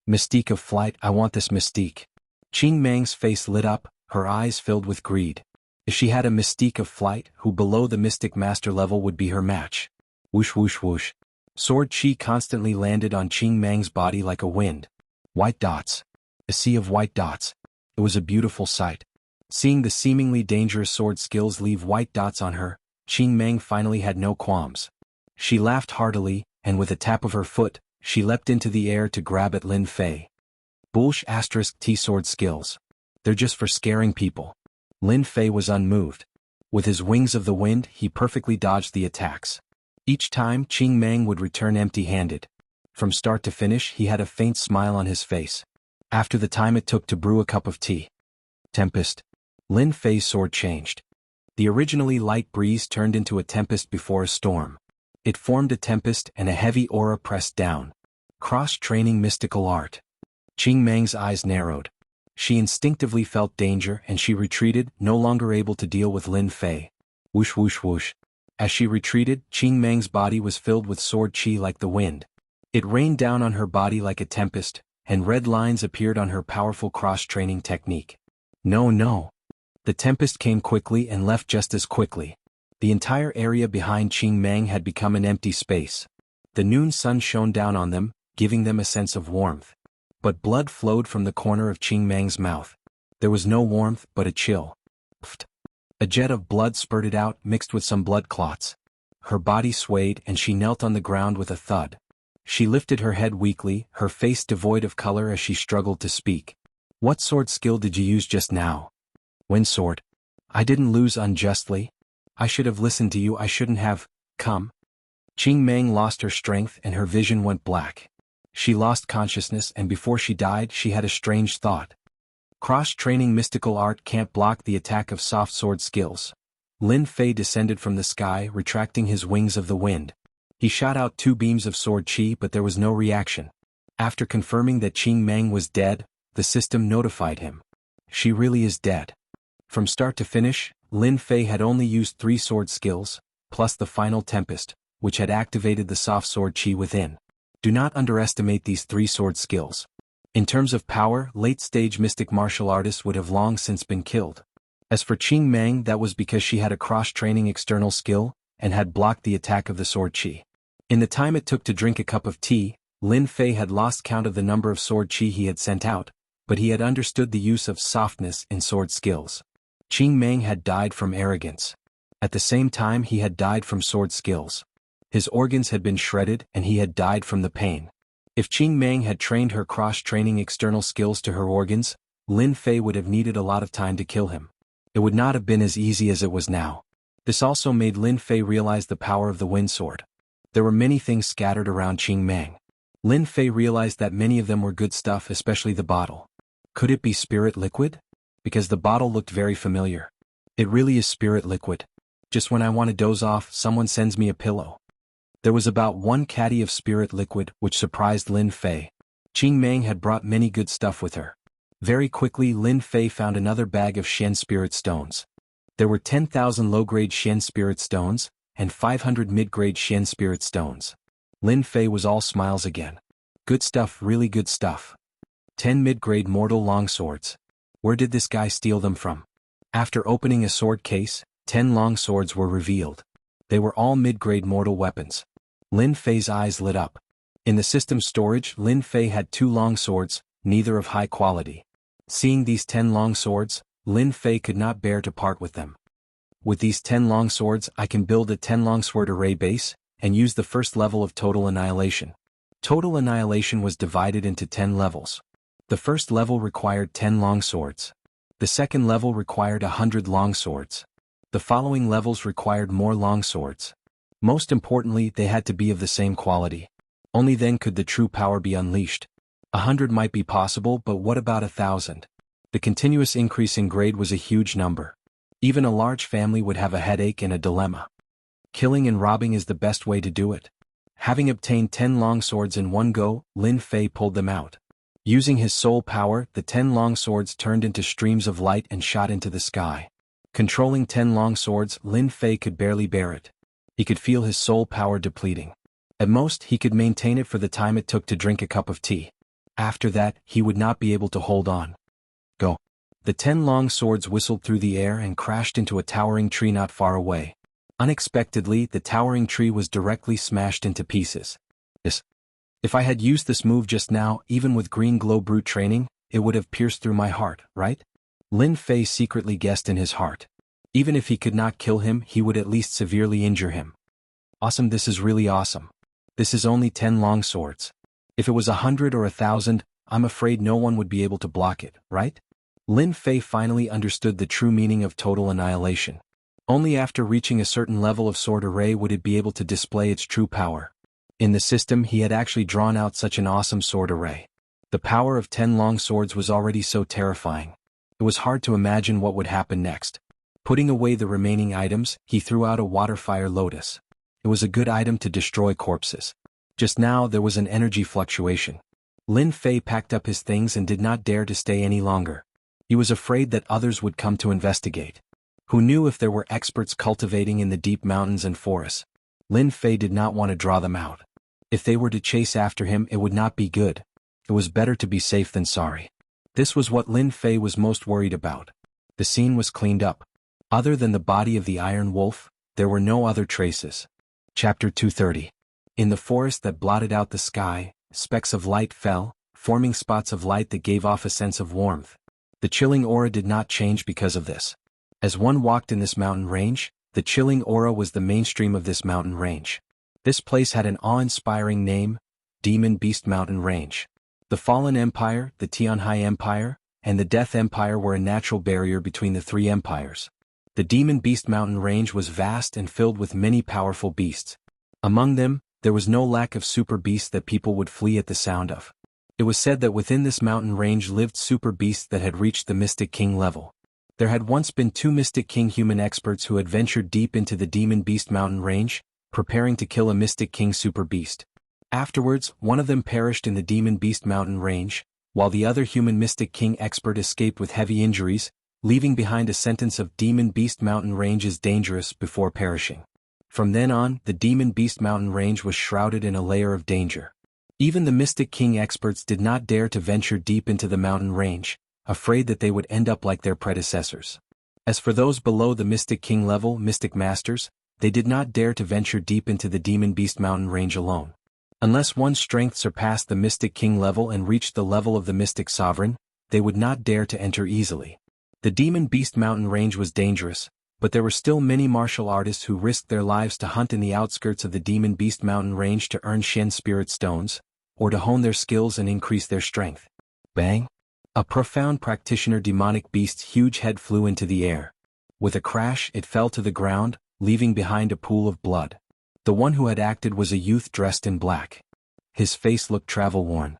Mystique of flight, I want this mystique. Qing Meng's face lit up, her eyes filled with greed. If she had a mystique of flight, who below the mystic master level would be her match? Whoosh whoosh whoosh. Sword chi constantly landed on Qing Meng's body like a wind. White dots. A sea of white dots. It was a beautiful sight. Seeing the seemingly dangerous sword skills leave white dots on her, Qing Meng finally had no qualms. She laughed heartily, and with a tap of her foot, she leapt into the air to grab at Lin Fei. Bullsh * T sword skills. They're just for scaring people. Lin Fei was unmoved. With his wings of the wind, he perfectly dodged the attacks. Each time, Qing Meng would return empty-handed. From start to finish, he had a faint smile on his face. After the time it took to brew a cup of tea. Tempest. Lin Fei's sword changed. The originally light breeze turned into a tempest before a storm. It formed a tempest and a heavy aura pressed down. Cross-training mystical art. Qing Meng's eyes narrowed. She instinctively felt danger and she retreated, no longer able to deal with Lin Fei. Whoosh whoosh whoosh. As she retreated, Qing Meng's body was filled with sword chi like the wind. It rained down on her body like a tempest, and red lines appeared on her powerful cross-training technique. No. The tempest came quickly and left just as quickly. The entire area behind Qing Meng had become an empty space. The noon sun shone down on them, giving them a sense of warmth. But blood flowed from the corner of Qing Meng's mouth. There was no warmth, but a chill. Pfft. A jet of blood spurted out, mixed with some blood clots. Her body swayed and she knelt on the ground with a thud. She lifted her head weakly, her face devoid of color as she struggled to speak. What sword skill did you use just now? Wind sword. I didn't lose unjustly. I should have listened to you, I shouldn't have come. Qing Meng lost her strength and her vision went black. She lost consciousness and before she died she had a strange thought. Cross-training mystical art can't block the attack of soft sword skills. Lin Fei descended from the sky, retracting his wings of the wind. He shot out 2 beams of sword chi, but there was no reaction. After confirming that Qing Meng was dead, the system notified him. She really is dead. From start to finish, Lin Fei had only used 3 sword skills, plus the final Tempest, which had activated the soft sword chi within. Do not underestimate these 3 sword skills. In terms of power, late-stage mystic martial artists would have long since been killed. As for Qing Meng, that was because she had a cross-training external skill, and had blocked the attack of the sword chi. In the time it took to drink a cup of tea, Lin Fei had lost count of the number of sword chi he had sent out, but he had understood the use of softness in sword skills. Qing Meng had died from arrogance. At the same time he had died from sword skills. His organs had been shredded and he had died from the pain. If Qing Meng had trained her cross-training external skills to her organs, Lin Fei would have needed a lot of time to kill him. It would not have been as easy as it was now. This also made Lin Fei realize the power of the wind sword. There were many things scattered around Qing Meng. Lin Fei realized that many of them were good stuff, especially the bottle. Could it be spirit liquid? Because the bottle looked very familiar. It really is spirit liquid. Just when I want to doze off, someone sends me a pillow. There was about 1 caddy of spirit liquid, which surprised Lin Fei. Qing Meng had brought many good stuff with her. Very quickly Lin Fei found another bag of Shen spirit stones. There were 10,000 low-grade Shen spirit stones, and 500 mid-grade Shen spirit stones. Lin Fei was all smiles again. Good stuff, really good stuff. 10 mid-grade mortal longswords. Where did this guy steal them from? After opening a sword case, 10 longswords were revealed. They were all mid-grade mortal weapons. Lin Fei's eyes lit up. In the system storage, Lin Fei had 2 longswords, neither of high quality. Seeing these 10 longswords, Lin Fei could not bear to part with them. With these 10 longswords I can build a 10 longsword array base, and use the first level of Total Annihilation. Total Annihilation was divided into 10 levels. The first level required 10 longswords. The second level required 100 longswords. The following levels required more longswords. Most importantly, they had to be of the same quality. Only then could the true power be unleashed. 100 might be possible, but what about 1,000? The continuous increase in grade was a huge number. Even a large family would have a headache and a dilemma. Killing and robbing is the best way to do it. Having obtained 10 longswords in one go, Lin Fei pulled them out. Using his soul power, the 10 longswords turned into streams of light and shot into the sky. Controlling 10 longswords, Lin Fei could barely bear it. He could feel his soul power depleting. At most, he could maintain it for the time it took to drink a cup of tea. After that, he would not be able to hold on. Go. The 10 long swords whistled through the air and crashed into a towering tree not far away. Unexpectedly, the towering tree was directly smashed into pieces. If I had used this move just now, even with green glow brute training, it would have pierced through my heart, right? Lin Fei secretly guessed in his heart. Even if he could not kill him, he would at least severely injure him. Awesome, this is really awesome. This is only 10 long swords. If it was 100 or 1,000, I'm afraid no one would be able to block it, right? Lin Fei finally understood the true meaning of total annihilation. Only after reaching a certain level of sword array would it be able to display its true power. In the system, he had actually drawn out such an awesome sword array. The power of 10 long swords was already so terrifying. It was hard to imagine what would happen next. Putting away the remaining items, he threw out a water fire lotus. It was a good item to destroy corpses. Just now there was an energy fluctuation. Lin Fei packed up his things and did not dare to stay any longer. He was afraid that others would come to investigate. Who knew if there were experts cultivating in the deep mountains and forests? Lin Fei did not want to draw them out. If they were to chase after him, it would not be good. It was better to be safe than sorry. This was what Lin Fei was most worried about. The scene was cleaned up. Other than the body of the Iron Wolf, there were no other traces. Chapter 230. In the forest that blotted out the sky, specks of light fell, forming spots of light that gave off a sense of warmth. The chilling aura did not change because of this. As one walked in this mountain range, the chilling aura was the mainstream of this mountain range. This place had an awe-inspiring name, Demon Beast Mountain Range. The Fallen Empire, the Tianhai Empire, and the Death Empire were a natural barrier between the three empires. The Demon Beast Mountain Range was vast and filled with many powerful beasts. Among them, there was no lack of super beasts that people would flee at the sound of. It was said that within this mountain range lived super beasts that had reached the Mystic King level. There had once been 2 Mystic King human experts who had ventured deep into the Demon Beast mountain range, preparing to kill a Mystic King super beast. Afterwards, one of them perished in the Demon Beast mountain range, while the other human Mystic King expert escaped with heavy injuries, leaving behind a sentence of Demon Beast mountain range is dangerous before perishing. From then on, the Demon Beast mountain range was shrouded in a layer of danger. Even the Mystic King experts did not dare to venture deep into the mountain range, afraid that they would end up like their predecessors. As for those below the Mystic King level, Mystic Masters, they did not dare to venture deep into the Demon Beast mountain range alone. Unless one's strength surpassed the Mystic King level and reached the level of the Mystic Sovereign, they would not dare to enter easily. The Demon Beast mountain range was dangerous, but there were still many martial artists who risked their lives to hunt in the outskirts of the Demon Beast mountain range to earn Shen Spirit Stones, or to hone their skills and increase their strength. Bang! A profound practitioner demonic beast's huge head flew into the air. With a crash, it fell to the ground, leaving behind a pool of blood. The one who had acted was a youth dressed in black. His face looked travel-worn.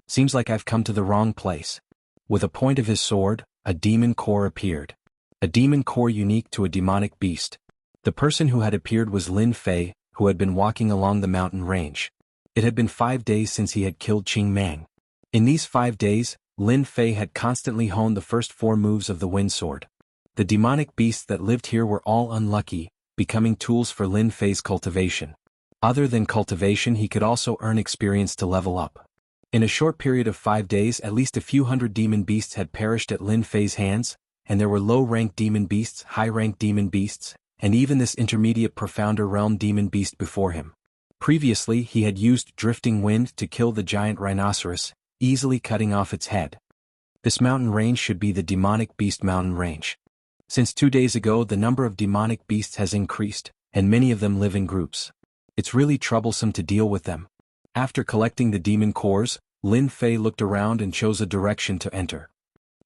Seems like I've come to the wrong place. With a point of his sword, a demon core appeared. A demon core unique to a demonic beast. The person who had appeared was Lin Fei, who had been walking along the mountain range. It had been 5 days since he had killed Qing Mang. In these 5 days, Lin Fei had constantly honed the first 4 moves of the Wind Sword. The demonic beasts that lived here were all unlucky, becoming tools for Lin Fei's cultivation. Other than cultivation, he could also earn experience to level up. In a short period of 5 days, at least a few hundred demon beasts had perished at Lin Fei's hands, and there were low-ranked demon beasts, high-ranked demon beasts, and even this intermediate profounder realm demon beast before him. Previously, he had used drifting wind to kill the giant rhinoceros, easily cutting off its head. This mountain range should be the demonic beast mountain range. Since 2 days ago, the number of demonic beasts has increased, and many of them live in groups. It's really troublesome to deal with them. After collecting the demon cores, Lin Fei looked around and chose a direction to enter.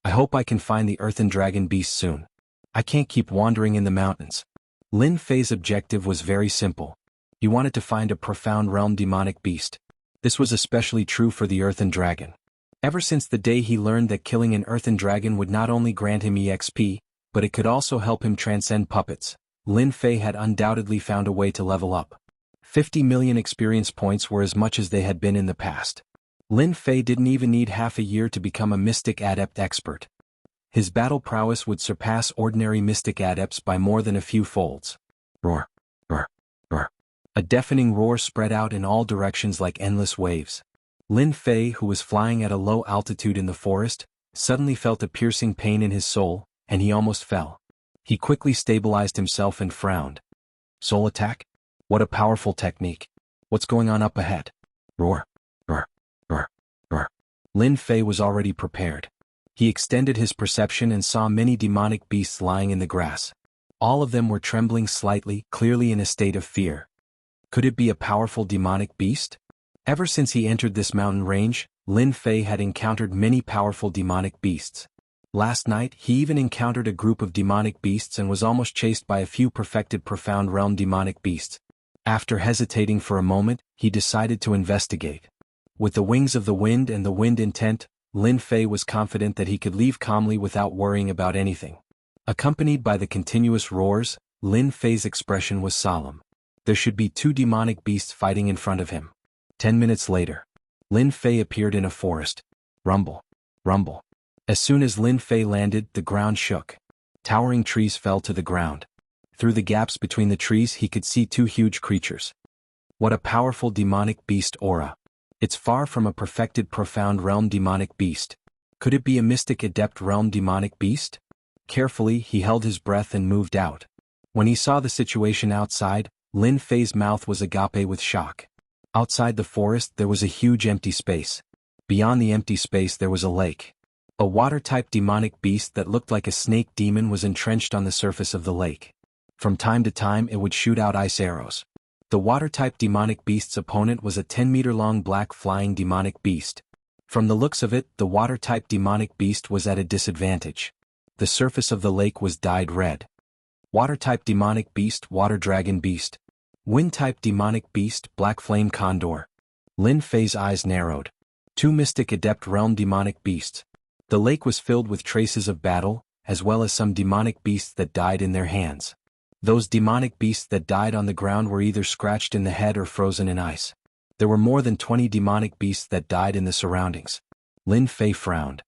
I hope I can find the earthen dragon beast soon. I can't keep wandering in the mountains. Lin Fei's objective was very simple. He wanted to find a profound realm demonic beast. This was especially true for the earthen dragon. Ever since the day he learned that killing an earthen dragon would not only grant him EXP, but it could also help him transcend puppets, Lin Fei had undoubtedly found a way to level up. 50 million experience points were as much as they had been in the past. Lin Fei didn't even need half a year to become a mystic adept expert. His battle prowess would surpass ordinary mystic adepts by more than a few folds. Roar! Roar! Roar! A deafening roar spread out in all directions like endless waves. Lin Fei, who was flying at a low altitude in the forest, suddenly felt a piercing pain in his soul, and he almost fell. He quickly stabilized himself and frowned. Soul attack? What a powerful technique. What's going on up ahead? Roar! Roar! Roar! Roar! Lin Fei was already prepared. He extended his perception and saw many demonic beasts lying in the grass. All of them were trembling slightly, clearly in a state of fear. Could it be a powerful demonic beast? Ever since he entered this mountain range, Lin Fei had encountered many powerful demonic beasts. Last night, he even encountered a group of demonic beasts and was almost chased by a few perfected profound realm demonic beasts. After hesitating for a moment, he decided to investigate. With the wings of the wind and the wind intent, Lin Fei was confident that he could leave calmly without worrying about anything. Accompanied by the continuous roars, Lin Fei's expression was solemn. There should be 2 demonic beasts fighting in front of him. 10 minutes later, Lin Fei appeared in a forest. Rumble. Rumble. As soon as Lin Fei landed, the ground shook. Towering trees fell to the ground. Through the gaps between the trees he could see 2 huge creatures. What a powerful demonic beast aura. It's far from a perfected profound realm demonic beast. Could it be a mystic adept realm demonic beast? Carefully, he held his breath and moved out. When he saw the situation outside, Lin Fei's mouth was agape with shock. Outside the forest there was a huge empty space. Beyond the empty space there was a lake. A water-type demonic beast that looked like a snake demon was entrenched on the surface of the lake. From time to time it would shoot out ice arrows. The water-type demonic beast's opponent was a 10-meter-long black flying demonic beast. From the looks of it, the water-type demonic beast was at a disadvantage. The surface of the lake was dyed red. Water-type demonic beast, water dragon beast. Wind-type demonic beast, black flame condor. Lin Fei's eyes narrowed. Two mystic adept realm demonic beasts. The lake was filled with traces of battle, as well as some demonic beasts that died in their hands. Those demonic beasts that died on the ground were either scratched in the head or frozen in ice. There were more than 20 demonic beasts that died in the surroundings. Lin Fei frowned.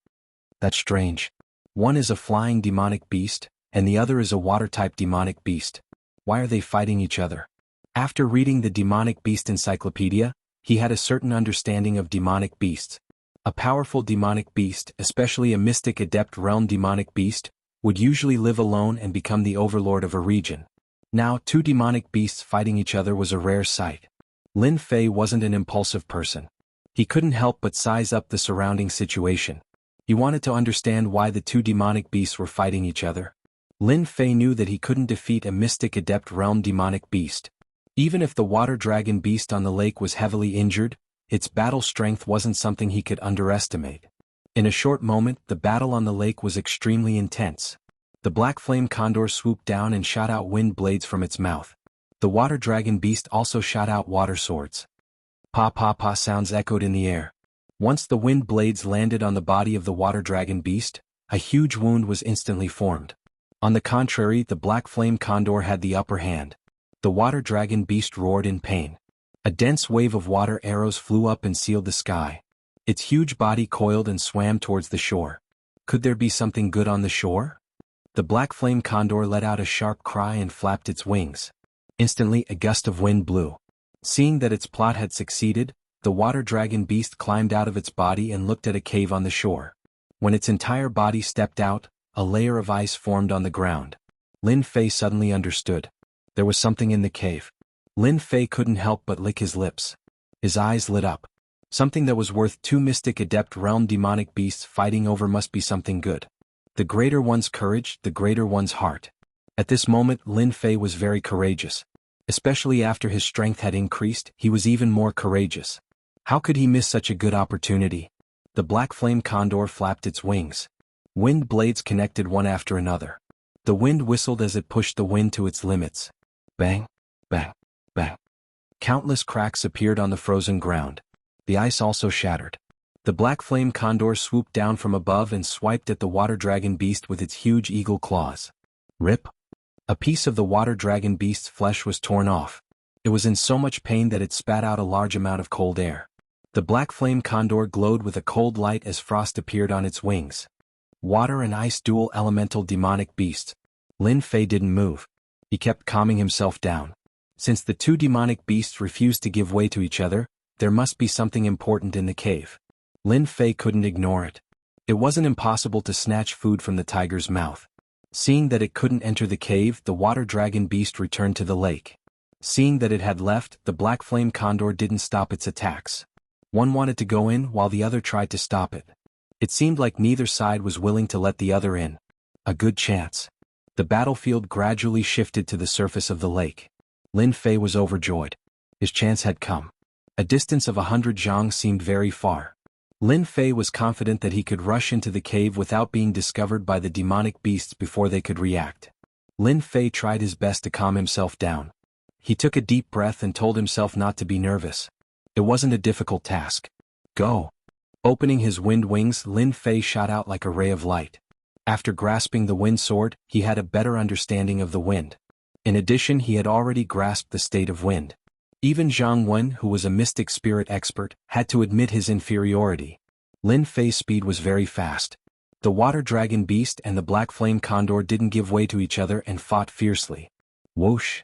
That's strange. One is a flying demonic beast, and the other is a water-type demonic beast. Why are they fighting each other? After reading the Demonic Beast Encyclopedia, he had a certain understanding of demonic beasts. A powerful demonic beast, especially a mystic adept realm demonic beast, would usually live alone and become the overlord of a region. Now, two demonic beasts fighting each other was a rare sight. Lin Fei wasn't an impulsive person. He couldn't help but size up the surrounding situation. He wanted to understand why the two demonic beasts were fighting each other. Lin Fei knew that he couldn't defeat a mystic adept realm demonic beast. Even if the water dragon beast on the lake was heavily injured, its battle strength wasn't something he could underestimate. In a short moment, the battle on the lake was extremely intense. The black flame condor swooped down and shot out wind blades from its mouth. The water dragon beast also shot out water swords. Pa pa pa sounds echoed in the air. Once the wind blades landed on the body of the water dragon beast, a huge wound was instantly formed. On the contrary, the black flame condor had the upper hand. The water dragon beast roared in pain. A dense wave of water arrows flew up and sealed the sky. Its huge body coiled and swam towards the shore. Could there be something good on the shore? The black flame condor let out a sharp cry and flapped its wings. Instantly, a gust of wind blew. Seeing that its plot had succeeded, the water dragon beast climbed out of its body and looked at a cave on the shore. When its entire body stepped out, a layer of ice formed on the ground. Lin Fei suddenly understood. There was something in the cave. Lin Fei couldn't help but lick his lips. His eyes lit up. Something that was worth two mystic adept realm demonic beasts fighting over must be something good. The greater one's courage, the greater one's heart. At this moment, Lin Fei was very courageous. Especially after his strength had increased, he was even more courageous. How could he miss such a good opportunity? The black flame condor flapped its wings. Wind blades connected one after another. The wind whistled as it pushed the wind to its limits. Bang, bang, bang. Countless cracks appeared on the frozen ground. The ice also shattered. The black flame condor swooped down from above and swiped at the water dragon beast with its huge eagle claws. Rip. A piece of the water dragon beast's flesh was torn off. It was in so much pain that it spat out a large amount of cold air. The black flame condor glowed with a cold light as frost appeared on its wings. Water and ice dual elemental demonic beasts. Lin Fei didn't move. He kept calming himself down. Since the two demonic beasts refused to give way to each other, there must be something important in the cave. Lin Fei couldn't ignore it. It wasn't impossible to snatch food from the tiger's mouth. Seeing that it couldn't enter the cave, the water dragon beast returned to the lake. Seeing that it had left, the black flame condor didn't stop its attacks. One wanted to go in while the other tried to stop it. It seemed like neither side was willing to let the other in. A good chance. The battlefield gradually shifted to the surface of the lake. Lin Fei was overjoyed. His chance had come. A distance of 100 zhang seemed very far. Lin Fei was confident that he could rush into the cave without being discovered by the demonic beasts before they could react. Lin Fei tried his best to calm himself down. He took a deep breath and told himself not to be nervous. It wasn't a difficult task. Go. Opening his wind wings, Lin Fei shot out like a ray of light. After grasping the wind sword, he had a better understanding of the wind. In addition, he had already grasped the state of wind. Even Zhang Wen, who was a mystic spirit expert, had to admit his inferiority. Lin Fei's speed was very fast. The water dragon beast and the black flame condor didn't give way to each other and fought fiercely. Whoosh!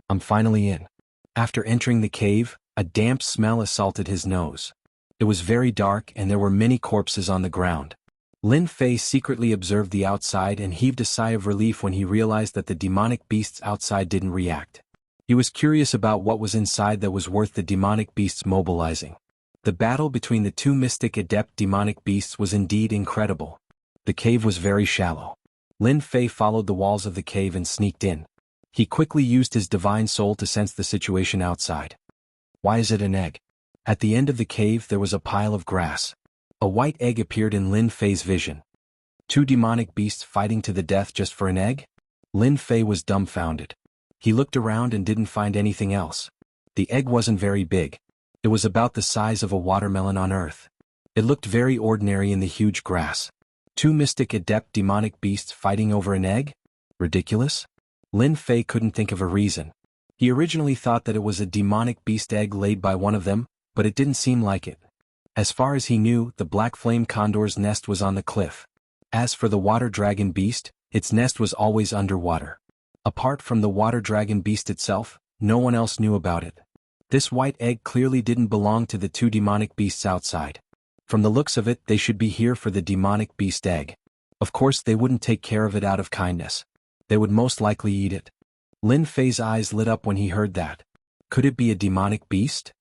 I'm finally in. After entering the cave, a damp smell assaulted his nose. It was very dark and there were many corpses on the ground. Lin Fei secretly observed the outside and heaved a sigh of relief when he realized that the demonic beasts outside didn't react. He was curious about what was inside that was worth the demonic beasts mobilizing. The battle between the two mystic adept demonic beasts was indeed incredible. The cave was very shallow. Lin Fei followed the walls of the cave and sneaked in. He quickly used his divine soul to sense the situation outside. Why is it an egg? At the end of the cave there was a pile of grass. A white egg appeared in Lin Fei's vision. Two demonic beasts fighting to the death just for an egg? Lin Fei was dumbfounded. He looked around and didn't find anything else. The egg wasn't very big. It was about the size of a watermelon on Earth. It looked very ordinary in the huge grass. Two mystic adept demonic beasts fighting over an egg? Ridiculous? Lin Fei couldn't think of a reason. He originally thought that it was a demonic beast egg laid by one of them, but it didn't seem like it. As far as he knew, the black flame condor's nest was on the cliff. As for the water dragon beast, its nest was always underwater. Apart from the water dragon beast itself, no one else knew about it. This white egg clearly didn't belong to the two demonic beasts outside. From the looks of it, they should be here for the demonic beast egg. Of course, they wouldn't take care of it out of kindness. They would most likely eat it. Lin Fei's eyes lit up when he heard that. Could it be a demonic beast?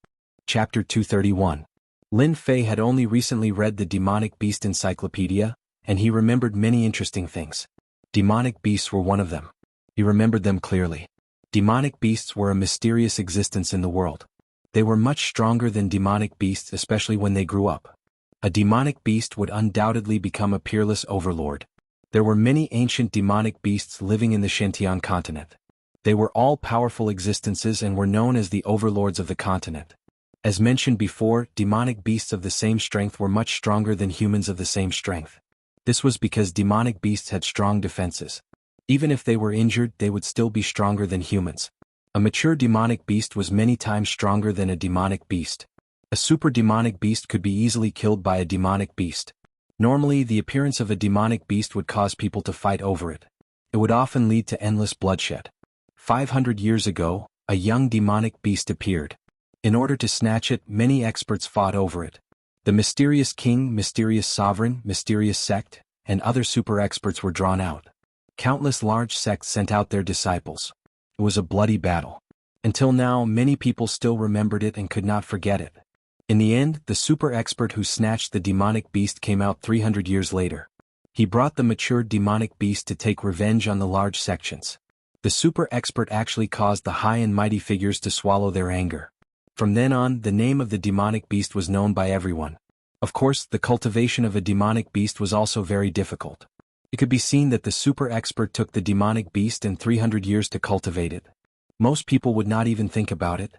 Chapter 231. Lin Fei had only recently read the Demonic Beast Encyclopedia, and he remembered many interesting things. Demonic beasts were one of them. He remembered them clearly. Demonic beasts were a mysterious existence in the world. They were much stronger than demonic beasts, especially when they grew up. A demonic beast would undoubtedly become a peerless overlord. There were many ancient demonic beasts living in the Shantian continent. They were all powerful existences and were known as the overlords of the continent. As mentioned before, demonic beasts of the same strength were much stronger than humans of the same strength. This was because demonic beasts had strong defenses. Even if they were injured, they would still be stronger than humans. A mature demonic beast was many times stronger than a demonic beast. A super demonic beast could be easily killed by a demonic beast. Normally, the appearance of a demonic beast would cause people to fight over it. It would often lead to endless bloodshed. 500 years ago, a young demonic beast appeared. In order to snatch it, many experts fought over it. The mysterious king, mysterious sovereign, mysterious sect, and other super experts were drawn out. Countless large sects sent out their disciples. It was a bloody battle. Until now, many people still remembered it and could not forget it. In the end, the super expert who snatched the demonic beast came out 300 years later. He brought the matured demonic beast to take revenge on the large sections. The super expert actually caused the high and mighty figures to swallow their anger. From then on, the name of the demonic beast was known by everyone. Of course, the cultivation of a demonic beast was also very difficult. It could be seen that the super expert took the demonic beast and 300 years to cultivate it. Most people would not even think about it.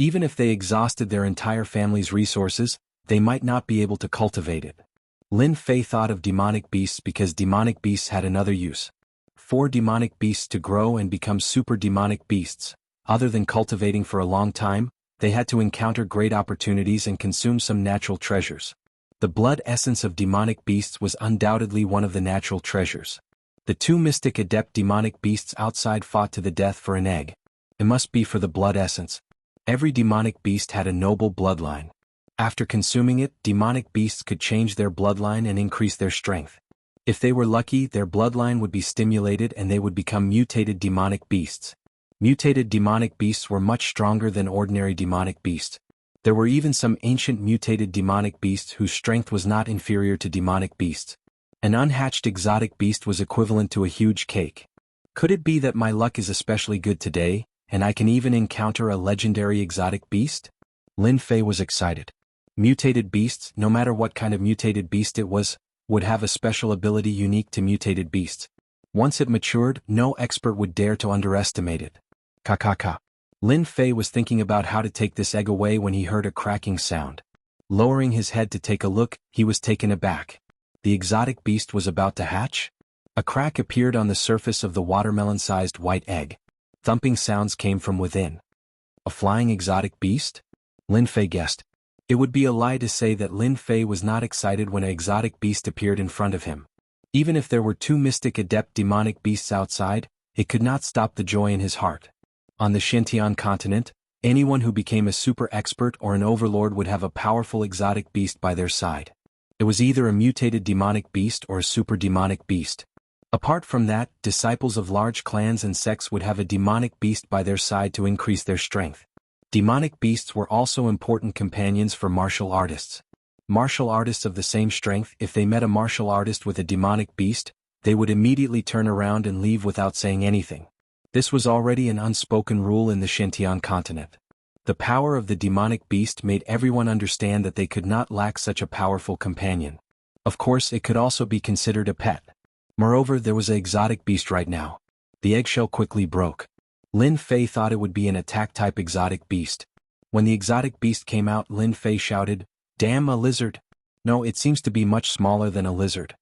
Even if they exhausted their entire family's resources, they might not be able to cultivate it. Lin Fei thought of demonic beasts because demonic beasts had another use. For demonic beasts to grow and become super demonic beasts, other than cultivating for a long time, they had to encounter great opportunities and consume some natural treasures. The blood essence of demonic beasts was undoubtedly one of the natural treasures. The two mystic adept demonic beasts outside fought to the death for an egg. It must be for the blood essence. Every demonic beast had a noble bloodline. After consuming it, demonic beasts could change their bloodline and increase their strength. If they were lucky, their bloodline would be stimulated and they would become mutated demonic beasts. Mutated demonic beasts were much stronger than ordinary demonic beasts. There were even some ancient mutated demonic beasts whose strength was not inferior to demonic beasts. An unhatched exotic beast was equivalent to a huge cake. Could it be that my luck is especially good today, and I can even encounter a legendary exotic beast? Lin Fei was excited. Mutated beasts, no matter what kind of mutated beast it was, would have a special ability unique to mutated beasts. Once it matured, no expert would dare to underestimate it. Ka. Lin Fei was thinking about how to take this egg away when he heard a cracking sound. Lowering his head to take a look, he was taken aback. The exotic beast was about to hatch? A crack appeared on the surface of the watermelon-sized white egg. Thumping sounds came from within. A flying exotic beast? Lin Fei guessed. It would be a lie to say that Lin Fei was not excited when an exotic beast appeared in front of him. Even if there were two mystic adept demonic beasts outside, it could not stop the joy in his heart. On the Shantian continent, anyone who became a super expert or an overlord would have a powerful exotic beast by their side. It was either a mutated demonic beast or a super demonic beast. Apart from that, disciples of large clans and sects would have a demonic beast by their side to increase their strength. Demonic beasts were also important companions for martial artists. Martial artists of the same strength, if they met a martial artist with a demonic beast, they would immediately turn around and leave without saying anything. This was already an unspoken rule in the Shantian continent. The power of the demonic beast made everyone understand that they could not lack such a powerful companion. Of course, it could also be considered a pet. Moreover, there was an exotic beast right now. The eggshell quickly broke. Lin Fei thought it would be an attack-type exotic beast. When the exotic beast came out, Lin Fei shouted, "Damn, a lizard!" No, it seems to be much smaller than a lizard.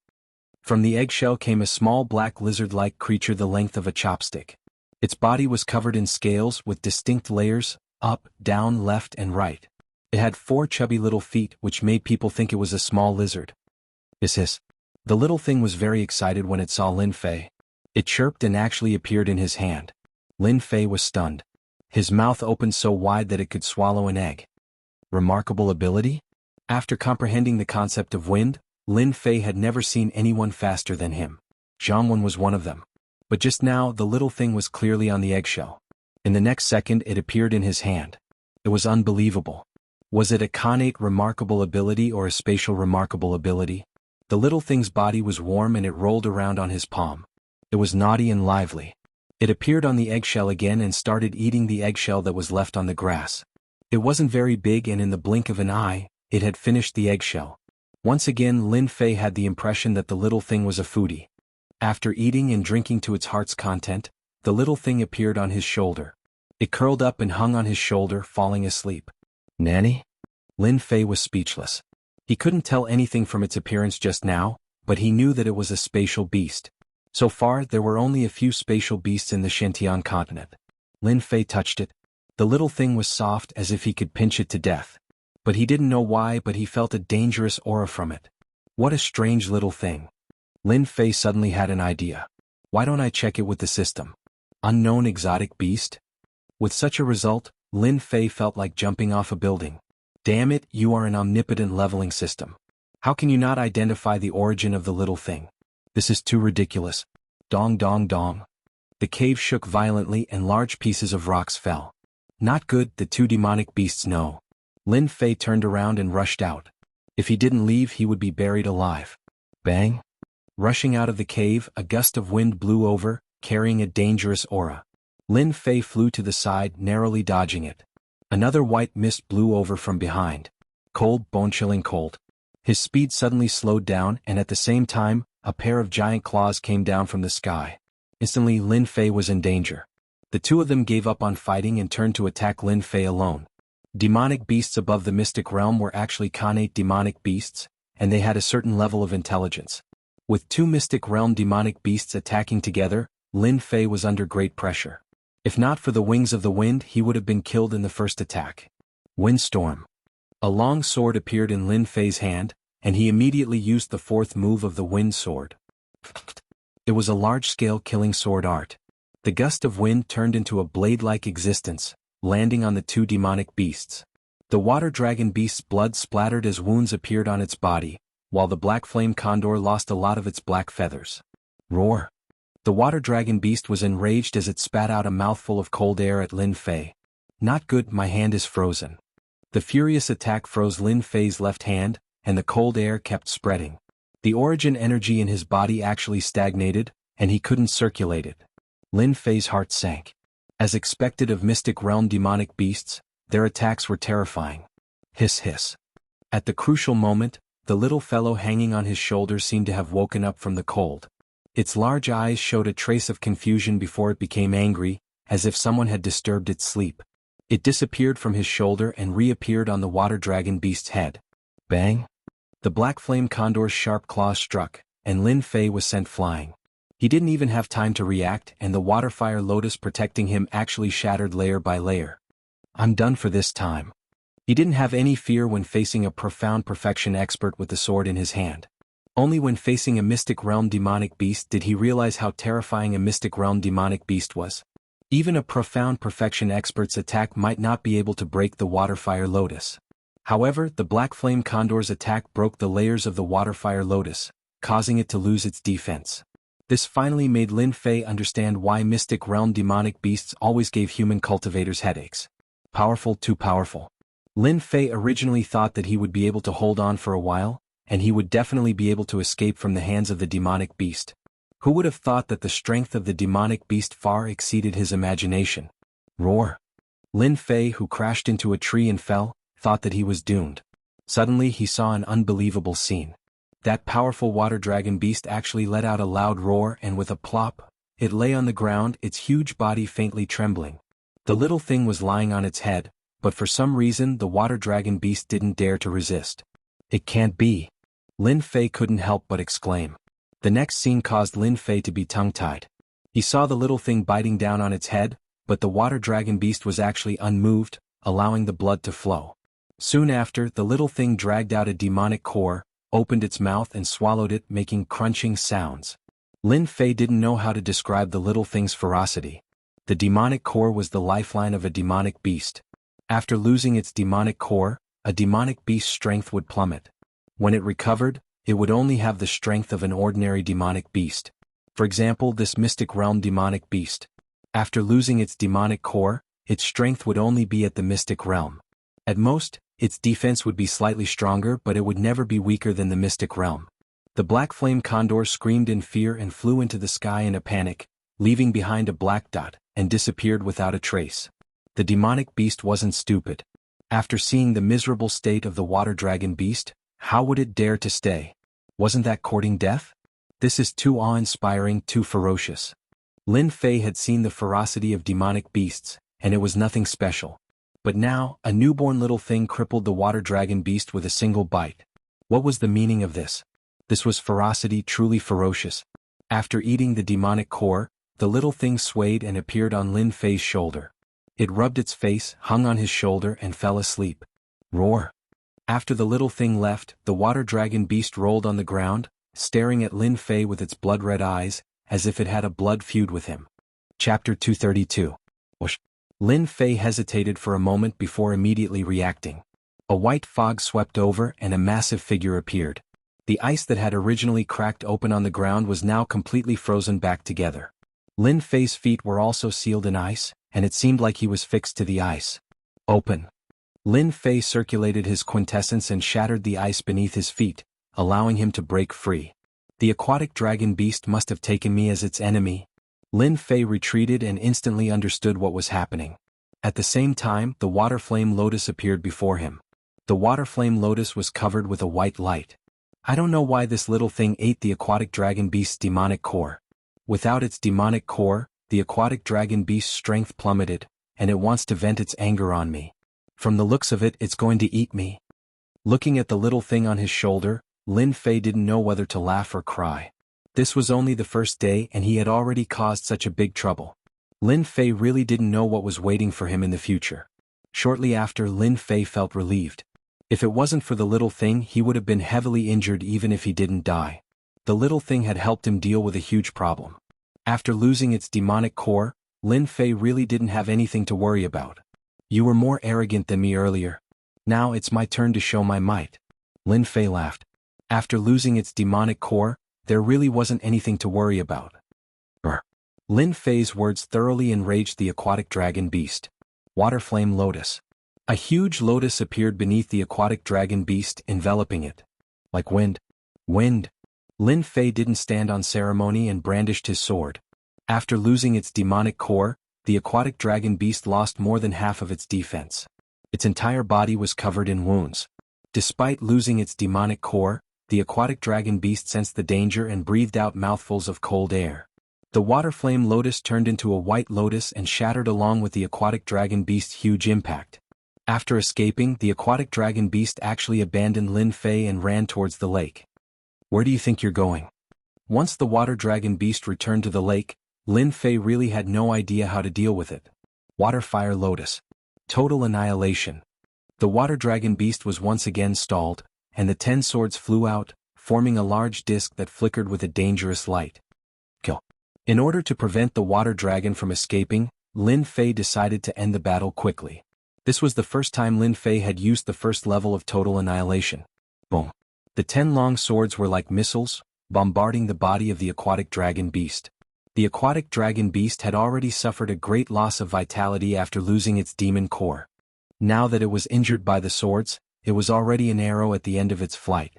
From the eggshell came a small black lizard-like creature the length of a chopstick. Its body was covered in scales with distinct layers, up, down, left, and right. It had 4 chubby little feet which made people think it was a small lizard. Hiss. The little thing was very excited when it saw Lin Fei. It chirped and actually appeared in his hand. Lin Fei was stunned. His mouth opened so wide that it could swallow an egg. Remarkable ability? After comprehending the concept of wind, Lin Fei had never seen anyone faster than him. Jianghu was one of them. But just now the little thing was clearly on the eggshell. In the next second it appeared in his hand. It was unbelievable. Was it a connate remarkable ability or a spatial remarkable ability? The little thing's body was warm and it rolled around on his palm. It was naughty and lively. It appeared on the eggshell again and started eating the eggshell that was left on the grass. It wasn't very big and in the blink of an eye, it had finished the eggshell. Once again Lin Fei had the impression that the little thing was a foodie. After eating and drinking to its heart's content, the little thing appeared on his shoulder. It curled up and hung on his shoulder, falling asleep. Nanny? Lin Fei was speechless. He couldn't tell anything from its appearance just now, but he knew that it was a spatial beast. So far there were only a few spatial beasts in the Xintian continent. Lin Fei touched it. The little thing was soft as if he could pinch it to death. But he didn't know why, but he felt a dangerous aura from it. What a strange little thing. Lin Fei suddenly had an idea. Why don't I check it with the system? Unknown exotic beast? With such a result, Lin Fei felt like jumping off a building. Damn it, you are an omnipotent leveling system. How can you not identify the origin of the little thing? This is too ridiculous. Dong dong dong. The cave shook violently and large pieces of rocks fell. Not good, the 2 demonic beasts know. Lin Fei turned around and rushed out. If he didn't leave he would be buried alive. Bang! Rushing out of the cave, a gust of wind blew over, carrying a dangerous aura. Lin Fei flew to the side, narrowly dodging it. Another white mist blew over from behind. Cold, bone-chilling cold. His speed suddenly slowed down and at the same time, a pair of giant claws came down from the sky. Instantly Lin Fei was in danger. The 2 of them gave up on fighting and turned to attack Lin Fei alone. Demonic beasts above the mystic realm were actually connate demonic beasts, and they had a certain level of intelligence. With 2 mystic realm demonic beasts attacking together, Lin Fei was under great pressure. If not for the wings of the wind he would have been killed in the first attack. Windstorm. A long sword appeared in Lin Fei's hand, and he immediately used the 4th move of the wind sword. It was a large-scale killing sword art. The gust of wind turned into a blade-like existence, landing on the 2 demonic beasts. The water dragon beast's blood splattered as wounds appeared on its body, while the black flame condor lost a lot of its black feathers. Roar! The water dragon beast was enraged as it spat out a mouthful of cold air at Lin Fei. Not good, my hand is frozen. The furious attack froze Lin Fei's left hand, and the cold air kept spreading. The origin energy in his body actually stagnated, and he couldn't circulate it. Lin Fei's heart sank. As expected of mystic realm demonic beasts, their attacks were terrifying. Hiss hiss. At the crucial moment, the little fellow hanging on his shoulder seemed to have woken up from the cold. Its large eyes showed a trace of confusion before it became angry, as if someone had disturbed its sleep. It disappeared from his shoulder and reappeared on the water dragon beast's head. Bang! The black flame condor's sharp claws struck, and Lin Fei was sent flying. He didn't even have time to react, and the water fire lotus protecting him actually shattered layer by layer. I'm done for this time. He didn't have any fear when facing a profound perfection expert with the sword in his hand. Only when facing a mystic realm demonic beast did he realize how terrifying a mystic realm demonic beast was. Even a profound perfection expert's attack might not be able to break the water fire lotus. However, the black flame condor's attack broke the layers of the water fire lotus, causing it to lose its defense. This finally made Lin Fei understand why mystic realm demonic beasts always gave human cultivators headaches. Powerful, too powerful. Lin Fei originally thought that he would be able to hold on for a while, and he would definitely be able to escape from the hands of the demonic beast. Who would have thought that the strength of the demonic beast far exceeded his imagination? Roar! Lin Fei, who crashed into a tree and fell, thought that he was doomed. Suddenly he saw an unbelievable scene. That powerful water dragon beast actually let out a loud roar and with a plop, it lay on the ground, its huge body faintly trembling. The little thing was lying on its head, but for some reason the water dragon beast didn't dare to resist. It can't be. Lin Fei couldn't help but exclaim. The next scene caused Lin Fei to be tongue-tied. He saw the little thing biting down on its head, but the water dragon beast was actually unmoved, allowing the blood to flow. Soon after, the little thing dragged out a demonic core, opened its mouth and swallowed it, making crunching sounds. Lin Fei didn't know how to describe the little thing's ferocity. The demonic core was the lifeline of a demonic beast. After losing its demonic core, a demonic beast's strength would plummet. When it recovered, it would only have the strength of an ordinary demonic beast. For example, this mystic realm demonic beast. After losing its demonic core, its strength would only be at the mystic realm. At most, its defense would be slightly stronger, but it would never be weaker than the mystic realm. The black flame condor screamed in fear and flew into the sky in a panic, leaving behind a black dot, and disappeared without a trace. The demonic beast wasn't stupid. After seeing the miserable state of the water dragon beast, how would it dare to stay? Wasn't that courting death? This is too awe-inspiring, too ferocious. Lin Fei had seen the ferocity of demonic beasts, and it was nothing special. But now, a newborn little thing crippled the water dragon beast with a single bite. What was the meaning of this? This was ferocity, truly ferocious. After eating the demonic core, the little thing swayed and appeared on Lin Fei's shoulder. It rubbed its face, hung on his shoulder and fell asleep. Roar! After the little thing left, the water dragon beast rolled on the ground, staring at Lin Fei with its blood-red eyes, as if it had a blood feud with him. Chapter 232. Whoosh! Lin Fei hesitated for a moment before immediately reacting. A white fog swept over and a massive figure appeared. The ice that had originally cracked open on the ground was now completely frozen back together. Lin Fei's feet were also sealed in ice, and it seemed like he was fixed to the ice. Open! Lin Fei circulated his quintessence and shattered the ice beneath his feet, allowing him to break free. The aquatic dragon beast must have taken me as its enemy. Lin Fei retreated and instantly understood what was happening. At the same time, the water flame lotus appeared before him. The water flame lotus was covered with a white light. I don't know why this little thing ate the aquatic dragon beast's demonic core. Without its demonic core, the aquatic dragon beast's strength plummeted, and it wants to vent its anger on me. From the looks of it, it's going to eat me. Looking at the little thing on his shoulder, Lin Fei didn't know whether to laugh or cry. This was only the first day and he had already caused such a big trouble. Lin Fei really didn't know what was waiting for him in the future. Shortly after, Lin Fei felt relieved. If it wasn't for the little thing, he would have been heavily injured even if he didn't die. The little thing had helped him deal with a huge problem. After losing its demonic core, Lin Fei really didn't have anything to worry about. You were more arrogant than me earlier. Now it's my turn to show my might. Lin Fei laughed. After losing its demonic core, there really wasn't anything to worry about. Lin Fei's words thoroughly enraged the aquatic dragon beast. Water flame lotus. A huge lotus appeared beneath the aquatic dragon beast, enveloping it. Like wind. Wind. Lin Fei didn't stand on ceremony and brandished his sword. After losing its demonic core, the aquatic dragon beast lost more than half of its defense. Its entire body was covered in wounds. Despite losing its demonic core, the aquatic dragon beast sensed the danger and breathed out mouthfuls of cold air. The water flame lotus turned into a white lotus and shattered along with the aquatic dragon beast's huge impact. After escaping, the aquatic dragon beast actually abandoned Lin Fei and ran towards the lake. Where do you think you're going? Once the water dragon beast returned to the lake, Lin Fei really had no idea how to deal with it. Water fire lotus. Total annihilation. The water dragon beast was once again stalled, and the 10 swords flew out, forming a large disc that flickered with a dangerous light. Kill. In order to prevent the water dragon from escaping, Lin Fei decided to end the battle quickly. This was the first time Lin Fei had used the first level of total annihilation. Boom. The 10 long swords were like missiles, bombarding the body of the aquatic dragon beast. The aquatic dragon beast had already suffered a great loss of vitality after losing its demon core. Now that it was injured by the swords, it was already an arrow at the end of its flight.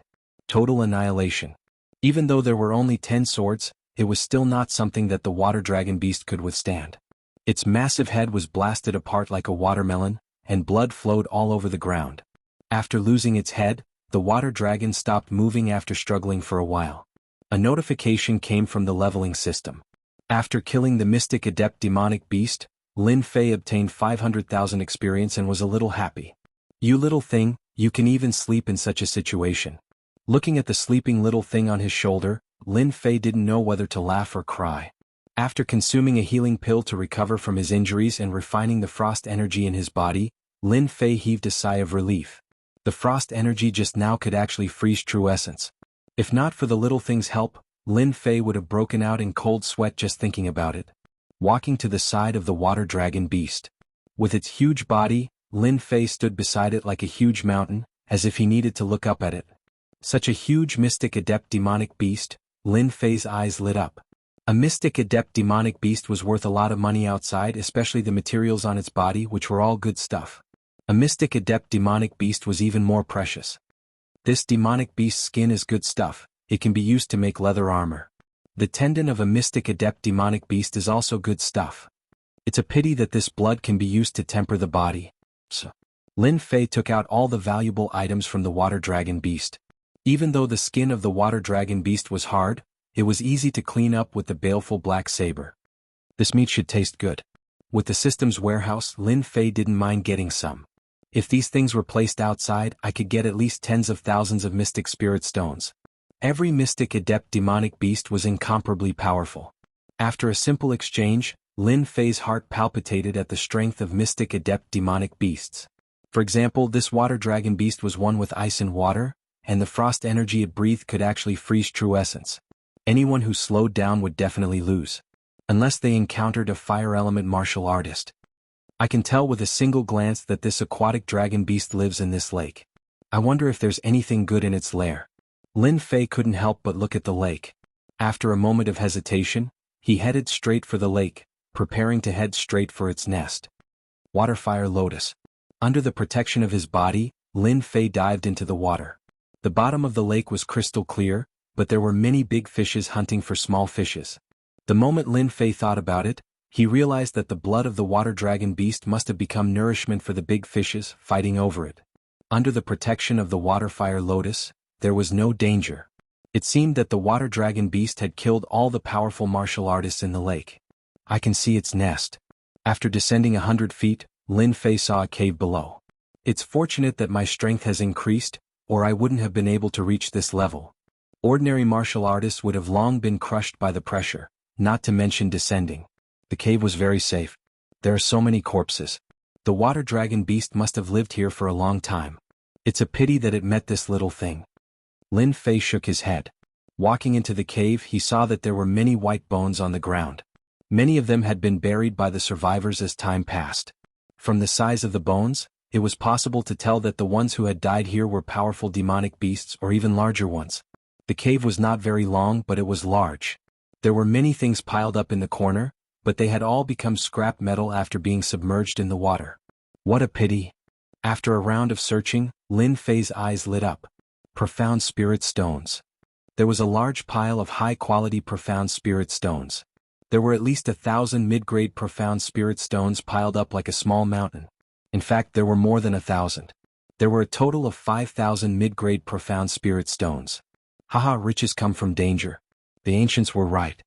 Total annihilation. Even though there were only 10 swords, it was still not something that the water dragon beast could withstand. Its massive head was blasted apart like a watermelon, and blood flowed all over the ground. After losing its head, the water dragon stopped moving after struggling for a while. A notification came from the leveling system. After killing the mystic adept demonic beast, Lin Fei obtained 500,000 experience and was a little happy. You little thing, you can even sleep in such a situation. Looking at the sleeping little thing on his shoulder, Lin Fei didn't know whether to laugh or cry. After consuming a healing pill to recover from his injuries and refining the frost energy in his body, Lin Fei heaved a sigh of relief. The frost energy just now could actually freeze true essence. If not for the little thing's help, Lin Fei would have broken out in cold sweat just thinking about it. Walking to the side of the water dragon beast. With its huge body, Lin Fei stood beside it like a huge mountain, as if he needed to look up at it. Such a huge mystic adept demonic beast, Lin Fei's eyes lit up. A mystic adept demonic beast was worth a lot of money outside, especially the materials on its body, which were all good stuff. A mystic adept demonic beast was even more precious. This demonic beast's skin is good stuff, it can be used to make leather armor. The tendon of a mystic adept demonic beast is also good stuff. It's a pity that this blood can be used to temper the body. So, Lin Fei took out all the valuable items from the water dragon beast. Even though the skin of the water dragon beast was hard, it was easy to clean up with the baleful black saber. This meat should taste good. With the system's warehouse, Lin Fei didn't mind getting some. If these things were placed outside, I could get at least tens of thousands of mystic spirit stones. Every mystic adept demonic beast was incomparably powerful. After a simple exchange, Lin Fei's heart palpitated at the strength of mystic adept demonic beasts. For example, this water dragon beast was one with ice and water, and the frost energy it breathed could actually freeze true essence. Anyone who slowed down would definitely lose. Unless they encountered a fire element martial artist. I can tell with a single glance that this aquatic dragon beast lives in this lake. I wonder if there's anything good in its lair. Lin Fei couldn't help but look at the lake. After a moment of hesitation, he headed straight for the lake, preparing to head straight for its nest. Waterfire Lotus. Under the protection of his body, Lin Fei dived into the water. The bottom of the lake was crystal clear, but there were many big fishes hunting for small fishes. The moment Lin Fei thought about it, he realized that the blood of the water dragon beast must have become nourishment for the big fishes fighting over it. Under the protection of the Waterfire Lotus, there was no danger. It seemed that the water dragon beast had killed all the powerful martial artists in the lake. I can see its nest. After descending 100 feet, Lin Fei saw a cave below. It's fortunate that my strength has increased, or I wouldn't have been able to reach this level. Ordinary martial artists would have long been crushed by the pressure, not to mention descending. The cave was very safe. There are so many corpses. The water dragon beast must have lived here for a long time. It's a pity that it met this little thing. Lin Fei shook his head. Walking into the cave, he saw that there were many white bones on the ground. Many of them had been buried by the survivors as time passed. From the size of the bones, it was possible to tell that the ones who had died here were powerful demonic beasts or even larger ones. The cave was not very long, but it was large. There were many things piled up in the corner, but they had all become scrap metal after being submerged in the water. What a pity. After a round of searching, Lin Fei's eyes lit up. Profound Spirit Stones. There was a large pile of high-quality Profound Spirit Stones. There were at least 1,000 mid-grade Profound Spirit Stones piled up like a small mountain. In fact, there were more than 1,000. There were a total of 5,000 mid-grade Profound Spirit Stones. Haha, riches come from danger. The ancients were right.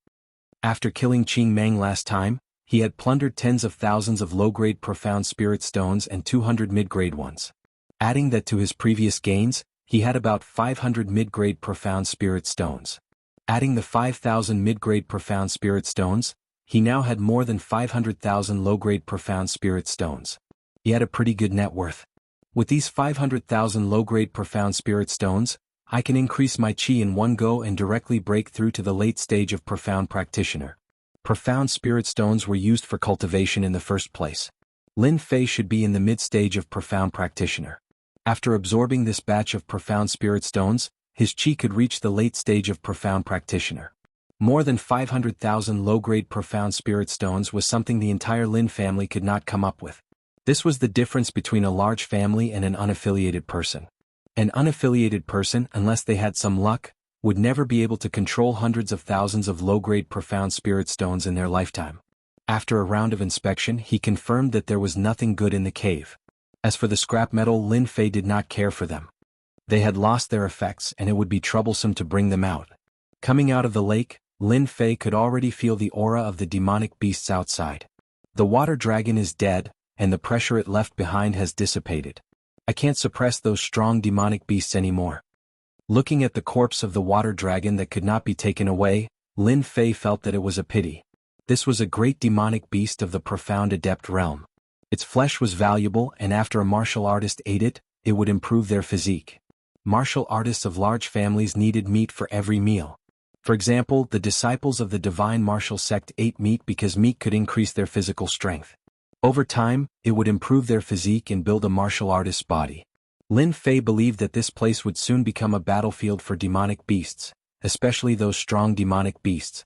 After killing Qing Meng last time, he had plundered tens of thousands of low-grade Profound Spirit Stones and 200 mid-grade ones. Adding that to his previous gains, he had about 500 mid-grade Profound Spirit Stones. Adding the 5,000 mid-grade Profound Spirit Stones, he now had more than 500,000 low-grade Profound Spirit Stones. He had a pretty good net worth. With these 500,000 low-grade Profound Spirit Stones, I can increase my Qi in one go and directly break through to the late stage of Profound Practitioner. Profound Spirit Stones were used for cultivation in the first place. Lin Fei should be in the mid-stage of Profound Practitioner. After absorbing this batch of Profound Spirit Stones, his Qi could reach the late stage of Profound Practitioner. More than 500,000 low-grade Profound Spirit Stones was something the entire Lin family could not come up with. This was the difference between a large family and an unaffiliated person. An unaffiliated person, unless they had some luck, would never be able to control hundreds of thousands of low-grade Profound Spirit Stones in their lifetime. After a round of inspection, he confirmed that there was nothing good in the cave. As for the scrap metal, Lin Fei did not care for them. They had lost their effects and it would be troublesome to bring them out. Coming out of the lake, Lin Fei could already feel the aura of the demonic beasts outside. The water dragon is dead, and the pressure it left behind has dissipated. I can't suppress those strong demonic beasts anymore. Looking at the corpse of the water dragon that could not be taken away, Lin Fei felt that it was a pity. This was a great demonic beast of the profound adept realm. Its flesh was valuable, and after a martial artist ate it, it would improve their physique. Martial artists of large families needed meat for every meal. For example, the disciples of the divine martial sect ate meat because meat could increase their physical strength. Over time, it would improve their physique and build a martial artist's body. Lin Fei believed that this place would soon become a battlefield for demonic beasts, especially those strong demonic beasts.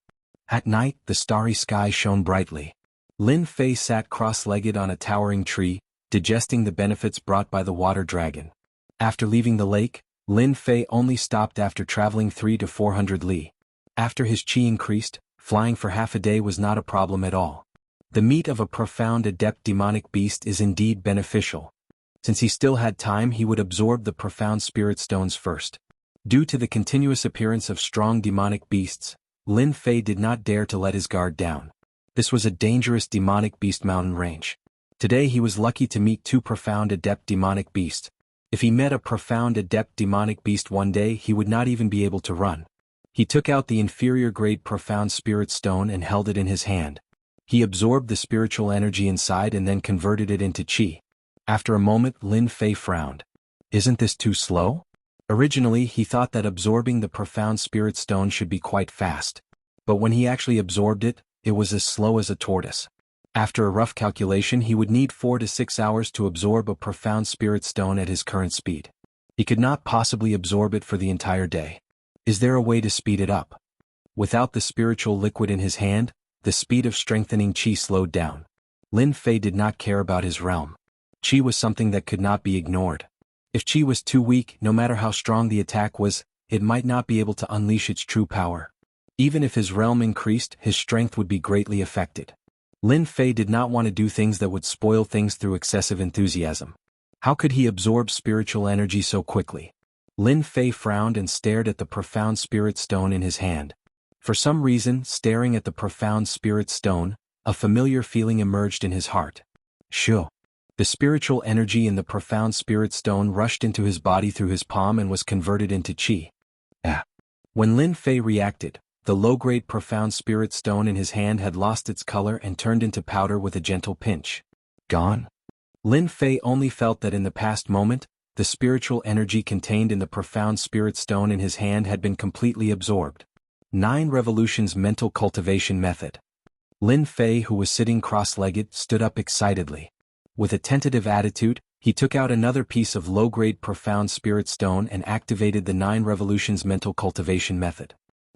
At night, the starry sky shone brightly. Lin Fei sat cross-legged on a towering tree, digesting the benefits brought by the water dragon. After leaving the lake, Lin Fei only stopped after traveling 300 to 400 li. After his qi increased, flying for half a day was not a problem at all. The meat of a profound adept demonic beast is indeed beneficial. Since he still had time, he would absorb the profound spirit stones first. Due to the continuous appearance of strong demonic beasts, Lin Fei did not dare to let his guard down. This was a dangerous demonic beast mountain range. Today he was lucky to meet 2 profound adept demonic beasts. If he met a profound adept demonic beast one day, he would not even be able to run. He took out the inferior grade profound spirit stone and held it in his hand. He absorbed the spiritual energy inside and then converted it into qi. After a moment, Lin Fei frowned. Isn't this too slow? Originally, he thought that absorbing the profound spirit stone should be quite fast. But when he actually absorbed it, it was as slow as a tortoise. After a rough calculation, he would need 4 to 6 hours to absorb a profound spirit stone at his current speed. He could not possibly absorb it for the entire day. Is there a way to speed it up? Without the spiritual liquid in his hand, the speed of strengthening qi slowed down. Lin Fei did not care about his realm. Qi was something that could not be ignored. If qi was too weak, no matter how strong the attack was, it might not be able to unleash its true power. Even if his realm increased, his strength would be greatly affected. Lin Fei did not want to do things that would spoil things through excessive enthusiasm. How could he absorb spiritual energy so quickly? Lin Fei frowned and stared at the profound spirit stone in his hand. For some reason, staring at the profound spirit stone, a familiar feeling emerged in his heart. Shu. The spiritual energy in the profound spirit stone rushed into his body through his palm and was converted into qi. When Lin Fei reacted, the low-grade profound spirit stone in his hand had lost its color and turned into powder with a gentle pinch. Gone? Lin Fei only felt that in the past moment, the spiritual energy contained in the profound spirit stone in his hand had been completely absorbed. 9 Revolutions Mental Cultivation Method. Lin Fei, who was sitting cross-legged, stood up excitedly. With a tentative attitude, he took out another piece of low-grade profound spirit stone and activated the 9 Revolutions Mental Cultivation Method.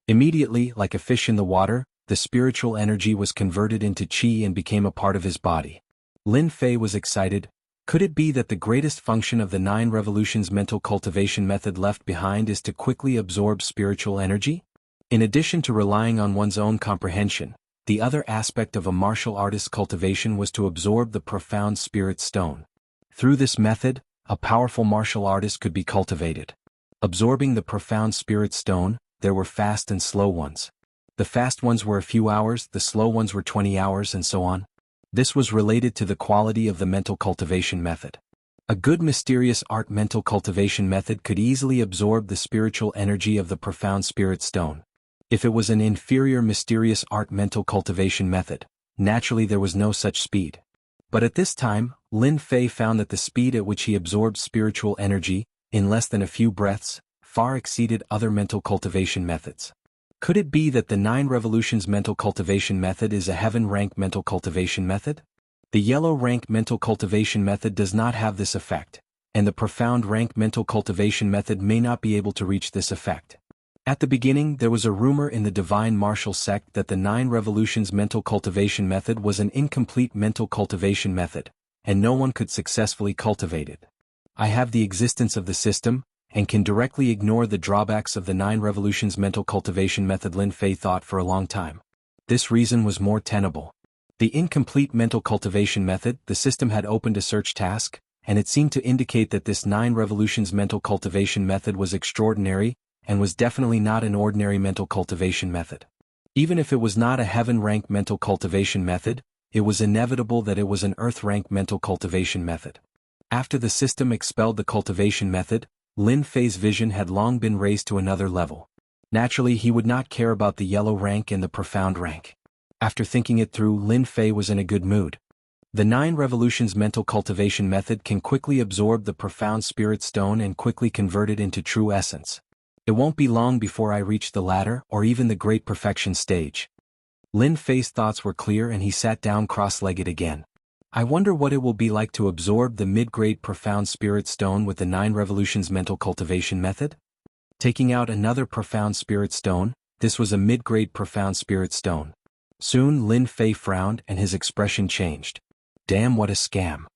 Immediately, like a fish in the water, the spiritual energy was converted into qi and became a part of his body. Lin Fei was excited. Could it be that the greatest function of the 9 Revolutions Mental Cultivation Method left behind is to quickly absorb spiritual energy? In addition to relying on one's own comprehension, the other aspect of a martial artist's cultivation was to absorb the profound spirit stone. Through this method, a powerful martial artist could be cultivated. Absorbing the profound spirit stone, there were fast and slow ones. The fast ones were a few hours, the slow ones were 20 hours, and so on. This was related to the quality of the mental cultivation method. A good mysterious art mental cultivation method could easily absorb the spiritual energy of the profound spirit stone. If it was an inferior mysterious art mental cultivation method, naturally there was no such speed. But at this time, Lin Fei found that the speed at which he absorbed spiritual energy, in less than a few breaths, far exceeded other mental cultivation methods. Could it be that the 9 Revolutions Mental Cultivation Method is a heaven rank mental cultivation method? The yellow rank mental cultivation method does not have this effect, and the profound rank mental cultivation method may not be able to reach this effect. At the beginning, there was a rumor in the divine martial sect that the 9 Revolutions Mental Cultivation Method was an incomplete mental cultivation method, and no one could successfully cultivate it. I have the existence of the system, and can directly ignore the drawbacks of the 9 Revolutions Mental Cultivation Method. Lin Fei thought for a long time. This reason was more tenable. The incomplete mental cultivation method, the system had opened a search task, and it seemed to indicate that this 9 Revolutions Mental Cultivation Method was extraordinary, and was definitely not an ordinary mental cultivation method. Even if it was not a heaven-rank mental cultivation method, it was inevitable that it was an earth-rank mental cultivation method. After the system expelled the cultivation method, Lin Fei's vision had long been raised to another level. Naturally, he would not care about the yellow rank and the profound rank. After thinking it through, Lin Fei was in a good mood. The 9 Revolutions mental cultivation method can quickly absorb the profound spirit stone and quickly convert it into true essence. It won't be long before I reach the ladder or even the great perfection stage. Lin Fei's thoughts were clear and he sat down cross-legged again. I wonder what it will be like to absorb the mid-grade profound spirit stone with the 9 Revolutions mental cultivation method? Taking out another profound spirit stone, this was a mid-grade profound spirit stone. Soon Lin Fei frowned and his expression changed. Damn, what a scam.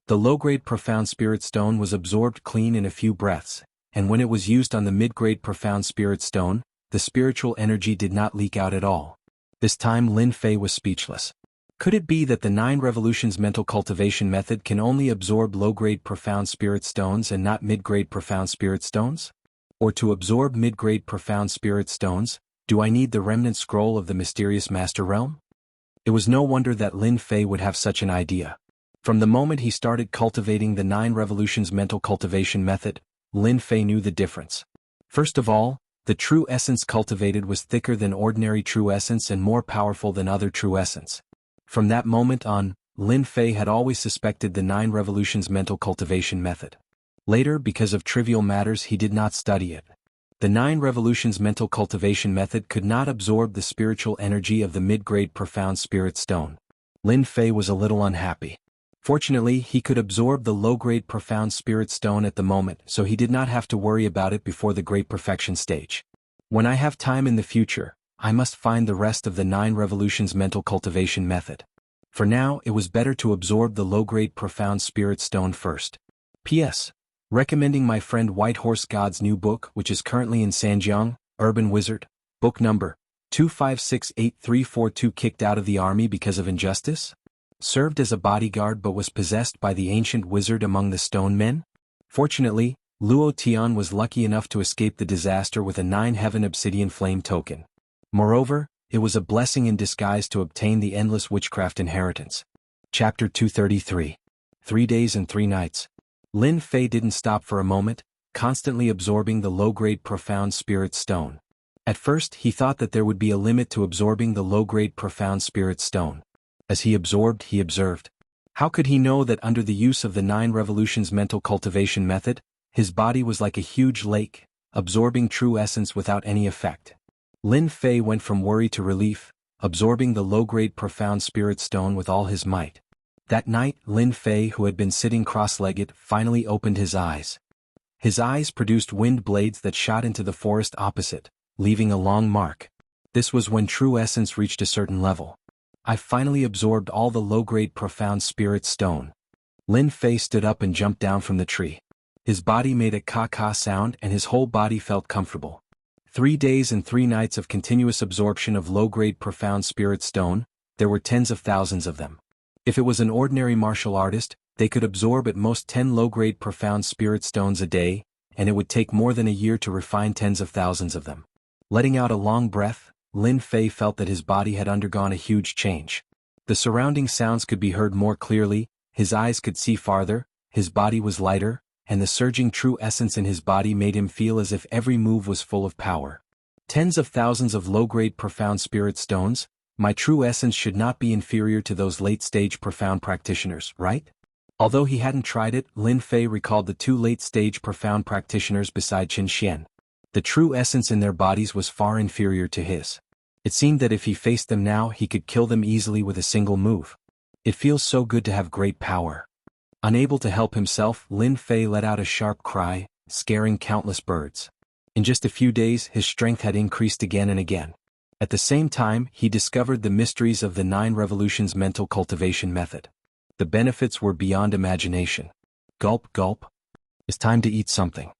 The low-grade profound spirit stone was absorbed clean in a few breaths, and when it was used on the mid-grade profound spirit stone, the spiritual energy did not leak out at all. This time Lin Fei was speechless. Could it be that the 9 Revolutions mental cultivation method can only absorb low-grade profound spirit stones and not mid-grade profound spirit stones? Or to absorb mid-grade profound spirit stones, do I need the remnant scroll of the mysterious master realm? It was no wonder that Lin Fei would have such an idea. From the moment he started cultivating the 9 Revolutions mental cultivation method, Lin Fei knew the difference. First of all, the true essence cultivated was thicker than ordinary true essence and more powerful than other true essence. From that moment on, Lin Fei had always suspected the 9 Revolutions mental cultivation method. Later, because of trivial matters, he did not study it. The 9 Revolutions mental cultivation method could not absorb the spiritual energy of the mid-grade profound spirit stone. Lin Fei was a little unhappy. Fortunately, he could absorb the low-grade profound spirit stone at the moment, so he did not have to worry about it before the great perfection stage. When I have time in the future, I must find the rest of the 9 Revolutions mental cultivation method. For now, it was better to absorb the low-grade profound spirit stone first. P.S. Recommending my friend White Horse God's new book, which is currently in Sanjiang, Urban Wizard, book number 2568342. Kicked out of the army because of injustice? Served as a bodyguard but was possessed by the ancient wizard among the stone men? Fortunately, Luo Tian was lucky enough to escape the disaster with a 9-heaven obsidian flame token. Moreover, it was a blessing in disguise to obtain the endless witchcraft inheritance. Chapter 233. 3 days and 3 nights. Lin Fei didn't stop for a moment, constantly absorbing the low-grade profound spirit stone. At first he thought that there would be a limit to absorbing the low-grade profound spirit stone. As he absorbed, he observed. How could he know that under the use of the 9 Revolutions mental cultivation method, his body was like a huge lake, absorbing true essence without any effect? Lin Fei went from worry to relief, absorbing the low-grade profound spirit stone with all his might. That night, Lin Fei, who had been sitting cross-legged, finally opened his eyes. His eyes produced wind blades that shot into the forest opposite, leaving a long mark. This was when true essence reached a certain level. I finally absorbed all the low-grade profound spirit stone. Lin Fei stood up and jumped down from the tree. His body made a ka-ka sound and his whole body felt comfortable. 3 days and 3 nights of continuous absorption of low-grade profound spirit stone, there were tens of thousands of them. If it was an ordinary martial artist, they could absorb at most 10 low-grade profound spirit stones a day, and it would take more than a year to refine tens of thousands of them. Letting out a long breath, Lin Fei felt that his body had undergone a huge change. The surrounding sounds could be heard more clearly, his eyes could see farther, his body was lighter, and the surging true essence in his body made him feel as if every move was full of power. Tens of thousands of low-grade profound spirit stones, my true essence should not be inferior to those late-stage profound practitioners, right? Although he hadn't tried it, Lin Fei recalled the 2 late-stage profound practitioners beside Qin Xian. The true essence in their bodies was far inferior to his. It seemed that if he faced them now, he could kill them easily with a single move. It feels so good to have great power. Unable to help himself, Lin Fei let out a sharp cry, scaring countless birds. In just a few days, his strength had increased again and again. At the same time, he discovered the mysteries of the 9 Revolutions mental cultivation method. The benefits were beyond imagination. Gulp, gulp. It's time to eat something.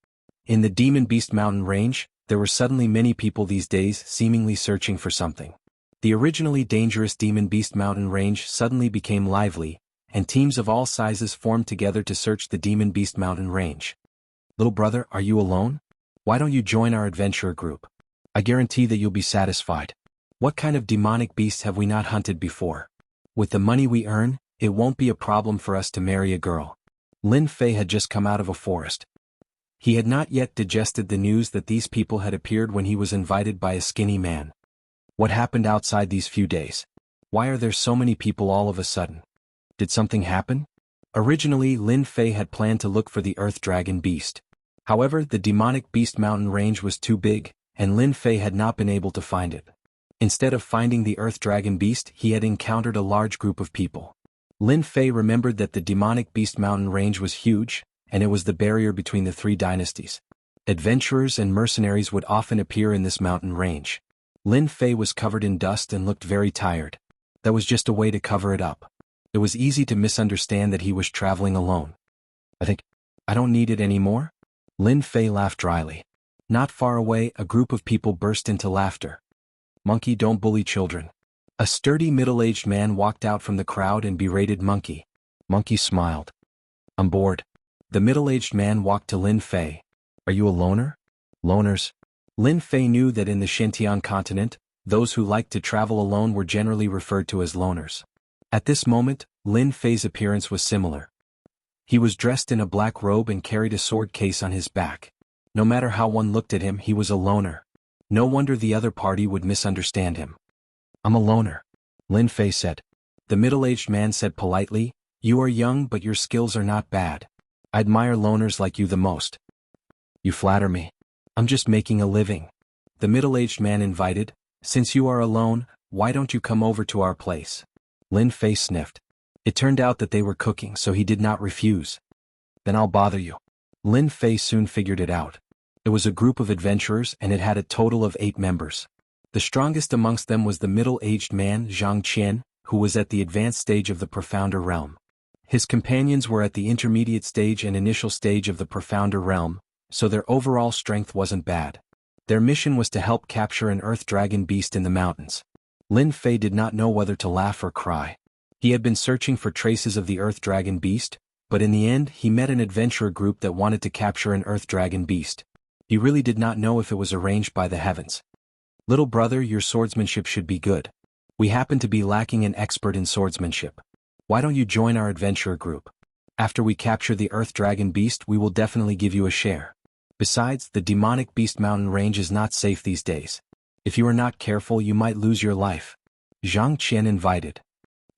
In the Demon Beast Mountain range, there were suddenly many people these days seemingly searching for something. The originally dangerous Demon Beast Mountain range suddenly became lively, and teams of all sizes formed together to search the Demon Beast Mountain range. Little brother, are you alone? Why don't you join our adventurer group? I guarantee that you'll be satisfied. What kind of demonic beasts have we not hunted before? With the money we earn, it won't be a problem for us to marry a girl. Lin Fei had just come out of a forest. He had not yet digested the news that these people had appeared when he was invited by a skinny man. What happened outside these few days? Why are there so many people all of a sudden? Did something happen? Originally, Lin Fei had planned to look for the Earth Dragon Beast. However, the demonic beast mountain range was too big, and Lin Fei had not been able to find it. Instead of finding the Earth Dragon Beast, he had encountered a large group of people. Lin Fei remembered that the demonic beast mountain range was huge, and it was the barrier between the three dynasties. Adventurers and mercenaries would often appear in this mountain range. Lin Fei was covered in dust and looked very tired. That was just a way to cover it up. It was easy to misunderstand that he was traveling alone. I don't need it anymore? Lin Fei laughed dryly. Not far away, a group of people burst into laughter. Monkey, don't bully children. A sturdy middle-aged man walked out from the crowd and berated Monkey. Monkey smiled. I'm bored. The middle-aged man walked to Lin Fei. Are you a loner? Loners. Lin Fei knew that in the Xinjiang continent, those who liked to travel alone were generally referred to as loners. At this moment, Lin Fei's appearance was similar. He was dressed in a black robe and carried a sword case on his back. No matter how one looked at him, he was a loner. No wonder the other party would misunderstand him. I'm a loner, Lin Fei said. The middle-aged man said politely, you are young but your skills are not bad. I admire loners like you the most. You flatter me. I'm just making a living. The middle-aged man invited, since you are alone, why don't you come over to our place? Lin Fei sniffed. It turned out that they were cooking, so he did not refuse. Then I'll bother you. Lin Fei soon figured it out. It was a group of adventurers and it had a total of 8 members. The strongest amongst them was the middle-aged man Zhang Qian, who was at the advanced stage of the Profounder Realm. His companions were at the intermediate stage and initial stage of the Profounder Realm, so their overall strength wasn't bad. Their mission was to help capture an Earth Dragon Beast in the mountains. Lin Fei did not know whether to laugh or cry. He had been searching for traces of the Earth Dragon Beast, but in the end he met an adventurer group that wanted to capture an Earth Dragon Beast. He really did not know if it was arranged by the heavens. Little brother, your swordsmanship should be good. We happen to be lacking an expert in swordsmanship. Why don't you join our adventurer group? After we capture the Earth Dragon Beast, we will definitely give you a share. Besides, the demonic beast mountain range is not safe these days. If you are not careful, you might lose your life. Zhang Qian invited.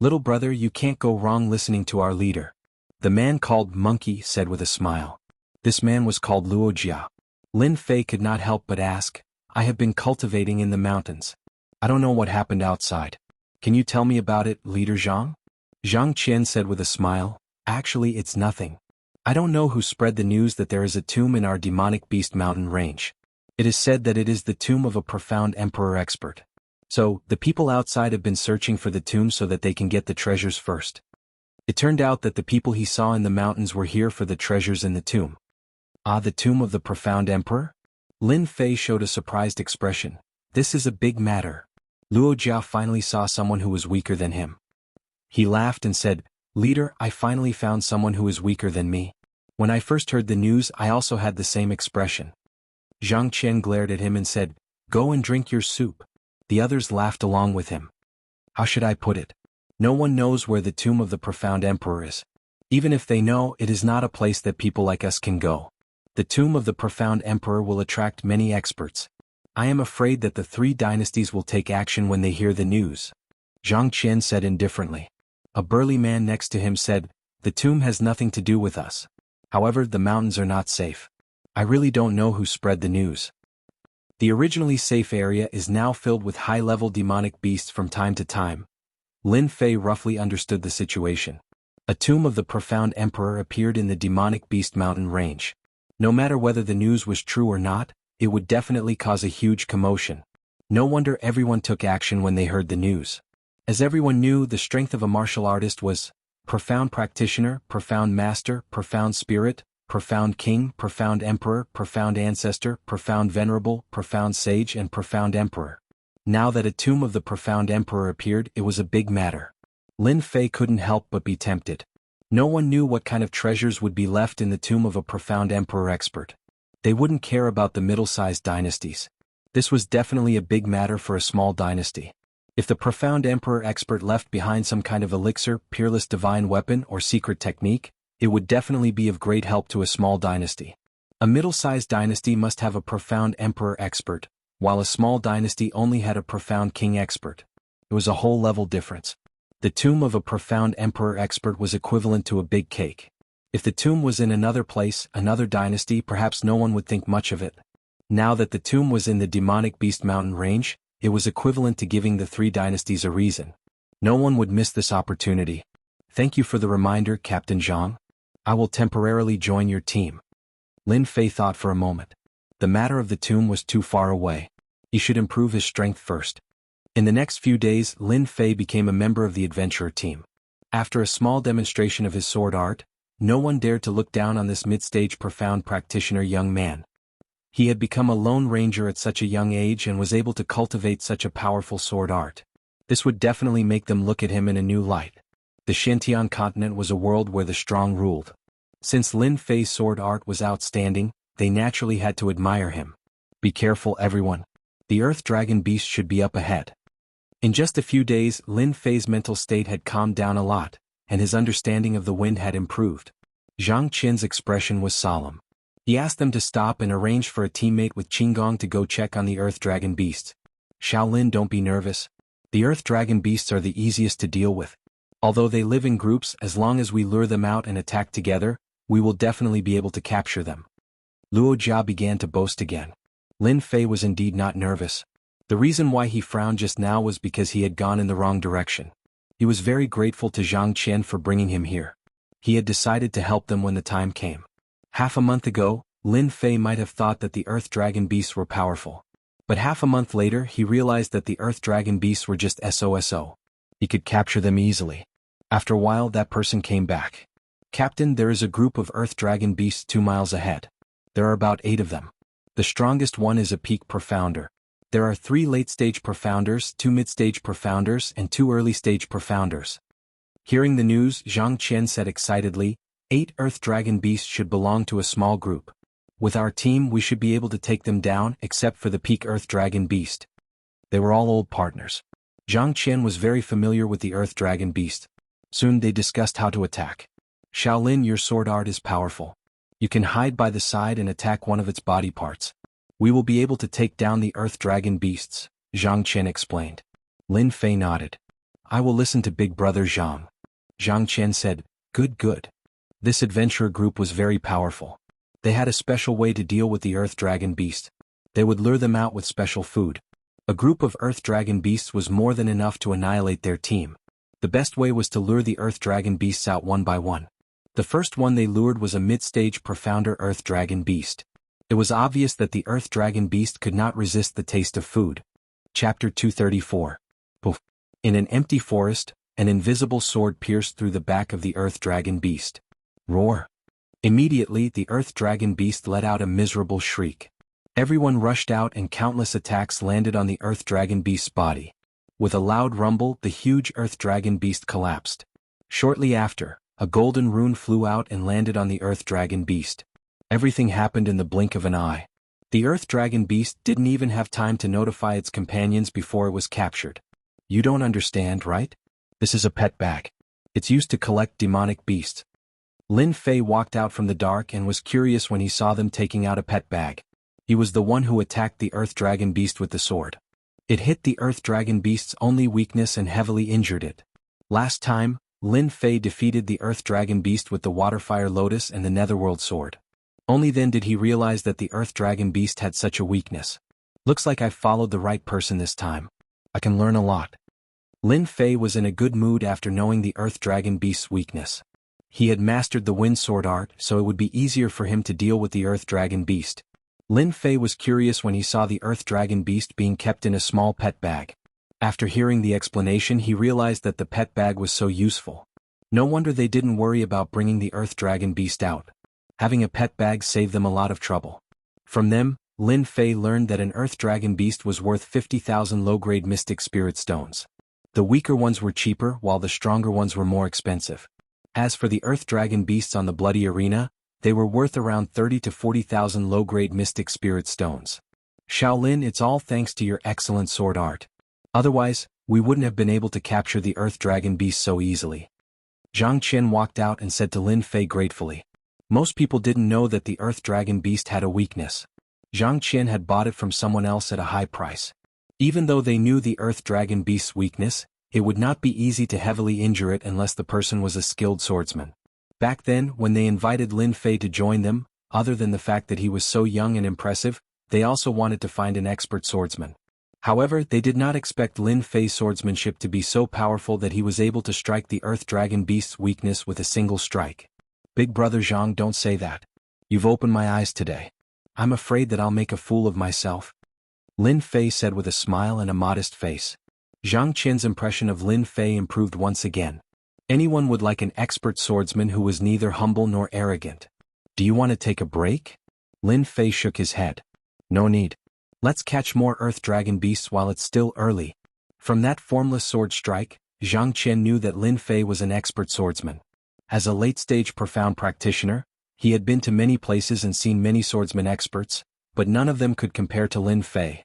Little brother, you can't go wrong listening to our leader. The man called Monkey said with a smile. This man was called Wuxia. Lin Fei could not help but ask, I have been cultivating in the mountains. I don't know what happened outside. Can you tell me about it, Leader Zhang? Zhang Qian said with a smile, actually it's nothing. I don't know who spread the news that there is a tomb in our demonic beast mountain range. It is said that it is the tomb of a profound emperor expert. So, the people outside have been searching for the tomb so that they can get the treasures first. It turned out that the people he saw in the mountains were here for the treasures in the tomb. Ah, the tomb of the profound emperor? Lin Fei showed a surprised expression. This is a big matter. Luo Jia finally saw someone who was weaker than him. He laughed and said, Leader, I finally found someone who is weaker than me. When I first heard the news, I also had the same expression. Zhang Qian glared at him and said, Go and drink your soup. The others laughed along with him. How should I put it? No one knows where the tomb of the profound emperor is. Even if they know, it is not a place that people like us can go. The tomb of the profound emperor will attract many experts. I am afraid that the 3 dynasties will take action when they hear the news. Zhang Qian said indifferently. A burly man next to him said, The tomb has nothing to do with us. However, the mountains are not safe. I really don't know who spread the news. The originally safe area is now filled with high-level demonic beasts from time to time. Lin Fei roughly understood the situation. A tomb of the profound emperor appeared in the demonic beast mountain range. No matter whether the news was true or not, it would definitely cause a huge commotion. No wonder everyone took action when they heard the news. As everyone knew, the strength of a martial artist was profound practitioner, profound master, profound spirit, profound king, profound emperor, profound ancestor, profound venerable, profound sage and profound emperor. Now that a tomb of the profound emperor appeared, it was a big matter. Lin Fei couldn't help but be tempted. No one knew what kind of treasures would be left in the tomb of a profound emperor expert. They wouldn't care about the middle-sized dynasties. This was definitely a big matter for a small dynasty. If the profound emperor expert left behind some kind of elixir, peerless divine weapon or secret technique, it would definitely be of great help to a small dynasty. A middle-sized dynasty must have a profound emperor expert, while a small dynasty only had a profound king expert. It was a whole level difference. The tomb of a profound emperor expert was equivalent to a big cake. If the tomb was in another place, another dynasty, perhaps no one would think much of it. Now that the tomb was in the demonic beast mountain range, it was equivalent to giving the three dynasties a reason. No one would miss this opportunity. Thank you for the reminder, Captain Zhang. I will temporarily join your team. Lin Fei thought for a moment. The matter of the tomb was too far away. He should improve his strength first. In the next few days, Lin Fei became a member of the adventurer team. After a small demonstration of his sword art, no one dared to look down on this mid-stage profound practitioner young man. He had become a lone ranger at such a young age and was able to cultivate such a powerful sword art. This would definitely make them look at him in a new light. The Xintian continent was a world where the strong ruled. Since Lin Fei's sword art was outstanding, they naturally had to admire him. Be careful, everyone. The Earth Dragon Beast should be up ahead. In just a few days, Lin Fei's mental state had calmed down a lot, and his understanding of the wind had improved. Zhang Qin's expression was solemn. He asked them to stop and arrange for a teammate with Qinggong to go check on the Earth Dragon Beasts. Shaolin, don't be nervous. The Earth Dragon Beasts are the easiest to deal with. Although they live in groups, as long as we lure them out and attack together, we will definitely be able to capture them. Luo Jia began to boast again. Lin Fei was indeed not nervous. The reason why he frowned just now was because he had gone in the wrong direction. He was very grateful to Zhang Qian for bringing him here. He had decided to help them when the time came. Half a month ago, Lin Fei might have thought that the Earth Dragon Beasts were powerful. But half a month later he realized that the Earth Dragon Beasts were just SOSO. He could capture them easily. After a while that person came back. Captain, there is a group of Earth Dragon Beasts 2 miles ahead. There are about 8 of them. The strongest one is a peak profounder. There are 3 late-stage profounders, 2 mid-stage profounders, and 2 early-stage profounders. Hearing the news, Zhang Qian said excitedly, 8 Earth Dragon Beasts should belong to a small group. With our team we should be able to take them down, except for the peak Earth Dragon Beast. They were all old partners. Zhang Qian was very familiar with the Earth Dragon Beast. Soon they discussed how to attack. Shaolin, your sword art is powerful. You can hide by the side and attack one of its body parts. We will be able to take down the Earth Dragon Beasts, Zhang Qian explained. Lin Fei nodded. I will listen to Big Brother Zhang. Zhang Qian said, Good. This adventurer group was very powerful. They had a special way to deal with the Earth Dragon Beast. They would lure them out with special food. A group of Earth Dragon Beasts was more than enough to annihilate their team. The best way was to lure the Earth Dragon Beasts out one by one. The first one they lured was a mid-stage profounder Earth Dragon Beast. It was obvious that the Earth Dragon Beast could not resist the taste of food. Chapter 234. Poof. In an empty forest, an invisible sword pierced through the back of the Earth Dragon Beast. Roar. Immediately the Earth Dragon Beast let out a miserable shriek. Everyone rushed out and countless attacks landed on the Earth Dragon Beast's body. With a loud rumble, the huge Earth Dragon Beast collapsed. Shortly after, a golden rune flew out and landed on the Earth Dragon Beast. Everything happened in the blink of an eye. The Earth Dragon Beast didn't even have time to notify its companions before it was captured. You don't understand, right? This is a pet bag. It's used to collect demonic beasts. Lin Fei walked out from the dark and was curious when he saw them taking out a pet bag. He was the one who attacked the Earth Dragon Beast with the sword. It hit the Earth Dragon Beast's only weakness and heavily injured it. Last time, Lin Fei defeated the Earth Dragon Beast with the Waterfire Lotus and the Netherworld Sword. Only then did he realize that the Earth Dragon Beast had such a weakness. Looks like I've followed the right person this time. I can learn a lot. Lin Fei was in a good mood after knowing the Earth Dragon Beast's weakness. He had mastered the wind sword art, so it would be easier for him to deal with the Earth Dragon Beast. Lin Fei was curious when he saw the Earth Dragon Beast being kept in a small pet bag. After hearing the explanation, he realized that the pet bag was so useful. No wonder they didn't worry about bringing the Earth Dragon Beast out. Having a pet bag saved them a lot of trouble. From them, Lin Fei learned that an Earth Dragon Beast was worth 50,000 low-grade Mystic Spirit Stones. The weaker ones were cheaper, while the stronger ones were more expensive. As for the Earth Dragon Beasts on the Bloody Arena, they were worth around 30 to 40,000 low-grade Mystic Spirit Stones. Shaolin, it's all thanks to your excellent sword art. Otherwise, we wouldn't have been able to capture the Earth Dragon Beast so easily. Zhang Qian walked out and said to Lin Fei gratefully. Most people didn't know that the Earth Dragon Beast had a weakness. Zhang Qian had bought it from someone else at a high price. Even though they knew the Earth Dragon Beast's weakness, it would not be easy to heavily injure it unless the person was a skilled swordsman. Back then, when they invited Lin Fei to join them, other than the fact that he was so young and impressive, they also wanted to find an expert swordsman. However, they did not expect Lin Fei's swordsmanship to be so powerful that he was able to strike the Earth Dragon Beast's weakness with a single strike. Big brother Zhang, don't say that. You've opened my eyes today. I'm afraid that I'll make a fool of myself, Lin Fei said with a smile and a modest face. Zhang Qian's impression of Lin Fei improved once again. Anyone would like an expert swordsman who was neither humble nor arrogant. Do you want to take a break? Lin Fei shook his head. No need. Let's catch more Earth Dragon Beasts while it's still early. From that formless sword strike, Zhang Qian knew that Lin Fei was an expert swordsman. As a late-stage profound practitioner, he had been to many places and seen many swordsman experts, but none of them could compare to Lin Fei.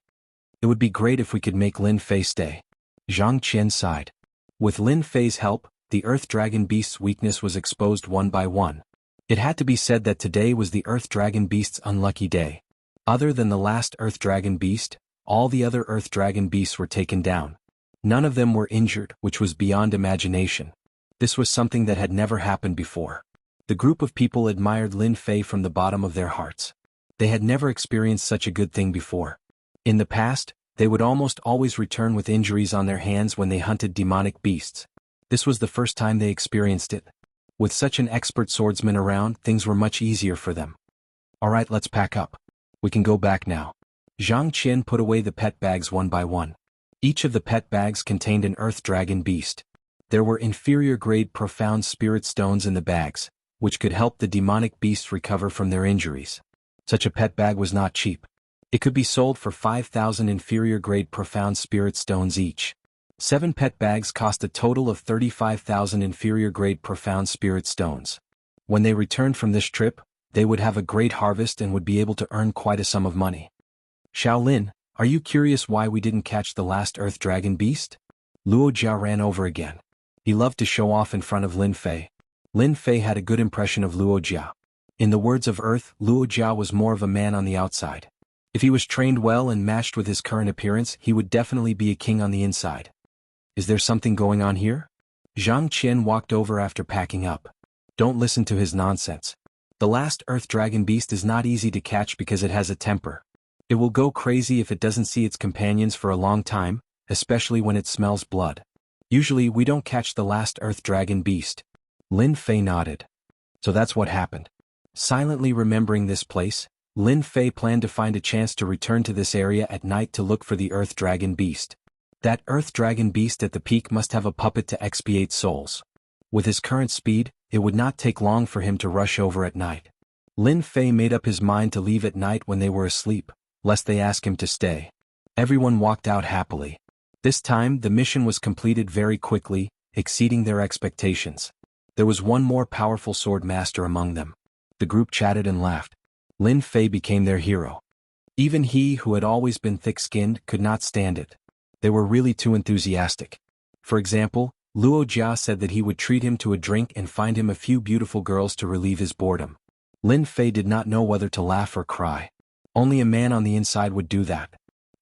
It would be great if we could make Lin Fei stay. Zhang Qian sighed. With Lin Fei's help, the Earth Dragon Beast's weakness was exposed one by one. It had to be said that today was the Earth Dragon Beast's unlucky day. Other than the last Earth Dragon Beast, all the other Earth Dragon Beasts were taken down. None of them were injured, which was beyond imagination. This was something that had never happened before. The group of people admired Lin Fei from the bottom of their hearts. They had never experienced such a good thing before. In the past, they would almost always return with injuries on their hands when they hunted demonic beasts. This was the first time they experienced it. With such an expert swordsman around, things were much easier for them. Alright, let's pack up. We can go back now. Zhang Qian put away the pet bags one by one. Each of the pet bags contained an Earth Dragon Beast. There were inferior-grade profound spirit stones in the bags, which could help the demonic beasts recover from their injuries. Such a pet bag was not cheap. It could be sold for 5,000 inferior-grade profound spirit stones each. 7 pet bags cost a total of 35,000 inferior-grade profound spirit stones. When they returned from this trip, they would have a great harvest and would be able to earn quite a sum of money. Shaolin, are you curious why we didn't catch the last Earth Dragon Beast? Luo Jia ran over again. He loved to show off in front of Lin Fei. Lin Fei had a good impression of Luo Jia. In the words of Earth, Luo Jia was more of a man on the outside. If he was trained well and matched with his current appearance, he would definitely be a king on the inside. Is there something going on here? Zhang Qian walked over after packing up. Don't listen to his nonsense. The last Earth Dragon Beast is not easy to catch because it has a temper. It will go crazy if it doesn't see its companions for a long time, especially when it smells blood. Usually we don't catch the last Earth Dragon Beast. Lin Fei nodded. So that's what happened. Silently remembering this place, Lin Fei planned to find a chance to return to this area at night to look for the Earth Dragon Beast. That Earth Dragon Beast at the peak must have a puppet to expiate souls. With his current speed, it would not take long for him to rush over at night. Lin Fei made up his mind to leave at night when they were asleep, lest they ask him to stay. Everyone walked out happily. This time, the mission was completed very quickly, exceeding their expectations. There was one more powerful sword master among them. The group chatted and laughed. Lin Fei became their hero. Even he, who had always been thick-skinned, could not stand it. They were really too enthusiastic. For example, Luo Jia said that he would treat him to a drink and find him a few beautiful girls to relieve his boredom. Lin Fei did not know whether to laugh or cry. Only a man on the inside would do that.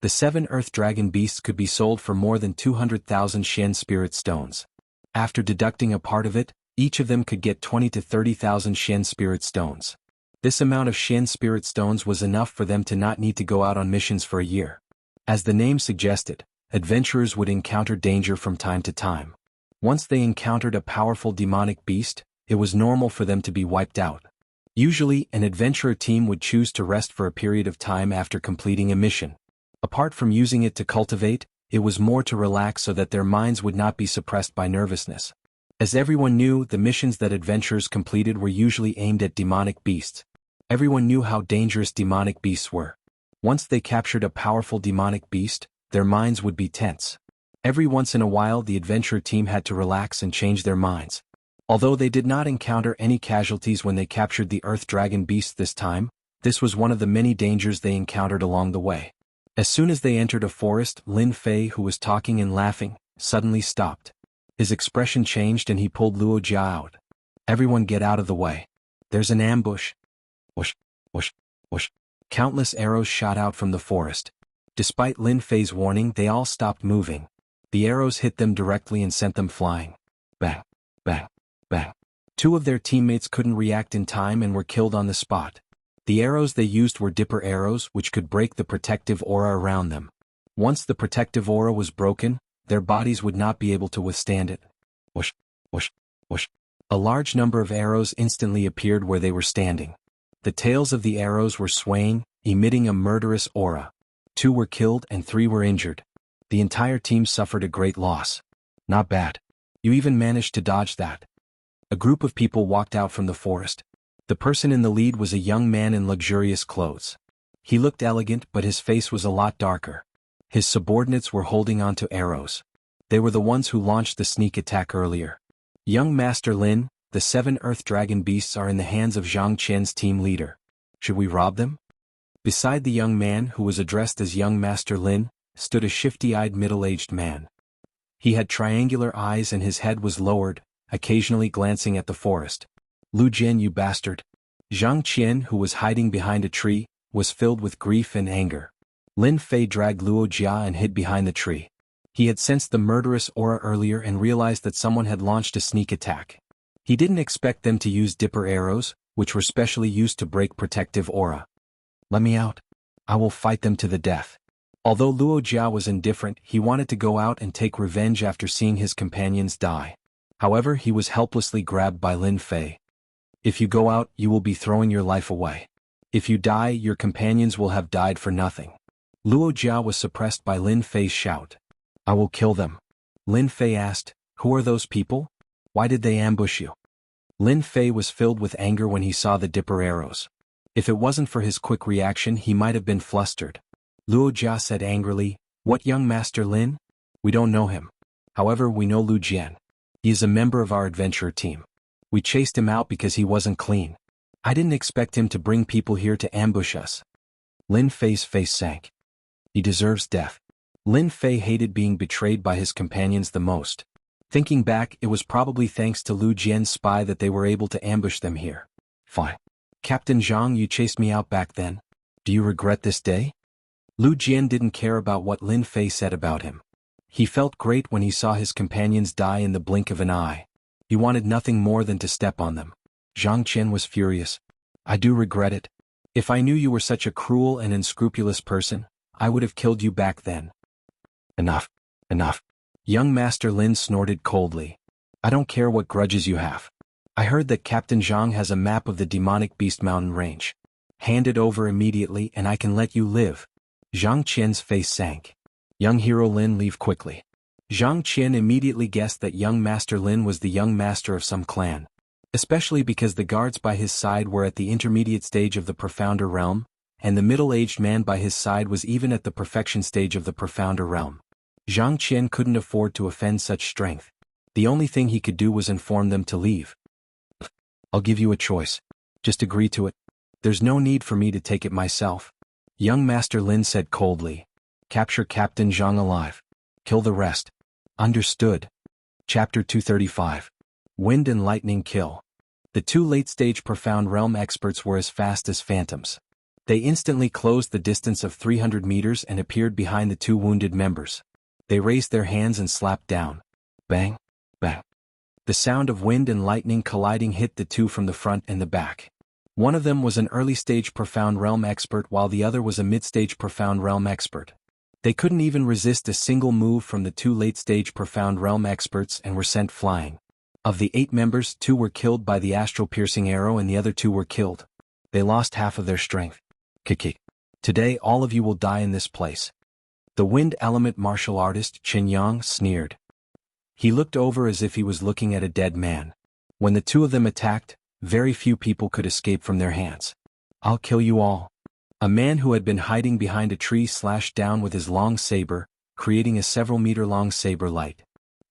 The 7 Earth Dragon Beasts could be sold for more than 200,000 Shen Spirit Stones. After deducting a part of it, each of them could get 20 to 30,000 Shen Spirit Stones. This amount of Shen Spirit Stones was enough for them to not need to go out on missions for a year. As the name suggested, adventurers would encounter danger from time to time. Once they encountered a powerful demonic beast, it was normal for them to be wiped out. Usually, an adventurer team would choose to rest for a period of time after completing a mission. Apart from using it to cultivate, it was more to relax so that their minds would not be suppressed by nervousness. As everyone knew, the missions that adventurers completed were usually aimed at demonic beasts. Everyone knew how dangerous demonic beasts were. Once they captured a powerful demonic beast, their minds would be tense. Every once in a while the adventure team had to relax and change their minds. Although they did not encounter any casualties when they captured the Earth Dragon Beast this time, this was one of the many dangers they encountered along the way. As soon as they entered a forest, Lin Fei, who was talking and laughing, suddenly stopped. His expression changed and he pulled Luo Jia out. Everyone get out of the way. There's an ambush. Whoosh, whoosh, whoosh. Countless arrows shot out from the forest. Despite Lin Fei's warning, they all stopped moving. The arrows hit them directly and sent them flying. Bang, bang, bang. Two of their teammates couldn't react in time and were killed on the spot. The arrows they used were dipper arrows, which could break the protective aura around them. Once the protective aura was broken, their bodies would not be able to withstand it. Whoosh, whoosh, whoosh. A large number of arrows instantly appeared where they were standing. The tails of the arrows were swaying, emitting a murderous aura. 2 were killed and 3 were injured. The entire team suffered a great loss. Not bad. You even managed to dodge that. A group of people walked out from the forest. The person in the lead was a young man in luxurious clothes. He looked elegant, but his face was a lot darker. His subordinates were holding onto arrows. They were the ones who launched the sneak attack earlier. Young Master Lin, the 7 Earth Dragon Beasts are in the hands of Zhang Qian's team leader. Should we rob them? Beside the young man, who was addressed as Young Master Lin, stood a shifty-eyed middle-aged man. He had triangular eyes and his head was lowered, occasionally glancing at the forest. Lu Jian, you bastard. Zhang Qian, who was hiding behind a tree, was filled with grief and anger. Lin Fei dragged Luo Jia and hid behind the tree. He had sensed the murderous aura earlier and realized that someone had launched a sneak attack. He didn't expect them to use dipper arrows, which were specially used to break protective aura. Let me out. I will fight them to the death. Although Luo Jia was indifferent, he wanted to go out and take revenge after seeing his companions die. However, he was helplessly grabbed by Lin Fei. If you go out, you will be throwing your life away. If you die, your companions will have died for nothing. Luo Jia was suppressed by Lin Fei's shout. I will kill them. Lin Fei asked, who are those people? Why did they ambush you? Lin Fei was filled with anger when he saw the dipper arrows. If it wasn't for his quick reaction, he might have been flustered. Luo Jia said angrily, what young Master Lin? We don't know him. However, we know Lu Jian. He is a member of our adventurer team. We chased him out because he wasn't clean. I didn't expect him to bring people here to ambush us. Lin Fei's face sank. He deserves death. Lin Fei hated being betrayed by his companions the most. Thinking back, it was probably thanks to Lu Jian's spy that they were able to ambush them here. Fine. Captain Zhang, you chased me out back then. Do you regret this day? Lu Jian didn't care about what Lin Fei said about him. He felt great when he saw his companions die in the blink of an eye. He wanted nothing more than to step on them. Zhang Qian was furious. I do regret it. If I knew you were such a cruel and unscrupulous person, I would have killed you back then. Enough. Enough. Young Master Lin snorted coldly. I don't care what grudges you have. I heard that Captain Zhang has a map of the demonic beast mountain range. Hand it over immediately and I can let you live. Zhang Qian's face sank. Young hero Lin, leave quickly. Zhang Qian immediately guessed that young Master Lin was the young master of some clan. Especially because the guards by his side were at the intermediate stage of the profounder realm, and the middle-aged man by his side was even at the perfection stage of the profounder realm. Zhang Qian couldn't afford to offend such strength. The only thing he could do was inform them to leave. I'll give you a choice. Just agree to it. There's no need for me to take it myself. Young Master Lin said coldly. Capture Captain Zhang alive. Kill the rest. Understood. Chapter 235. Wind and Lightning Kill. The 2 late-stage Profound Realm experts were as fast as phantoms. They instantly closed the distance of 300 meters and appeared behind the 2 wounded members. They raised their hands and slapped down. Bang, bang. The sound of wind and lightning colliding hit the 2 from the front and the back. One of them was an early-stage Profound Realm expert while the other was a mid-stage Profound Realm expert. They couldn't even resist a single move from the 2 late-stage Profound Realm experts and were sent flying. Of the 8 members, 2 were killed by the astral-piercing arrow and the other 2 were killed. They lost half of their strength. Kiki. Today all of you will die in this place. The wind element martial artist Chen Yang sneered. He looked over as if he was looking at a dead man. When the 2 of them attacked, very few people could escape from their hands. I'll kill you all. A man who had been hiding behind a tree slashed down with his long saber, creating a several-meter-long saber light.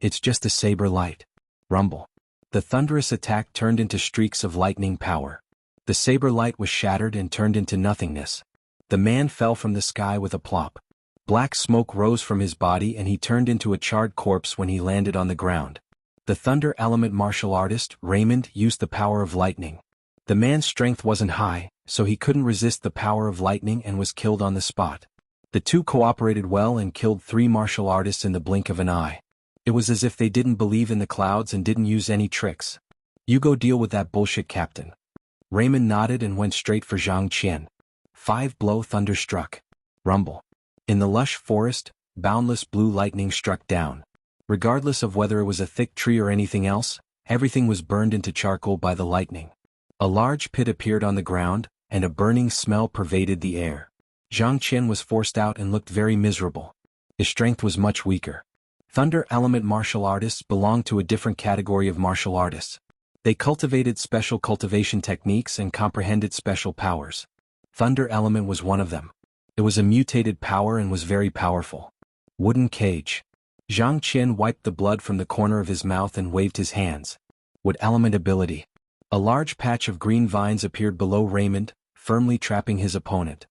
It's just a saber light. Rumble. The thunderous attack turned into streaks of lightning power. The saber light was shattered and turned into nothingness. The man fell from the sky with a plop. Black smoke rose from his body and he turned into a charred corpse when he landed on the ground. The thunder element martial artist, Raymond, used the power of lightning. The man's strength wasn't high, so he couldn't resist the power of lightning and was killed on the spot. The two cooperated well and killed 3 martial artists in the blink of an eye. It was as if they didn't believe in the clouds and didn't use any tricks. You go deal with that bullshit, Captain. Raymond nodded and went straight for Zhang Qian. 5-blow thunder struck. Rumble. In the lush forest, boundless blue lightning struck down. Regardless of whether it was a thick tree or anything else, everything was burned into charcoal by the lightning. A large pit appeared on the ground, and a burning smell pervaded the air. Zhang Qian was forced out and looked very miserable. His strength was much weaker. Thunder element martial artists belonged to a different category of martial artists. They cultivated special cultivation techniques and comprehended special powers. Thunder element was one of them. It was a mutated power and was very powerful. Wooden cage. Zhang Qian wiped the blood from the corner of his mouth and waved his hands. Wood element ability. A large patch of green vines appeared below Raymond, firmly trapping his opponent.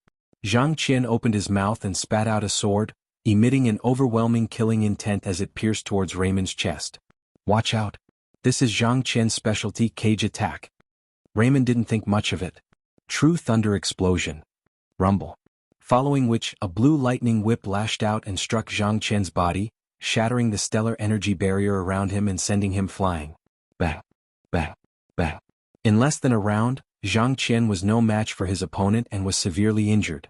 Zhang Qian opened his mouth and spat out a sword, emitting an overwhelming killing intent as it pierced towards Raymond's chest. Watch out. This is Zhang Qian's specialty, cage attack. Raymond didn't think much of it. True thunder explosion. Rumble. Following which, a blue lightning whip lashed out and struck Zhang Qian's body, shattering the stellar energy barrier around him and sending him flying. Bang. Bang. Bang. In less than a round, Zhang Qian was no match for his opponent and was severely injured.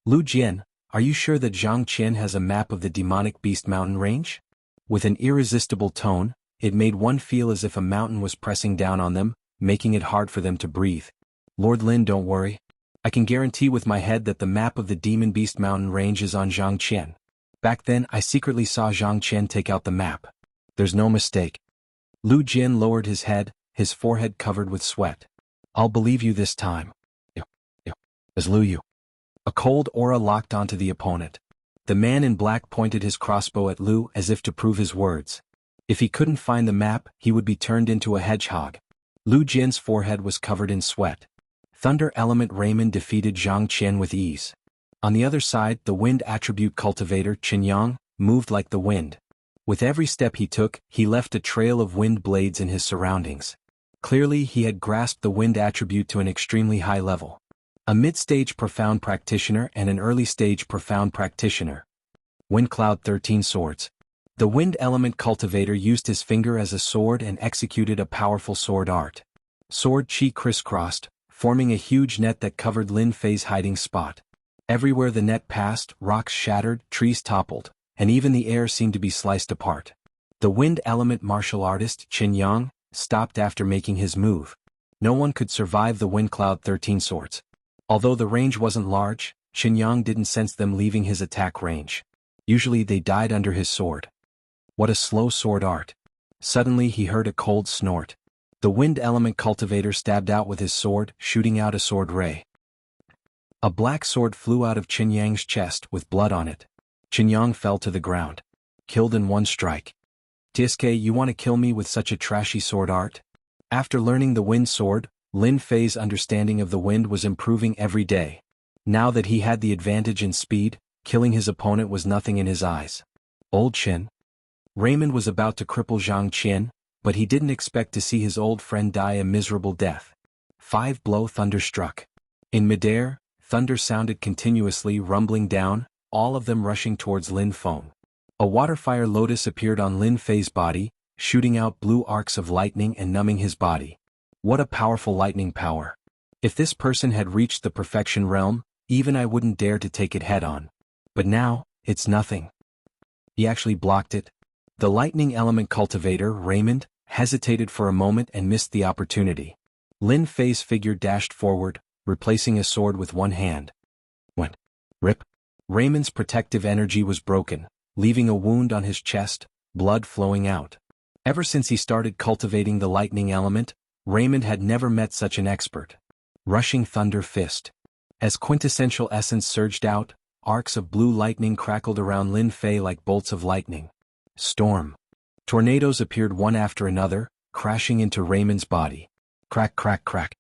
Lu Jian, are you sure that Zhang Qian has a map of the demonic beast mountain range? With an irresistible tone, it made one feel as if a mountain was pressing down on them, making it hard for them to breathe. Lord Lin, don't worry. I can guarantee with my head that the map of the demon beast mountain range is on Zhang Qian. Back then I secretly saw Zhang Qian take out the map. There's no mistake. Lu Jian lowered his head, his forehead covered with sweat. I'll believe you this time. As Lu Yu. A cold aura locked onto the opponent. The man in black pointed his crossbow at Lu as if to prove his words. If he couldn't find the map, he would be turned into a hedgehog. Lu Jian's forehead was covered in sweat. Thunder element Raymond defeated Zhang Qian with ease. On the other side, the wind attribute cultivator Qinyang moved like the wind. With every step he took, he left a trail of wind blades in his surroundings. Clearly he had grasped the wind attribute to an extremely high level. A mid-stage profound practitioner and an early-stage profound practitioner. Wind Cloud 13 Swords. The wind element cultivator used his finger as a sword and executed a powerful sword art. Sword chi crisscrossed, forming a huge net that covered Lin Fei's hiding spot. Everywhere the net passed, rocks shattered, trees toppled, and even the air seemed to be sliced apart. The wind element martial artist, Qin Yang, stopped after making his move. No one could survive the Wind Cloud 13 Swords. Although the range wasn't large, Qin Yang didn't sense them leaving his attack range. Usually they died under his sword. What a slow sword art. Suddenly he heard a cold snort. The wind element cultivator stabbed out with his sword, shooting out a sword ray. A black sword flew out of Qin Yang's chest with blood on it. Qin Yang fell to the ground. Killed in one strike. Tsk, you want to kill me with such a trashy sword art? After learning the wind sword, Lin Fei's understanding of the wind was improving every day. Now that he had the advantage in speed, killing his opponent was nothing in his eyes. Old Qin. Raymond was about to cripple Zhang Qian, but he didn't expect to see his old friend die a miserable death. 5-blow thunder struck. In midair, thunder sounded continuously, rumbling down, all of them rushing towards Lin Fei. A waterfire lotus appeared on Lin Fei's body, shooting out blue arcs of lightning and numbing his body. What a powerful lightning power. If this person had reached the perfection realm, even I wouldn't dare to take it head-on. But now, it's nothing. He actually blocked it. The lightning element cultivator, Raymond, hesitated for a moment and missed the opportunity. Lin Fei's figure dashed forward, replacing a sword with one hand. When? Rip. Raymond's protective energy was broken, leaving a wound on his chest, blood flowing out. Ever since he started cultivating the lightning element, Raymond had never met such an expert. Rushing thunder fist. As quintessential essence surged out, arcs of blue lightning crackled around Lin Fei like bolts of lightning. Storm. Tornadoes appeared one after another, crashing into Raymond's body. Crack, crack, crack.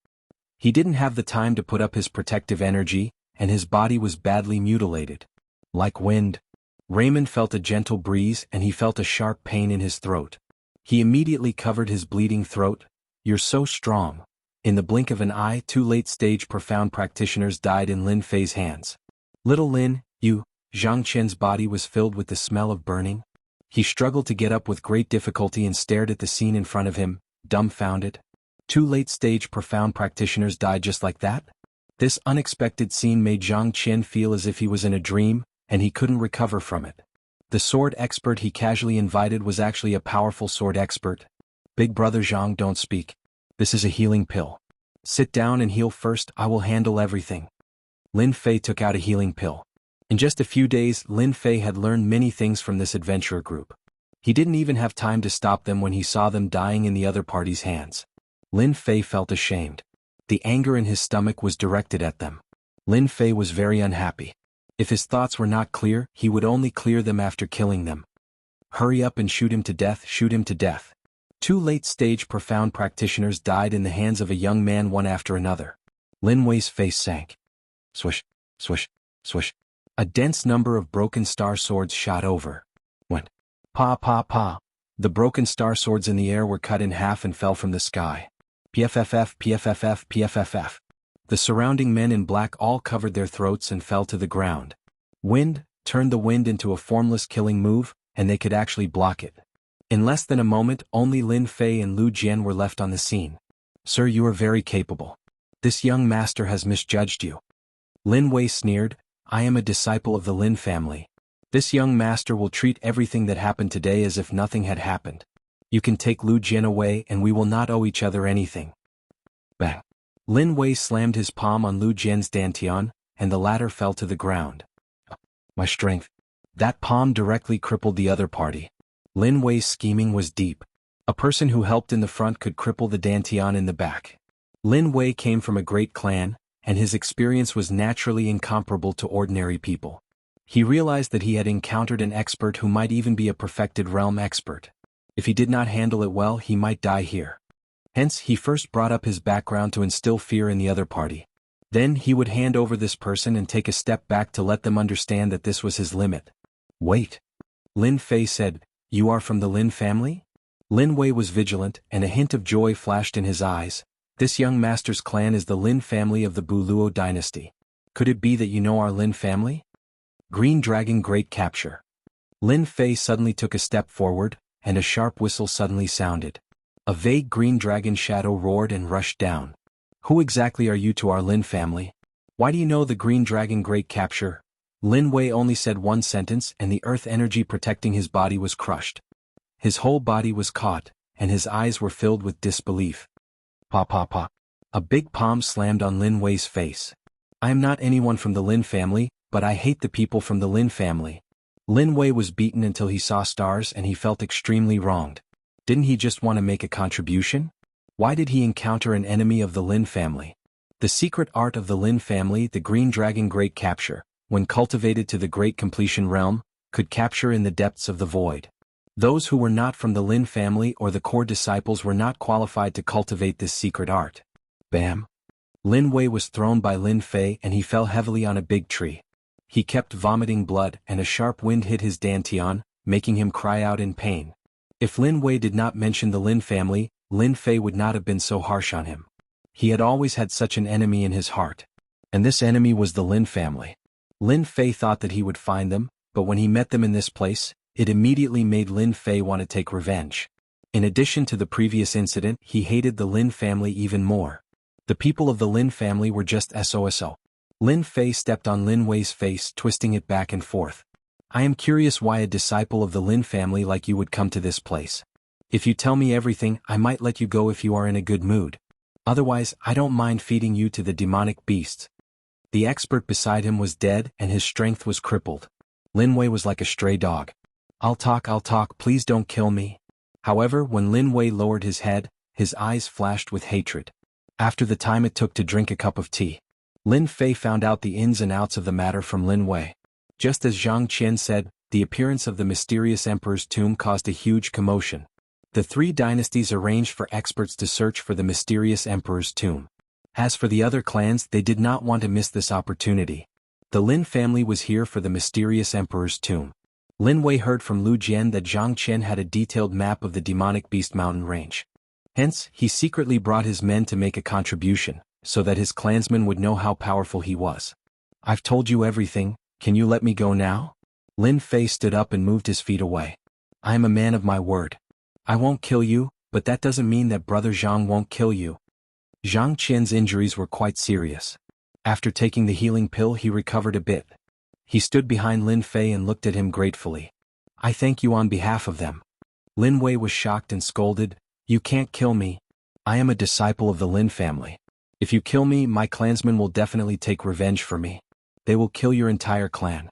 He didn't have the time to put up his protective energy, and his body was badly mutilated. Like wind. Raymond felt a gentle breeze and he felt a sharp pain in his throat. He immediately covered his bleeding throat. You're so strong. In the blink of an eye, 2 late-stage profound practitioners died in Lin Fei's hands. Little Lin, Zhang Qian's body was filled with the smell of burning. He struggled to get up with great difficulty and stared at the scene in front of him, dumbfounded. 2 late-stage profound practitioners died just like that? This unexpected scene made Zhang Qian feel as if he was in a dream, and he couldn't recover from it. The sword expert he casually invited was actually a powerful sword expert. Big brother Zhang, don't speak. This is a healing pill. Sit down and heal first, I will handle everything. Lin Fei took out a healing pill. In just a few days, Lin Fei had learned many things from this adventurer group. He didn't even have time to stop them when he saw them dying in the other party's hands. Lin Fei felt ashamed. The anger in his stomach was directed at them. Lin Fei was very unhappy. If his thoughts were not clear, he would only clear them after killing them. Hurry up and shoot him to death, shoot him to death. 2 late-stage profound practitioners died in the hands of a young man one after another. Lin Wei's face sank. Swish, swish, swish. A dense number of broken star swords shot over. Went. Pa pa pa. The broken star swords in the air were cut in half and fell from the sky. PFFF, PFFF, PFFF. The surrounding men in black all covered their throats and fell to the ground. Wind turned the wind into a formless killing move, and they could actually block it. In less than a moment, only Lin Fei and Lu Jian were left on the scene. Sir, you are very capable. This young master has misjudged you. Lin Wei sneered, I am a disciple of the Lin family. This young master will treat everything that happened today as if nothing had happened. You can take Lu Jian away and we will not owe each other anything. Bang. Lin Wei slammed his palm on Lu Jian's dantian, and the latter fell to the ground. My strength. That palm directly crippled the other party. Lin Wei's scheming was deep. A person who helped in the front could cripple the dantian in the back. Lin Wei came from a great clan, and his experience was naturally incomparable to ordinary people. He realized that he had encountered an expert who might even be a perfected realm expert. If he did not handle it well, he might die here. Hence, he first brought up his background to instill fear in the other party. Then he would hand over this person and take a step back to let them understand that this was his limit. Wait. Lin Fei said, You are from the Lin family? Lin Wei was vigilant, and a hint of joy flashed in his eyes. This young master's clan is the Lin family of the Buluo dynasty. Could it be that you know our Lin family? Green Dragon Great Capture. Lin Fei suddenly took a step forward, and a sharp whistle suddenly sounded. A vague green dragon shadow roared and rushed down. Who exactly are you to our Lin family? Why do you know the Green Dragon Great Capture? Lin Wei only said one sentence and the earth energy protecting his body was crushed. His whole body was caught, and his eyes were filled with disbelief. Pa pa pa. A big palm slammed on Lin Wei's face. I am not anyone from the Lin family, but I hate the people from the Lin family. Lin Wei was beaten until he saw stars and he felt extremely wronged. Didn't he just want to make a contribution? Why did he encounter an enemy of the Lin family? The secret art of the Lin family, the Green Dragon Great Capture, when cultivated to the Great Completion realm, could capture in the depths of the void. Those who were not from the Lin family or the core disciples were not qualified to cultivate this secret art. Bam! Lin Wei was thrown by Lin Fei and he fell heavily on a big tree. He kept vomiting blood and a sharp wind hit his dantian, making him cry out in pain. If Lin Wei did not mention the Lin family, Lin Fei would not have been so harsh on him. He had always had such an enemy in his heart. And this enemy was the Lin family. Lin Fei thought that he would find them, but when he met them in this place, it immediately made Lin Fei want to take revenge. In addition to the previous incident, he hated the Lin family even more. The people of the Lin family were just SOSO. Lin Fei stepped on Lin Wei's face, twisting it back and forth. I am curious why a disciple of the Lin family like you would come to this place. If you tell me everything, I might let you go if you are in a good mood. Otherwise, I don't mind feeding you to the demonic beasts. The expert beside him was dead and his strength was crippled. Lin Wei was like a stray dog. I'll talk, please don't kill me. However, when Lin Wei lowered his head, his eyes flashed with hatred. After the time it took to drink a cup of tea, Lin Fei found out the ins and outs of the matter from Lin Wei. Just as Zhang Qian said, the appearance of the mysterious emperor's tomb caused a huge commotion. The 3 dynasties arranged for experts to search for the mysterious emperor's tomb. As for the other clans, they did not want to miss this opportunity. The Lin family was here for the mysterious emperor's tomb. Lin Wei heard from Lu Jian that Zhang Qian had a detailed map of the demonic beast mountain range. Hence, he secretly brought his men to make a contribution, so that his clansmen would know how powerful he was. I've told you everything, can you let me go now? Lin Fei stood up and moved his feet away. I am a man of my word. I won't kill you, but that doesn't mean that Brother Zhang won't kill you. Zhang Qian's injuries were quite serious. After taking the healing pill he recovered a bit. He stood behind Lin Fei and looked at him gratefully. I thank you on behalf of them. Lin Wei was shocked and scolded, You can't kill me. I am a disciple of the Lin family. If you kill me, my clansmen will definitely take revenge for me. They will kill your entire clan.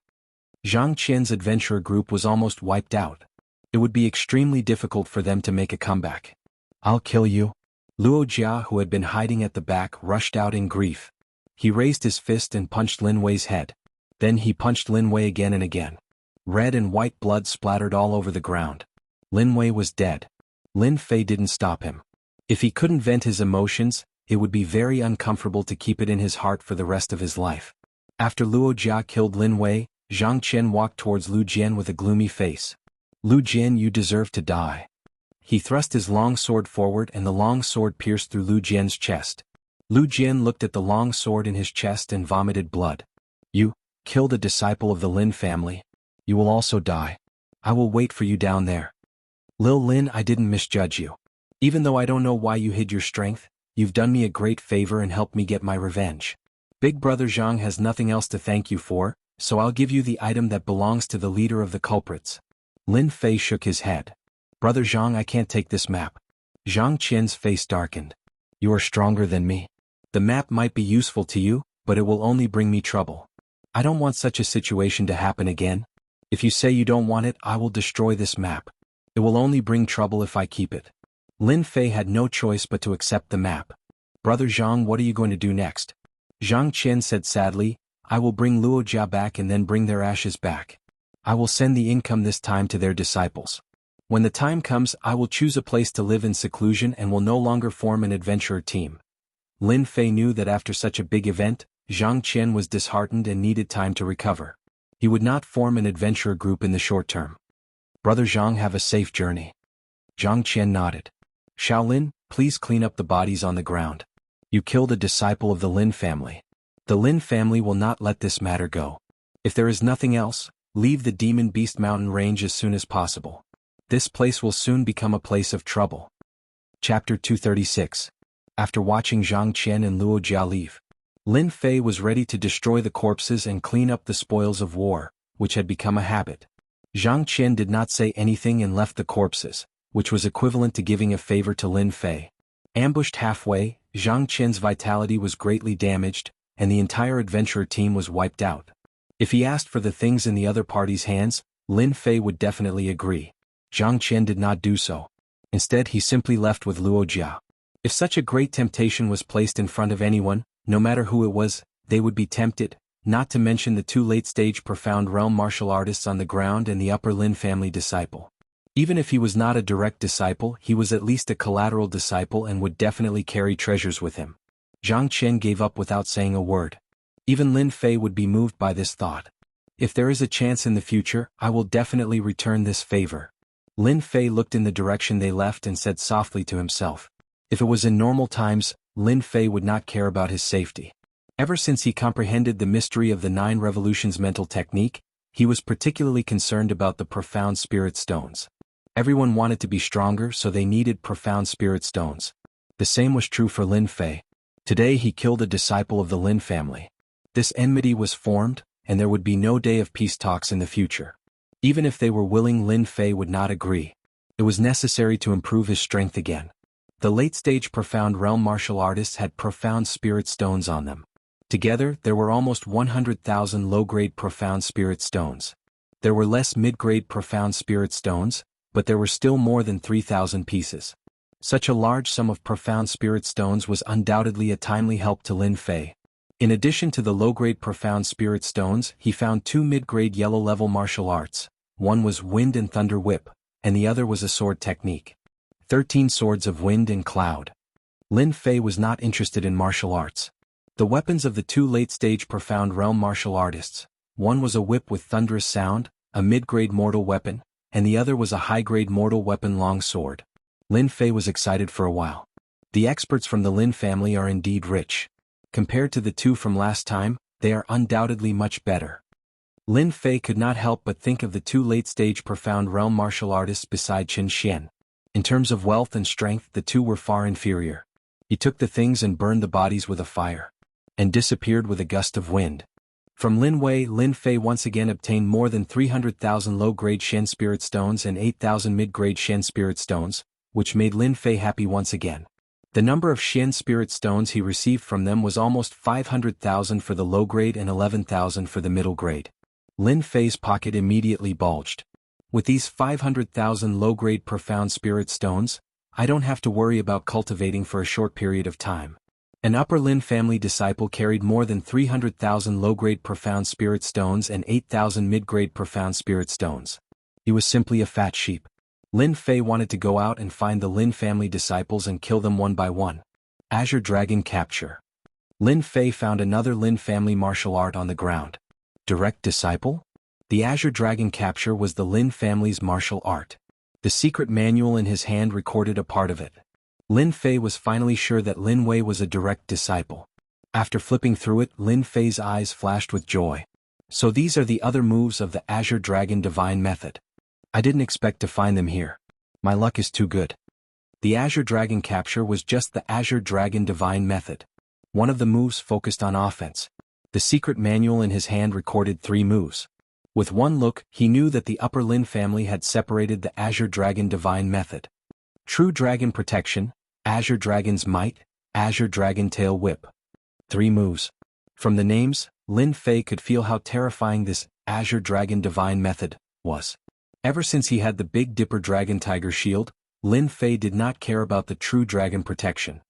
Zhang Qian's adventurer group was almost wiped out. It would be extremely difficult for them to make a comeback. I'll kill you. Luo Jia, who had been hiding at the back, rushed out in grief. He raised his fist and punched Lin Wei's head. Then he punched Lin Wei again and again. Red and white blood splattered all over the ground. Lin Wei was dead. Lin Fei didn't stop him. If he couldn't vent his emotions, it would be very uncomfortable to keep it in his heart for the rest of his life. After Luo Jia killed Lin Wei, Zhang Qian walked towards Lu Jian with a gloomy face. Lu Jian, you deserve to die. He thrust his long sword forward and the long sword pierced through Lu Jian's chest. Lu Jian looked at the long sword in his chest and vomited blood. You killed a disciple of the Lin family. You will also die. I will wait for you down there. Lil Lin, I didn't misjudge you. Even though I don't know why you hid your strength, you've done me a great favor and helped me get my revenge. Big Brother Zhang has nothing else to thank you for, so I'll give you the item that belongs to the leader of the culprits. Lin Fei shook his head. Brother Zhang, I can't take this map. Zhang Qian's face darkened. You are stronger than me. The map might be useful to you, but it will only bring me trouble. I don't want such a situation to happen again. If you say you don't want it, I will destroy this map. It will only bring trouble if I keep it. Lin Fei had no choice but to accept the map. Brother Zhang, what are you going to do next? Zhang Qian said sadly, I will bring Luo Jia back and then bring their ashes back. I will send the income this time to their disciples. When the time comes, I will choose a place to live in seclusion and will no longer form an adventurer team. Lin Fei knew that after such a big event, Zhang Qian was disheartened and needed time to recover. He would not form an adventurer group in the short term. Brother Zhang, have a safe journey. Zhang Qian nodded. Shaolin, please clean up the bodies on the ground. You killed a disciple of the Lin family. The Lin family will not let this matter go. If there is nothing else, leave the Demon Beast Mountain range as soon as possible. This place will soon become a place of trouble. Chapter 236. After watching Zhang Qian and Luo Jia leave, Lin Fei was ready to destroy the corpses and clean up the spoils of war, which had become a habit. Zhang Qian did not say anything and left the corpses, which was equivalent to giving a favor to Lin Fei. Ambushed halfway, Zhang Qian's vitality was greatly damaged, and the entire adventurer team was wiped out. If he asked for the things in the other party's hands, Lin Fei would definitely agree. Zhang Qian did not do so. Instead, he simply left with Luo Jia. If such a great temptation was placed in front of anyone, no matter who it was, they would be tempted, not to mention the two late-stage profound realm martial artists on the ground and the upper Lin family disciple. Even if he was not a direct disciple, he was at least a collateral disciple and would definitely carry treasures with him. Zhang Qian gave up without saying a word. Even Lin Fei would be moved by this thought. If there is a chance in the future, I will definitely return this favor. Lin Fei looked in the direction they left and said softly to himself. If it was in normal times, Lin Fei would not care about his safety. Ever since he comprehended the mystery of the 9 revolutions mental technique, he was particularly concerned about the profound spirit stones. Everyone wanted to be stronger, so they needed profound spirit stones. The same was true for Lin Fei. Today he killed a disciple of the Lin family. This enmity was formed, and there would be no day of peace talks in the future. Even if they were willing, Lin Fei would not agree. It was necessary to improve his strength again. The late-stage profound realm martial artists had profound spirit stones on them. Together, there were almost 100,000 low-grade profound spirit stones. There were less mid-grade profound spirit stones, but there were still more than 3,000 pieces. Such a large sum of profound spirit stones was undoubtedly a timely help to Lin Fei. In addition to the low-grade profound spirit stones, he found 2 mid-grade yellow-level martial arts. One was Wind and Thunder Whip, and the other was a sword technique. 13 swords of wind and cloud. Lin Fei was not interested in martial arts. The weapons of the 2 late-stage profound realm martial artists, one was a whip with thunderous sound, a mid-grade mortal weapon, and the other was a high-grade mortal weapon long sword. Lin Fei was excited for a while. The experts from the Lin family are indeed rich. Compared to the two from last time, they are undoubtedly much better. Lin Fei could not help but think of the two late-stage profound realm martial artists beside Qin Xian. In terms of wealth and strength, the two were far inferior. He took the things and burned the bodies with a fire, and disappeared with a gust of wind. From Lin Wei, Lin Fei once again obtained more than 300,000 low-grade Shen Spirit Stones and 8,000 mid-grade Shen Spirit Stones, which made Lin Fei happy once again. The number of Shen Spirit Stones he received from them was almost 500,000 for the low-grade and 11,000 for the middle grade. Lin Fei's pocket immediately bulged. With these 500,000 low-grade profound spirit stones, I don't have to worry about cultivating for a short period of time. An upper Lin family disciple carried more than 300,000 low-grade profound spirit stones and 8,000 mid-grade profound spirit stones. He was simply a fat sheep. Lin Fei wanted to go out and find the Lin family disciples and kill them one by one. Azure Dragon Capture. Lin Fei found another Lin family martial art on the ground. Direct disciple? The Azure Dragon Capture was the Lin family's martial art. The secret manual in his hand recorded a part of it. Lin Fei was finally sure that Lin Wei was a direct disciple. After flipping through it, Lin Fei's eyes flashed with joy. So these are the other moves of the Azure Dragon Divine Method. I didn't expect to find them here. My luck is too good. The Azure Dragon Capture was just the Azure Dragon Divine Method. One of the moves focused on offense. The secret manual in his hand recorded 3 moves. With one look, he knew that the upper Lin family had separated the Azure Dragon Divine Method. True Dragon Protection, Azure Dragon's Might, Azure Dragon Tail Whip. 3 moves. From the names, Lin Fei could feel how terrifying this Azure Dragon Divine Method was. Ever since he had the Big Dipper Dragon Tiger Shield, Lin Fei did not care about the True Dragon Protection.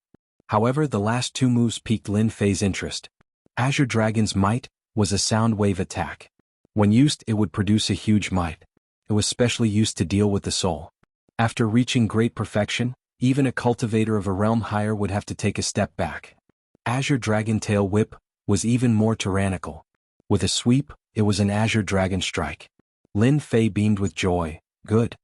However, the last 2 moves piqued Lin Fei's interest. Azure Dragon's Might was a sound wave attack. When used, it would produce a huge might. It was specially used to deal with the soul. After reaching great perfection, even a cultivator of a realm higher would have to take a step back. Azure Dragon Tail Whip was even more tyrannical. With a sweep, it was an Azure Dragon Strike. Lin Fei beamed with joy. Good.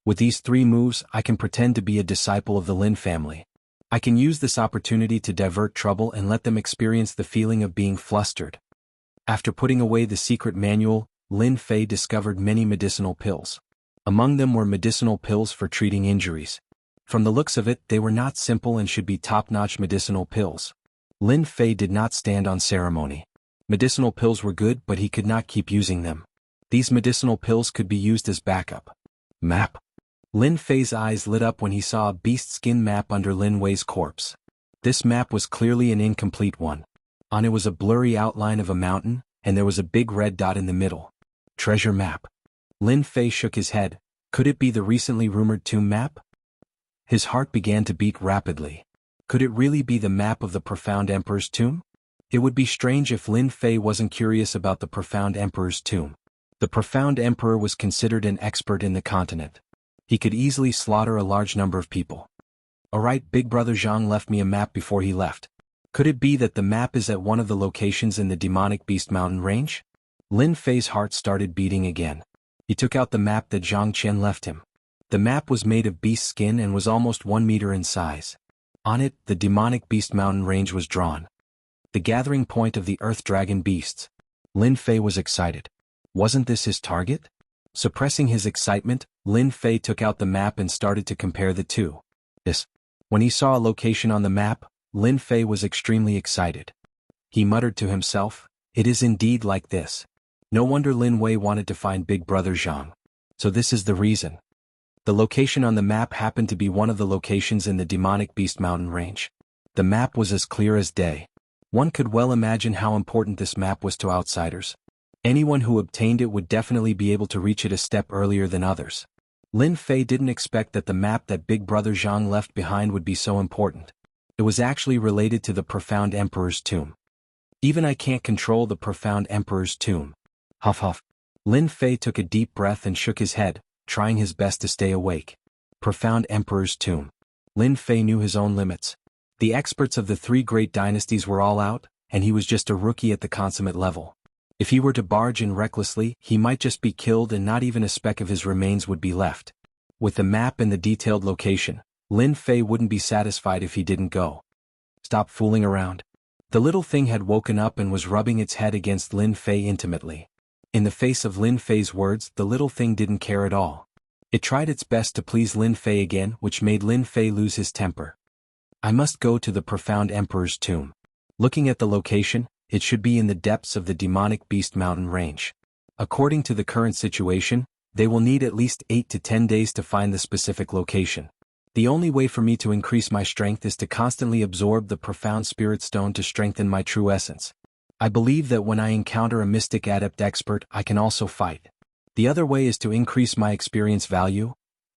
With these 3 moves, I can pretend to be a disciple of the Lin family. I can use this opportunity to divert trouble and let them experience the feeling of being flustered. After putting away the secret manual, Lin Fei discovered many medicinal pills. Among them were medicinal pills for treating injuries. From the looks of it, they were not simple and should be top-notch medicinal pills. Lin Fei did not stand on ceremony. Medicinal pills were good, but he could not keep using them. These medicinal pills could be used as backup. Map. Lin Fei's eyes lit up when he saw a beast skin map under Lin Wei's corpse. This map was clearly an incomplete one. On it was a blurry outline of a mountain, and there was a big red dot in the middle. Treasure map. Lin Fei shook his head. Could it be the recently rumored tomb map? His heart began to beat rapidly. Could it really be the map of the Profound Emperor's tomb? It would be strange if Lin Fei wasn't curious about the Profound Emperor's tomb. The Profound Emperor was considered an expert in the continent. He could easily slaughter a large number of people. Alright, Big Brother Jiang left me a map before he left. Could it be that the map is at one of the locations in the Demonic Beast Mountain range? Lin Fei's heart started beating again. He took out the map that Zhang Qian left him. The map was made of beast skin and was almost 1 meter in size. On it, the Demonic Beast Mountain range was drawn. The gathering point of the Earth Dragon beasts. Lin Fei was excited. Wasn't this his target? Suppressing his excitement, Lin Fei took out the map and started to compare the two. When he saw a location on the map, Lin Fei was extremely excited. He muttered to himself, "It is indeed like this. No wonder Lin Wei wanted to find Big Brother Zhang. So this is the reason." The location on the map happened to be one of the locations in the Demonic Beast Mountain range. The map was as clear as day. One could well imagine how important this map was to outsiders. Anyone who obtained it would definitely be able to reach it a step earlier than others. Lin Fei didn't expect that the map that Big Brother Zhang left behind would be so important. It was actually related to the Profound Emperor's tomb. Even I can't control the Profound Emperor's tomb. Huff huff. Lin Fei took a deep breath and shook his head, trying his best to stay awake. Profound Emperor's tomb. Lin Fei knew his own limits. The experts of the 3 great dynasties were all out, and he was just a rookie at the consummate level. If he were to barge in recklessly, he might just be killed and not even a speck of his remains would be left. With the map and the detailed location, Lin Fei wouldn't be satisfied if he didn't go. Stop fooling around. The little thing had woken up and was rubbing its head against Lin Fei intimately. In the face of Lin Fei's words, the little thing didn't care at all. It tried its best to please Lin Fei again, which made Lin Fei lose his temper. I must go to the profound Emperor's tomb. Looking at the location, it should be in the depths of the demonic beast mountain range. According to the current situation, they will need at least 8 to 10 days to find the specific location. The only way for me to increase my strength is to constantly absorb the profound spirit stone to strengthen my true essence. I believe that when I encounter a mystic adept expert, I can also fight. The other way is to increase my experience value.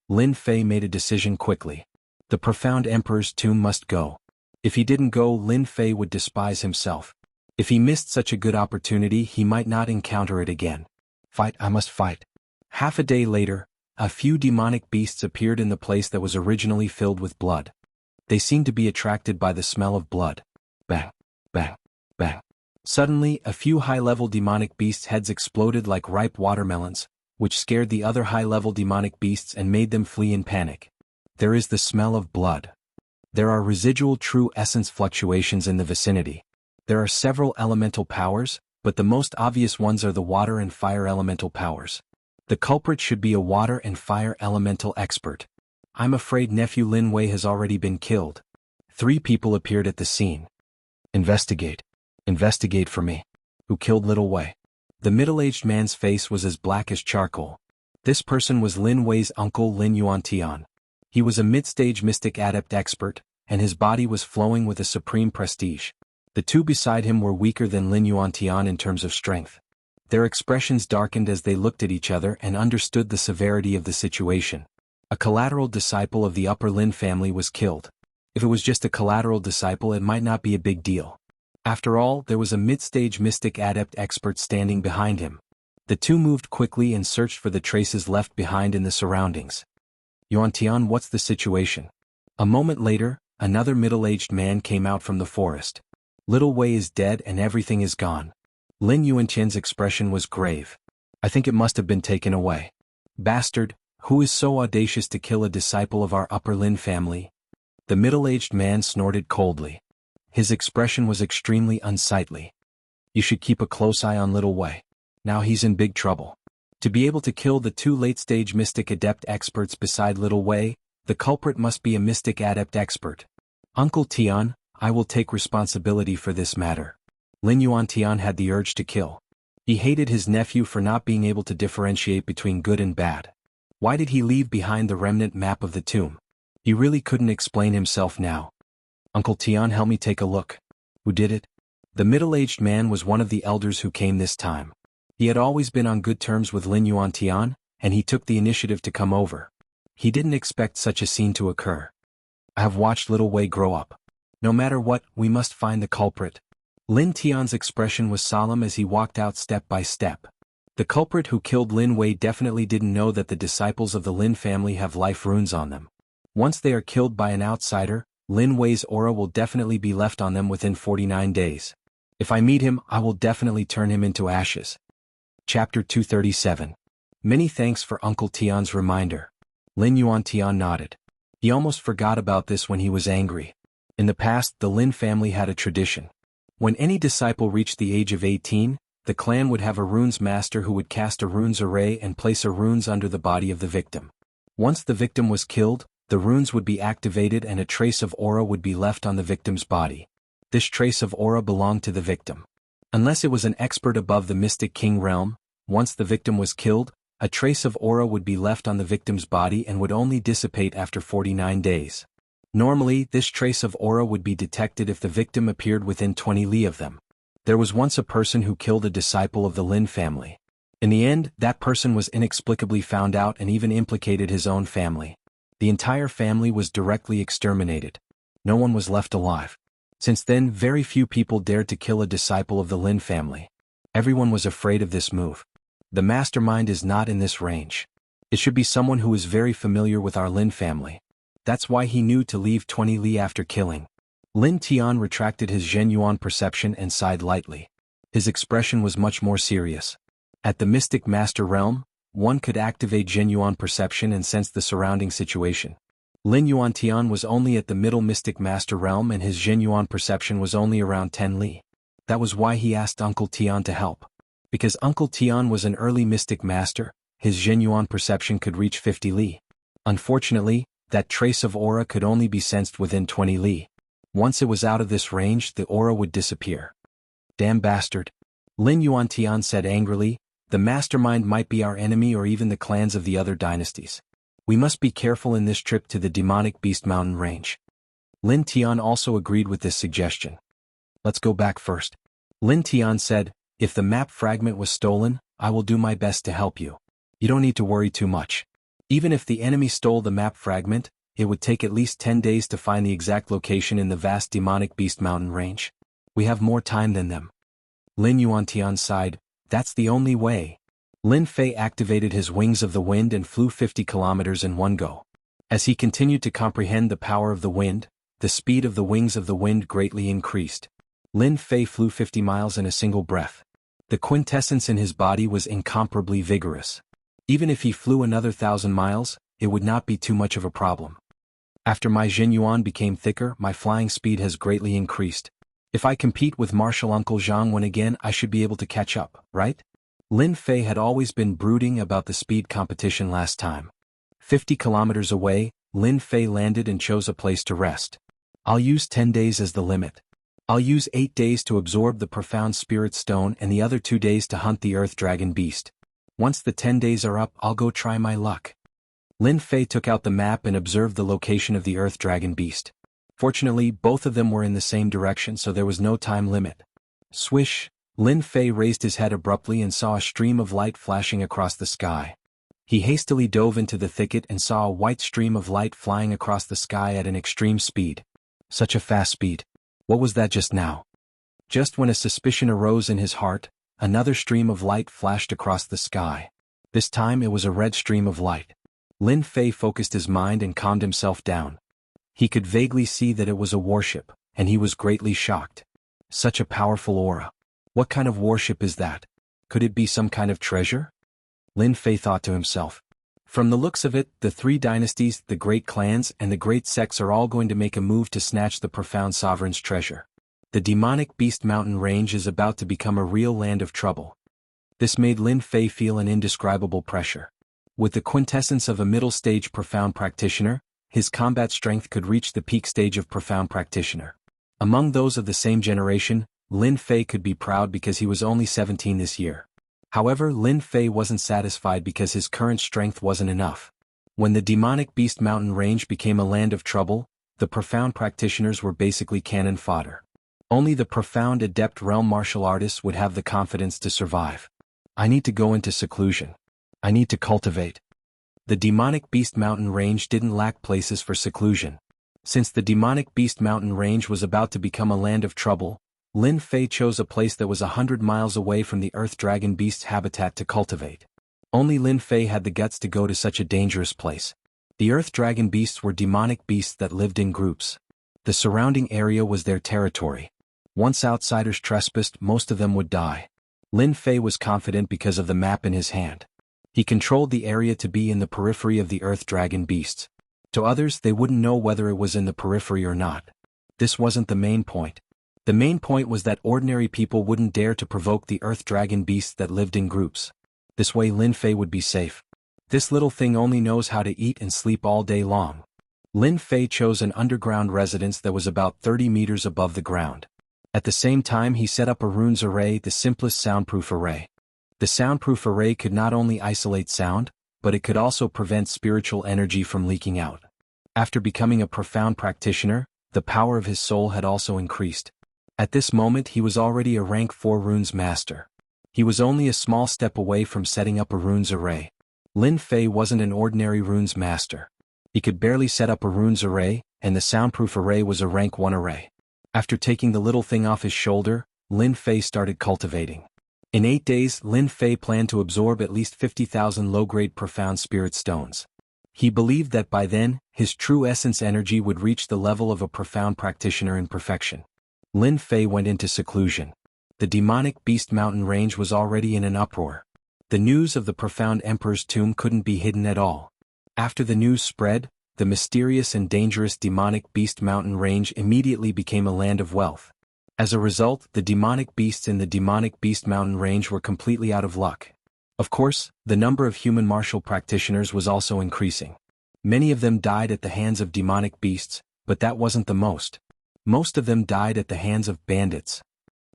Lin Fei made a decision quickly. The profound Emperor's tomb must go. If he didn't go, Lin Fei would despise himself. If he missed such a good opportunity, he might not encounter it again. Fight, I must fight. Half a day later, a few demonic beasts appeared in the place that was originally filled with blood. They seemed to be attracted by the smell of blood. Bang, bang, bang. Suddenly, a few high-level demonic beasts' heads exploded like ripe watermelons, which scared the other high-level demonic beasts and made them flee in panic. There is the smell of blood. There are residual true essence fluctuations in the vicinity. There are several elemental powers, but the most obvious ones are the water and fire elemental powers. The culprit should be a water and fire elemental expert. I'm afraid nephew Lin Wei has already been killed. 3 people appeared at the scene. Investigate. Investigate for me. Who killed little Wei? The middle-aged man's face was as black as charcoal. This person was Lin Wei's uncle Lin Yuantian. He was a mid-stage mystic adept expert, and his body was flowing with a supreme prestige. The 2 beside him were weaker than Lin Yuantian in terms of strength. Their expressions darkened as they looked at each other and understood the severity of the situation. A collateral disciple of the upper Lin family was killed. If it was just a collateral disciple, it might not be a big deal. After all, there was a mid-stage mystic adept expert standing behind him. The 2 moved quickly and searched for the traces left behind in the surroundings. Yuantian, what's the situation? A moment later, another middle-aged man came out from the forest. Little Wei is dead and everything is gone. Lin Yuantian's expression was grave. I think it must have been taken away. Bastard, who is so audacious to kill a disciple of our upper Lin family? The middle-aged man snorted coldly. His expression was extremely unsightly. You should keep a close eye on little Wei. Now he's in big trouble. To be able to kill the 2 late-stage mystic adept experts beside little Wei, the culprit must be a mystic adept expert. Uncle Tian, I will take responsibility for this matter. Lin Yuantian had the urge to kill. He hated his nephew for not being able to differentiate between good and bad. Why did he leave behind the remnant map of the tomb? He really couldn't explain himself now. Uncle Tian, help me take a look. Who did it? The middle-aged man was one of the elders who came this time. He had always been on good terms with Lin Yuantian, and he took the initiative to come over. He didn't expect such a scene to occur. I have watched little Wei grow up. No matter what, we must find the culprit. Lin Tian's expression was solemn as he walked out step by step. The culprit who killed Lin Wei definitely didn't know that the disciples of the Lin family have life runes on them. Once they are killed by an outsider, Lin Wei's aura will definitely be left on them within 49 days. If I meet him, I will definitely turn him into ashes. Chapter 237. Many thanks for Uncle Tian's reminder. Lin Yuantian nodded. He almost forgot about this when he was angry. In the past, the Lin family had a tradition. When any disciple reached the age of 18, the clan would have a runes master who would cast a runes array and place a runes under the body of the victim. Once the victim was killed, the runes would be activated and a trace of aura would be left on the victim's body. This trace of aura belonged to the victim. Unless it was an expert above the Mystic King realm, once the victim was killed, a trace of aura would be left on the victim's body and would only dissipate after 49 days. Normally, this trace of aura would be detected if the victim appeared within 20 li of them. There was once a person who killed a disciple of the Lin family. In the end, that person was inexplicably found out and even implicated his own family. The entire family was directly exterminated. No one was left alive. Since then, very few people dared to kill a disciple of the Lin family. Everyone was afraid of this move. The mastermind is not in this range. It should be someone who is very familiar with our Lin family. That's why he knew to leave 20 li after killing. Lin Tian retracted his Zhenyuan perception and sighed lightly. His expression was much more serious. At the Mystic Master realm, one could activate Jianyuan perception and sense the surrounding situation. Lin Yuantian was only at the middle mystic master realm and his Jianyuan perception was only around 10 li. That was why he asked Uncle Tian to help. Because Uncle Tian was an early mystic master, his Jianyuan perception could reach 50 li. Unfortunately, that trace of aura could only be sensed within 20 li. Once it was out of this range, the aura would disappear. Damn bastard. Lin Yuantian said angrily, the mastermind might be our enemy or even the clans of the other dynasties. We must be careful in this trip to the demonic beast mountain range. Lin Tian also agreed with this suggestion. Let's go back first. Lin Tian said, if the map fragment was stolen, I will do my best to help you. You don't need to worry too much. Even if the enemy stole the map fragment, it would take at least 10 days to find the exact location in the vast demonic beast mountain range. We have more time than them. Lin Yuantian sighed, that's the only way. Lin Fei activated his wings of the wind and flew 50 kilometers in one go. As he continued to comprehend the power of the wind, the speed of the wings of the wind greatly increased. Lin Fei flew 50 miles in a single breath. The quintessence in his body was incomparably vigorous. Even if he flew another 1,000 miles, it would not be too much of a problem. After my Jianyuan became thicker, my flying speed has greatly increased. If I compete with Martial Uncle Jianghu again, I should be able to catch up, right? Lin Fei had always been brooding about the speed competition last time. 50 kilometers away, Lin Fei landed and chose a place to rest. I'll use 10 days as the limit. I'll use 8 days to absorb the profound spirit stone and the other 2 days to hunt the earth dragon beast. Once the 10 days are up, I'll go try my luck. Lin Fei took out the map and observed the location of the earth dragon beast. Fortunately, both of them were in the same direction, so there was no time limit. Swish! Lin Fei raised his head abruptly and saw a stream of light flashing across the sky. He hastily dove into the thicket and saw a white stream of light flying across the sky at an extreme speed. Such a fast speed. What was that just now? Just when a suspicion arose in his heart, another stream of light flashed across the sky. This time it was a red stream of light. Lin Fei focused his mind and calmed himself down. He could vaguely see that it was a warship, and he was greatly shocked. Such a powerful aura. What kind of warship is that? Could it be some kind of treasure? Lin Fei thought to himself. From the looks of it, the 3 dynasties, the great clans, and the great sects are all going to make a move to snatch the profound sovereign's treasure. The demonic beast mountain range is about to become a real land of trouble. This made Lin Fei feel an indescribable pressure. With the quintessence of a middle-stage profound practitioner, his combat strength could reach the peak stage of profound practitioner. Among those of the same generation, Lin Fei could be proud because he was only 17 this year. However, Lin Fei wasn't satisfied because his current strength wasn't enough. When the demonic beast mountain range became a land of trouble, the profound practitioners were basically cannon fodder. Only the profound adept realm martial artists would have the confidence to survive. I need to go into seclusion. I need to cultivate. The demonic beast mountain range didn't lack places for seclusion. Since the demonic beast mountain range was about to become a land of trouble, Lin Fei chose a place that was 100 miles away from the earth dragon beast's habitat to cultivate. Only Lin Fei had the guts to go to such a dangerous place. The earth dragon beasts were demonic beasts that lived in groups. The surrounding area was their territory. Once outsiders trespassed, most of them would die. Lin Fei was confident because of the map in his hand. He controlled the area to be in the periphery of the earth dragon beasts. To others, they wouldn't know whether it was in the periphery or not. This wasn't the main point. The main point was that ordinary people wouldn't dare to provoke the earth dragon beasts that lived in groups. This way Lin Fei would be safe. This little thing only knows how to eat and sleep all day long. Lin Fei chose an underground residence that was about 30 meters above the ground. At the same time he set up a runes array, the simplest soundproof array. The soundproof array could not only isolate sound, but it could also prevent spiritual energy from leaking out. After becoming a profound practitioner, the power of his soul had also increased. At this moment he was already a rank 4 runes master. He was only a small step away from setting up a runes array. Lin Fei wasn't an ordinary runes master. He could barely set up a runes array, and the soundproof array was a rank 1 array. After taking the little thing off his shoulder, Lin Fei started cultivating. In 8 days, Lin Fei planned to absorb at least 50,000 low-grade profound spirit stones. He believed that by then, his true essence energy would reach the level of a profound practitioner in perfection. Lin Fei went into seclusion. The demonic beast mountain range was already in an uproar. The news of the profound emperor's tomb couldn't be hidden at all. After the news spread, the mysterious and dangerous demonic beast mountain range immediately became a land of wealth. As a result, the demonic beasts in the demonic beast mountain range were completely out of luck. Of course, the number of human martial practitioners was also increasing. Many of them died at the hands of demonic beasts, but that wasn't the most. Most of them died at the hands of bandits.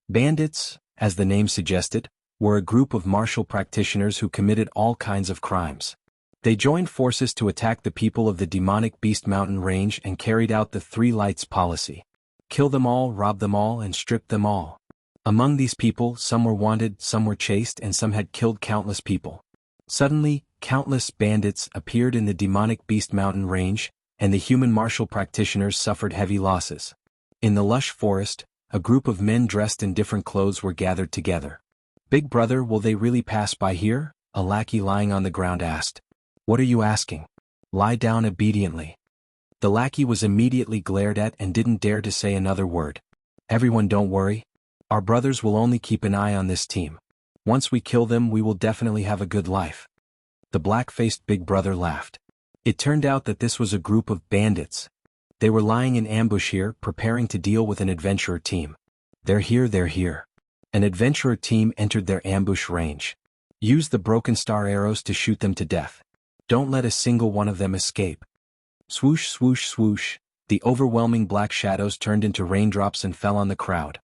Bandits, as the name suggested, were a group of martial practitioners who committed all kinds of crimes. They joined forces to attack the people of the demonic beast mountain range and carried out the three lights policy. Kill them all, rob them all, and strip them all. Among these people, some were wanted, some were chased, and some had killed countless people. Suddenly, countless bandits appeared in the demonic beast mountain range, and the human martial practitioners suffered heavy losses. In the lush forest, a group of men dressed in different clothes were gathered together. "Big brother, will they really pass by here?" a lackey lying on the ground asked. "What are you asking? Lie down obediently." The lackey was immediately glared at and didn't dare to say another word. "Everyone, don't worry. Our brothers will only keep an eye on this team. Once we kill them, we will definitely have a good life." The black-faced big brother laughed. It turned out that this was a group of bandits. They were lying in ambush here, preparing to deal with an adventurer team. They're here. An adventurer team entered their ambush range. Use the broken star arrows to shoot them to death. Don't let a single one of them escape. Swoosh, swoosh, swoosh, the overwhelming black shadows turned into raindrops and fell on the crowd.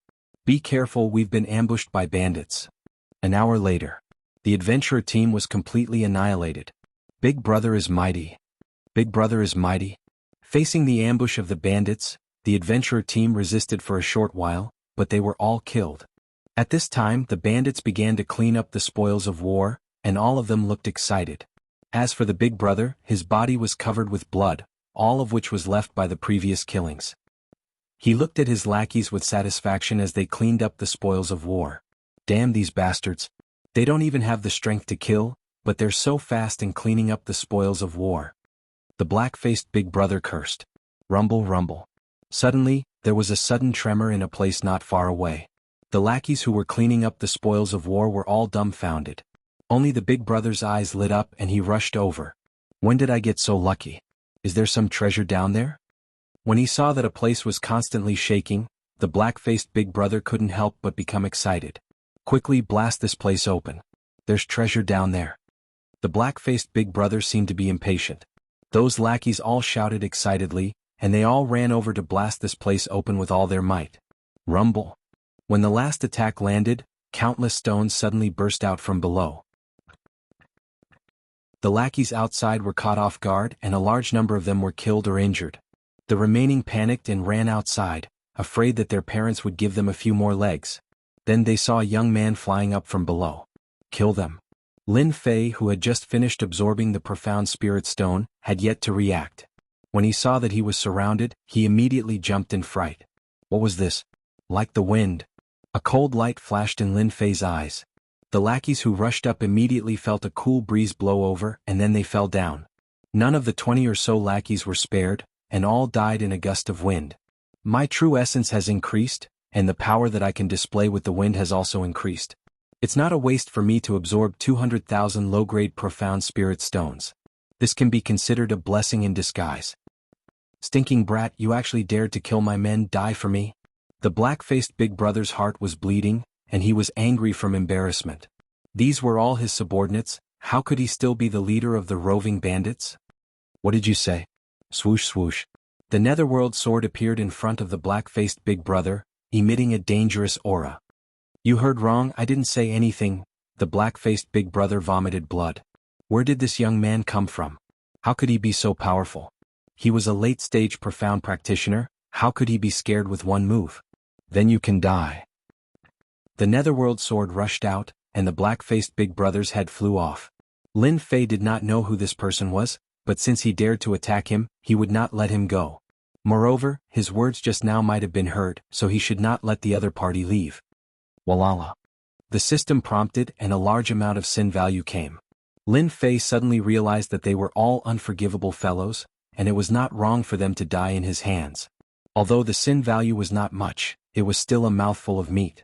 "Be careful, we've been ambushed by bandits." An hour later, the adventurer team was completely annihilated. Big brother is mighty. Big brother is mighty. Facing the ambush of the bandits, the adventurer team resisted for a short while, but they were all killed. At this time, the bandits began to clean up the spoils of war, and all of them looked excited. As for the big brother, his body was covered with blood, all of which was left by the previous killings. He looked at his lackeys with satisfaction as they cleaned up the spoils of war. "Damn these bastards. They don't even have the strength to kill, but they're so fast in cleaning up the spoils of war." The black-faced big brother cursed. Rumble, rumble. Suddenly, there was a sudden tremor in a place not far away. The lackeys who were cleaning up the spoils of war were all dumbfounded. Only the big brother's eyes lit up and he rushed over. "When did I get so lucky? Is there some treasure down there?" When he saw that a place was constantly shaking, the black-faced big brother couldn't help but become excited. "Quickly blast this place open. There's treasure down there." The black-faced big brother seemed to be impatient. Those lackeys all shouted excitedly, and they all ran over to blast this place open with all their might. Rumble. When the last attack landed, countless stones suddenly burst out from below. The lackeys outside were caught off guard and a large number of them were killed or injured. The remaining panicked and ran outside, afraid that their parents would give them a few more legs. Then they saw a young man flying up from below. "Kill them." Lin Fei, who had just finished absorbing the profound spirit stone, had yet to react. When he saw that he was surrounded, he immediately jumped in fright. What was this? Like the wind. A cold light flashed in Lin Fei's eyes. The lackeys who rushed up immediately felt a cool breeze blow over and then they fell down. None of the 20 or so lackeys were spared, and all died in a gust of wind. My true essence has increased, and the power that I can display with the wind has also increased. It's not a waste for me to absorb 200,000 low-grade profound spirit stones. This can be considered a blessing in disguise. Stinking brat, you actually dared to kill my men, die for me? The black-faced big brother's heart was bleeding, and he was angry from embarrassment. These were all his subordinates, how could he still be the leader of the roving bandits? What did you say? Swoosh swoosh. The netherworld sword appeared in front of the black-faced big brother, emitting a dangerous aura. You heard wrong, I didn't say anything. The black-faced big brother vomited blood. Where did this young man come from? How could he be so powerful? He was a late-stage profound practitioner, how could he be scared with one move? Then you can die. The netherworld sword rushed out, and the black-faced big brother's head flew off. Lin Fei did not know who this person was, but since he dared to attack him, he would not let him go. Moreover, his words just now might have been heard, so he should not let the other party leave. Walala. The system prompted and a large amount of sin value came. Lin Fei suddenly realized that they were all unforgivable fellows, and it was not wrong for them to die in his hands. Although the sin value was not much, it was still a mouthful of meat.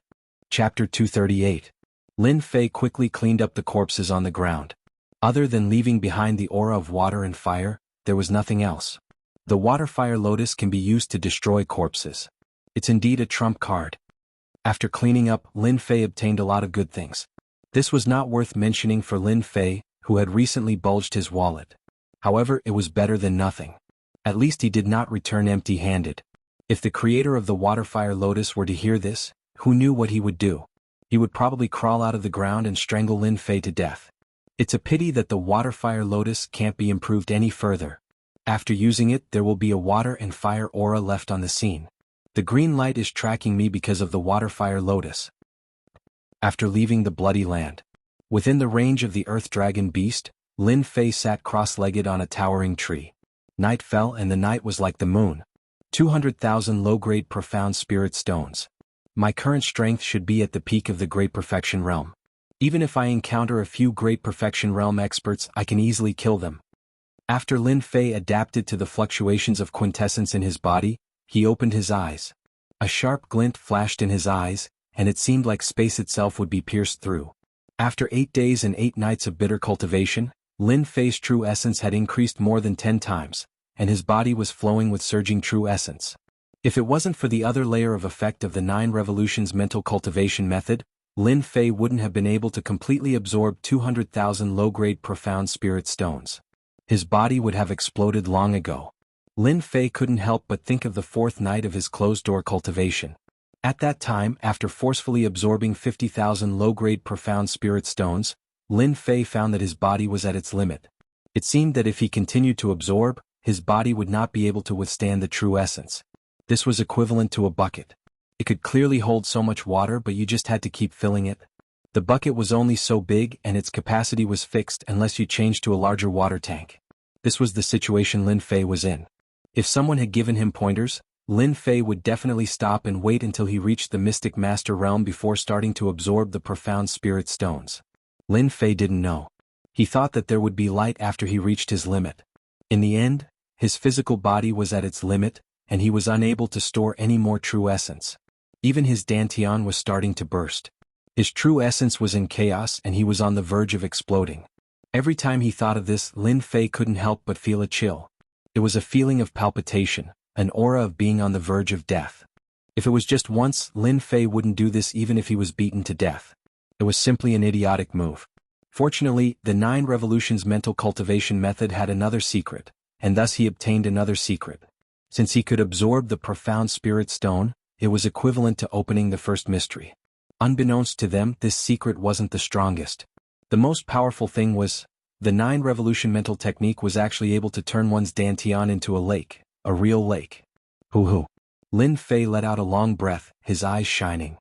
Chapter 238. Lin Fei quickly cleaned up the corpses on the ground. Other than leaving behind the aura of water and fire, there was nothing else. The water-fire lotus can be used to destroy corpses. It's indeed a trump card. After cleaning up, Lin Fei obtained a lot of good things. This was not worth mentioning for Lin Fei, who had recently bulged his wallet. However, it was better than nothing. At least he did not return empty-handed. If the creator of the water-fire lotus were to hear this, who knew what he would do? He would probably crawl out of the ground and strangle Lin Fei to death. It's a pity that the water-fire lotus can't be improved any further. After using it, there will be a water and fire aura left on the scene. The green light is tracking me because of the water-fire lotus. After leaving the bloody land, within the range of the earth dragon beast, Lin Fei sat cross-legged on a towering tree. Night fell and the night was like the moon. 200,000 low-grade profound spirit stones. My current strength should be at the peak of the Great Perfection Realm. Even if I encounter a few Great Perfection Realm experts, I can easily kill them. After Lin Fei adapted to the fluctuations of quintessence in his body, he opened his eyes. A sharp glint flashed in his eyes, and it seemed like space itself would be pierced through. After 8 days and 8 nights of bitter cultivation, Lin Fei's true essence had increased more than 10 times, and his body was flowing with surging true essence. If it wasn't for the other layer of effect of the 9 revolutions mental cultivation method, Lin Fei wouldn't have been able to completely absorb 200,000 low-grade profound spirit stones. His body would have exploded long ago. Lin Fei couldn't help but think of the 4th night of his closed-door cultivation. At that time, after forcefully absorbing 50,000 low-grade profound spirit stones, Lin Fei found that his body was at its limit. It seemed that if he continued to absorb, his body would not be able to withstand the true essence. This was equivalent to a bucket. It could clearly hold so much water, but you just had to keep filling it. The bucket was only so big and its capacity was fixed unless you changed to a larger water tank. This was the situation Lin Fei was in. If someone had given him pointers, Lin Fei would definitely stop and wait until he reached the Mystic Master realm before starting to absorb the profound spirit stones. Lin Fei didn't know. He thought that there would be light after he reached his limit. In the end, his physical body was at its limit, and he was unable to store any more true essence. Even his dantian was starting to burst. His true essence was in chaos and he was on the verge of exploding. Every time he thought of this, Lin Fei couldn't help but feel a chill. It was a feeling of palpitation, an aura of being on the verge of death. If it was just once, Lin Fei wouldn't do this even if he was beaten to death. It was simply an idiotic move. Fortunately, the 9 revolutions mental cultivation method had another secret, and thus he obtained another secret. Since he could absorb the profound spirit stone, it was equivalent to opening the first mystery. Unbeknownst to them, this secret wasn't the strongest. The most powerful thing was, the 9 revolution mental technique was actually able to turn one's dantian into a lake, a real lake. Hoo-hoo. Lin Fei let out a long breath, his eyes shining.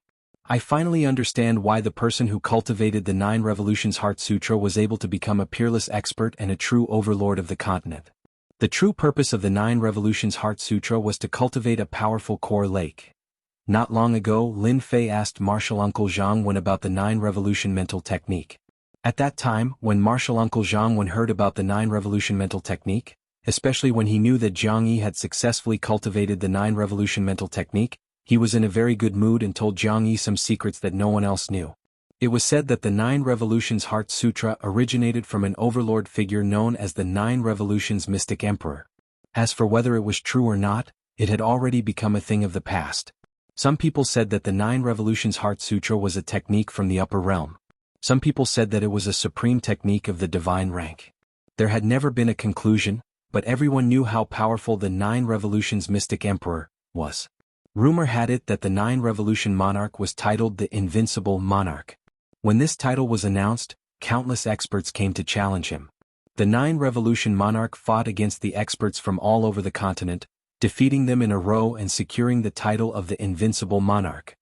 I finally understand why the person who cultivated the 9 revolutions Heart Sutra was able to become a peerless expert and a true overlord of the continent. The true purpose of the 9 revolutions Heart Sutra was to cultivate a powerful core lake. Not long ago, Lin Fei asked Martial Uncle Jianghu about the 9 revolution mental technique. At that time, when Martial Uncle Jianghu heard about the 9 revolution mental technique, especially when he knew that Jianghu had successfully cultivated the 9 revolution mental technique, he was in a very good mood and told Jianghu some secrets that no one else knew. It was said that the 9 revolutions Heart Sutra originated from an overlord figure known as the 9 revolutions Mystic Emperor. As for whether it was true or not, it had already become a thing of the past. Some people said that the 9 revolutions Heart Sutra was a technique from the upper realm. Some people said that it was a supreme technique of the divine rank. There had never been a conclusion, but everyone knew how powerful the 9 revolutions Mystic Emperor was. Rumor had it that the 9 revolution monarch was titled the Invincible Monarch. When this title was announced, countless experts came to challenge him. The 9 revolution monarch fought against the experts from all over the continent, defeating them in a row and securing the title of the Invincible Monarch.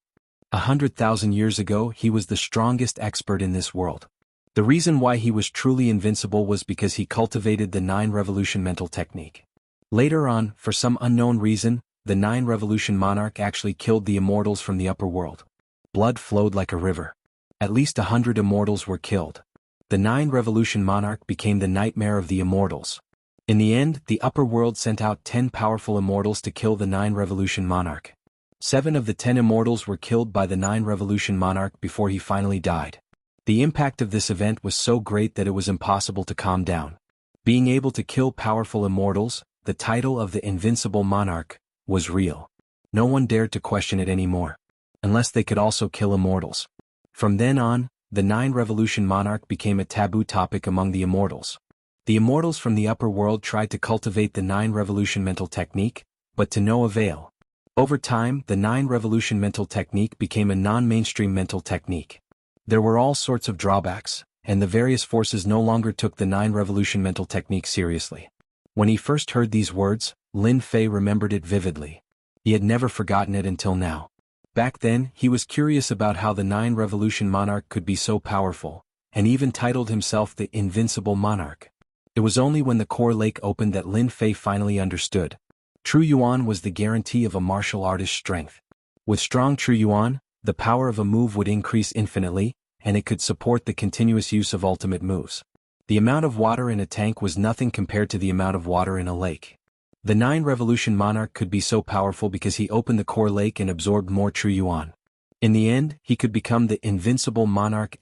100,000 years ago, he was the strongest expert in this world. The reason why he was truly invincible was because he cultivated the 9 revolution mental technique. Later on, for some unknown reason, the 9 revolution monarch actually killed the immortals from the upper world. Blood flowed like a river. At least 100 immortals were killed. The 9 revolution monarch became the nightmare of the immortals. In the end, the upper world sent out 10 powerful immortals to kill the 9 revolution monarch. 7 of the 10 immortals were killed by the 9 revolution monarch before he finally died. The impact of this event was so great that it was impossible to calm down. Being able to kill powerful immortals, the title of the Invincible Monarch, was real. No one dared to question it anymore. Unless they could also kill immortals. From then on, the 9-Revolution Monarch became a taboo topic among the immortals. The immortals from the upper world tried to cultivate the 9-Revolution mental technique, but to no avail. Over time, the 9-Revolution mental technique became a non-mainstream mental technique. There were all sorts of drawbacks, and the various forces no longer took the 9-Revolution mental technique seriously. When he first heard these words, Lin Fei remembered it vividly. He had never forgotten it until now. Back then, he was curious about how the 9-Revolution Monarch could be so powerful, and even titled himself the Invincible Monarch. It was only when the core lake opened that Lin Fei finally understood. True Yuan was the guarantee of a martial artist's strength. With strong True Yuan, the power of a move would increase infinitely, and it could support the continuous use of ultimate moves. The amount of water in a tank was nothing compared to the amount of water in a lake. The 9-Revolution Monarch could be so powerful because he opened the core lake and absorbed more True Yuan. In the end, he could become the Invincible Monarch!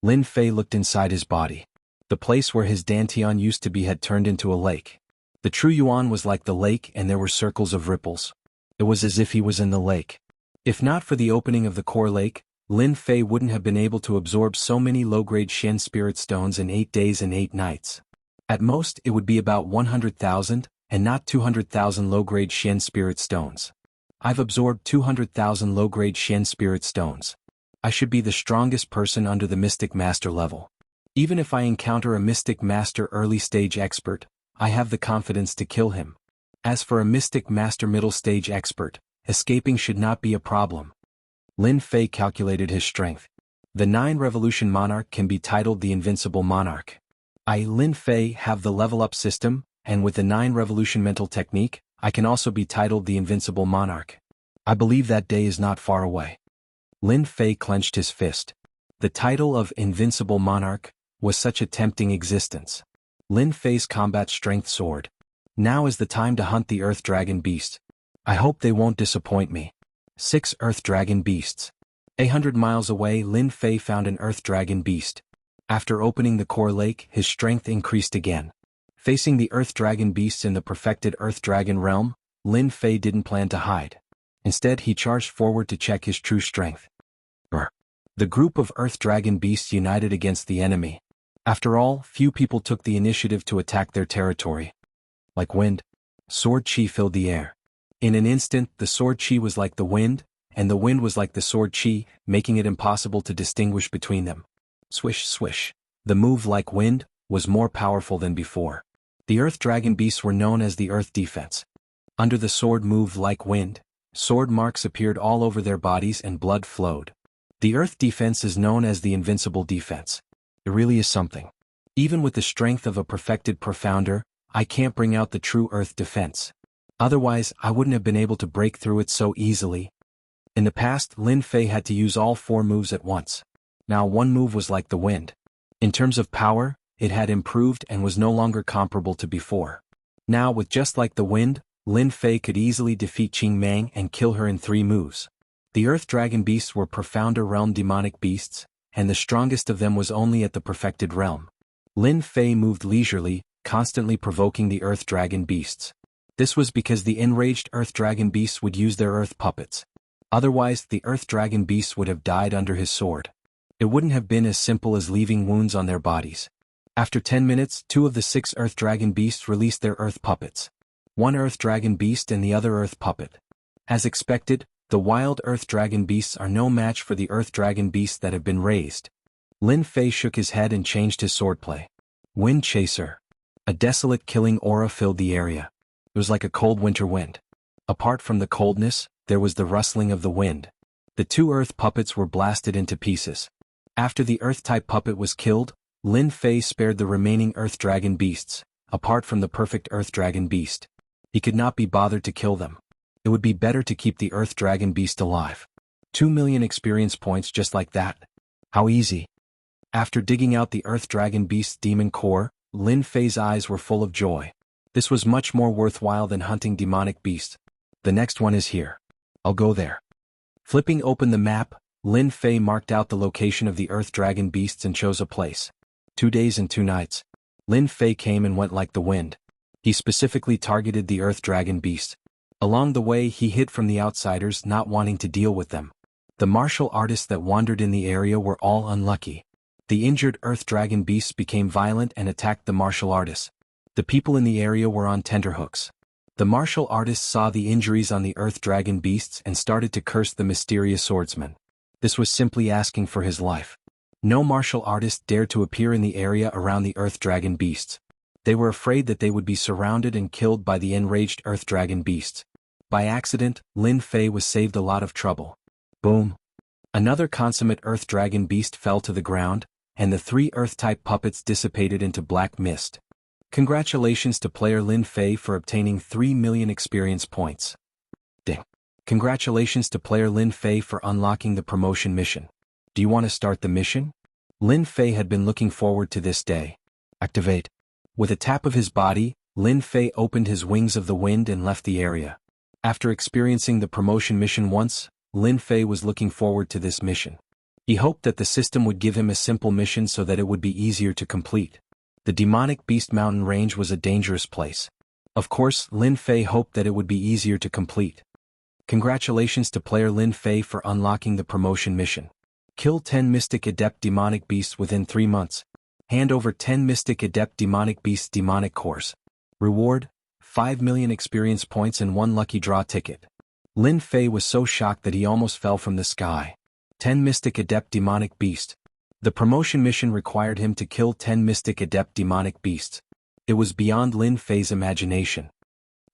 Lin Fei looked inside his body. The place where his dantian used to be had turned into a lake. The True Yuan was like the lake and there were circles of ripples. It was as if he was in the lake. If not for the opening of the core lake, Lin Fei wouldn't have been able to absorb so many low-grade Shen Spirit Stones in 8 days and 8 nights. At most, it would be about 100,000, and not 200,000 low-grade Shen Spirit Stones. I've absorbed 200,000 low-grade Shen Spirit Stones. I should be the strongest person under the Mystic Master level. Even if I encounter a Mystic Master early-stage expert, I have the confidence to kill him. As for a Mystic Master middle-stage expert, escaping should not be a problem. Lin Fei calculated his strength. The 9-Revolution Monarch can be titled the Invincible Monarch. I, Lin Fei, have the level-up system, and with the 9-Revolution mental technique, I can also be titled the Invincible Monarch. I believe that day is not far away. Lin Fei clenched his fist. The title of Invincible Monarch was such a tempting existence. Lin Fei's combat strength soared. Now is the time to hunt the Earth Dragon Beast. I hope they won't disappoint me. 6 Earth Dragon Beasts. 100 miles away, Lin Fei found an Earth Dragon Beast. After opening the core lake, his strength increased again. Facing the Earth Dragon Beasts in the perfected Earth Dragon realm, Lin Fei didn't plan to hide. Instead, he charged forward to check his true strength. The group of Earth Dragon Beasts united against the enemy. After all, few people took the initiative to attack their territory. Like wind, sword chi filled the air. In an instant, the sword chi was like the wind, and the wind was like the sword chi, making it impossible to distinguish between them. Swish, swish. The move like wind was more powerful than before. The Earth Dragon Beasts were known as the Earth Defense. Under the sword move like wind, sword marks appeared all over their bodies and blood flowed. The Earth Defense is known as the Invincible Defense. It really is something. Even with the strength of a perfected Profounder, I can't bring out the true Earth Defense. Otherwise, I wouldn't have been able to break through it so easily. In the past, Lin Fei had to use all 4 moves at once. Now one move was like the wind. In terms of power, it had improved and was no longer comparable to before. Now with just like the wind, Lin Fei could easily defeat Qing Mang and kill her in 3 moves. The Earth Dragon Beasts were Profounder Realm demonic beasts, and the strongest of them was only at the perfected realm. Lin Fei moved leisurely, constantly provoking the Earth Dragon Beasts. This was because the enraged Earth Dragon Beasts would use their Earth puppets. Otherwise, the Earth Dragon Beasts would have died under his sword. It wouldn't have been as simple as leaving wounds on their bodies. After 10 minutes, 2 of the 6 Earth Dragon Beasts released their Earth puppets. One Earth Dragon Beast and the other Earth puppet. As expected, the wild Earth Dragon Beasts are no match for the Earth Dragon Beasts that have been raised. Lin Fei shook his head and changed his swordplay. Wind Chaser. A desolate killing aura filled the area. It was like a cold winter wind. Apart from the coldness, there was the rustling of the wind. The 2 Earth puppets were blasted into pieces. After the Earth-type puppet was killed, Lin Fei spared the remaining Earth Dragon Beasts, apart from the perfect Earth Dragon Beast. He could not be bothered to kill them. It would be better to keep the Earth Dragon Beast alive. 2 million experience points just like that. How easy. After digging out the Earth Dragon Beast's demon core, Lin Fei's eyes were full of joy. This was much more worthwhile than hunting demonic beasts. The next one is here. I'll go there. Flipping open the map, Lin Fei marked out the location of the earth dragon beasts and chose a place. 2 days and 2 nights. Lin Fei came and went like the wind. He specifically targeted the earth dragon beast. Along the way he hid from the outsiders, not wanting to deal with them. The martial artists that wandered in the area were all unlucky. The injured earth dragon beasts became violent and attacked the martial artists. The people in the area were on tenterhooks. The martial artists saw the injuries on the earth dragon beasts and started to curse the mysterious swordsman. This was simply asking for his life. No martial artist dared to appear in the area around the earth dragon beasts. They were afraid that they would be surrounded and killed by the enraged earth dragon beasts. By accident, Lin Fei was saved a lot of trouble. Boom. Another consummate earth dragon beast fell to the ground, and the 3 earth-type puppets dissipated into black mist. Congratulations to player Lin Fei for obtaining 3 million experience points. Ding. Congratulations to player Lin Fei for unlocking the promotion mission. Do you want to start the mission? Lin Fei had been looking forward to this day. Activate. With a tap of his body, Lin Fei opened his wings of the wind and left the area. After experiencing the promotion mission once, Lin Fei was looking forward to this mission. He hoped that the system would give him a simple mission so that it would be easier to complete. The demonic beast mountain range was a dangerous place. Of course, Lin Fei hoped that it would be easier to complete. Congratulations to player Lin Fei for unlocking the promotion mission. Kill 10 Mystic Adept Demonic Beasts within 3 months. Hand over 10 Mystic Adept Demonic Beasts Demonic Cores. Reward: 5 million experience points and 1 lucky draw ticket. Lin Fei was so shocked that he almost fell from the sky. 10 Mystic Adept Demonic Beast. The promotion mission required him to kill 10 Mystic Adept Demonic Beasts. It was beyond Lin Fei's imagination.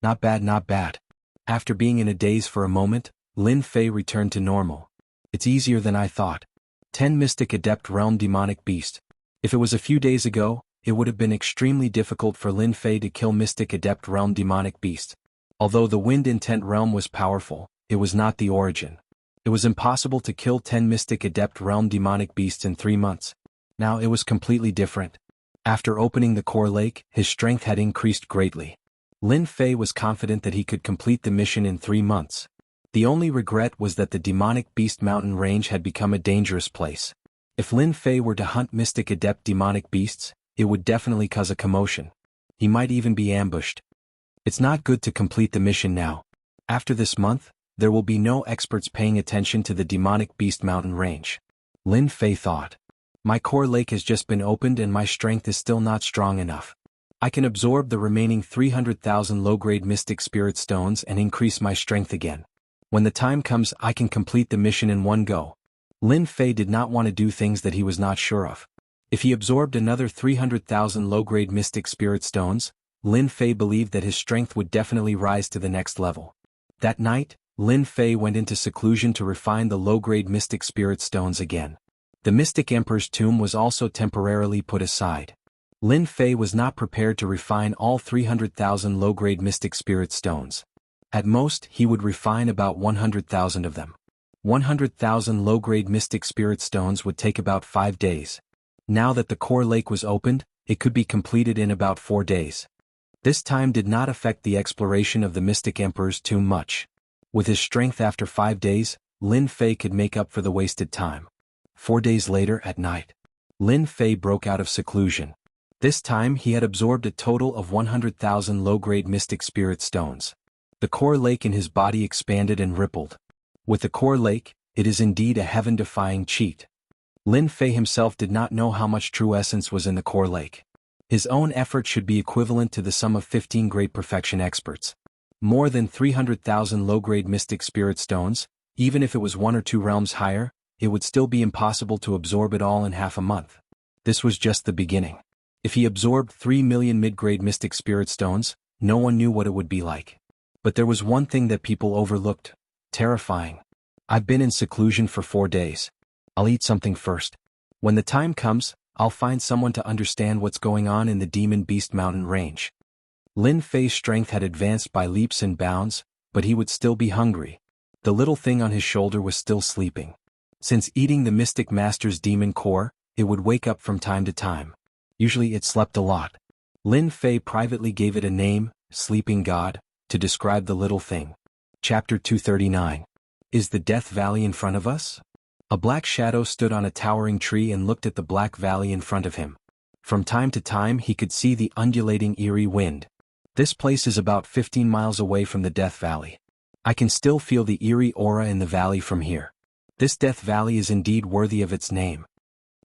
Not bad, not bad. After being in a daze for a moment, Lin Fei returned to normal. It's easier than I thought. 10 Mystic Adept Realm Demonic Beast. If it was a few days ago, it would have been extremely difficult for Lin Fei to kill Mystic Adept Realm Demonic Beast. Although the Wind Intent Realm was powerful, it was not the origin. It was impossible to kill 10 Mystic Adept Realm Demonic Beasts in 3 months. Now it was completely different. After opening the core lake, his strength had increased greatly. Lin Fei was confident that he could complete the mission in 3 months. The only regret was that the Demonic Beast Mountain range had become a dangerous place. If Lin Fei were to hunt Mystic Adept Demonic Beasts, it would definitely cause a commotion. He might even be ambushed. It's not good to complete the mission now. After this month, there will be no experts paying attention to the Demonic Beast Mountain range. Lin Fei thought. My core lake has just been opened and my strength is still not strong enough. I can absorb the remaining 300,000 low-grade Mystic Spirit Stones and increase my strength again. When the time comes, I can complete the mission in one go. Lin Fei did not want to do things that he was not sure of. If he absorbed another 300,000 low-grade Mystic Spirit Stones, Lin Fei believed that his strength would definitely rise to the next level. That night, Lin Fei went into seclusion to refine the low-grade Mystic Spirit Stones again. The Mystic Emperor's tomb was also temporarily put aside. Lin Fei was not prepared to refine all 300,000 low-grade Mystic Spirit Stones. At most, he would refine about 100,000 of them. 100,000 low-grade Mystic Spirit Stones would take about 5 days. Now that the core lake was opened, it could be completed in about 4 days. This time did not affect the exploration of the Mystic Emperor's tomb much. With his strength after 5 days, Lin Fei could make up for the wasted time. 4 days later at night, Lin Fei broke out of seclusion. This time he had absorbed a total of 100,000 low-grade Mystic Spirit Stones. The core lake in his body expanded and rippled. With the core lake, it is indeed a heaven-defying cheat. Lin Fei himself did not know how much true essence was in the core lake. His own effort should be equivalent to the sum of 15 great perfection experts. More than 300,000 low-grade Mystic Spirit Stones, even if it was 1 or 2 realms higher, it would still be impossible to absorb it all in half a month. This was just the beginning. If he absorbed 3 million mid-grade Mystic Spirit Stones, no one knew what it would be like. But there was one thing that people overlooked. Terrifying. I've been in seclusion for 4 days. I'll eat something first. When the time comes, I'll find someone to understand what's going on in the Demon Beast Mountain range. Lin Fei's strength had advanced by leaps and bounds, but he would still be hungry. The little thing on his shoulder was still sleeping. Since eating the Mystic Master's demon core, it would wake up from time to time. Usually it slept a lot. Lin Fei privately gave it a name, Sleeping God, to describe the little thing. Chapter 239. Is the Death Valley in front of us? A black shadow stood on a towering tree and looked at the black valley in front of him. From time to time he could see the undulating eerie wind. This place is about 15 miles away from the Death Valley. I can still feel the eerie aura in the valley from here. This Death Valley is indeed worthy of its name.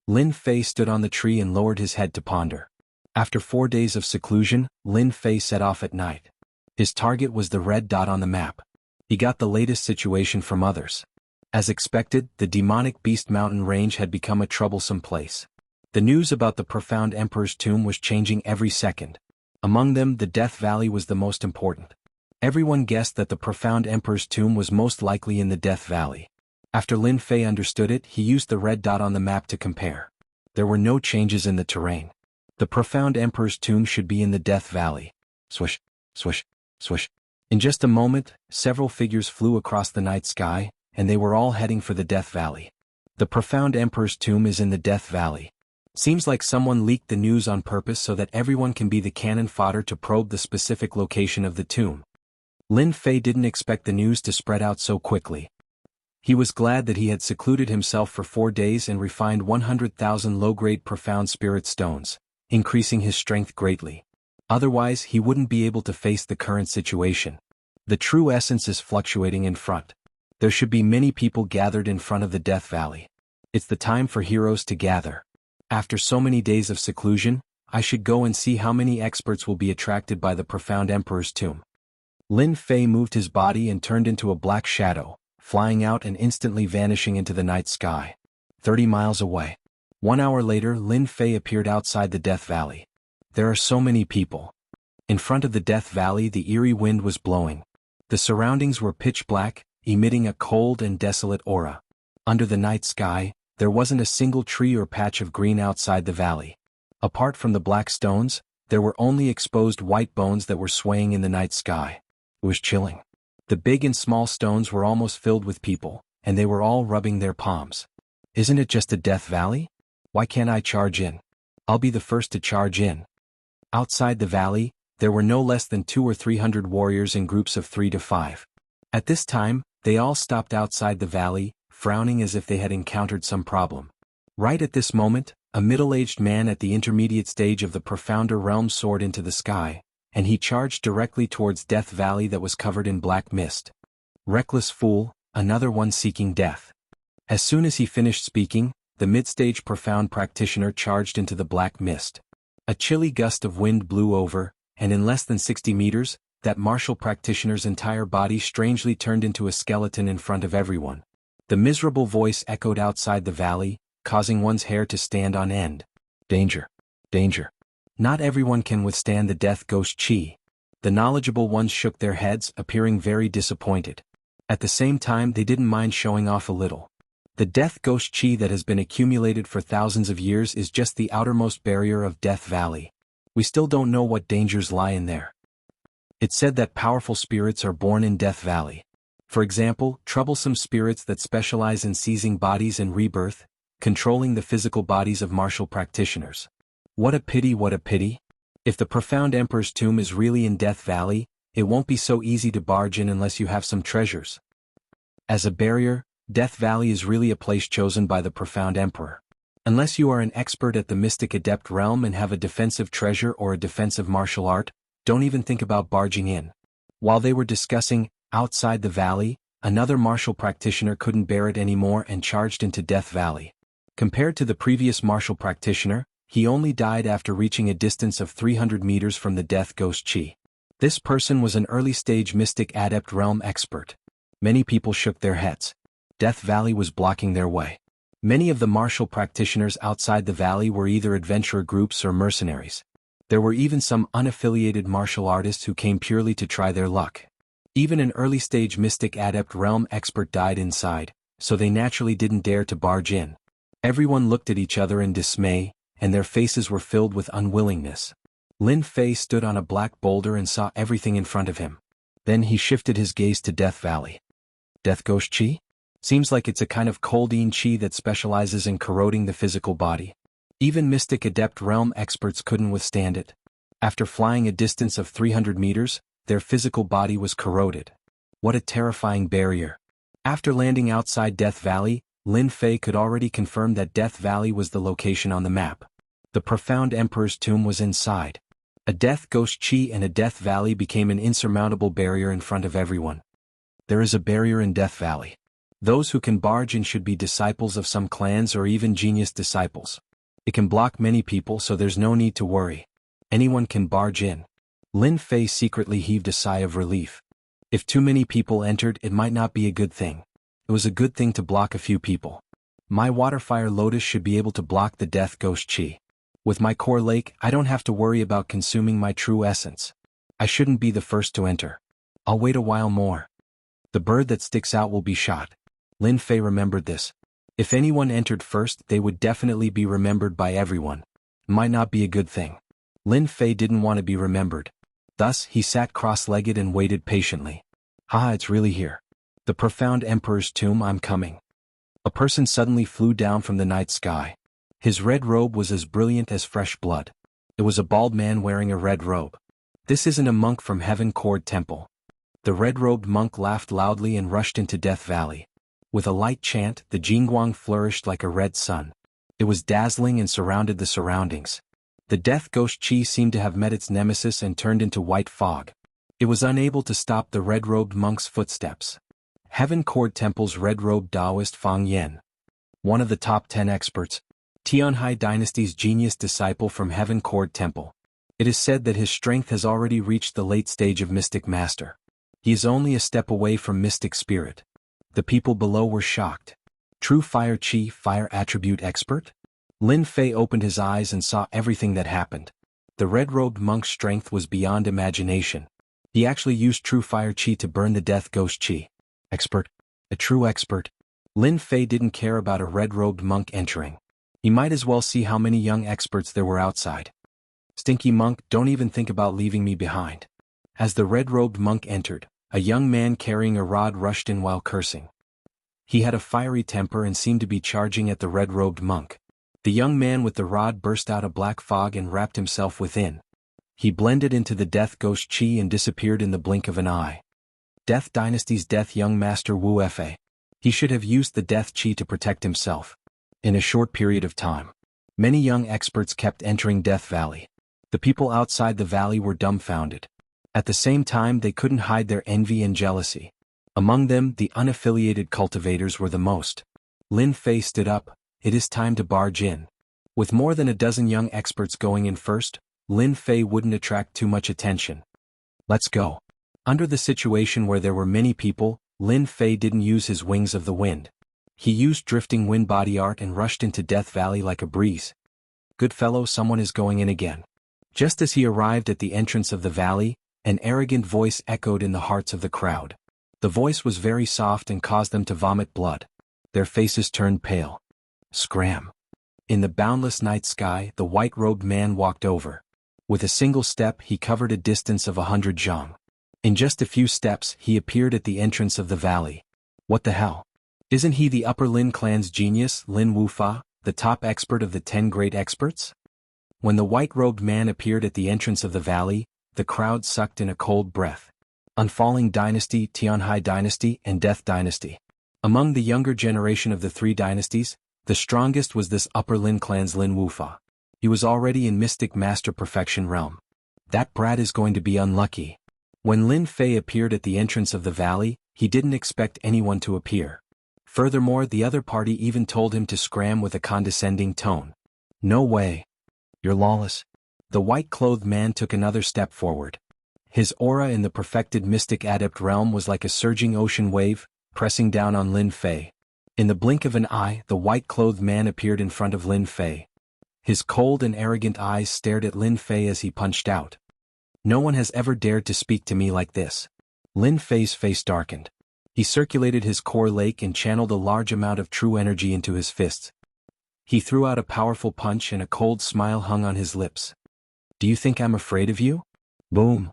Lin Fei stood on the tree and lowered his head to ponder. After 4 days of seclusion, Lin Fei set off at night. His target was the red dot on the map. He got the latest situation from others. As expected, the demonic Beast Mountain range had become a troublesome place. The news about the profound Emperor's tomb was changing every second. Among them, the Death Valley was the most important. Everyone guessed that the profound Emperor's tomb was most likely in the Death Valley. After Lin Fei understood it, he used the red dot on the map to compare. There were no changes in the terrain. The profound Emperor's tomb should be in the Death Valley. Swish, swish, swish. In just a moment, several figures flew across the night sky, and they were all heading for the Death Valley. The profound Emperor's tomb is in the Death Valley. Seems like someone leaked the news on purpose so that everyone can be the cannon fodder to probe the specific location of the tomb. Lin Fei didn't expect the news to spread out so quickly. He was glad that he had secluded himself for 4 days and refined 100,000 low-grade profound spirit stones, increasing his strength greatly. Otherwise, he wouldn't be able to face the current situation. The true essence is fluctuating in front. There should be many people gathered in front of the Death Valley. It's the time for heroes to gather. After so many days of seclusion, I should go and see how many experts will be attracted by the profound Emperor's tomb. Lin Fei moved his body and turned into a black shadow, flying out and instantly vanishing into the night sky. 30 miles away. 1 hour later, Lin Fei appeared outside the Death Valley. There are so many people. In front of the Death Valley, the eerie wind was blowing. The surroundings were pitch black, emitting a cold and desolate aura. Under the night sky, there wasn't a single tree or patch of green outside the valley. Apart from the black stones, there were only exposed white bones that were swaying in the night sky. It was chilling. The big and small stones were almost filled with people, and they were all rubbing their palms. Isn't it just a Death Valley? Why can't I charge in? I'll be the first to charge in. Outside the valley, there were no less than 200 or 300 warriors in groups of 3 to 5. At this time, they all stopped outside the valley, frowning as if they had encountered some problem. Right at this moment, a middle-aged man at the intermediate stage of the profounder realm soared into the sky, and he charged directly towards Death Valley that was covered in black mist. Reckless fool, another one seeking death. As soon as he finished speaking, the mid-stage profound practitioner charged into the black mist. A chilly gust of wind blew over, and in less than 60 meters, that martial practitioner's entire body strangely turned into a skeleton in front of everyone. The miserable voice echoed outside the valley, causing one's hair to stand on end. Danger. Danger. Not everyone can withstand the death ghost chi. The knowledgeable ones shook their heads, appearing very disappointed. At the same time, they didn't mind showing off a little. The death ghost chi that has been accumulated for thousands of years is just the outermost barrier of Death Valley. We still don't know what dangers lie in there. It's said that powerful spirits are born in Death Valley. For example, troublesome spirits that specialize in seizing bodies and rebirth, controlling the physical bodies of martial practitioners. What a pity, what a pity. If the profound Emperor's tomb is really in Death Valley, it won't be so easy to barge in unless you have some treasures. As a barrier, Death Valley is really a place chosen by the profound Emperor. Unless you are an expert at the mystic adept realm and have a defensive treasure or a defensive martial art, don't even think about barging in. While they were discussing, outside the valley, another martial practitioner couldn't bear it anymore and charged into Death Valley. Compared to the previous martial practitioner, he only died after reaching a distance of 300 meters from the death ghost chi. This person was an early-stage mystic adept realm expert. Many people shook their heads. Death Valley was blocking their way. Many of the martial practitioners outside the valley were either adventurer groups or mercenaries. There were even some unaffiliated martial artists who came purely to try their luck. Even an early-stage mystic adept realm expert died inside, so they naturally didn't dare to barge in. Everyone looked at each other in dismay, and their faces were filled with unwillingness. Lin Fei stood on a black boulder and saw everything in front of him. Then he shifted his gaze to Death Valley. Death Ghost Chi? Seems like it's a kind of coldine chi that specializes in corroding the physical body. Even mystic adept realm experts couldn't withstand it. After flying a distance of 300 meters, their physical body was corroded. What a terrifying barrier. After landing outside Death Valley, Lin Fei could already confirm that Death Valley was the location on the map. The profound Emperor's tomb was inside. A death ghost chi and a Death Valley became an insurmountable barrier in front of everyone. There is a barrier in Death Valley. Those who can barge in should be disciples of some clans or even genius disciples. It can block many people, so there's no need to worry. Anyone can barge in. Lin Fei secretly heaved a sigh of relief. If too many people entered, it might not be a good thing. It was a good thing to block a few people. My Waterfire Lotus should be able to block the Death Ghost Chi. With my core lake, I don't have to worry about consuming my true essence. I shouldn't be the first to enter. I'll wait a while more. The bird that sticks out will be shot. Lin Fei remembered this. If anyone entered first, they would definitely be remembered by everyone. Might not be a good thing. Lin Fei didn't want to be remembered. Thus, he sat cross-legged and waited patiently. It's really here. The profound Emperor's tomb, I'm coming. A person suddenly flew down from the night sky. His red robe was as brilliant as fresh blood. It was a bald man wearing a red robe. This isn't a monk from Heaven Cord Temple. The red-robed monk laughed loudly and rushed into Death Valley. With a light chant, the Jingguang flourished like a red sun. It was dazzling and surrounded the surroundings. The Death Ghost Chi seemed to have met its nemesis and turned into white fog. It was unable to stop the red-robed monk's footsteps. Heaven Cord Temple's red-robed Taoist Fang Yen, one of the top 10 experts, Tianhai Dynasty's genius disciple from Heaven Cord Temple. It is said that his strength has already reached the late stage of Mystic Master. He is only a step away from Mystic Spirit. The people below were shocked. True Fire Chi, Fire Attribute Expert? Lin Fei opened his eyes and saw everything that happened. The red-robed monk's strength was beyond imagination. He actually used True Fire Chi to burn the Death Ghost Chi. Expert? A true expert? Lin Fei didn't care about a red-robed monk entering. He might as well see how many young experts there were outside. Stinky monk, don't even think about leaving me behind. As the red-robed monk entered, a young man carrying a rod rushed in while cursing. He had a fiery temper and seemed to be charging at the red-robed monk. The young man with the rod burst out a black fog and wrapped himself within. He blended into the Death Ghost Chi and disappeared in the blink of an eye. Death Dynasty's Death Young Master Wu Fa. He should have used the Death Chi to protect himself. In a short period of time, many young experts kept entering Death Valley. The people outside the valley were dumbfounded. At the same time, they couldn't hide their envy and jealousy. Among them, the unaffiliated cultivators were the most. Lin Fei stood up. It is time to barge in. With more than a dozen young experts going in first, Lin Fei wouldn't attract too much attention. Let's go. Under the situation where there were many people, Lin Fei didn't use his wings of the wind. He used drifting wind body art and rushed into Death Valley like a breeze. Good fellow, someone is going in again. Just as he arrived at the entrance of the valley, an arrogant voice echoed in the hearts of the crowd. The voice was very soft and caused them to vomit blood. Their faces turned pale. Scram. In the boundless night sky, the white-robed man walked over. With a single step, he covered a distance of 100 zhang. In just a few steps, he appeared at the entrance of the valley. What the hell? Isn't he the Upper Lin clan's genius, Lin Wufa, the top expert of the 10 great experts? When the white-robed man appeared at the entrance of the valley, the crowd sucked in a cold breath. Unfalling Dynasty, Tianhai Dynasty, and Death Dynasty. Among the younger generation of the 3 dynasties, the strongest was this Upper Lin clan's Lin Wufa. He was already in Mystic Master Perfection realm. That brat is going to be unlucky. When Lin Fei appeared at the entrance of the valley, he didn't expect anyone to appear. Furthermore, the other party even told him to scram with a condescending tone. No way. You're lawless. The white-clothed man took another step forward. His aura in the perfected Mystic Adept realm was like a surging ocean wave, pressing down on Lin Fei. In the blink of an eye, the white-clothed man appeared in front of Lin Fei. His cold and arrogant eyes stared at Lin Fei as he punched out. No one has ever dared to speak to me like this. Lin Fei's face darkened. He circulated his core lake and channeled a large amount of true energy into his fists. He threw out a powerful punch and a cold smile hung on his lips. Do you think I'm afraid of you? Boom.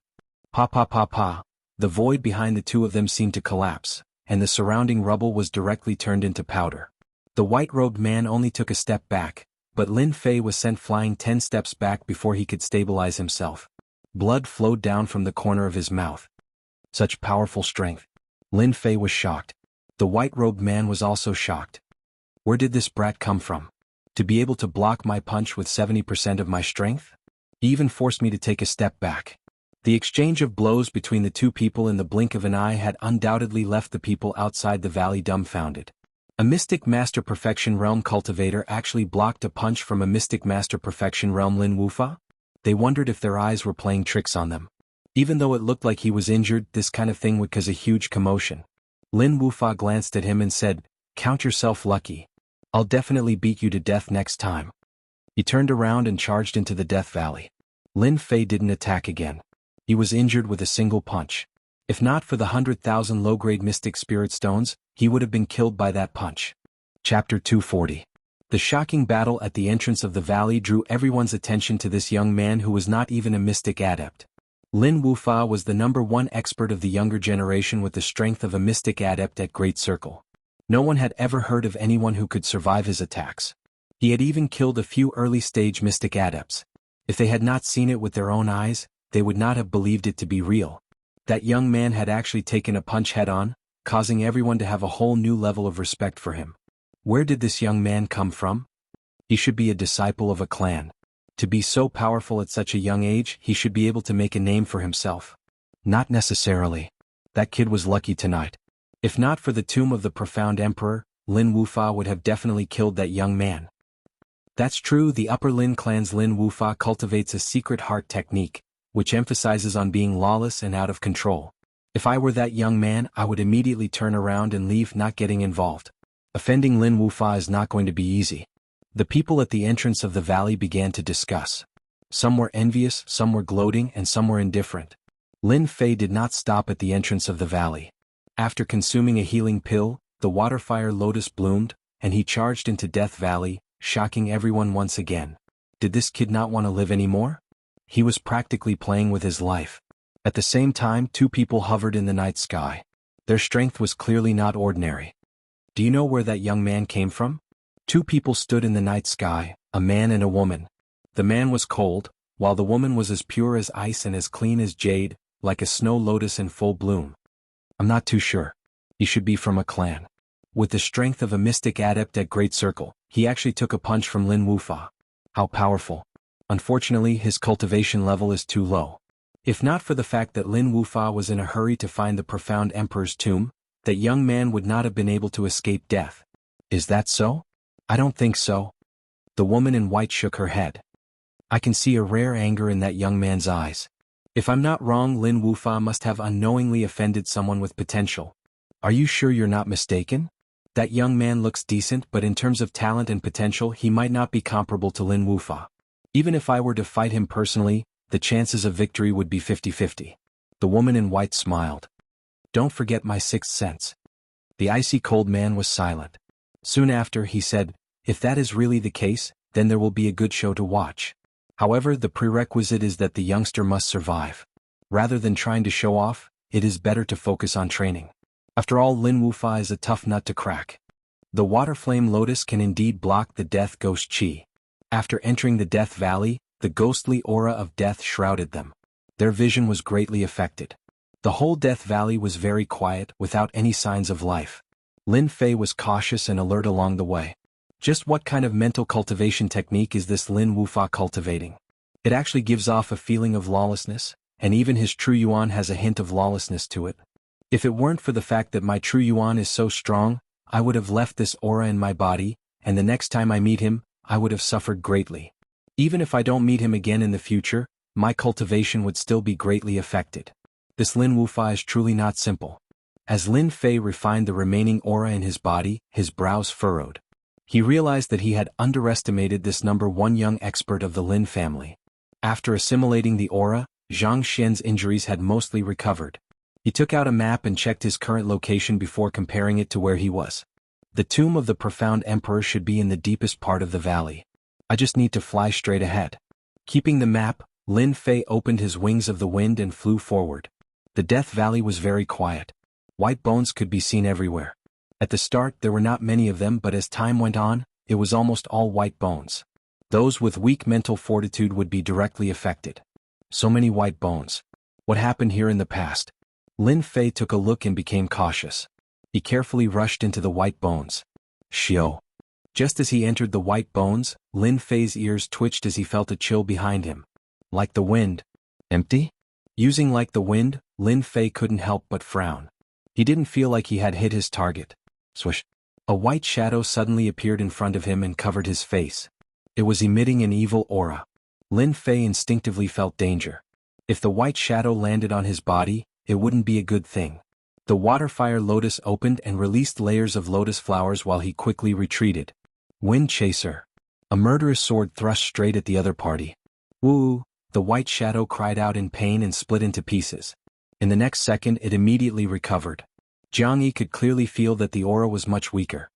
Pa pa pa pa. The void behind the two of them seemed to collapse, and the surrounding rubble was directly turned into powder. The white-robed man only took a step back, but Lin Fei was sent flying 10 steps back before he could stabilize himself. Blood flowed down from the corner of his mouth. Such powerful strength. Lin Fei was shocked. The white-robed man was also shocked. Where did this brat come from? To be able to block my punch with 70% of my strength? He even forced me to take a step back. The exchange of blows between the two people in the blink of an eye had undoubtedly left the people outside the valley dumbfounded. A Mystic Master Perfection Realm cultivator actually blocked a punch from a Mystic Master Perfection Realm Lin Wufa? They wondered if their eyes were playing tricks on them. Even though it looked like he was injured, this kind of thing would cause a huge commotion. Lin Wufa glanced at him and said, "Count yourself lucky. I'll definitely beat you to death next time." He turned around and charged into the Death Valley. Lin Fei didn't attack again. He was injured with a single punch. If not for the 100,000 low-grade Mystic Spirit Stones, he would have been killed by that punch. Chapter 240. The shocking battle at the entrance of the valley drew everyone's attention to this young man who was not even a mystic adept. Lin Wufa was the #1 expert of the younger generation with the strength of a mystic adept at Great Circle. No one had ever heard of anyone who could survive his attacks. He had even killed a few early-stage mystic adepts. If they had not seen it with their own eyes, they would not have believed it to be real. That young man had actually taken a punch head-on, causing everyone to have a whole new level of respect for him. Where did this young man come from? He should be a disciple of a clan. To be so powerful at such a young age, he should be able to make a name for himself. Not necessarily. That kid was lucky tonight. If not for the tomb of the profound emperor, Lin Wufa would have definitely killed that young man. That's true, the Upper Lin clan's Lin Wufa cultivates a secret heart technique, which emphasizes on being lawless and out of control. If I were that young man, I would immediately turn around and leave, not getting involved. Offending Lin Wufa is not going to be easy. The people at the entrance of the valley began to discuss. Some were envious, some were gloating, and some were indifferent. Lin Fei did not stop at the entrance of the valley. After consuming a healing pill, the waterfire lotus bloomed, and he charged into Death Valley, shocking everyone once again. Did this kid not want to live anymore? He was practically playing with his life. At the same time, two people hovered in the night sky. Their strength was clearly not ordinary. Do you know where that young man came from? Two people stood in the night sky, a man and a woman. The man was cold, while the woman was as pure as ice and as clean as jade, like a snow lotus in full bloom. I'm not too sure. He should be from a clan. With the strength of a mystic adept at Great Circle, he actually took a punch from Lin Wufa. How powerful. Unfortunately, his cultivation level is too low. If not for the fact that Lin Wufa was in a hurry to find the profound emperor's tomb, that young man would not have been able to escape death. Is that so? I don't think so. The woman in white shook her head. I can see a rare anger in that young man's eyes. If I'm not wrong, Lin Wufa must have unknowingly offended someone with potential. Are you sure you're not mistaken? That young man looks decent, but in terms of talent and potential, he might not be comparable to Lin Wufa. Even if I were to fight him personally, the chances of victory would be 50-50. The woman in white smiled. Don't forget my sixth sense. The icy cold man was silent. Soon after, he said, if that is really the case, then there will be a good show to watch. However, the prerequisite is that the youngster must survive. Rather than trying to show off, it is better to focus on training. After all, Lin Wufa is a tough nut to crack. The water flame lotus can indeed block the death ghost chi. After entering the Death Valley, the ghostly aura of death shrouded them. Their vision was greatly affected. The whole Death Valley was very quiet, without any signs of life. Lin Fei was cautious and alert along the way. Just what kind of mental cultivation technique is this Lin Wufa cultivating? It actually gives off a feeling of lawlessness, and even his true yuan has a hint of lawlessness to it. If it weren't for the fact that my true yuan is so strong, I would have left this aura in my body, and the next time I meet him, I would have suffered greatly. Even if I don't meet him again in the future, my cultivation would still be greatly affected. This Lin Wufa is truly not simple. As Lin Fei refined the remaining aura in his body, his brows furrowed. He realized that he had underestimated this #1 young expert of the Lin family. After assimilating the aura, Zhang Xian's injuries had mostly recovered. He took out a map and checked his current location before comparing it to where he was. The tomb of the profound emperor should be in the deepest part of the valley. I just need to fly straight ahead. Keeping the map, Lin Fei opened his wings of the wind and flew forward. The Death Valley was very quiet. White bones could be seen everywhere. At the start there were not many of them, but as time went on, it was almost all white bones. Those with weak mental fortitude would be directly affected. So many white bones. What happened here in the past? Lin Fei took a look and became cautious. He carefully rushed into the white bones. Xiao. Just as he entered the white bones, Lin Fei's ears twitched as he felt a chill behind him. Like the wind. Empty? Using like the wind, Lin Fei couldn't help but frown. He didn't feel like he had hit his target. Swish. A white shadow suddenly appeared in front of him and covered his face. It was emitting an evil aura. Lin Fei instinctively felt danger. If the white shadow landed on his body, it wouldn't be a good thing. The water-fire lotus opened and released layers of lotus flowers while he quickly retreated. Wind Chaser. A murderous sword thrust straight at the other party. Woo! The white shadow cried out in pain and split into pieces. In the next second it immediately recovered. Jianghu could clearly feel that the aura was much weaker.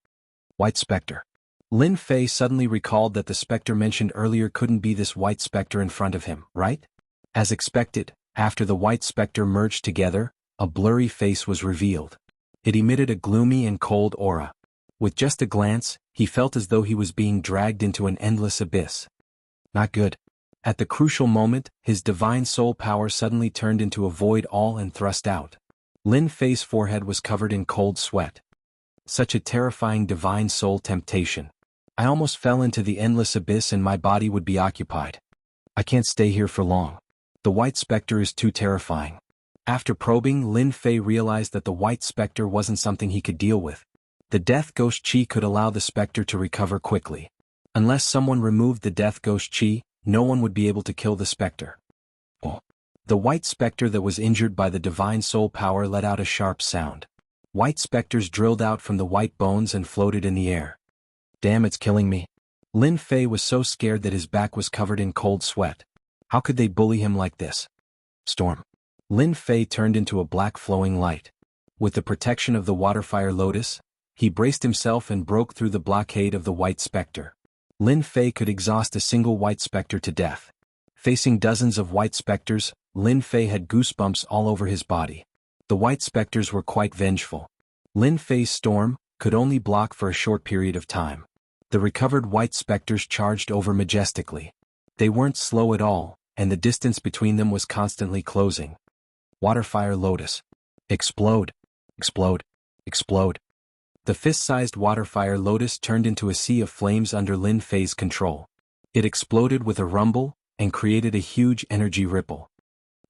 White Spectre. Lin Fei suddenly recalled that the spectre mentioned earlier couldn't be this white spectre in front of him, right? As expected, after the white spectre merged together, a blurry face was revealed. It emitted a gloomy and cold aura. With just a glance, he felt as though he was being dragged into an endless abyss. Not good. At the crucial moment, his divine soul power suddenly turned into a void all and thrust out. Lin Fei's forehead was covered in cold sweat. Such a terrifying divine soul temptation. I almost fell into the endless abyss and my body would be occupied. I can't stay here for long. The white spectre is too terrifying. After probing, Lin Fei realized that the white spectre wasn't something he could deal with. The death ghost chi could allow the spectre to recover quickly. Unless someone removed the death ghost chi, no one would be able to kill the spectre. Oh. The white spectre that was injured by the divine soul power let out a sharp sound. White specters drilled out from the white bones and floated in the air. Damn, it's killing me. Lin Fei was so scared that his back was covered in cold sweat. How could they bully him like this? Storm. Lin Fei turned into a black flowing light. With the protection of the waterfire lotus, he braced himself and broke through the blockade of the white spectre. Lin Fei could exhaust a single white spectre to death. Facing dozens of white specters, Lin Fei had goosebumps all over his body. The white specters were quite vengeful. Lin Fei's storm could only block for a short period of time. The recovered white specters charged over majestically. They weren't slow at all, and the distance between them was constantly closing. Waterfire Lotus. Explode. Explode. Explode. The fist-sized waterfire lotus turned into a sea of flames under Lin Fei's control. It exploded with a rumble and created a huge energy ripple.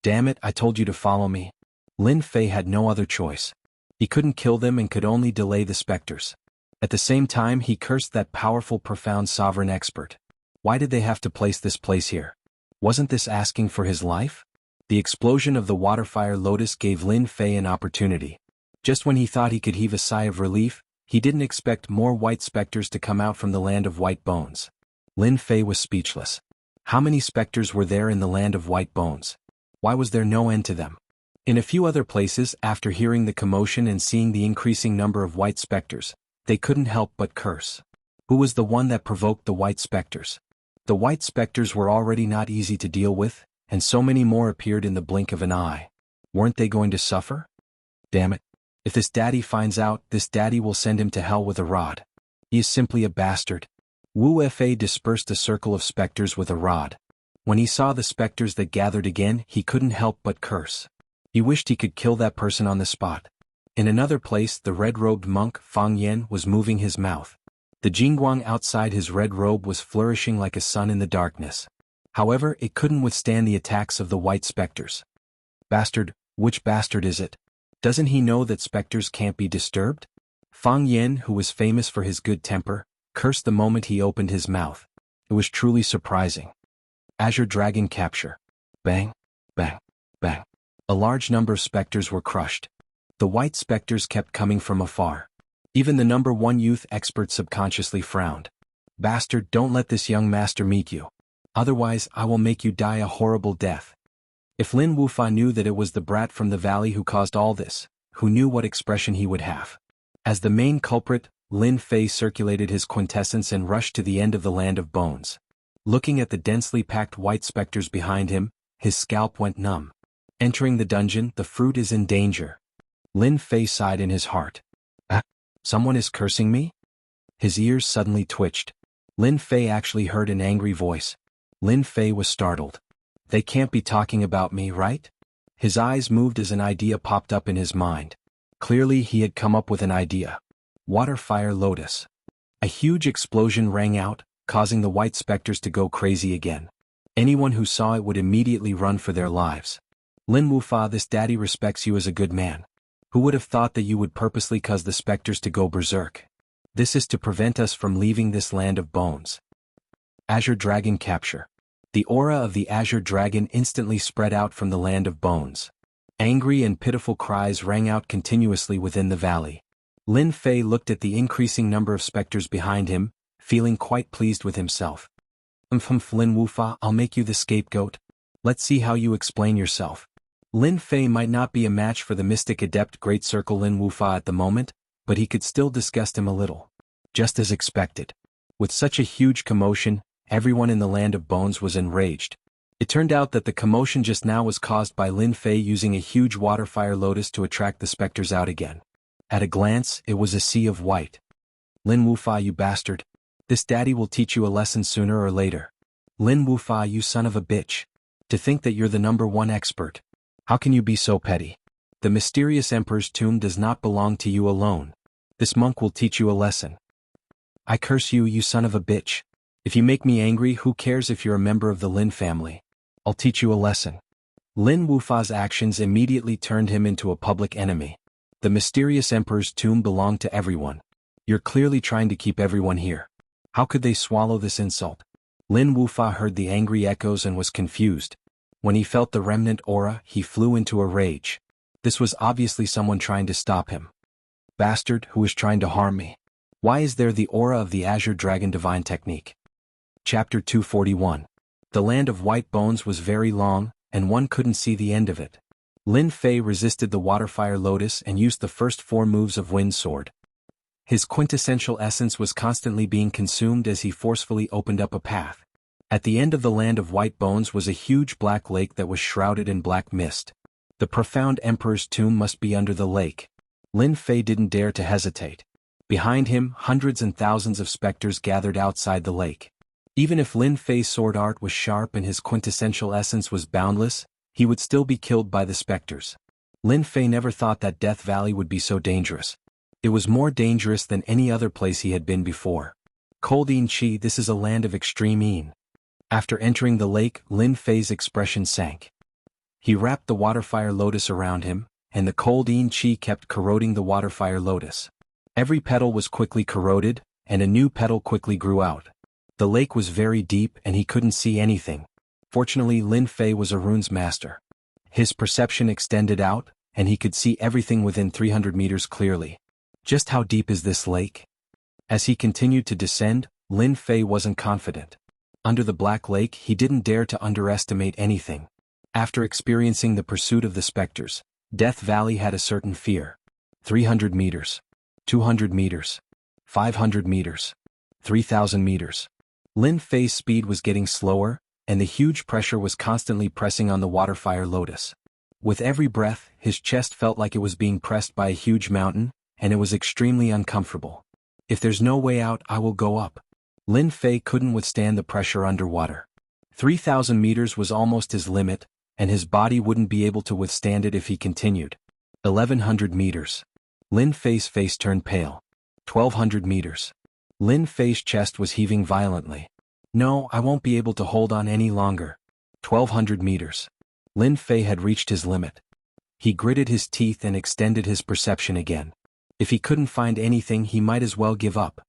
Damn it, I told you to follow me. Lin Fei had no other choice. He couldn't kill them and could only delay the specters. At the same time he cursed that powerful profound sovereign expert. Why did they have to place this place here? Wasn't this asking for his life? The explosion of the waterfire lotus gave Lin Fei an opportunity. Just when he thought he could heave a sigh of relief, he didn't expect more white specters to come out from the land of white bones. Lin Fei was speechless. How many specters were there in the land of white bones? Why was there no end to them? In a few other places, after hearing the commotion and seeing the increasing number of white specters, they couldn't help but curse. Who was the one that provoked the white specters? The white specters were already not easy to deal with, and so many more appeared in the blink of an eye. Weren't they going to suffer? Damn it. If this daddy finds out, this daddy will send him to hell with a rod. He is simply a bastard. Wu Fa dispersed a circle of specters with a rod. When he saw the specters that gathered again, he couldn't help but curse. He wished he could kill that person on the spot. In another place, the red-robed monk, Fang Yan, was moving his mouth. The jingguang outside his red robe was flourishing like a sun in the darkness. However, it couldn't withstand the attacks of the white specters. Bastard, which bastard is it? Doesn't he know that specters can't be disturbed? Fang Yan, who was famous for his good temper, cursed the moment he opened his mouth. It was truly surprising. Azure Dragon Capture. Bang, bang, bang. A large number of specters were crushed. The white specters kept coming from afar. Even the number one youth expert subconsciously frowned. Bastard, don't let this young master meet you. Otherwise, I will make you die a horrible death. If Lin Wufa knew that it was the brat from the valley who caused all this, who knew what expression he would have? As the main culprit, Lin Fei circulated his quintessence and rushed to the end of the land of bones. Looking at the densely packed white specters behind him, his scalp went numb. Entering the dungeon, the fruit is in danger. Lin Fei sighed in his heart. Ah, someone is cursing me? His ears suddenly twitched. Lin Fei actually heard an angry voice. Lin Fei was startled. They can't be talking about me, right? His eyes moved as an idea popped up in his mind. Clearly he had come up with an idea. Waterfire Lotus. A huge explosion rang out, causing the white specters to go crazy again. Anyone who saw it would immediately run for their lives. Lin Wufa, this daddy respects you as a good man. Who would have thought that you would purposely cause the specters to go berserk? This is to prevent us from leaving this land of bones. Azure Dragon capture. The aura of the Azure Dragon instantly spread out from the land of bones. Angry and pitiful cries rang out continuously within the valley. Lin Fei looked at the increasing number of specters behind him, feeling quite pleased with himself. Lin Wufa, I'll make you the scapegoat. Let's see how you explain yourself. Lin Fei might not be a match for the mystic adept Great Circle Lin Wufa at the moment, but he could still disgust him a little. Just as expected. With such a huge commotion, everyone in the land of bones was enraged. It turned out that the commotion just now was caused by Lin Fei using a huge water fire lotus to attract the specters out again. At a glance, it was a sea of white. Lin Wufa, you bastard. This daddy will teach you a lesson sooner or later. Lin Wufa, you son of a bitch. To think that you're the #1 expert. How can you be so petty? The mysterious emperor's tomb does not belong to you alone. This monk will teach you a lesson. I curse you, you son of a bitch. If you make me angry, who cares if you're a member of the Lin family? I'll teach you a lesson. Lin Wufa's actions immediately turned him into a public enemy. The mysterious emperor's tomb belonged to everyone. You're clearly trying to keep everyone here. How could they swallow this insult? Lin Wufa heard the angry echoes and was confused. When he felt the remnant aura, he flew into a rage. This was obviously someone trying to stop him. Bastard, who is trying to harm me? Why is there the aura of the Azure Dragon Divine Technique? Chapter 241. The land of white bones was very long, and one couldn't see the end of it. Lin Fei resisted the water fire lotus and used the first 4 moves of Wind Sword. His quintessential essence was constantly being consumed as he forcefully opened up a path. At the end of the land of white bones was a huge black lake that was shrouded in black mist. The profound emperor's tomb must be under the lake. Lin Fei didn't dare to hesitate. Behind him, hundreds and thousands of specters gathered outside the lake. Even if Lin Fei's sword art was sharp and his quintessential essence was boundless, he would still be killed by the specters. Lin Fei never thought that Death Valley would be so dangerous. It was more dangerous than any other place he had been before. Cold Yin Chi, this is a land of extreme yin. After entering the lake, Lin Fei's expression sank. He wrapped the water fire lotus around him, and the cold Yin Chi kept corroding the water fire lotus. Every petal was quickly corroded, and a new petal quickly grew out. The lake was very deep and he couldn't see anything. Fortunately, Lin Fei was a runes master. His perception extended out, and he could see everything within 300 meters clearly. Just how deep is this lake? As he continued to descend, Lin Fei wasn't confident. Under the black lake, he didn't dare to underestimate anything. After experiencing the pursuit of the specters, Death Valley had a certain fear. 300 meters. 200 meters. 500 meters. 3,000 meters. Lin Fei's speed was getting slower, and the huge pressure was constantly pressing on the water fire lotus. With every breath, his chest felt like it was being pressed by a huge mountain, and it was extremely uncomfortable. If there's no way out, I will go up. Lin Fei couldn't withstand the pressure underwater. 3,000 meters was almost his limit, and his body wouldn't be able to withstand it if he continued. 1,100 meters. Lin Fei's face turned pale. 1,200 meters. Lin Fei's chest was heaving violently. No, I won't be able to hold on any longer. 1,200 meters. Lin Fei had reached his limit. He gritted his teeth and extended his perception again. If he couldn't find anything, he might as well give up.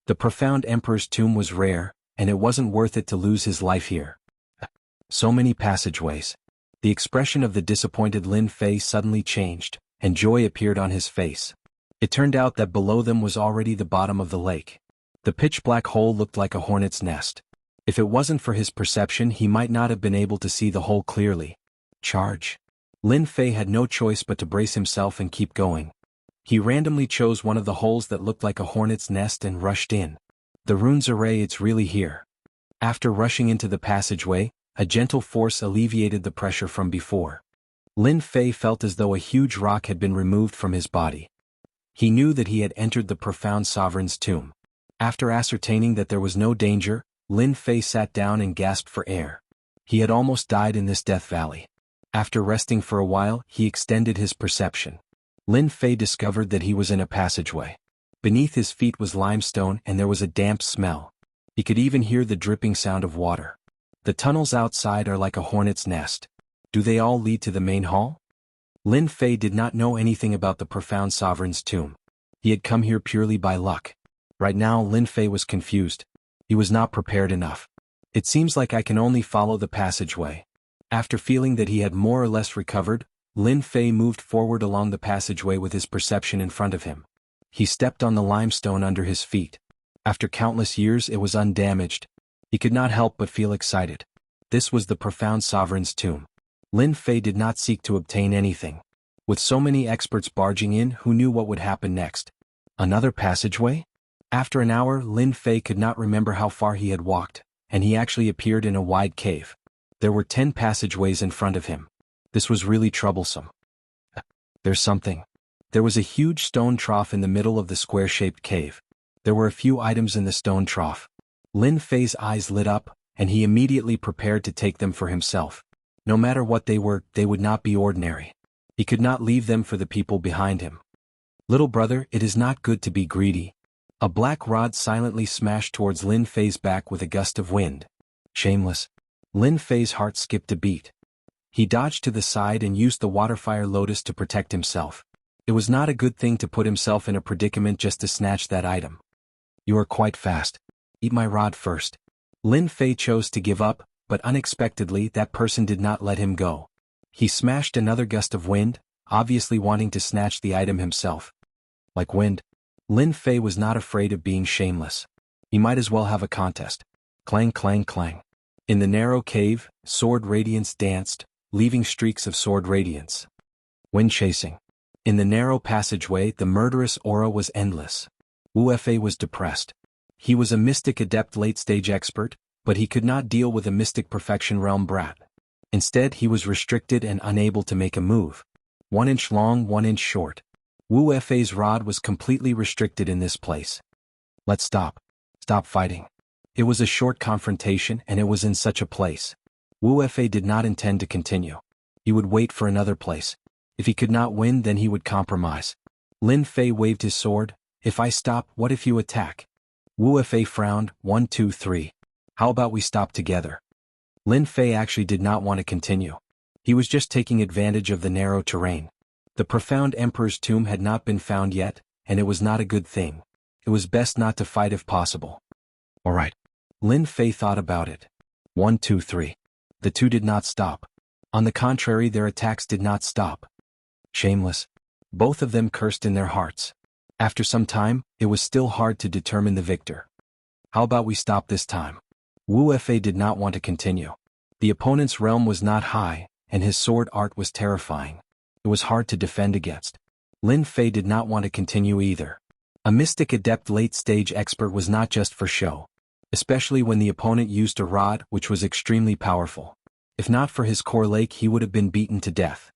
The profound emperor's tomb was rare, and it wasn't worth it to lose his life here. So many passageways. The expression of the disappointed Lin Fei suddenly changed, and joy appeared on his face. It turned out that below them was already the bottom of the lake. The pitch-black hole looked like a hornet's nest. If it wasn't for his perception, he might not have been able to see the hole clearly. Charge. Lin Fei had no choice but to brace himself and keep going. He randomly chose one of the holes that looked like a hornet's nest and rushed in. The runes array, it's really here. After rushing into the passageway, a gentle force alleviated the pressure from before. Lin Fei felt as though a huge rock had been removed from his body. He knew that he had entered the profound sovereign's tomb. After ascertaining that there was no danger, Lin Fei sat down and gasped for air. He had almost died in this Death Valley. After resting for a while, he extended his perception. Lin Fei discovered that he was in a passageway. Beneath his feet was limestone and there was a damp smell. He could even hear the dripping sound of water. The tunnels outside are like a hornet's nest. Do they all lead to the main hall? Lin Fei did not know anything about the profound sovereign's tomb. He had come here purely by luck. Right now Lin Fei was confused. He was not prepared enough. It seems like I can only follow the passageway. After feeling that he had more or less recovered, Lin Fei moved forward along the passageway with his perception in front of him. He stepped on the limestone under his feet. After countless years it was undamaged. He could not help but feel excited. This was the profound sovereign's tomb. Lin Fei did not seek to obtain anything. With so many experts barging in, who knew what would happen next? Another passageway? After an hour, Lin Fei could not remember how far he had walked, and he actually appeared in a wide cave. There were 10 passageways in front of him. This was really troublesome. There's something. There was a huge stone trough in the middle of the square-shaped cave. There were a few items in the stone trough. Lin Fei's eyes lit up, and he immediately prepared to take them for himself. No matter what they were, they would not be ordinary. He could not leave them for the people behind him. Little brother, it is not good to be greedy. A black rod silently smashed towards Lin Fei's back with a gust of wind. Shameless. Lin Fei's heart skipped a beat. He dodged to the side and used the waterfire lotus to protect himself. It was not a good thing to put himself in a predicament just to snatch that item. You are quite fast. Eat my rod first. Lin Fei chose to give up, but unexpectedly that person did not let him go. He smashed another gust of wind, obviously wanting to snatch the item himself. Like wind, Lin Fei was not afraid of being shameless. He might as well have a contest. Clang, clang, clang. In the narrow cave, sword radiance danced, leaving streaks of sword radiance. Wind chasing. In the narrow passageway, the murderous aura was endless. Wu Fei was depressed. He was a mystic adept late-stage expert, but he could not deal with a mystic perfection realm brat. Instead, he was restricted and unable to make a move. 1 inch long, 1 inch short. Wu Fei's rod was completely restricted in this place. Let's stop. Stop fighting. It was a short confrontation and it was in such a place. Wu Fei did not intend to continue. He would wait for another place. If he could not win, then he would compromise. Lin Fei waved his sword. If I stop, what if you attack? Wu Fei frowned. 1, 2, 3. How about we stop together? Lin Fei actually did not want to continue. He was just taking advantage of the narrow terrain. The profound emperor's tomb had not been found yet, and it was not a good thing. It was best not to fight if possible. All right. Lin Fei thought about it. 1, 2, 3. The two did not stop. On the contrary, their attacks did not stop. Shameless. Both of them cursed in their hearts. After some time, it was still hard to determine the victor. How about we stop this time? Wu Fei did not want to continue. The opponent's realm was not high, and his sword art was terrifying. It was hard to defend against. Lin Fei did not want to continue either. A mystic adept late-stage expert was not just for show. Especially when the opponent used a rod which was extremely powerful. If not for his core lake, he would have been beaten to death.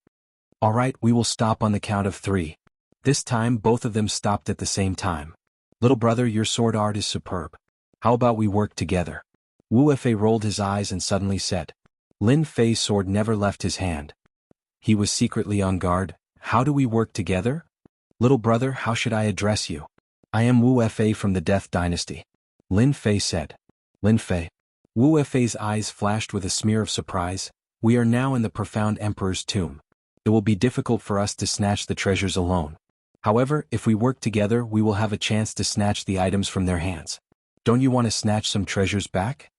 Alright, we will stop on the count of 3. This time both of them stopped at the same time. Little brother, your sword art is superb. How about we work together? Wu Fei rolled his eyes and suddenly said. Lin Fei's sword never left his hand. He was secretly on guard. How do we work together? Little brother, how should I address you? I am Wu Fei from the Death Dynasty. Lin Fei said. Lin Fei. Wu Fei's eyes flashed with a smear of surprise. We are now in the profound emperor's tomb. It will be difficult for us to snatch the treasures alone. However, if we work together, we will have a chance to snatch the items from their hands. Don't you want to snatch some treasures back?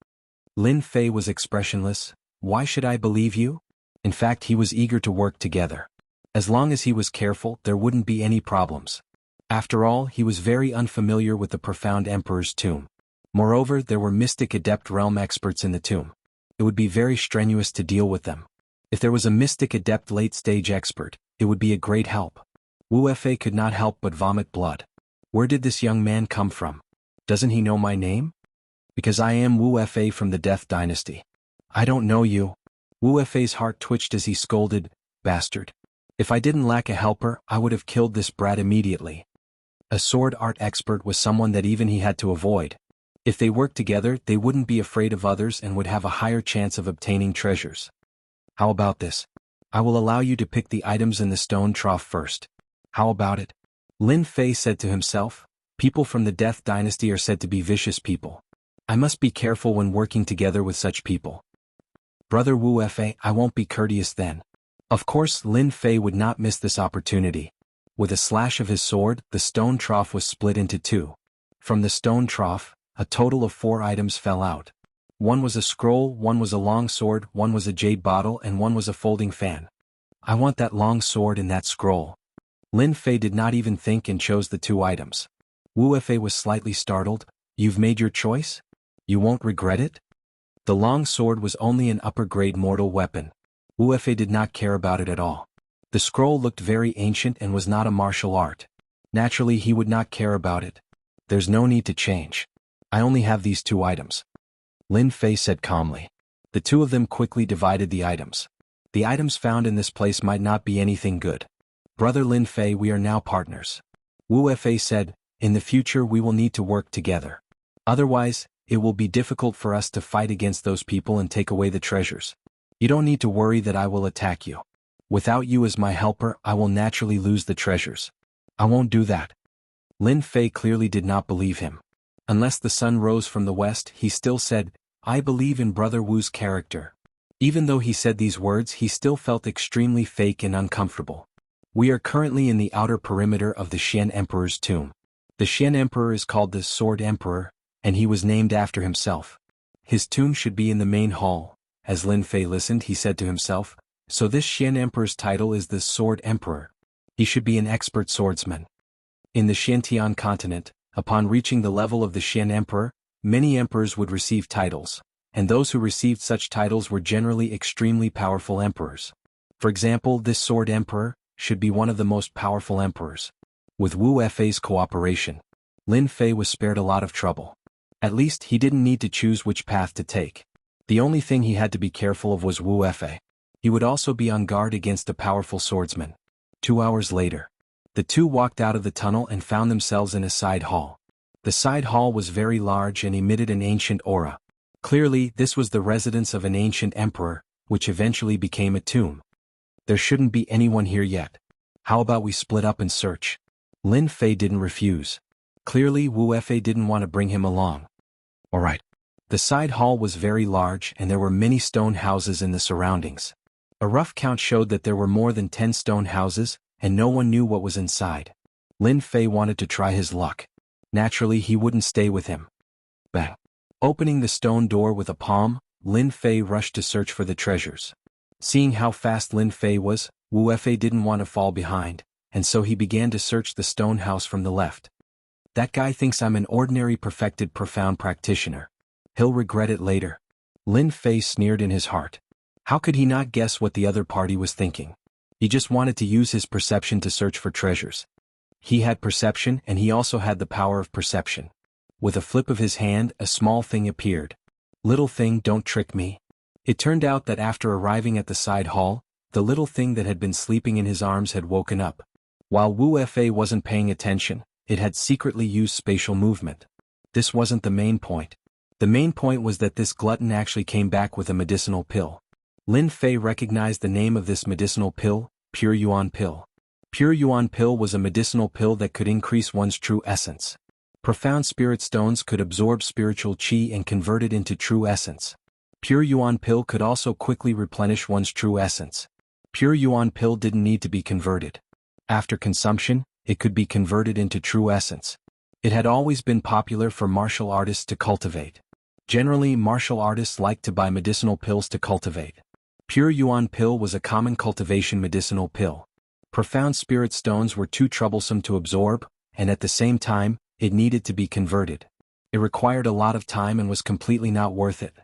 Lin Fei was expressionless. Why should I believe you? In fact, he was eager to work together. As long as he was careful, there wouldn't be any problems. After all, he was very unfamiliar with the profound emperor's tomb. Moreover, there were mystic adept realm experts in the tomb. It would be very strenuous to deal with them. If there was a mystic adept late-stage expert, it would be a great help. Wu Fei could not help but vomit blood. Where did this young man come from? Doesn't he know my name? Because I am Wu Fei from the Death Dynasty. I don't know you. Wu Fei's heart twitched as he scolded, bastard. If I didn't lack a helper, I would have killed this brat immediately. A sword art expert was someone that even he had to avoid. If they worked together, they wouldn't be afraid of others and would have a higher chance of obtaining treasures. How about this? I will allow you to pick the items in the stone trough first. How about it? Lin Fei said to himself. People from the Death Dynasty are said to be vicious people. I must be careful when working together with such people. Brother Wu Fei, I won't be courteous then. Of course, Lin Fei would not miss this opportunity. With a slash of his sword, the stone trough was split into two. From the stone trough, a total of 4 items fell out. One was a scroll, one was a long sword, one was a jade bottle, and one was a folding fan. I want that long sword and that scroll. Lin Fei did not even think and chose the 2 items. Wu Fei was slightly startled. You've made your choice? You won't regret it? The long sword was only an upper-grade mortal weapon. Wu Fei did not care about it at all. The scroll looked very ancient and was not a martial art. Naturally, he would not care about it. There's no need to change. I only have these 2 items. Lin Fei said calmly. The 2 of them quickly divided the items. The items found in this place might not be anything good. Brother Lin Fei, we are now partners. Wu Fei said, in the future we will need to work together. Otherwise, it will be difficult for us to fight against those people and take away the treasures. You don't need to worry that I will attack you. Without you as my helper, I will naturally lose the treasures. I won't do that. Lin Fei clearly did not believe him. Unless the sun rose from the west, he still said, I believe in Brother Wu's character. Even though he said these words, he still felt extremely fake and uncomfortable. We are currently in the outer perimeter of the Xian Emperor's tomb. The Xian Emperor is called the Sword Emperor, and he was named after himself. His tomb should be in the main hall. As Lin Fei listened, he said to himself, so this Xian Emperor's title is the Sword Emperor. He should be an expert swordsman. In the Xiantian continent, upon reaching the level of the Xian Emperor, many emperors would receive titles, and those who received such titles were generally extremely powerful emperors. For example, this Sword Emperor should be one of the most powerful emperors. With Wu Fei's cooperation, Lin Fei was spared a lot of trouble. At least he didn't need to choose which path to take. The only thing he had to be careful of was Wu Fei. He would also be on guard against a powerful swordsman. 2 hours later, the 2 walked out of the tunnel and found themselves in a side hall. The side hall was very large and emitted an ancient aura. Clearly, this was the residence of an ancient emperor, which eventually became a tomb. There shouldn't be anyone here yet. How about we split up and search? Lin Fei didn't refuse. Clearly, Wu Fei didn't want to bring him along. Alright. The side hall was very large and there were many stone houses in the surroundings. A rough count showed that there were more than 10 stone houses, and no one knew what was inside. Lin Fei wanted to try his luck. Naturally, he wouldn't stay with him. Bang. Opening the stone door with a palm, Lin Fei rushed to search for the treasures. Seeing how fast Lin Fei was, Wu Fei didn't want to fall behind, and so he began to search the stone house from the left. That guy thinks I'm an ordinary perfected profound practitioner. He'll regret it later. Lin Fei sneered in his heart. How could he not guess what the other party was thinking? He just wanted to use his perception to search for treasures. He had perception and he also had the power of perception. With a flip of his hand, a small thing appeared. Little thing, don't trick me. It turned out that after arriving at the side hall, the little thing that had been sleeping in his arms had woken up. While Wu Fei wasn't paying attention, it had secretly used spatial movement. This wasn't the main point. The main point was that this glutton actually came back with a medicinal pill. Lin Fei recognized the name of this medicinal pill, Pure Yuan Pill. Pure Yuan Pill was a medicinal pill that could increase one's true essence. Profound spirit stones could absorb spiritual qi and convert it into true essence. Pure Yuan Pill could also quickly replenish one's true essence. Pure Yuan Pill didn't need to be converted. After consumption, it could be converted into true essence. It had always been popular for martial artists to cultivate. Generally, martial artists like to buy medicinal pills to cultivate. Pure Yuan Pill was a common cultivation medicinal pill. Profound spirit stones were too troublesome to absorb, and at the same time, it needed to be converted. It required a lot of time and was completely not worth it.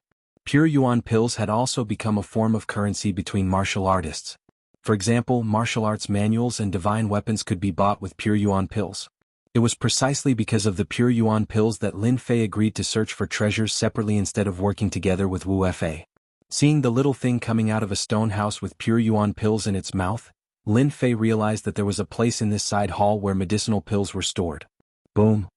Pure Yuan Pills had also become a form of currency between martial artists. For example, martial arts manuals and divine weapons could be bought with Pure Yuan Pills. It was precisely because of the Pure Yuan Pills that Lin Fei agreed to search for treasures separately instead of working together with Wu Fei. Seeing the little thing coming out of a stone house with Pure Yuan Pills in its mouth, Lin Fei realized that there was a place in this side hall where medicinal pills were stored. Boom.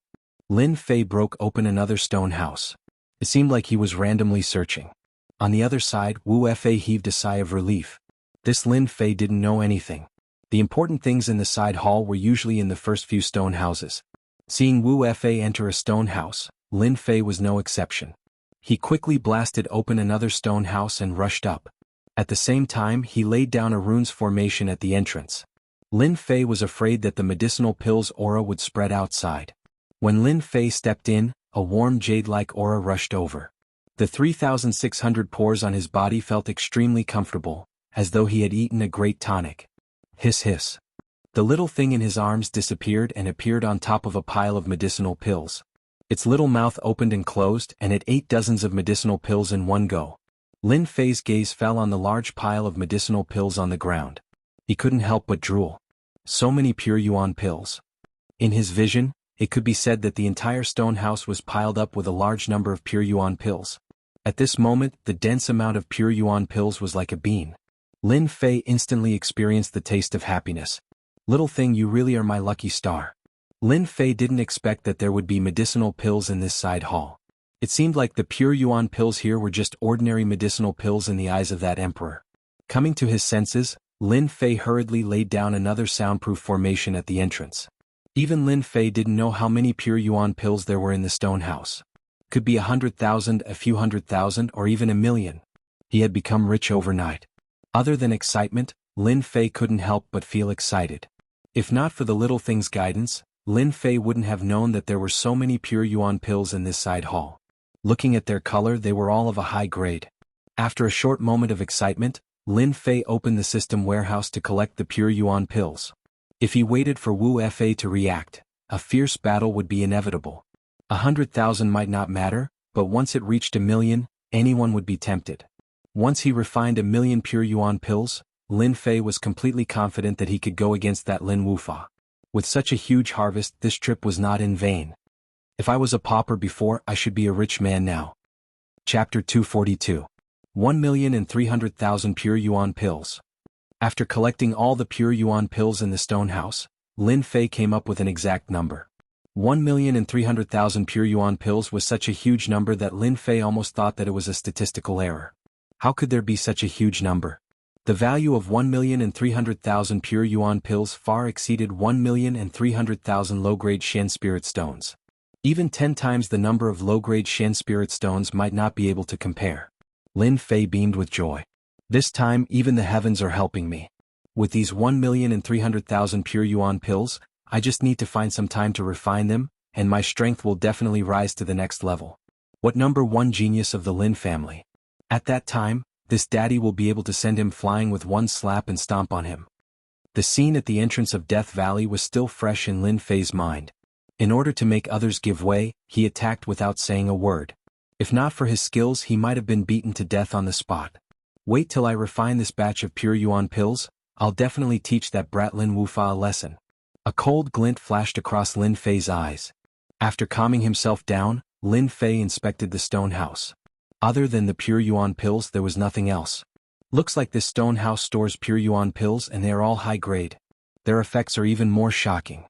Lin Fei broke open another stone house. It seemed like he was randomly searching. On the other side, Wu Fei heaved a sigh of relief. This Lin Fei didn't know anything. The important things in the side hall were usually in the first few stone houses. Seeing Wu Fei enter a stone house, Lin Fei was no exception. He quickly blasted open another stone house and rushed up. At the same time, he laid down a runes formation at the entrance. Lin Fei was afraid that the medicinal pill's aura would spread outside. When Lin Fei stepped in, a warm jade-like aura rushed over. The 3,600 pores on his body felt extremely comfortable, as though he had eaten a great tonic. Hiss hiss. The little thing in his arms disappeared and appeared on top of a pile of medicinal pills. Its little mouth opened and closed and it ate dozens of medicinal pills in one go. Lin Fei's gaze fell on the large pile of medicinal pills on the ground. He couldn't help but drool. So many pure yuan pills. In his vision, it could be said that the entire stone house was piled up with a large number of pure yuan pills. At this moment, the dense amount of pure yuan pills was like a bean. Lin Fei instantly experienced the taste of happiness. Little thing, you really are my lucky star. Lin Fei didn't expect that there would be medicinal pills in this side hall. It seemed like the pure yuan pills here were just ordinary medicinal pills in the eyes of that emperor. Coming to his senses, Lin Fei hurriedly laid down another soundproof formation at the entrance. Even Lin Fei didn't know how many pure yuan pills there were in the stone house. Could be 100,000, a few 100,000, or even 1,000,000. He had become rich overnight. Other than excitement, Lin Fei couldn't help but feel excited. If not for the little thing's guidance, Lin Fei wouldn't have known that there were so many pure yuan pills in this side hall. Looking at their color, they were all of a high grade. After a short moment of excitement, Lin Fei opened the system warehouse to collect the pure yuan pills. If he waited for Wu Fei to react, a fierce battle would be inevitable. 100,000 might not matter, but once it reached 1,000,000, anyone would be tempted. Once he refined 1,000,000 pure yuan pills, Lin Fei was completely confident that he could go against that Lin Wufa. With such a huge harvest, this trip was not in vain. If I was a pauper before, I should be a rich man now. Chapter 242. 1,300,000 pure yuan pills. After collecting all the pure yuan pills in the stone house, Lin Fei came up with an exact number. 1,300,000 pure yuan pills was such a huge number that Lin Fei almost thought that it was a statistical error. How could there be such a huge number? The value of 1,300,000 pure yuan pills far exceeded 1,300,000 low-grade Shen spirit stones. Even 10 times the number of low-grade Shen spirit stones might not be able to compare. Lin Fei beamed with joy. This time even the heavens are helping me. With these 1,300,000 pure yuan pills, I just need to find some time to refine them, and my strength will definitely rise to the next level. What number one genius of the Lin family? At that time, this daddy will be able to send him flying with one slap and stomp on him. The scene at the entrance of Death Valley was still fresh in Lin Fei's mind. In order to make others give way, he attacked without saying a word. If not for his skills, he might have been beaten to death on the spot. Wait till I refine this batch of pure yuan pills, I'll definitely teach that brat Lin Wufa a lesson. A cold glint flashed across Lin Fei's eyes. After calming himself down, Lin Fei inspected the stone house. Other than the pure yuan pills, there was nothing else. Looks like this stone house stores pure yuan pills and they are all high grade. Their effects are even more shocking.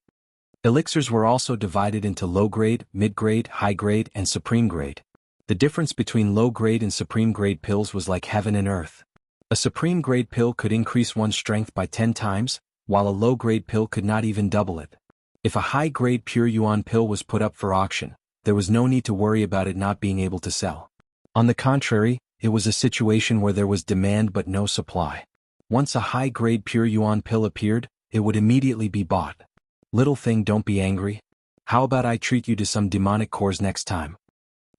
Elixirs were also divided into low grade, mid grade, high grade, and supreme grade. The difference between low grade and supreme grade pills was like heaven and earth. A supreme grade pill could increase one's strength by 10 times, while a low grade pill could not even double it. If a high grade pure yuan pill was put up for auction, there was no need to worry about it not being able to sell. On the contrary, it was a situation where there was demand but no supply. Once a high grade pure yuan pill appeared, it would immediately be bought. Little thing, don't be angry. How about I treat you to some demonic cores next time?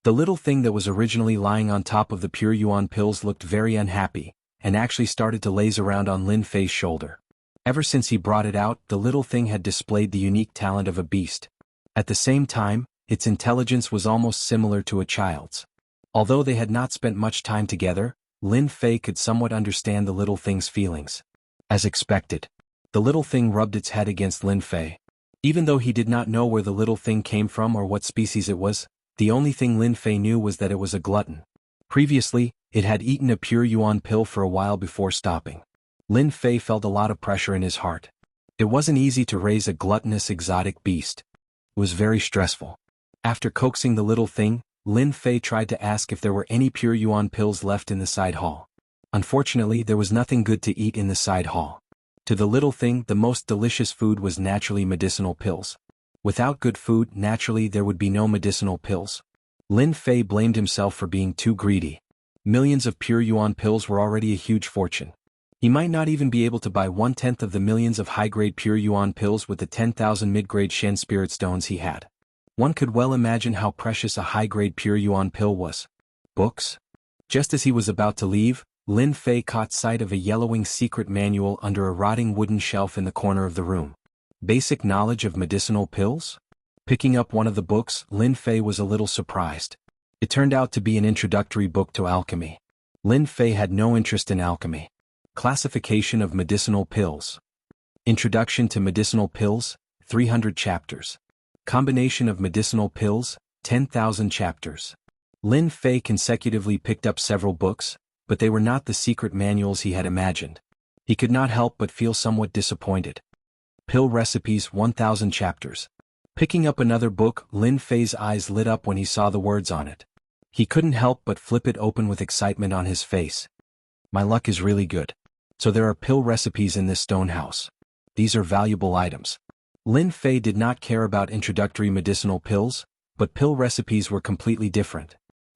The little thing that was originally lying on top of the pure yuan pills looked very unhappy, and actually started to laze around on Lin Fei's shoulder. Ever since he brought it out, the little thing had displayed the unique talent of a beast. At the same time, its intelligence was almost similar to a child's. Although they had not spent much time together, Lin Fei could somewhat understand the little thing's feelings. As expected, the little thing rubbed its head against Lin Fei. Even though he did not know where the little thing came from or what species it was, the only thing Lin Fei knew was that it was a glutton. Previously, it had eaten a pure yuan pill for a while before stopping. Lin Fei felt a lot of pressure in his heart. It wasn't easy to raise a gluttonous exotic beast. It was very stressful. After coaxing the little thing, Lin Fei tried to ask if there were any pure yuan pills left in the side hall. Unfortunately, there was nothing good to eat in the side hall. To the little thing, the most delicious food was naturally medicinal pills. Without good food, naturally there would be no medicinal pills. Lin Fei blamed himself for being too greedy. Millions of pure yuan pills were already a huge fortune. He might not even be able to buy 1/10 of the millions of high-grade pure yuan pills with the 10,000 mid-grade Shen spirit stones he had. One could well imagine how precious a high-grade pure yuan pill was. Books? Just as he was about to leave, Lin Fei caught sight of a yellowing secret manual under a rotting wooden shelf in the corner of the room. Basic knowledge of medicinal pills? Picking up one of the books, Lin Fei was a little surprised. It turned out to be an introductory book to alchemy. Lin Fei had no interest in alchemy. Classification of medicinal pills. Introduction to medicinal pills, 300 chapters. Combination of medicinal pills, 10,000 chapters. Lin Fei consecutively picked up several books, but they were not the secret manuals he had imagined. He could not help but feel somewhat disappointed. Pill recipes, 1,000 chapters. Picking up another book, Lin Fei's eyes lit up when he saw the words on it. He couldn't help but flip it open with excitement on his face. My luck is really good. So there are pill recipes in this stone house. These are valuable items. Lin Fei did not care about introductory medicinal pills, but pill recipes were completely different.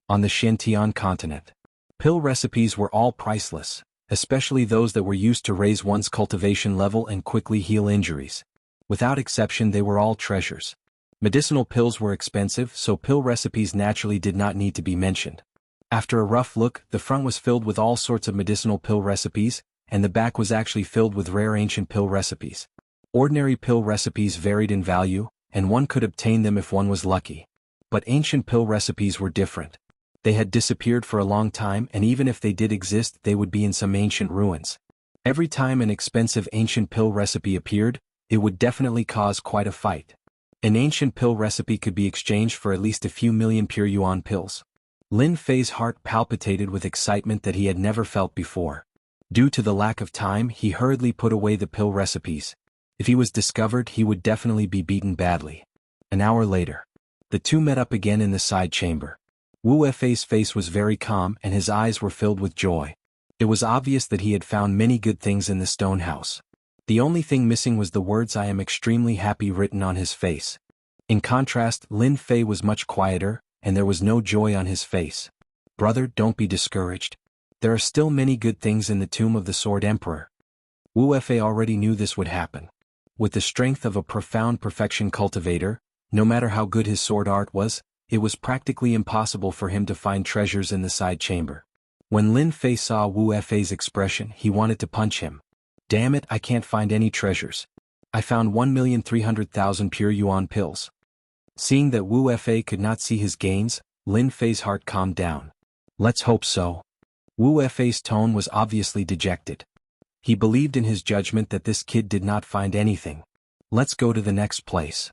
On the Xiantian continent, pill recipes were all priceless, especially those that were used to raise one's cultivation level and quickly heal injuries. Without exception, they were all treasures. Medicinal pills were expensive, so pill recipes naturally did not need to be mentioned. After a rough look, the front was filled with all sorts of medicinal pill recipes, and the back was actually filled with rare ancient pill recipes. Ordinary pill recipes varied in value, and one could obtain them if one was lucky. But ancient pill recipes were different. They had disappeared for a long time, and even if they did exist, they would be in some ancient ruins. Every time an expensive ancient pill recipe appeared, it would definitely cause quite a fight. An ancient pill recipe could be exchanged for at least a few million pure yuan pills. Lin Fei's heart palpitated with excitement that he had never felt before. Due to the lack of time, he hurriedly put away the pill recipes. If he was discovered, he would definitely be beaten badly. An hour later, the two met up again in the side chamber. Wu Fei's face was very calm and his eyes were filled with joy. It was obvious that he had found many good things in the stone house. The only thing missing was the words "I am extremely happy" written on his face. In contrast, Lin Fei was much quieter, and there was no joy on his face. Brother, don't be discouraged. There are still many good things in the tomb of the Sword Emperor. Wu Fei already knew this would happen. With the strength of a profound perfection cultivator, no matter how good his sword art was, it was practically impossible for him to find treasures in the side chamber. When Lin Fei saw Wu Fei's expression, he wanted to punch him. Damn it, I can't find any treasures. I found 1,300,000 pure yuan pills. Seeing that Wu Fei could not see his gains, Lin Fei's heart calmed down. Let's hope so. Wu Fei's tone was obviously dejected. He believed in his judgment that this kid did not find anything. Let's go to the next place.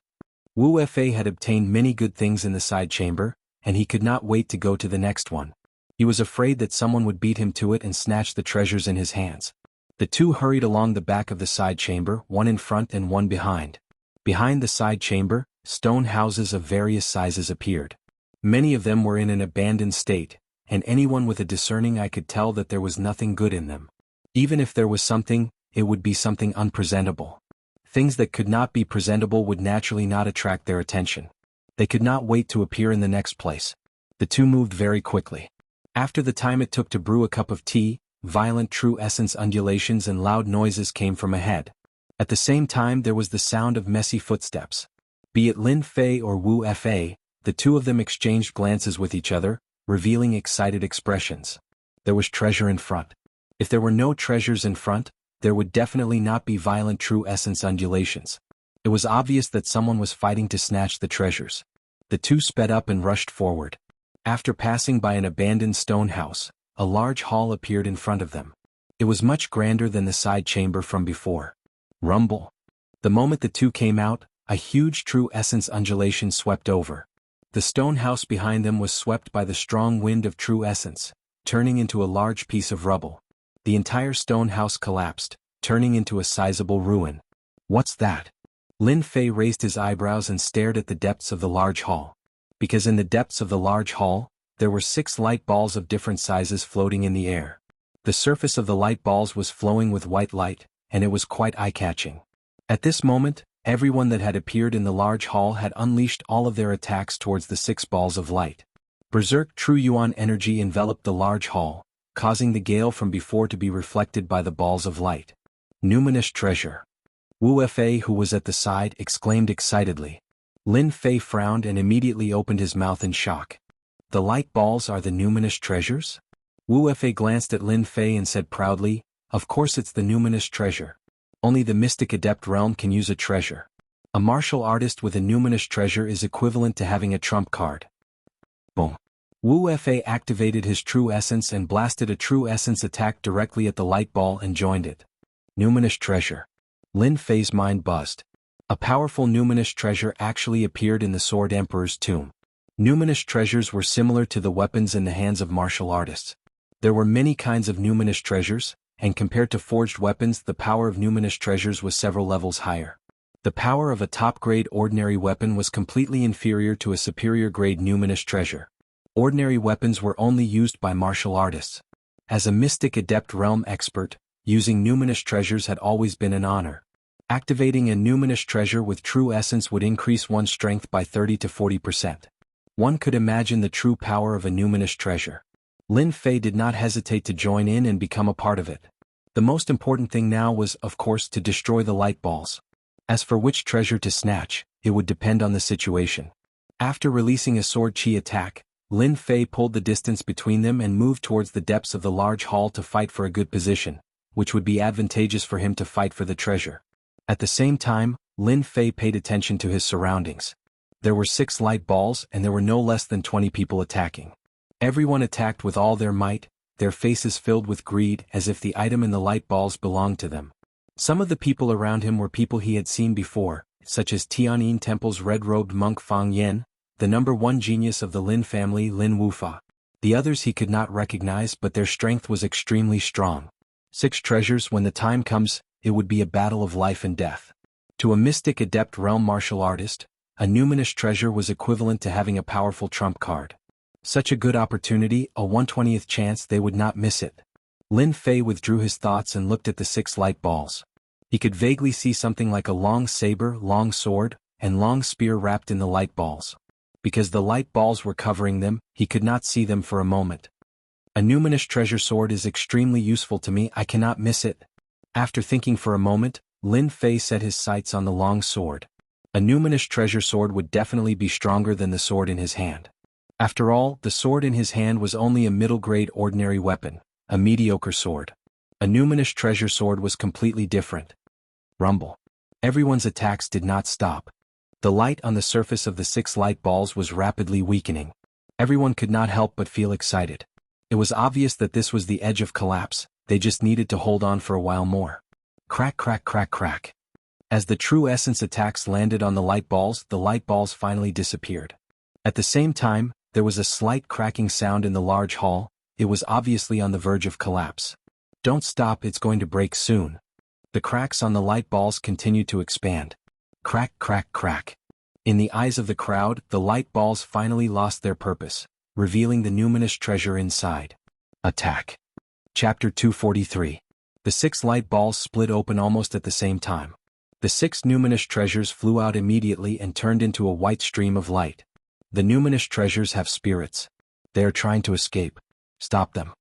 Wu Fei had obtained many good things in the side chamber, and he could not wait to go to the next one. He was afraid that someone would beat him to it and snatch the treasures in his hands. The two hurried along the back of the side chamber, one in front and one behind. Behind the side chamber, stone houses of various sizes appeared. Many of them were in an abandoned state, and anyone with a discerning eye could tell that there was nothing good in them. Even if there was something, it would be something unpresentable. Things that could not be presentable would naturally not attract their attention. They could not wait to appear in the next place. The two moved very quickly. After the time it took to brew a cup of tea, violent true essence undulations and loud noises came from ahead. At the same time there was the sound of messy footsteps. Be it Lin Fei or Wu Fei, the two of them exchanged glances with each other, revealing excited expressions. There was treasure in front. If there were no treasures in front, there would definitely not be violent true essence undulations. It was obvious that someone was fighting to snatch the treasures. The two sped up and rushed forward. After passing by an abandoned stone house, a large hall appeared in front of them. It was much grander than the side chamber from before. Rumble. The moment the two came out, a huge true essence undulation swept over. The stone house behind them was swept by the strong wind of true essence, turning into a large piece of rubble. The entire stone house collapsed, turning into a sizable ruin. What's that? Lin Fei raised his eyebrows and stared at the depths of the large hall. Because in the depths of the large hall, there were 6 light balls of different sizes floating in the air. The surface of the light balls was flowing with white light, and it was quite eye-catching. At this moment, Everyone that had appeared in the large hall had unleashed all of their attacks towards the 6 balls of light. Berserk True Yuan energy enveloped the large hall, causing the gale from before to be reflected by the balls of light. Numinous treasure. Wu Fei, who was at the side, exclaimed excitedly. Lin Fei frowned and immediately opened his mouth in shock. The light balls are the numinous treasures? Wu Fei glanced at Lin Fei and said proudly, of course it's the numinous treasure. Only the mystic adept realm can use a treasure. A martial artist with a numinous treasure is equivalent to having a trump card. Boom. Wu Fei activated his true essence and blasted a true essence attack directly at the light ball and joined it. Numinous treasure. Lin Fei's mind buzzed. A powerful numinous treasure actually appeared in the Sword Emperor's tomb. Numinous treasures were similar to the weapons in the hands of martial artists. There were many kinds of numinous treasures, and compared to forged weapons, the power of numinous treasures was several levels higher. The power of a top-grade ordinary weapon was completely inferior to a superior-grade numinous treasure. Ordinary weapons were only used by martial artists. As a mystic adept realm expert, using numinous treasures had always been an honor. Activating a numinous treasure with true essence would increase one's strength by 30 to 40%. One could imagine the true power of a numinous treasure. Lin Fei did not hesitate to join in and become a part of it. The most important thing now was, of course, to destroy the light balls. As for which treasure to snatch, it would depend on the situation. After releasing a sword chi attack, Lin Fei pulled the distance between them and moved towards the depths of the large hall to fight for a good position, which would be advantageous for him to fight for the treasure. At the same time, Lin Fei paid attention to his surroundings. There were 6 light balls and there were no less than 20 people attacking. Everyone attacked with all their might, their faces filled with greed as if the item in the light balls belonged to them. Some of the people around him were people he had seen before, such as Tianyin Temple's red-robed monk Fang Yen, the number 1 genius of the Lin family Lin Wufa. The others he could not recognize, but their strength was extremely strong. 6 treasures. When the time comes, it would be a battle of life and death. To a mystic adept realm martial artist, a numinous treasure was equivalent to having a powerful trump card. Such a good opportunity, a 1/20th chance, they would not miss it. Lin Fei withdrew his thoughts and looked at the 6 light balls. He could vaguely see something like a long saber, long sword, and long spear wrapped in the light balls. Because the light balls were covering them, he could not see them for a moment. A numinous treasure sword is extremely useful to me, I cannot miss it. After thinking for a moment, Lin Fei set his sights on the long sword. A numinous treasure sword would definitely be stronger than the sword in his hand. After all, the sword in his hand was only a middle-grade ordinary weapon, a mediocre sword. A numinous treasure sword was completely different. Rumble. Everyone's attacks did not stop. The light on the surface of the 6 light balls was rapidly weakening. Everyone could not help but feel excited. It was obvious that this was the edge of collapse, they just needed to hold on for a while more. Crack, crack, crack, crack. As the true essence attacks landed on the light balls finally disappeared. At the same time, there was a slight cracking sound in the large hall. It was obviously on the verge of collapse. Don't stop, it's going to break soon. The cracks on the light balls continued to expand. Crack, crack, crack. In the eyes of the crowd, the light balls finally lost their purpose, revealing the numinous treasure inside. Attack. Chapter 243. The 6 light balls split open almost at the same time. The 6 numinous treasures flew out immediately and turned into a white stream of light. The numinous treasures have spirits. They are trying to escape. Stop them.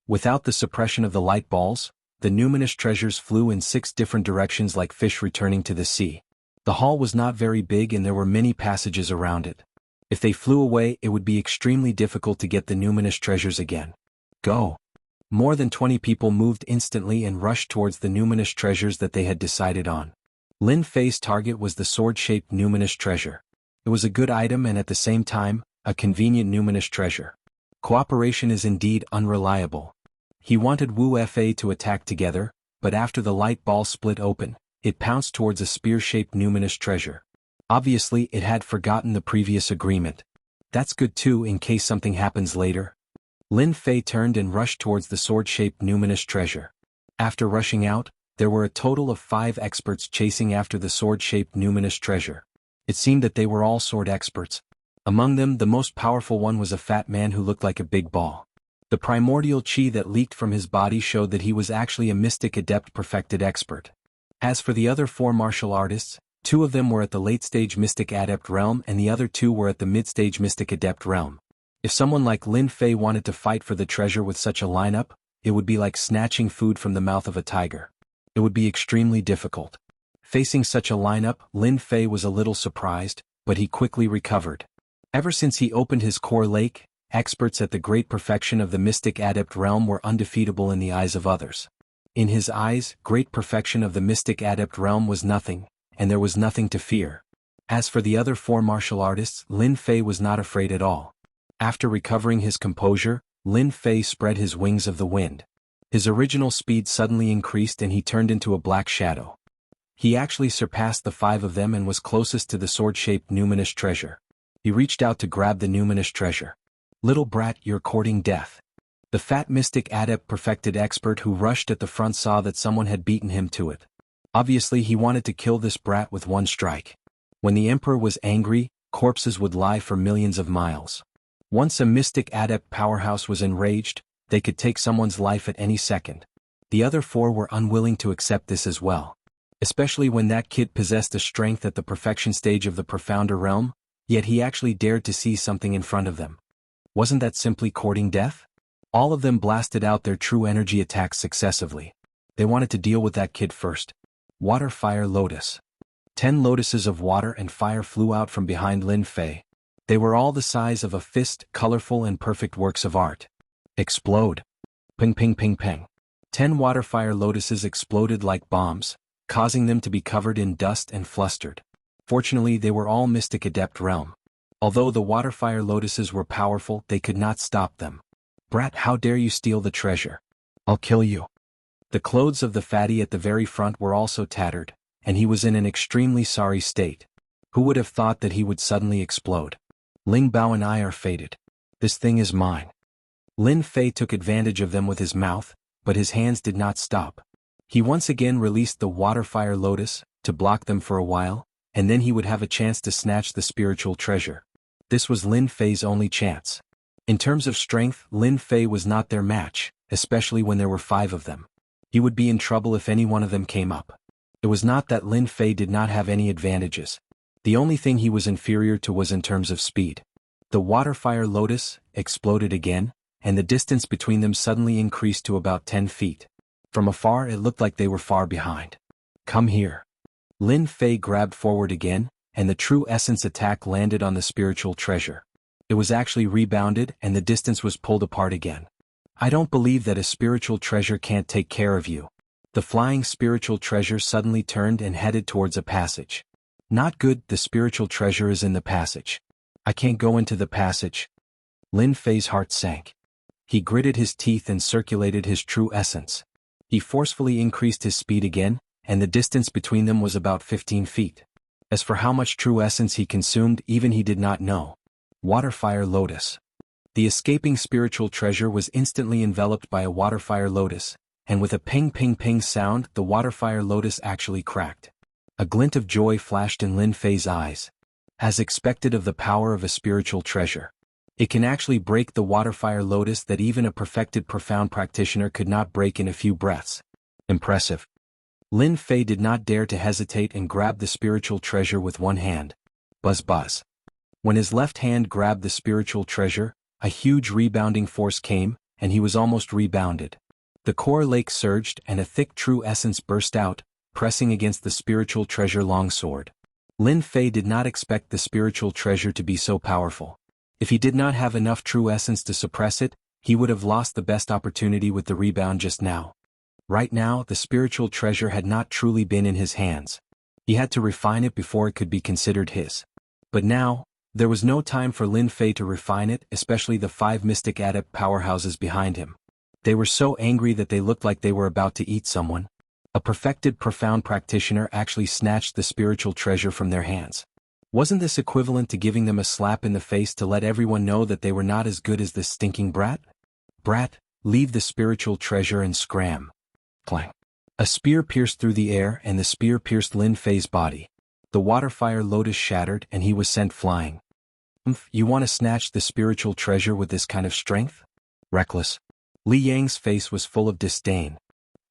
Without the suppression of the light balls, the numinous treasures flew in 6 different directions like fish returning to the sea. The hall was not very big and there were many passages around it. If they flew away, it would be extremely difficult to get the numinous treasures again. Go! More than 20 people moved instantly and rushed towards the numinous treasures that they had decided on. Lin Fei's target was the sword-shaped numinous treasure. It was a good item and at the same time, a convenient numinous treasure. Cooperation is indeed unreliable. He wanted Wu Fei to attack together, but after the light ball split open, it pounced towards a spear-shaped numinous treasure. Obviously, it had forgotten the previous agreement. That's good too in case something happens later. Lin Fei turned and rushed towards the sword-shaped numinous treasure. After rushing out, there were a total of 5 experts chasing after the sword-shaped numinous treasure. It seemed that they were all sword experts. Among them, the most powerful one was a fat man who looked like a big ball. The primordial chi that leaked from his body showed that he was actually a mystic adept perfected expert. As for the other 4 martial artists, 2 of them were at the late-stage Mystic Adept realm and the other 2 were at the mid-stage Mystic Adept realm. If someone like Lin Fei wanted to fight for the treasure with such a lineup, it would be like snatching food from the mouth of a tiger. It would be extremely difficult. Facing such a lineup, Lin Fei was a little surprised, but he quickly recovered. Ever since he opened his core lake, experts at the great perfection of the Mystic Adept realm were undefeatable in the eyes of others. In his eyes, great perfection of the Mystic Adept realm was nothing, and there was nothing to fear. As for the other 4 martial artists, Lin Fei was not afraid at all. After recovering his composure, Lin Fei spread his wings of the wind. His original speed suddenly increased and he turned into a black shadow. He actually surpassed the 5 of them and was closest to the sword-shaped numinous treasure. He reached out to grab the numinous treasure. "Little brat, you're courting death." The fat Mystic Adept perfected expert who rushed at the front saw that someone had beaten him to it. Obviously he wanted to kill this brat with one strike. When the Emperor was angry, corpses would lie for millions of miles. Once a Mystic Adept powerhouse was enraged, they could take someone's life at any second. The other 4 were unwilling to accept this as well. Especially when that kid possessed a strength at the perfection stage of the profounder realm, yet he actually dared to see something in front of them. Wasn't that simply courting death? All of them blasted out their true energy attacks successively. They wanted to deal with that kid first. Water, fire, lotus. 10 lotuses of water and fire flew out from behind Lin Fei. They were all the size of a fist, colorful and perfect works of art. Explode. Ping ping ping ping. 10 water-fire lotuses exploded like bombs, causing them to be covered in dust and flustered. Fortunately they were all Mystic Adept realm. Although the water-fire lotuses were powerful, they could not stop them. "Brat, how dare you steal the treasure? I'll kill you." The clothes of the fatty at the very front were also tattered, and he was in an extremely sorry state. Who would have thought that he would suddenly explode? "Ling Bao and I are fated. This thing is mine." Lin Fei took advantage of them with his mouth, but his hands did not stop. He once again released the water-fire lotus, to block them for a while, and then he would have a chance to snatch the spiritual treasure. This was Lin Fei's only chance. In terms of strength, Lin Fei was not their match, especially when there were 5 of them. He would be in trouble if any one of them came up. It was not that Lin Fei did not have any advantages. The only thing he was inferior to was in terms of speed. The water-fire lotus exploded again, and the distance between them suddenly increased to about 10 feet. From afar it looked like they were far behind. "Come here." Lin Fei grabbed forward again, and the true essence attack landed on the spiritual treasure. It was actually rebounded and the distance was pulled apart again. "I don't believe that a spiritual treasure can't take care of you." The flying spiritual treasure suddenly turned and headed towards a passage. "Not good, the spiritual treasure is in the passage. I can't go into the passage." Lin Fei's heart sank. He gritted his teeth and circulated his true essence. He forcefully increased his speed again, and the distance between them was about 15 feet. As for how much true essence he consumed, even he did not know. Water-fire lotus. The escaping spiritual treasure was instantly enveloped by a water-fire lotus, and with a ping-ping-ping sound, the water-fire lotus actually cracked. A glint of joy flashed in Lin Fei's eyes. As expected of the power of a spiritual treasure. It can actually break the water-fire lotus that even a perfected profound practitioner could not break in a few breaths. Impressive. Lin Fei did not dare to hesitate and grabbed the spiritual treasure with one hand. Buzz buzz. When his left hand grabbed the spiritual treasure, a huge rebounding force came, and he was almost rebounded. The core lake surged and a thick true essence burst out, pressing against the spiritual treasure longsword. Lin Fei did not expect the spiritual treasure to be so powerful. If he did not have enough true essence to suppress it, he would have lost the best opportunity with the rebound just now. Right now, the spiritual treasure had not truly been in his hands. He had to refine it before it could be considered his. But now, there was no time for Lin Fei to refine it, especially the 5 Mystic Adept powerhouses behind him. They were so angry that they looked like they were about to eat someone. A perfected profound practitioner actually snatched the spiritual treasure from their hands. Wasn't this equivalent to giving them a slap in the face to let everyone know that they were not as good as this stinking brat? "Brat, leave the spiritual treasure and scram." Clang. A spear pierced through the air and the spear pierced Lin Fei's body. The water-fire lotus shattered and he was sent flying. You want to snatch the spiritual treasure with this kind of strength? Reckless. Li Yang's face was full of disdain.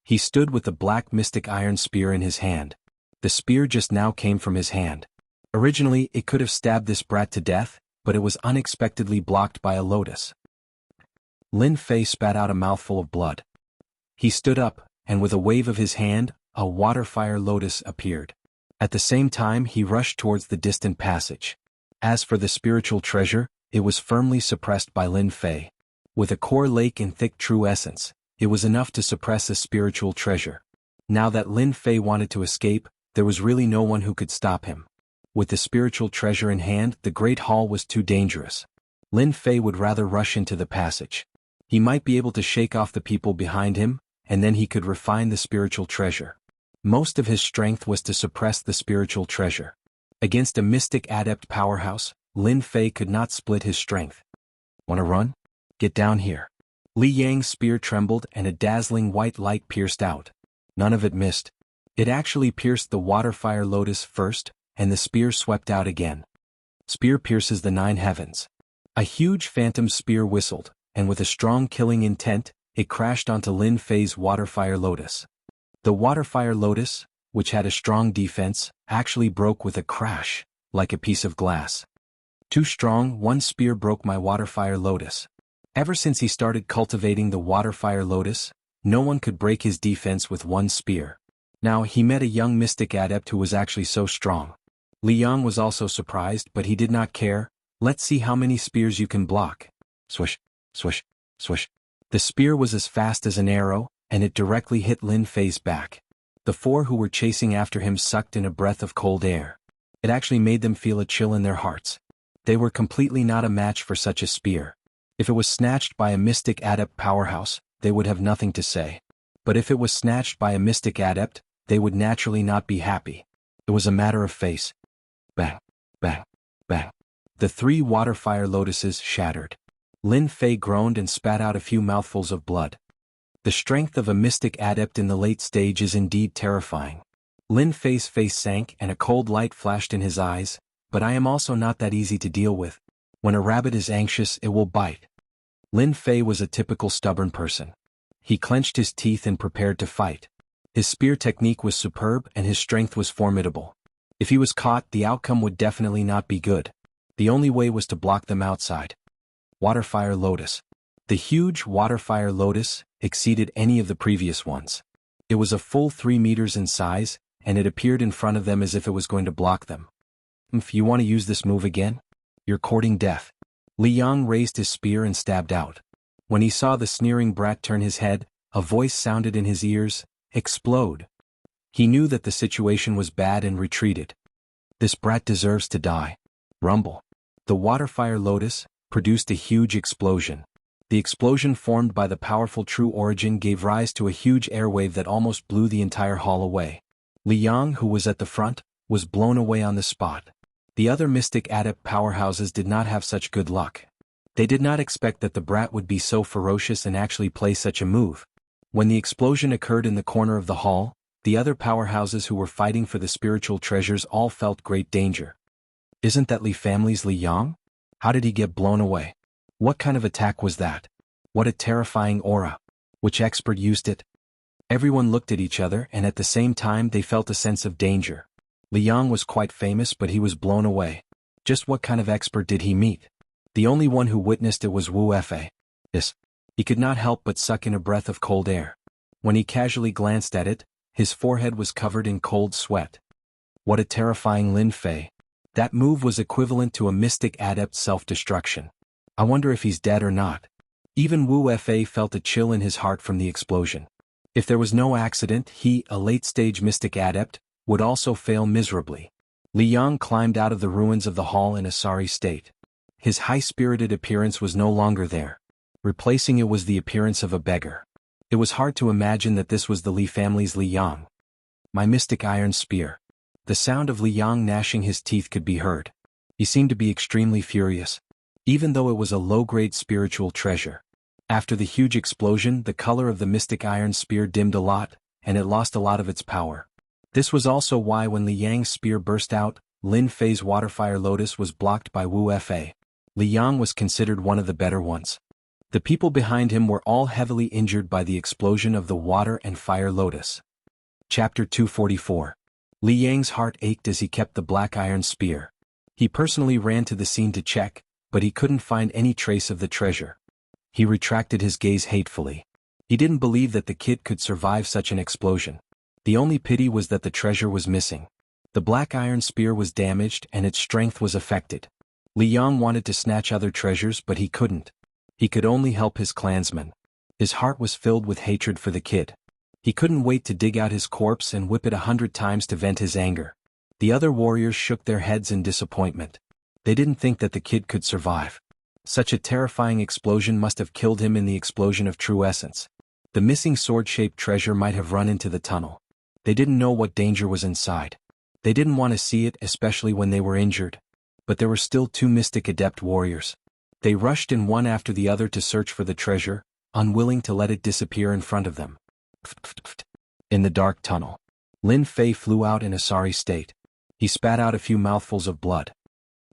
He stood with the black mystic iron spear in his hand. The spear just now came from his hand. Originally, it could have stabbed this brat to death, but it was unexpectedly blocked by a lotus. Lin Fei spat out a mouthful of blood. He stood up, and with a wave of his hand, a water-fire lotus appeared. At the same time he rushed towards the distant passage. As for the spiritual treasure, it was firmly suppressed by Lin Fei. With a core lake and thick true essence, it was enough to suppress a spiritual treasure. Now that Lin Fei wanted to escape, there was really no one who could stop him. With the spiritual treasure in hand, the Great Hall was too dangerous. Lin Fei would rather rush into the passage. He might be able to shake off the people behind him, and then he could refine the spiritual treasure. Most of his strength was to suppress the spiritual treasure. Against a mystic adept powerhouse, Lin Fei could not split his strength. "Wanna run? Get down here." Li Yang's spear trembled and a dazzling white light pierced out. None of it missed. It actually pierced the water-fire lotus first, and the spear swept out again. Spear pierces the 9 heavens. A huge phantom spear whistled, and with a strong killing intent, it crashed onto Lin Fei's water-fire lotus. The water-fire lotus, which had a strong defense, actually broke with a crash, like a piece of glass. Too strong, one spear broke my water-fire lotus. Ever since he started cultivating the water-fire lotus, no one could break his defense with one spear. Now he met a young mystic adept who was actually so strong. Li Yang was also surprised, but he did not care. "Let's see how many spears you can block." Swish, swish, swish. The spear was as fast as an arrow, and it directly hit Lin Fei's back. The 4 who were chasing after him sucked in a breath of cold air. It actually made them feel a chill in their hearts. They were completely not a match for such a spear. If it was snatched by a mystic adept powerhouse, they would have nothing to say. But if it was snatched by a mystic adept, they would naturally not be happy. It was a matter of face. Bang, bang, bang. The 3 water-fire lotuses shattered. Lin Fei groaned and spat out a few mouthfuls of blood. The strength of a mystic adept in the late stage is indeed terrifying. Lin Fei's face sank and a cold light flashed in his eyes, but I am also not that easy to deal with. When a rabbit is anxious, it will bite. Lin Fei was a typical stubborn person. He clenched his teeth and prepared to fight. His spear technique was superb and his strength was formidable. If he was caught, the outcome would definitely not be good. The only way was to block them outside. Water-fire lotus. The huge water-fire lotus exceeded any of the previous ones. It was a full 3 meters in size, and it appeared in front of them as if it was going to block them. "If you want to use this move again? You're courting death." Li Yang raised his spear and stabbed out. When he saw the sneering brat turn his head, a voice sounded in his ears, "Explode." He knew that the situation was bad and retreated. "This brat deserves to die." Rumble. The water-fire lotus produced a huge explosion. The explosion formed by the powerful true origin gave rise to a huge airwave that almost blew the entire hall away. Li Yang, who was at the front, was blown away on the spot. The other mystic adept powerhouses did not have such good luck. They did not expect that the brat would be so ferocious and actually play such a move. When the explosion occurred in the corner of the hall, the other powerhouses who were fighting for the spiritual treasures all felt great danger. "Isn't that Li family's Li Yang? How did he get blown away? What kind of attack was that? What a terrifying aura. Which expert used it?" Everyone looked at each other and at the same time they felt a sense of danger. Li Yang was quite famous, but he was blown away. Just what kind of expert did he meet? The only one who witnessed it was Wu Fei. Yes. He could not help but suck in a breath of cold air. When he casually glanced at it, his forehead was covered in cold sweat. What a terrifying Lin Fei. That move was equivalent to a mystic adept's self-destruction. I wonder if he's dead or not. Even Wu Fei felt a chill in his heart from the explosion. If there was no accident, he, a late-stage mystic adept, would also fail miserably. Li Yang climbed out of the ruins of the hall in a sorry state. His high-spirited appearance was no longer there. Replacing it was the appearance of a beggar. It was hard to imagine that this was the Li family's Li Yang. "My mystic iron spear." The sound of Li Yang gnashing his teeth could be heard. He seemed to be extremely furious, even though it was a low-grade spiritual treasure. After the huge explosion, the color of the mystic iron spear dimmed a lot, and it lost a lot of its power. This was also why when Li Yang's spear burst out, Lin Fei's water-fire lotus was blocked by Wu Fei. Li Yang was considered one of the better ones. The people behind him were all heavily injured by the explosion of the water and fire lotus. Chapter 244. Li Yang's heart ached as he kept the black iron spear. He personally ran to the scene to check, but he couldn't find any trace of the treasure. He retracted his gaze hatefully. He didn't believe that the kid could survive such an explosion. The only pity was that the treasure was missing. The black iron spear was damaged and its strength was affected. Li Yang wanted to snatch other treasures but he couldn't. He could only help his clansmen. His heart was filled with hatred for the kid. He couldn't wait to dig out his corpse and whip it 100 times to vent his anger. The other warriors shook their heads in disappointment. They didn't think that the kid could survive. Such a terrifying explosion must have killed him in the explosion of true essence. The missing sword-shaped treasure might have run into the tunnel. They didn't know what danger was inside. They didn't want to see it, especially when they were injured. But there were still 2 mystic adept warriors. They rushed in one after the other to search for the treasure, unwilling to let it disappear in front of them. In the dark tunnel, Lin Fei flew out in a sorry state. He spat out a few mouthfuls of blood.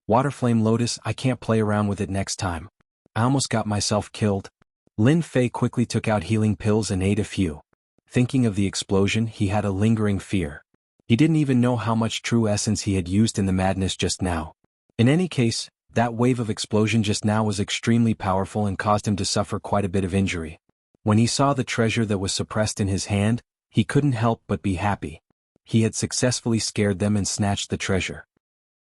Waterflame Lotus, I can't play around with it next time. I almost got myself killed. Lin Fei quickly took out healing pills and ate a few. Thinking of the explosion, he had a lingering fear. He didn't even know how much true essence he had used in the madness just now. In any case, that wave of explosion just now was extremely powerful and caused him to suffer quite a bit of injury. When he saw the treasure that was suppressed in his hand, he couldn't help but be happy. He had successfully scared them and snatched the treasure.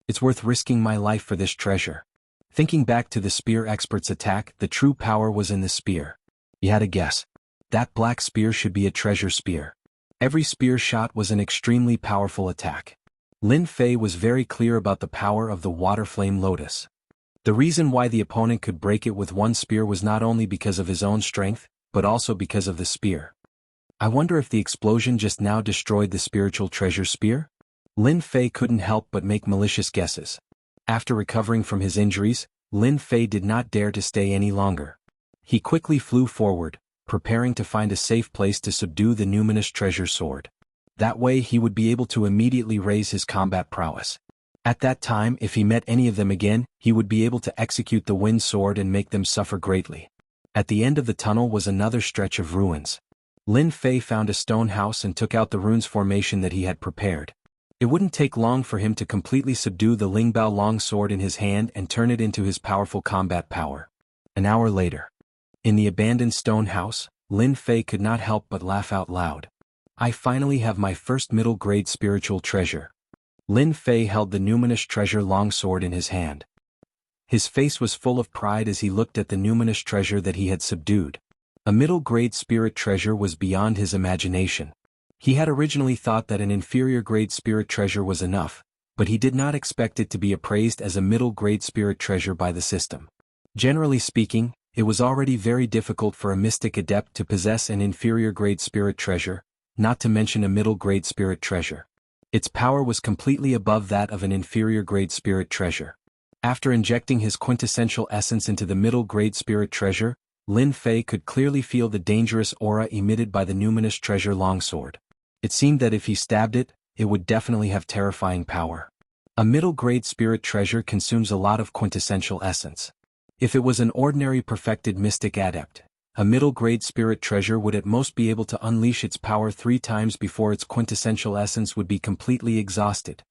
It's worth risking my life for this treasure. Thinking back to the spear expert's attack, the true power was in the spear. He had a guess. That black spear should be a treasure spear. Every spear shot was an extremely powerful attack. Lin Fei was very clear about the power of the water flame lotus. The reason why the opponent could break it with one spear was not only because of his own strength, but also because of the spear. I wonder if the explosion just now destroyed the spiritual treasure spear? Lin Fei couldn't help but make malicious guesses. After recovering from his injuries, Lin Fei did not dare to stay any longer. He quickly flew forward, preparing to find a safe place to subdue the numinous treasure sword. That way he would be able to immediately raise his combat prowess. At that time, if he met any of them again, he would be able to execute the wind sword and make them suffer greatly. At the end of the tunnel was another stretch of ruins. Lin Fei found a stone house and took out the runes formation that he had prepared. It wouldn't take long for him to completely subdue the Lingbao long sword in his hand and turn it into his powerful combat power. An hour later, in the abandoned stone house, Lin Fei could not help but laugh out loud. I finally have my first middle-grade spiritual treasure. Lin Fei held the numinous treasure longsword in his hand. His face was full of pride as he looked at the numinous treasure that he had subdued. A middle-grade spirit treasure was beyond his imagination. He had originally thought that an inferior-grade spirit treasure was enough, but he did not expect it to be appraised as a middle-grade spirit treasure by the system. Generally speaking, it was already very difficult for a mystic adept to possess an inferior-grade spirit treasure, not to mention a middle-grade spirit treasure. Its power was completely above that of an inferior-grade spirit treasure. After injecting his quintessential essence into the middle-grade spirit treasure, Lin Fei could clearly feel the dangerous aura emitted by the numinous treasure longsword. It seemed that if he stabbed it, it would definitely have terrifying power. A middle-grade spirit treasure consumes a lot of quintessential essence. If it was an ordinary perfected mystic adept, a middle-grade spirit treasure would at most be able to unleash its power 3 times before its quintessential essence would be completely exhausted.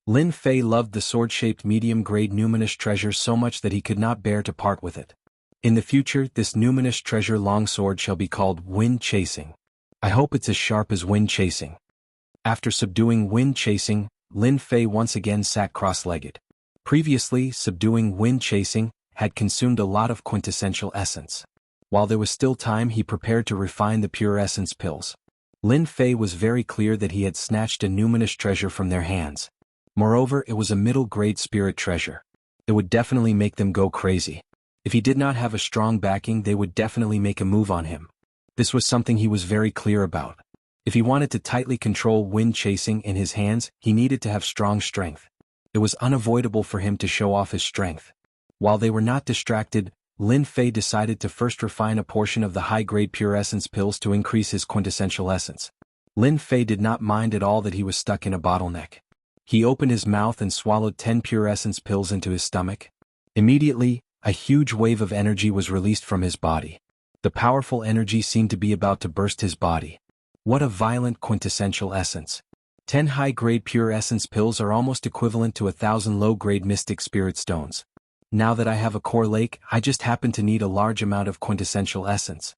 Lin Fei loved the sword-shaped medium-grade numinous treasure so much that he could not bear to part with it. In the future, this numinous treasure longsword shall be called Wind Chasing. I hope it's as sharp as Wind Chasing. After subduing Wind Chasing, Lin Fei once again sat cross-legged. Previously, subduing Wind Chasing had consumed a lot of quintessential essence. While there was still time, he prepared to refine the pure essence pills. Lin Fei was very clear that he had snatched a numinous treasure from their hands. Moreover, it was a middle-grade spirit treasure. It would definitely make them go crazy. If he did not have a strong backing, they would definitely make a move on him. This was something he was very clear about. If he wanted to tightly control Wind Chasing in his hands, he needed to have strong strength. It was unavoidable for him to show off his strength. While they were not distracted, Lin Fei decided to first refine a portion of the high-grade pure essence pills to increase his quintessential essence. Lin Fei did not mind at all that he was stuck in a bottleneck. He opened his mouth and swallowed 10 pure essence pills into his stomach. Immediately, a huge wave of energy was released from his body. The powerful energy seemed to be about to burst his body. What a violent quintessential essence. 10 high-grade pure essence pills are almost equivalent to 1,000 low-grade mystic spirit stones. Now that I have a core lake, I just happen to need a large amount of quintessential essence.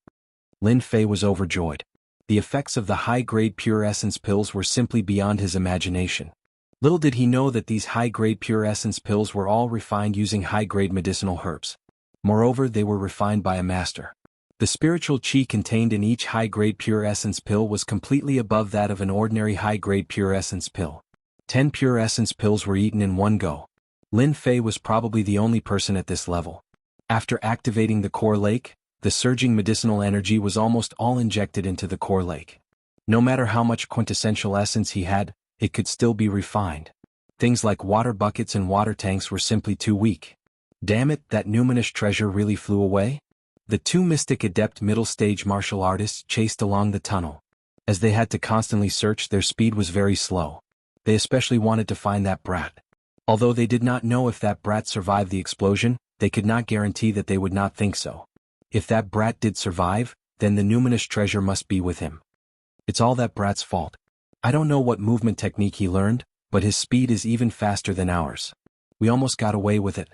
Lin Fei was overjoyed. The effects of the high-grade pure essence pills were simply beyond his imagination. Little did he know that these high-grade pure essence pills were all refined using high-grade medicinal herbs. Moreover, they were refined by a master. The spiritual qi contained in each high-grade pure essence pill was completely above that of an ordinary high-grade pure essence pill. 10 pure essence pills were eaten in one go. Lin Fei was probably the only person at this level. After activating the core lake, the surging medicinal energy was almost all injected into the core lake. No matter how much quintessential essence he had, it could still be refined. Things like water buckets and water tanks were simply too weak. Damn it, that numinous treasure really flew away? The two mystic adept middle-stage martial artists chased along the tunnel. As they had to constantly search, their speed was very slow. They especially wanted to find that brat. Although they did not know if that brat survived the explosion, they could not guarantee that they would not think so. If that brat did survive, then the numinous treasure must be with him. It's all that brat's fault. I don't know what movement technique he learned, but his speed is even faster than ours. We almost got away with it.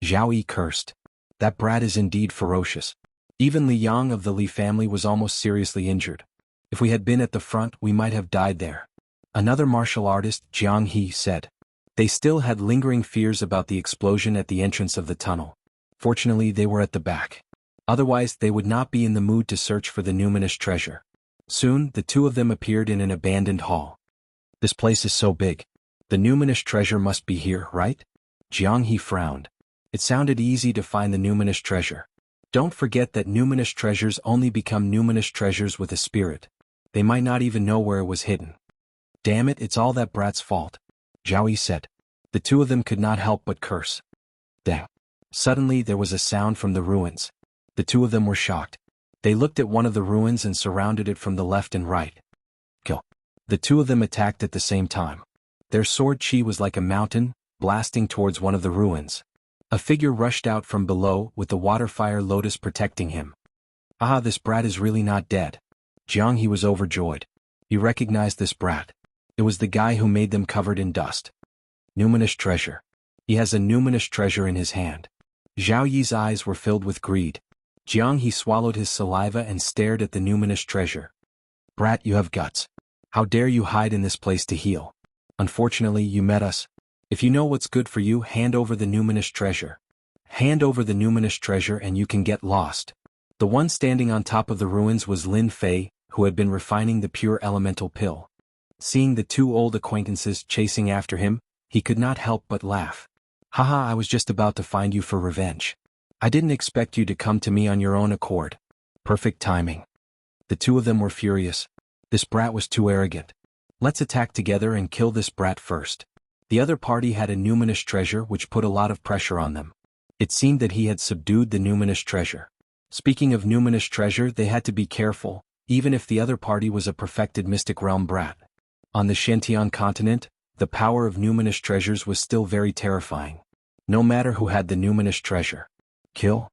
Zhao Yi cursed. That brat is indeed ferocious. Even Li Yang of the Li family was almost seriously injured. If we had been at the front, we might have died there. Another martial artist, Jianghu, said. They still had lingering fears about the explosion at the entrance of the tunnel. Fortunately, they were at the back. Otherwise, they would not be in the mood to search for the numinous treasure. Soon, the two of them appeared in an abandoned hall. This place is so big. The numinous treasure must be here, right? Jianghu frowned. It sounded easy to find the numinous treasure. Don't forget that numinous treasures only become numinous treasures with a spirit. They might not even know where it was hidden. Damn it, it's all that brat's fault, Zhao Yi said. The two of them could not help but curse. Damn. Suddenly there was a sound from the ruins. The two of them were shocked. They looked at one of the ruins and surrounded it from the left and right. Kill. The two of them attacked at the same time. Their sword chi was like a mountain, blasting towards one of the ruins. A figure rushed out from below with the water fire lotus protecting him. Ah, this brat is really not dead. Jianghu was overjoyed. He recognized this brat. It was the guy who made them covered in dust. Numinous treasure. He has a numinous treasure in his hand. Zhao Yi's eyes were filled with greed. Jianghu swallowed his saliva and stared at the numinous treasure. Brat, you have guts. How dare you hide in this place to heal? Unfortunately, you met us. If you know what's good for you, hand over the numinous treasure. Hand over the numinous treasure and you can get lost. The one standing on top of the ruins was Lin Fei, who had been refining the pure elemental pill. Seeing the two old acquaintances chasing after him, he could not help but laugh. Haha, I was just about to find you for revenge. I didn't expect you to come to me on your own accord. Perfect timing. The two of them were furious. This brat was too arrogant. Let's attack together and kill this brat first. The other party had a numinous treasure which put a lot of pressure on them. It seemed that he had subdued the numinous treasure. Speaking of numinous treasure, they had to be careful, even if the other party was a perfected mystic realm brat. On the Shantian continent, the power of numinous treasures was still very terrifying. No matter who had the numinous treasure. Kill.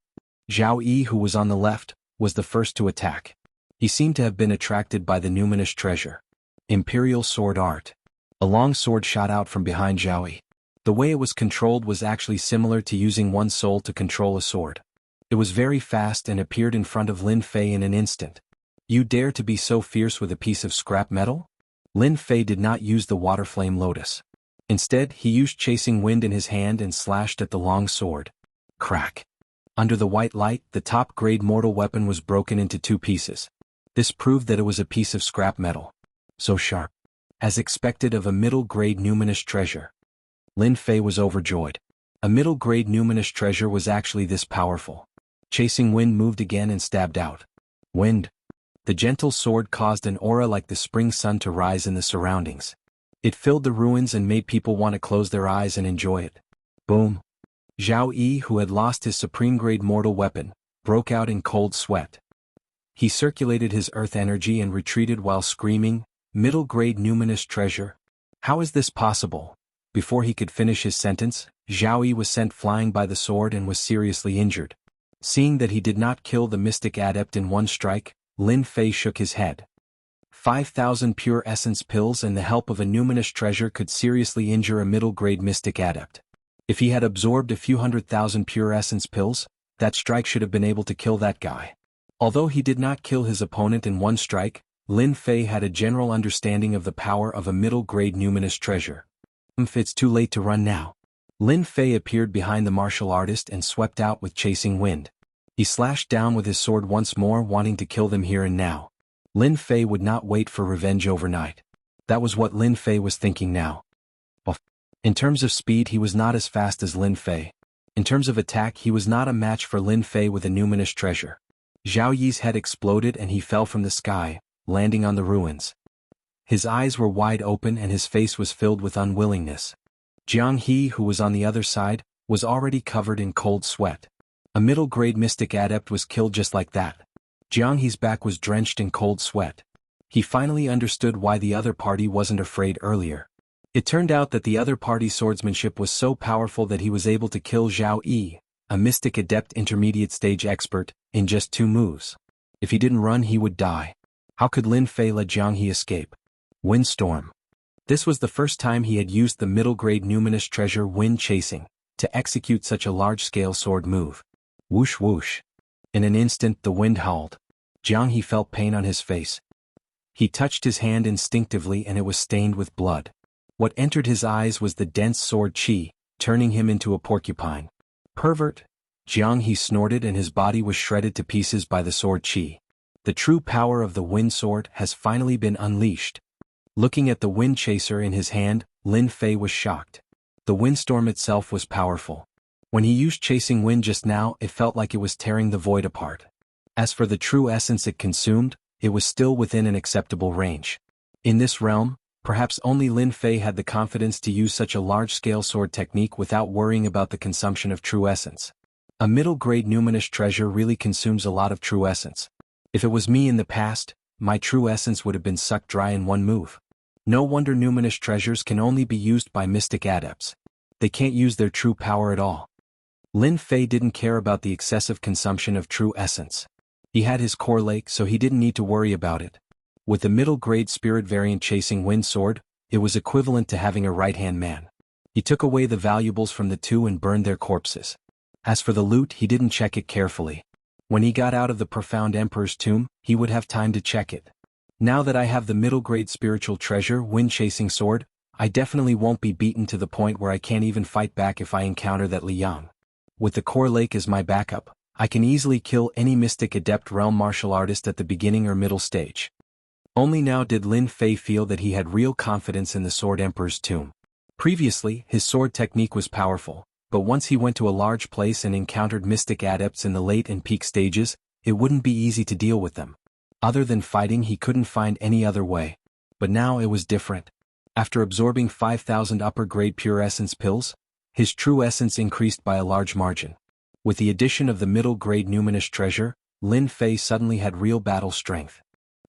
Zhao Yi, who was on the left, was the first to attack. He seemed to have been attracted by the numinous treasure. Imperial sword art. A long sword shot out from behind Zhao Yi. The way it was controlled was actually similar to using one's soul to control a sword. It was very fast and appeared in front of Lin Fei in an instant. You dare to be so fierce with a piece of scrap metal? Lin Fei did not use the water flame lotus. Instead, he used chasing wind in his hand and slashed at the long sword. Crack. Under the white light, the top-grade mortal weapon was broken into two pieces. This proved that it was a piece of scrap metal. So sharp. As expected of a middle-grade numinous treasure. Lin Fei was overjoyed. A middle-grade numinous treasure was actually this powerful. Chasing wind moved again and stabbed out. Wind. The gentle sword caused an aura like the spring sun to rise in the surroundings. It filled the ruins and made people want to close their eyes and enjoy it. Boom. Zhao Yi, who had lost his supreme-grade mortal weapon, broke out in cold sweat. He circulated his earth energy and retreated while screaming, "Middle-grade numinous treasure? How is this possible?" Before he could finish his sentence, Zhao Yi was sent flying by the sword and was seriously injured. Seeing that he did not kill the mystic adept in one strike, Lin Fei shook his head. 5,000 pure essence pills and the help of a numinous treasure could seriously injure a middle-grade mystic adept. If he had absorbed a few 100,000 pure essence pills, that strike should have been able to kill that guy. Although he did not kill his opponent in one strike, Lin Fei had a general understanding of the power of a middle-grade numinous treasure. It's too late to run now. Lin Fei appeared behind the martial artist and swept out with chasing wind. He slashed down with his sword once more, wanting to kill them here and now. Lin Fei would not wait for revenge overnight. That was what Lin Fei was thinking now. In terms of speed, he was not as fast as Lin Fei. In terms of attack, he was not a match for Lin Fei with a numinous treasure. Zhao Yi's head exploded and he fell from the sky, landing on the ruins. His eyes were wide open and his face was filled with unwillingness. Jianghu, who was on the other side, was already covered in cold sweat. A middle-grade mystic adept was killed just like that. Jianghu's back was drenched in cold sweat. He finally understood why the other party wasn't afraid earlier. It turned out that the other party's swordsmanship was so powerful that he was able to kill Zhao Yi, a mystic adept intermediate stage expert, in just 2 moves. If he didn't run, he would die. How could Lin Fei let Jianghu escape? Windstorm. This was the first time he had used the middle-grade numinous treasure Wind Chasing to execute such a large-scale sword move. Whoosh whoosh. In an instant the wind howled. Jianghu felt pain on his face. He touched his hand instinctively and it was stained with blood. What entered his eyes was the dense sword qi, turning him into a porcupine. Pervert! Jianghu snorted and his body was shredded to pieces by the sword qi. The true power of the wind sword has finally been unleashed. Looking at the wind chaser in his hand, Lin Fei was shocked. The windstorm itself was powerful. When he used chasing wind just now, it felt like it was tearing the void apart. As for the true essence it consumed, it was still within an acceptable range. In this realm, perhaps only Lin Fei had the confidence to use such a large-scale sword technique without worrying about the consumption of true essence. A middle-grade numinous treasure really consumes a lot of true essence. If it was me in the past, my true essence would have been sucked dry in 1 move. No wonder numinous treasures can only be used by mystic adepts. They can't use their true power at all. Lin Fei didn't care about the excessive consumption of true essence. He had his core lake, so he didn't need to worry about it. With the middle-grade spirit variant chasing wind sword, it was equivalent to having a right-hand man. He took away the valuables from the 2 and burned their corpses. As for the loot, he didn't check it carefully. When he got out of the profound emperor's tomb, he would have time to check it. Now that I have the middle-grade spiritual treasure wind-chasing sword, I definitely won't be beaten to the point where I can't even fight back if I encounter that Liang. With the core lake as my backup, I can easily kill any mystic adept realm martial artist at the beginning or middle stage. Only now did Lin Fei feel that he had real confidence in the Sword Emperor's tomb. Previously, his sword technique was powerful, but once he went to a large place and encountered mystic adepts in the late and peak stages, it wouldn't be easy to deal with them. Other than fighting, he couldn't find any other way. But now it was different. After absorbing 5,000 upper-grade pure essence pills, his true essence increased by a large margin. With the addition of the middle-grade numinous treasure, Lin Fei suddenly had real battle strength.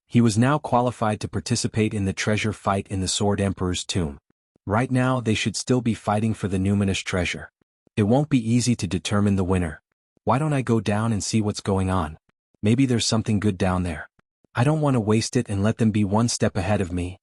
He was now qualified to participate in the treasure fight in the Sword Emperor's tomb. Right now they should still be fighting for the numinous treasure. It won't be easy to determine the winner. Why don't I go down and see what's going on? Maybe there's something good down there. I don't want to waste it and let them be 1 step ahead of me.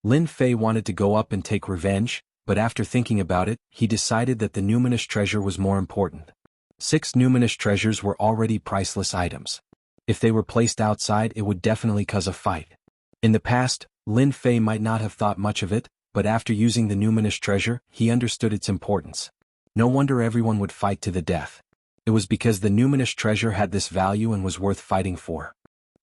Lin Fei wanted to go up and take revenge, but after thinking about it, he decided that the numinous treasure was more important. 6 numinous treasures were already priceless items. If they were placed outside, it would definitely cause a fight. In the past, Lin Fei might not have thought much of it, but after using the numinous treasure, he understood its importance. No wonder everyone would fight to the death. It was because the numinous treasure had this value and was worth fighting for.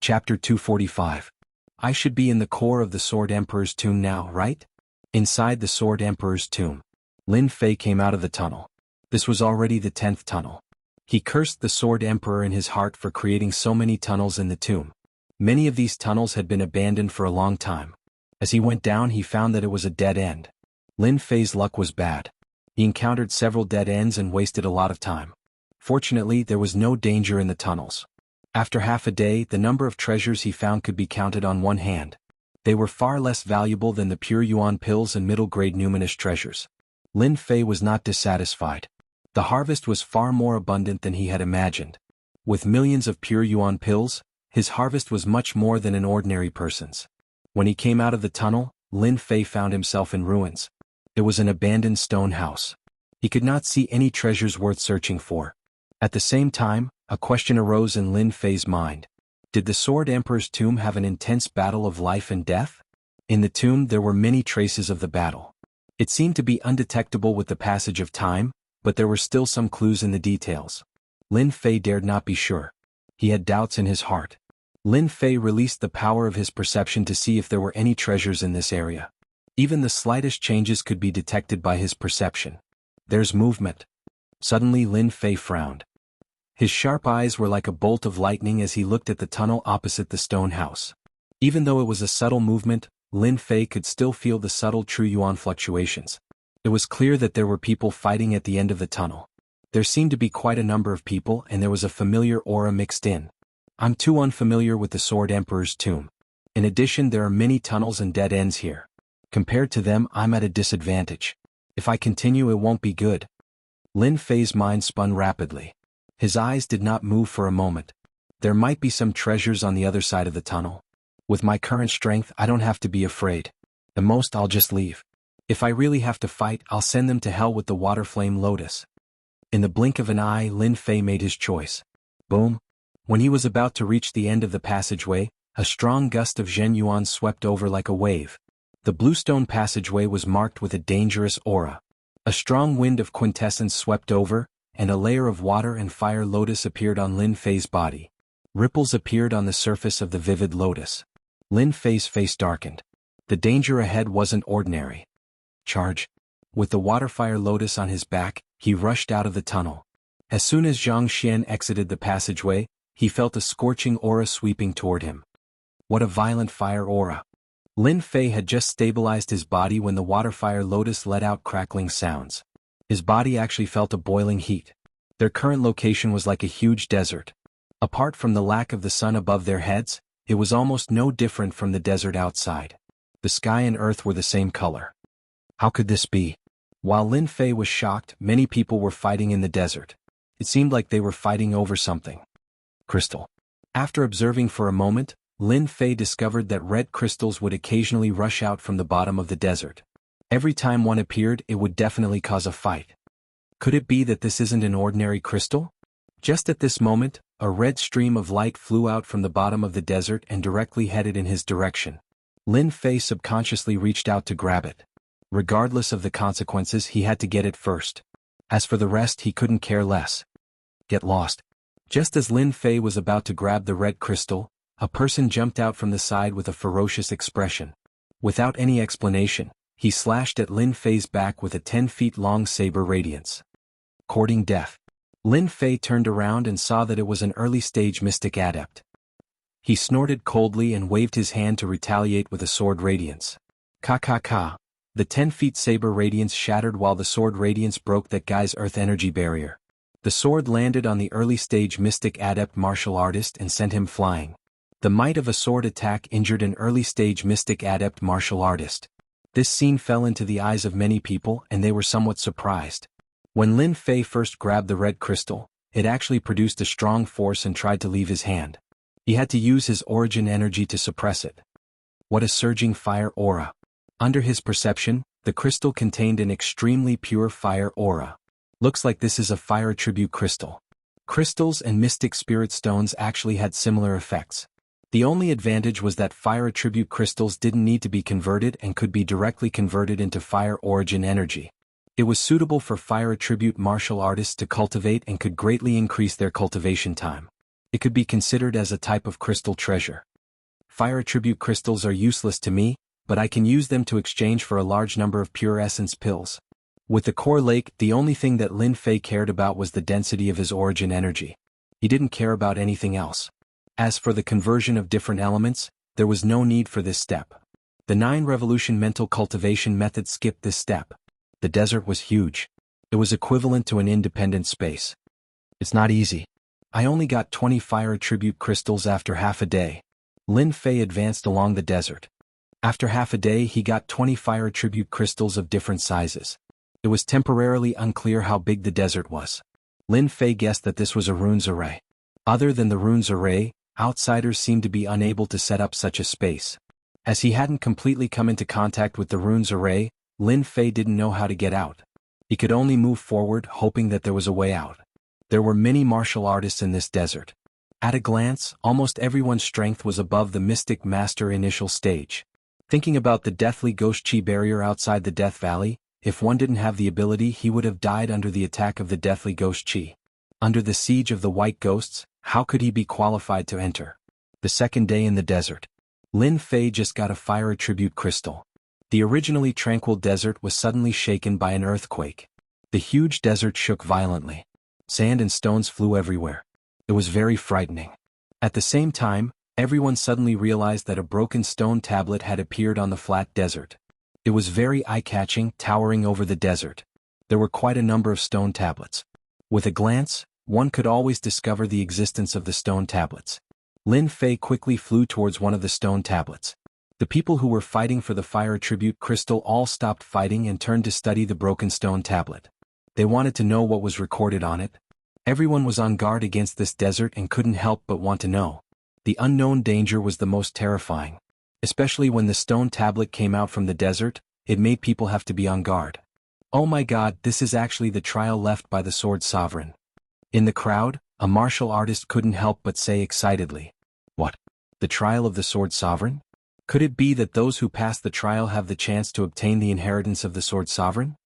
Chapter 245. I should be in the core of the Sword Emperor's tomb now, right? Inside the Sword Emperor's tomb, Lin Fei came out of the tunnel. This was already the 10th tunnel. He cursed the Sword Emperor in his heart for creating so many tunnels in the tomb. Many of these tunnels had been abandoned for a long time. As he went down, he found that it was a dead end. Lin Fei's luck was bad. He encountered several dead ends and wasted a lot of time. Fortunately, there was no danger in the tunnels. After half a day, the number of treasures he found could be counted on one hand. They were far less valuable than the pure yuan pills and middle-grade numinous treasures. Lin Fei was not dissatisfied. The harvest was far more abundant than he had imagined. With millions of pure yuan pills, his harvest was much more than an ordinary person's. When he came out of the tunnel, Lin Fei found himself in ruins. It was an abandoned stone house. He could not see any treasures worth searching for. At the same time, a question arose in Lin Fei's mind. Did the Sword Emperor's tomb have an intense battle of life and death? In the tomb there were many traces of the battle. It seemed to be undetectable with the passage of time, but there were still some clues in the details. Lin Fei dared not be sure. He had doubts in his heart. Lin Fei released the power of his perception to see if there were any treasures in this area. Even the slightest changes could be detected by his perception. There's movement. Suddenly Lin Fei frowned. His sharp eyes were like a bolt of lightning as he looked at the tunnel opposite the stone house. Even though it was a subtle movement, Lin Fei could still feel the subtle true yuan fluctuations. It was clear that there were people fighting at the end of the tunnel. There seemed to be quite a number of people and there was a familiar aura mixed in. I'm too unfamiliar with the Sword Emperor's tomb. In addition, there are many tunnels and dead ends here. Compared to them, I'm at a disadvantage. If I continue, it won't be good. Lin Fei's mind spun rapidly. His eyes did not move for a moment. There might be some treasures on the other side of the tunnel. With my current strength, I don't have to be afraid. The most, I'll just leave. If I really have to fight, I'll send them to hell with the water flame lotus. In the blink of an eye, Lin Fei made his choice. Boom. When he was about to reach the end of the passageway, a strong gust of Zhen Yuan swept over like a wave. The bluestone passageway was marked with a dangerous aura. A strong wind of quintessence swept over, and a layer of water and fire lotus appeared on Lin Fei's body. Ripples appeared on the surface of the vivid lotus. Lin Fei's face darkened. The danger ahead wasn't ordinary. Charge. With the water-fire lotus on his back, he rushed out of the tunnel. As soon as Zhang Xian exited the passageway, he felt a scorching aura sweeping toward him. What a violent fire aura. Lin Fei had just stabilized his body when the water-fire lotus let out crackling sounds. His body actually felt a boiling heat. Their current location was like a huge desert. Apart from the lack of the sun above their heads, it was almost no different from the desert outside. The sky and earth were the same color. How could this be? While Lin Fei was shocked, many people were fighting in the desert. It seemed like they were fighting over something. Crystal. After observing for a moment, Lin Fei discovered that red crystals would occasionally rush out from the bottom of the desert. Every time one appeared, it would definitely cause a fight. Could it be that this isn't an ordinary crystal? Just at this moment, a red stream of light flew out from the bottom of the desert and directly headed in his direction. Lin Fei subconsciously reached out to grab it. Regardless of the consequences, he had to get it first. As for the rest, he couldn't care less. Get lost. Just as Lin Fei was about to grab the red crystal, a person jumped out from the side with a ferocious expression. Without any explanation, he slashed at Lin Fei's back with a 10-feet-long saber radiance. Courting death. Lin Fei turned around and saw that it was an early-stage mystic adept. He snorted coldly and waved his hand to retaliate with a sword radiance. Ka. The 10-feet saber radiance shattered while the sword radiance broke that guy's earth energy barrier. The sword landed on the early-stage mystic adept martial artist and sent him flying. The might of a sword attack injured an early-stage mystic adept martial artist. This scene fell into the eyes of many people and they were somewhat surprised. When Lin Fei first grabbed the red crystal, it actually produced a strong force and tried to leave his hand. He had to use his origin energy to suppress it. What a surging fire aura. Under his perception, the crystal contained an extremely pure fire aura. Looks like this is a fire attribute crystal. Crystals and mystic spirit stones actually had similar effects. The only advantage was that fire attribute crystals didn't need to be converted and could be directly converted into fire origin energy. It was suitable for fire attribute martial artists to cultivate and could greatly increase their cultivation time. It could be considered as a type of crystal treasure. Fire attribute crystals are useless to me, but I can use them to exchange for a large number of pure essence pills. With the core lake, the only thing that Lin Fei cared about was the density of his origin energy. He didn't care about anything else. As for the conversion of different elements, there was no need for this step. The 9-revolution mental cultivation method skipped this step. The desert was huge. It was equivalent to an independent space. It's not easy. I only got 20 fire attribute crystals after half a day. Lin Fei advanced along the desert. After half a day, he got 20 fire attribute crystals of different sizes. It was temporarily unclear how big the desert was. Lin Fei guessed that this was a runes array. Other than the runes array, outsiders seemed to be unable to set up such a space. As he hadn't completely come into contact with the runes array, Lin Fei didn't know how to get out. He could only move forward, hoping that there was a way out. There were many martial artists in this desert. At a glance, almost everyone's strength was above the Mystic Master initial stage. Thinking about the deathly Ghost Chi barrier outside the Death Valley, if one didn't have the ability, he would have died under the attack of the deathly Ghost Chi. Under the siege of the White Ghosts, how could he be qualified to enter? The second day in the desert. Lin Fei just got a fire attribute crystal. The originally tranquil desert was suddenly shaken by an earthquake. The huge desert shook violently. Sand and stones flew everywhere. It was very frightening. At the same time, everyone suddenly realized that a broken stone tablet had appeared on the flat desert. It was very eye-catching, towering over the desert. There were quite a number of stone tablets. With a glance, one could always discover the existence of the stone tablets. Lin Fei quickly flew towards one of the stone tablets. The people who were fighting for the fire attribute crystal all stopped fighting and turned to study the broken stone tablet. They wanted to know what was recorded on it. Everyone was on guard against this desert and couldn't help but want to know. The unknown danger was the most terrifying. Especially when the stone tablet came out from the desert, it made people have to be on guard. Oh my god, this is actually the trial left by the Sword Sovereign. In the crowd, a martial artist couldn't help but say excitedly, "What? The trial of the Sword Sovereign? Could it be that those who pass the trial have the chance to obtain the inheritance of the Sword Sovereign?"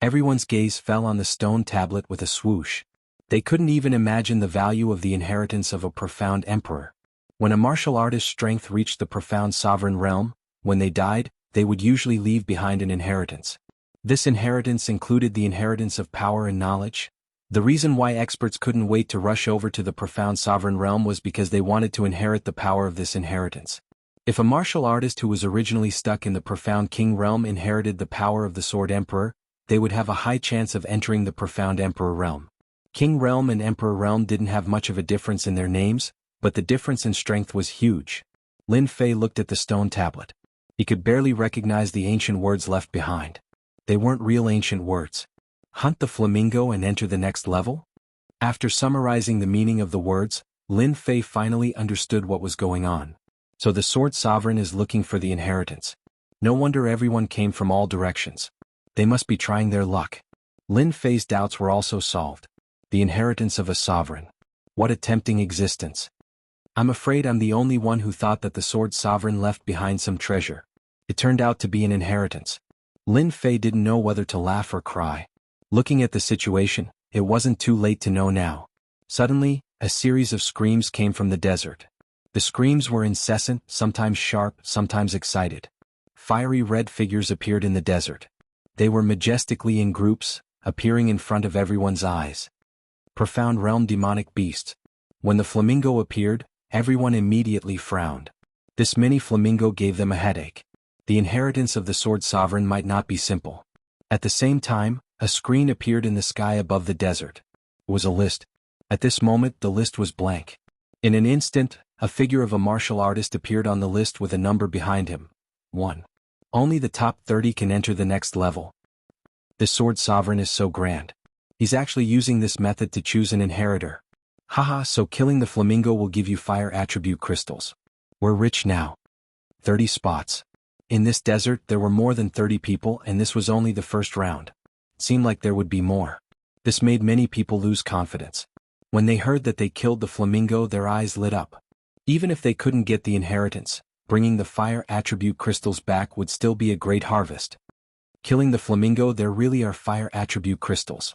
Everyone's gaze fell on the stone tablet with a swoosh. They couldn't even imagine the value of the inheritance of a profound emperor. When a martial artist's strength reached the profound sovereign realm, when they died, they would usually leave behind an inheritance. This inheritance included the inheritance of power and knowledge. The reason why experts couldn't wait to rush over to the profound sovereign realm was because they wanted to inherit the power of this inheritance. If a martial artist who was originally stuck in the profound king realm inherited the power of the sword emperor, they would have a high chance of entering the profound emperor realm. King realm and emperor realm didn't have much of a difference in their names, but the difference in strength was huge. Lin Fei looked at the stone tablet. He could barely recognize the ancient words left behind. They weren't real ancient words. Hunt the flamingo and enter the next level? After summarizing the meaning of the words, Lin Fei finally understood what was going on. So the Sword Sovereign is looking for the inheritance. No wonder everyone came from all directions. They must be trying their luck. Lin Fei's doubts were also solved. The inheritance of a sovereign. What a tempting existence. I'm afraid I'm the only one who thought that the Sword Sovereign left behind some treasure. It turned out to be an inheritance. Lin Fei didn't know whether to laugh or cry. Looking at the situation, it wasn't too late to know now. Suddenly, a series of screams came from the desert. The screams were incessant, sometimes sharp, sometimes excited. Fiery red figures appeared in the desert. They were majestically in groups, appearing in front of everyone's eyes. Profound realm demonic beasts. When the flamingo appeared, everyone immediately frowned. This mini flamingo gave them a headache. The inheritance of the Sword Sovereign might not be simple. At the same time, a screen appeared in the sky above the desert. It was a list. At this moment, the list was blank. In an instant, a figure of a martial artist appeared on the list with a number behind him. 1. Only the top 30 can enter the next level. This Sword Sovereign is so grand. He's actually using this method to choose an inheritor. Haha, so killing the flamingo will give you fire attribute crystals. We're rich now. 30 spots. In this desert, there were more than 30 people, and this was only the first round. It seemed like there would be more. This made many people lose confidence. When they heard that they killed the flamingo, their eyes lit up. Even if they couldn't get the inheritance, bringing the fire attribute crystals back would still be a great harvest. Killing the flamingo, there really are fire attribute crystals.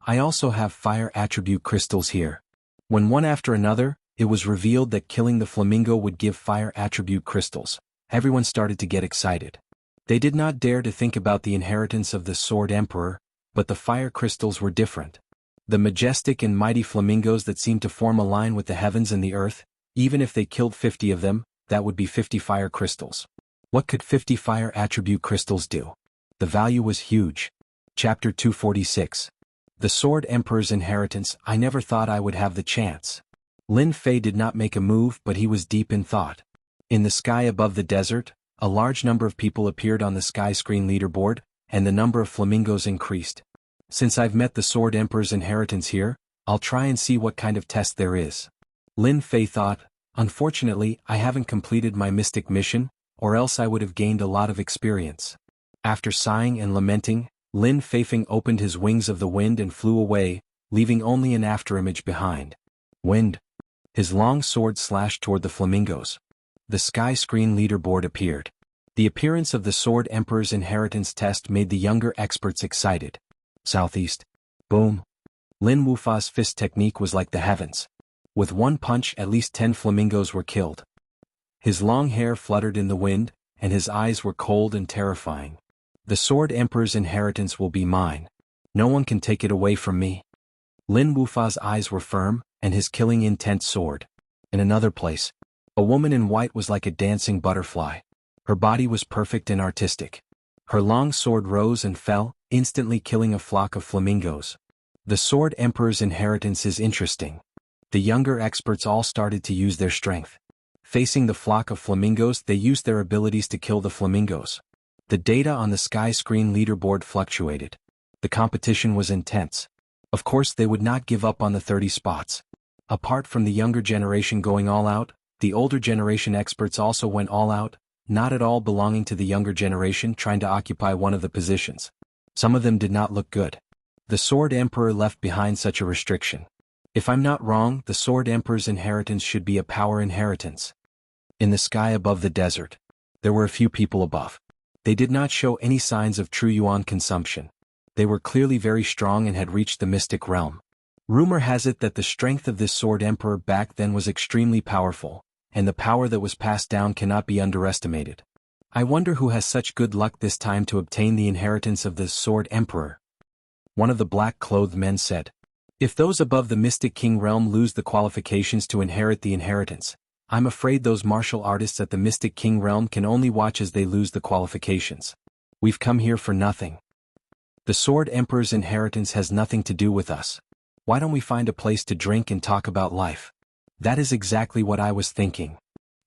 I also have fire attribute crystals here. When one after another, it was revealed that killing the flamingo would give fire attribute crystals. Everyone started to get excited. They did not dare to think about the inheritance of the Sword Emperor, but the fire crystals were different. The majestic and mighty flamingos that seemed to form a line with the heavens and the earth, even if they killed 50 of them, that would be 50 fire crystals. What could 50 fire attribute crystals do? The value was huge. Chapter 246. The Sword Emperor's inheritance. I never thought I would have the chance. Lin Fei did not make a move, but he was deep in thought. In the sky above the desert, a large number of people appeared on the sky screen leaderboard, and the number of flamingos increased. Since I've met the Sword Emperor's inheritance here, I'll try and see what kind of test there is. Lin Fei thought, unfortunately, I haven't completed my mystic mission, or else I would have gained a lot of experience. After sighing and lamenting, Lin Feifeng opened his wings of the wind and flew away, leaving only an afterimage behind. Wind. His long sword slashed toward the flamingos. The sky screen leaderboard appeared. The appearance of the Sword Emperor's inheritance test made the younger experts excited. Southeast. Boom. Lin Wufa's fist technique was like the heavens. With one punch, at least 10 flamingos were killed. His long hair fluttered in the wind, and his eyes were cold and terrifying. The Sword Emperor's inheritance will be mine. No one can take it away from me. Lin Wufa's eyes were firm, and his killing intent soared. In another place, a woman in white was like a dancing butterfly. Her body was perfect and artistic. Her long sword rose and fell, instantly killing a flock of flamingos. The Sword Emperor's inheritance is interesting. The younger experts all started to use their strength. Facing the flock of flamingos, they used their abilities to kill the flamingos. The data on the sky screen leaderboard fluctuated. The competition was intense. Of course, they would not give up on the 30 spots. Apart from the younger generation going all out, the older generation experts also went all out, not at all belonging to the younger generation trying to occupy one of the positions. Some of them did not look good. The Sword Emperor left behind such a restriction. If I'm not wrong, the Sword Emperor's inheritance should be a power inheritance. In the sky above the desert, there were a few people above. They did not show any signs of true yuan consumption. They were clearly very strong and had reached the mystic realm. Rumor has it that the strength of this Sword Emperor back then was extremely powerful, and the power that was passed down cannot be underestimated. I wonder who has such good luck this time to obtain the inheritance of the Sword Emperor. One of the black-clothed men said. If those above the Mystic King realm lose the qualifications to inherit the inheritance, I'm afraid those martial artists at the Mystic King realm can only watch as they lose the qualifications. We've come here for nothing. The Sword Emperor's inheritance has nothing to do with us. Why don't we find a place to drink and talk about life? That is exactly what I was thinking.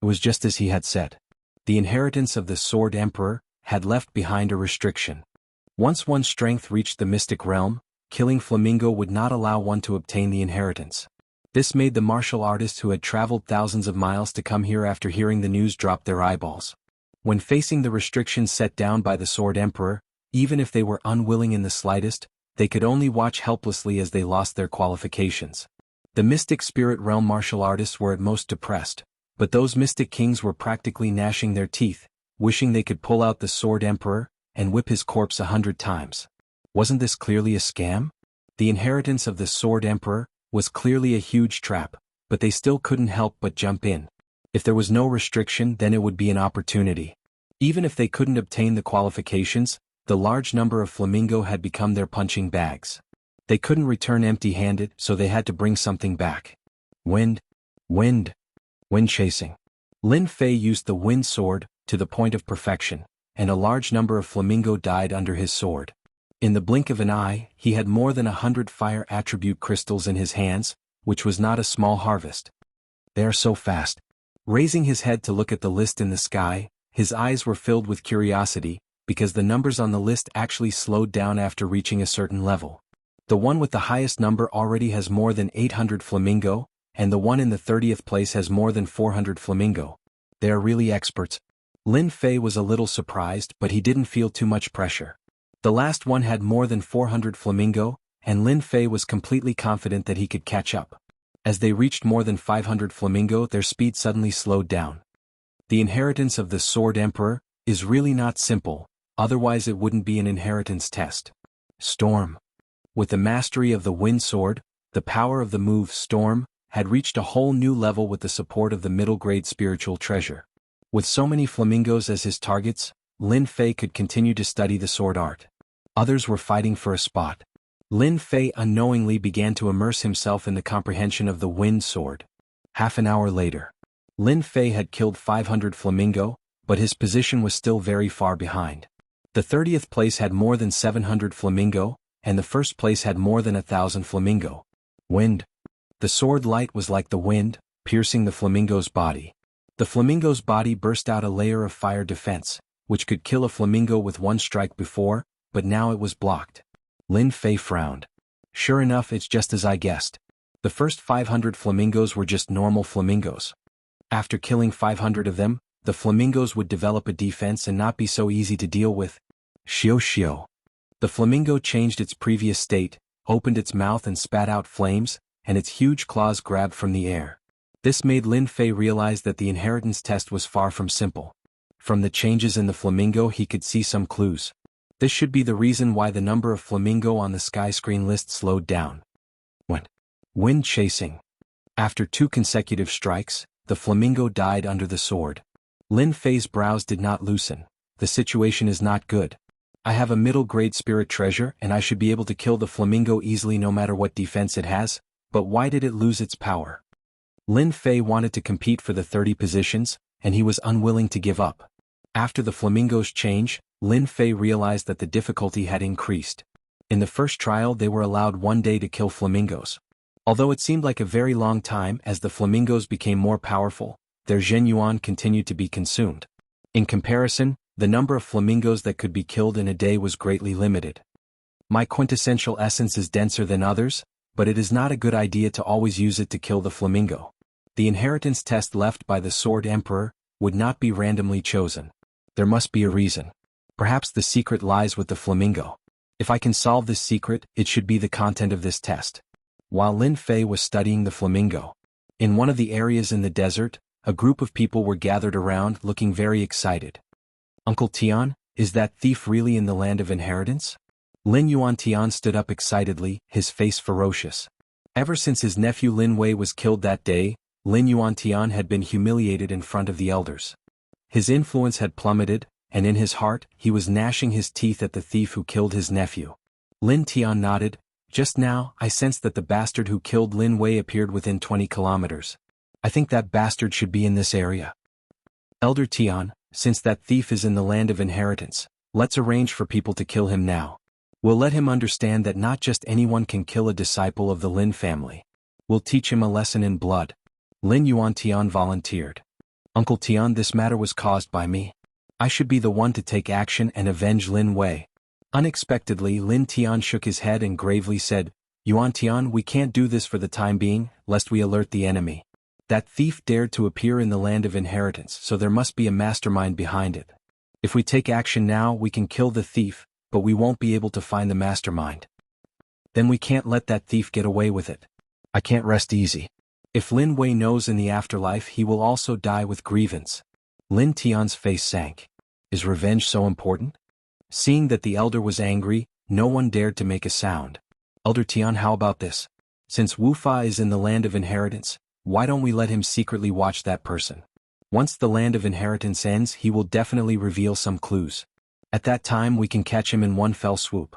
It was just as he had said. The inheritance of the Sword Emperor had left behind a restriction. Once one's strength reached the mystic realm, killing flamingo would not allow one to obtain the inheritance. This made the martial artists who had traveled thousands of miles to come here after hearing the news drop their eyeballs. When facing the restrictions set down by the Sword Emperor, even if they were unwilling in the slightest, they could only watch helplessly as they lost their qualifications. The Mystic Spirit Realm martial artists were at most depressed, but those Mystic Kings were practically gnashing their teeth, wishing they could pull out the Sword Emperor and whip his corpse 100 times. Wasn't this clearly a scam? The inheritance of the Sword Emperor was clearly a huge trap, but they still couldn't help but jump in. If there was no restriction, then it would be an opportunity. Even if they couldn't obtain the qualifications, the large number of flamingo had become their punching bags. They couldn't return empty-handed, so they had to bring something back. Wind chasing. Lin Fei used the wind sword to the point of perfection, and a large number of flamingo died under his sword. In the blink of an eye, he had more than 100 fire attribute crystals in his hands, which was not a small harvest. They are so fast. Raising his head to look at the list in the sky, his eyes were filled with curiosity, because the numbers on the list actually slowed down after reaching a certain level. The one with the highest number already has more than 800 flamingo, and the one in the 30th place has more than 400 flamingo. They are really experts. Lin Fei was a little surprised, but he didn't feel too much pressure. The last one had more than 400 flamingo, and Lin Fei was completely confident that he could catch up. As they reached more than 500 flamingo, their speed suddenly slowed down. The inheritance of the Sword Emperor is really not simple, otherwise it wouldn't be an inheritance test. Storm. With the mastery of the wind sword, the power of the move Storm had reached a whole new level with the support of the middle-grade spiritual treasure. With so many flamingos as his targets, Lin Fei could continue to study the sword art. Others were fighting for a spot. Lin Fei unknowingly began to immerse himself in the comprehension of the wind sword. Half an hour later, Lin Fei had killed 500 flamingo, but his position was still very far behind. The 30th place had more than 700 flamingo, and the first place had more than 1,000 flamingo. Wind. The sword light was like the wind, piercing the flamingo's body. The flamingo's body burst out a layer of fire defense, which could kill a flamingo with one strike before, but now it was blocked. Lin Fei frowned. Sure enough, it's just as I guessed. The first 500 flamingos were just normal flamingos. After killing 500 of them, the flamingos would develop a defense and not be so easy to deal with. Xiao xiao. The flamingo changed its previous state, opened its mouth and spat out flames, and its huge claws grabbed from the air. This made Lin Fei realize that the inheritance test was far from simple. From the changes in the flamingo he could see some clues. This should be the reason why the number of flamingo on the sky screen list slowed down. Wind chasing. After 2 consecutive strikes, the flamingo died under the sword. Lin Fei's brows did not loosen. The situation is not good. I have a middle-grade spirit treasure and I should be able to kill the flamingo easily no matter what defense it has, but why did it lose its power? Lin Fei wanted to compete for the 30 positions, and he was unwilling to give up. After the flamingo's change, Lin Fei realized that the difficulty had increased. In the first trial they were allowed 1 day to kill flamingos. Although it seemed like a very long time as the flamingos became more powerful, their zhenyuan continued to be consumed. In comparison, the number of flamingos that could be killed in a day was greatly limited. My quintessential essence is denser than others, but it is not a good idea to always use it to kill the flamingo. The inheritance test left by the Sword Emperor would not be randomly chosen. There must be a reason. Perhaps the secret lies with the flamingo. If I can solve this secret, it should be the content of this test. While Lin Fei was studying the flamingo, in one of the areas in the desert, a group of people were gathered around looking very excited. Uncle Tian, is that thief really in the land of inheritance? Lin Yuan Tian stood up excitedly, his face ferocious. Ever since his nephew Lin Wei was killed that day, Lin Yuan Tian had been humiliated in front of the elders. His influence had plummeted, and in his heart, he was gnashing his teeth at the thief who killed his nephew. Lin Tian nodded. Just now, I sensed that the bastard who killed Lin Wei appeared within 20 kilometers. I think that bastard should be in this area. Elder Tian, since that thief is in the land of inheritance, let's arrange for people to kill him now. We'll let him understand that not just anyone can kill a disciple of the Lin family. We'll teach him a lesson in blood. Lin Yuan Tian volunteered. Uncle Tian, this matter was caused by me. I should be the one to take action and avenge Lin Wei. Unexpectedly, Lin Tian shook his head and gravely said, Yuan Tian, we can't do this for the time being, lest we alert the enemy. That thief dared to appear in the land of inheritance, so there must be a mastermind behind it. If we take action now, we can kill the thief, but we won't be able to find the mastermind. Then we can't let that thief get away with it. I can't rest easy. If Lin Wei knows in the afterlife, he will also die with grievance. Lin Tian's face sank. Is revenge so important? Seeing that the elder was angry, no one dared to make a sound. Elder Tian, how about this? Since Wuxia is in the land of inheritance, why don't we let him secretly watch that person? Once the land of inheritance ends, he will definitely reveal some clues. At that time we can catch him in one fell swoop.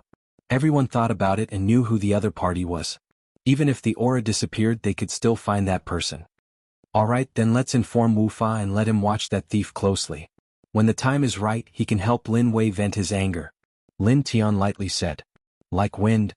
Everyone thought about it and knew who the other party was. Even if the aura disappeared, they could still find that person. Alright, then let's inform Wuxia and let him watch that thief closely. When the time is right, he can help Lin Wei vent his anger. Lin Tian lightly said. Like wind.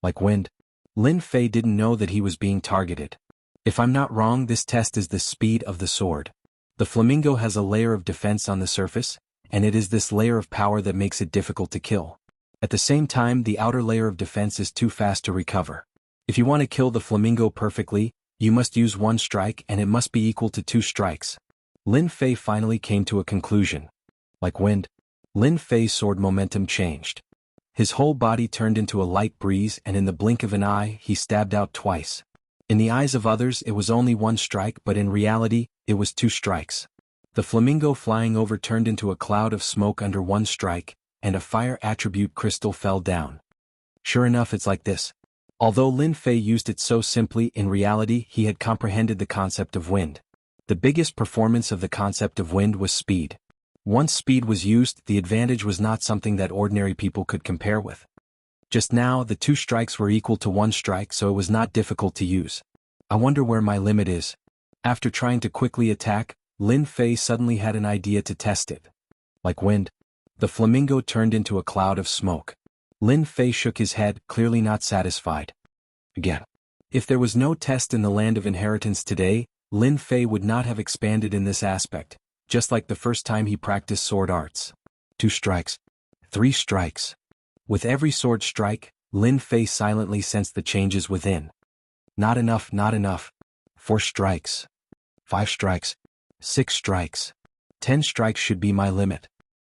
Like wind. Lin Fei didn't know that he was being targeted. If I'm not wrong, this test is the speed of the sword. The flamingo has a layer of defense on the surface, and it is this layer of power that makes it difficult to kill. At the same time, the outer layer of defense is too fast to recover. If you want to kill the flamingo perfectly, you must use 1 strike and it must be equal to 2 strikes. Lin Fei finally came to a conclusion. Like wind. Lin Fei's sword momentum changed. His whole body turned into a light breeze and in the blink of an eye he stabbed out twice. In the eyes of others it was only 1 strike, but in reality, it was 2 strikes. The flamingo flying over turned into a cloud of smoke under 1 strike, and a fire attribute crystal fell down. Sure enough, it's like this. Although Lin Fei used it so simply, in reality he had comprehended the concept of wind. The biggest performance of the concept of wind was speed. Once speed was used, the advantage was not something that ordinary people could compare with. Just now, the 2 strikes were equal to 1 strike, so it was not difficult to use. I wonder where my limit is. After trying to quickly attack, Lin Fei suddenly had an idea to test it. Like wind. The flamingo turned into a cloud of smoke. Lin Fei shook his head, clearly not satisfied. Again. If there was no test in the land of inheritance today, Lin Fei would not have expanded in this aspect, just like the first time he practiced sword arts. 2 strikes. 3 strikes. With every sword strike, Lin Fei silently sensed the changes within. Not enough, not enough. 4 strikes. 5 strikes. 6 strikes. 10 strikes should be my limit.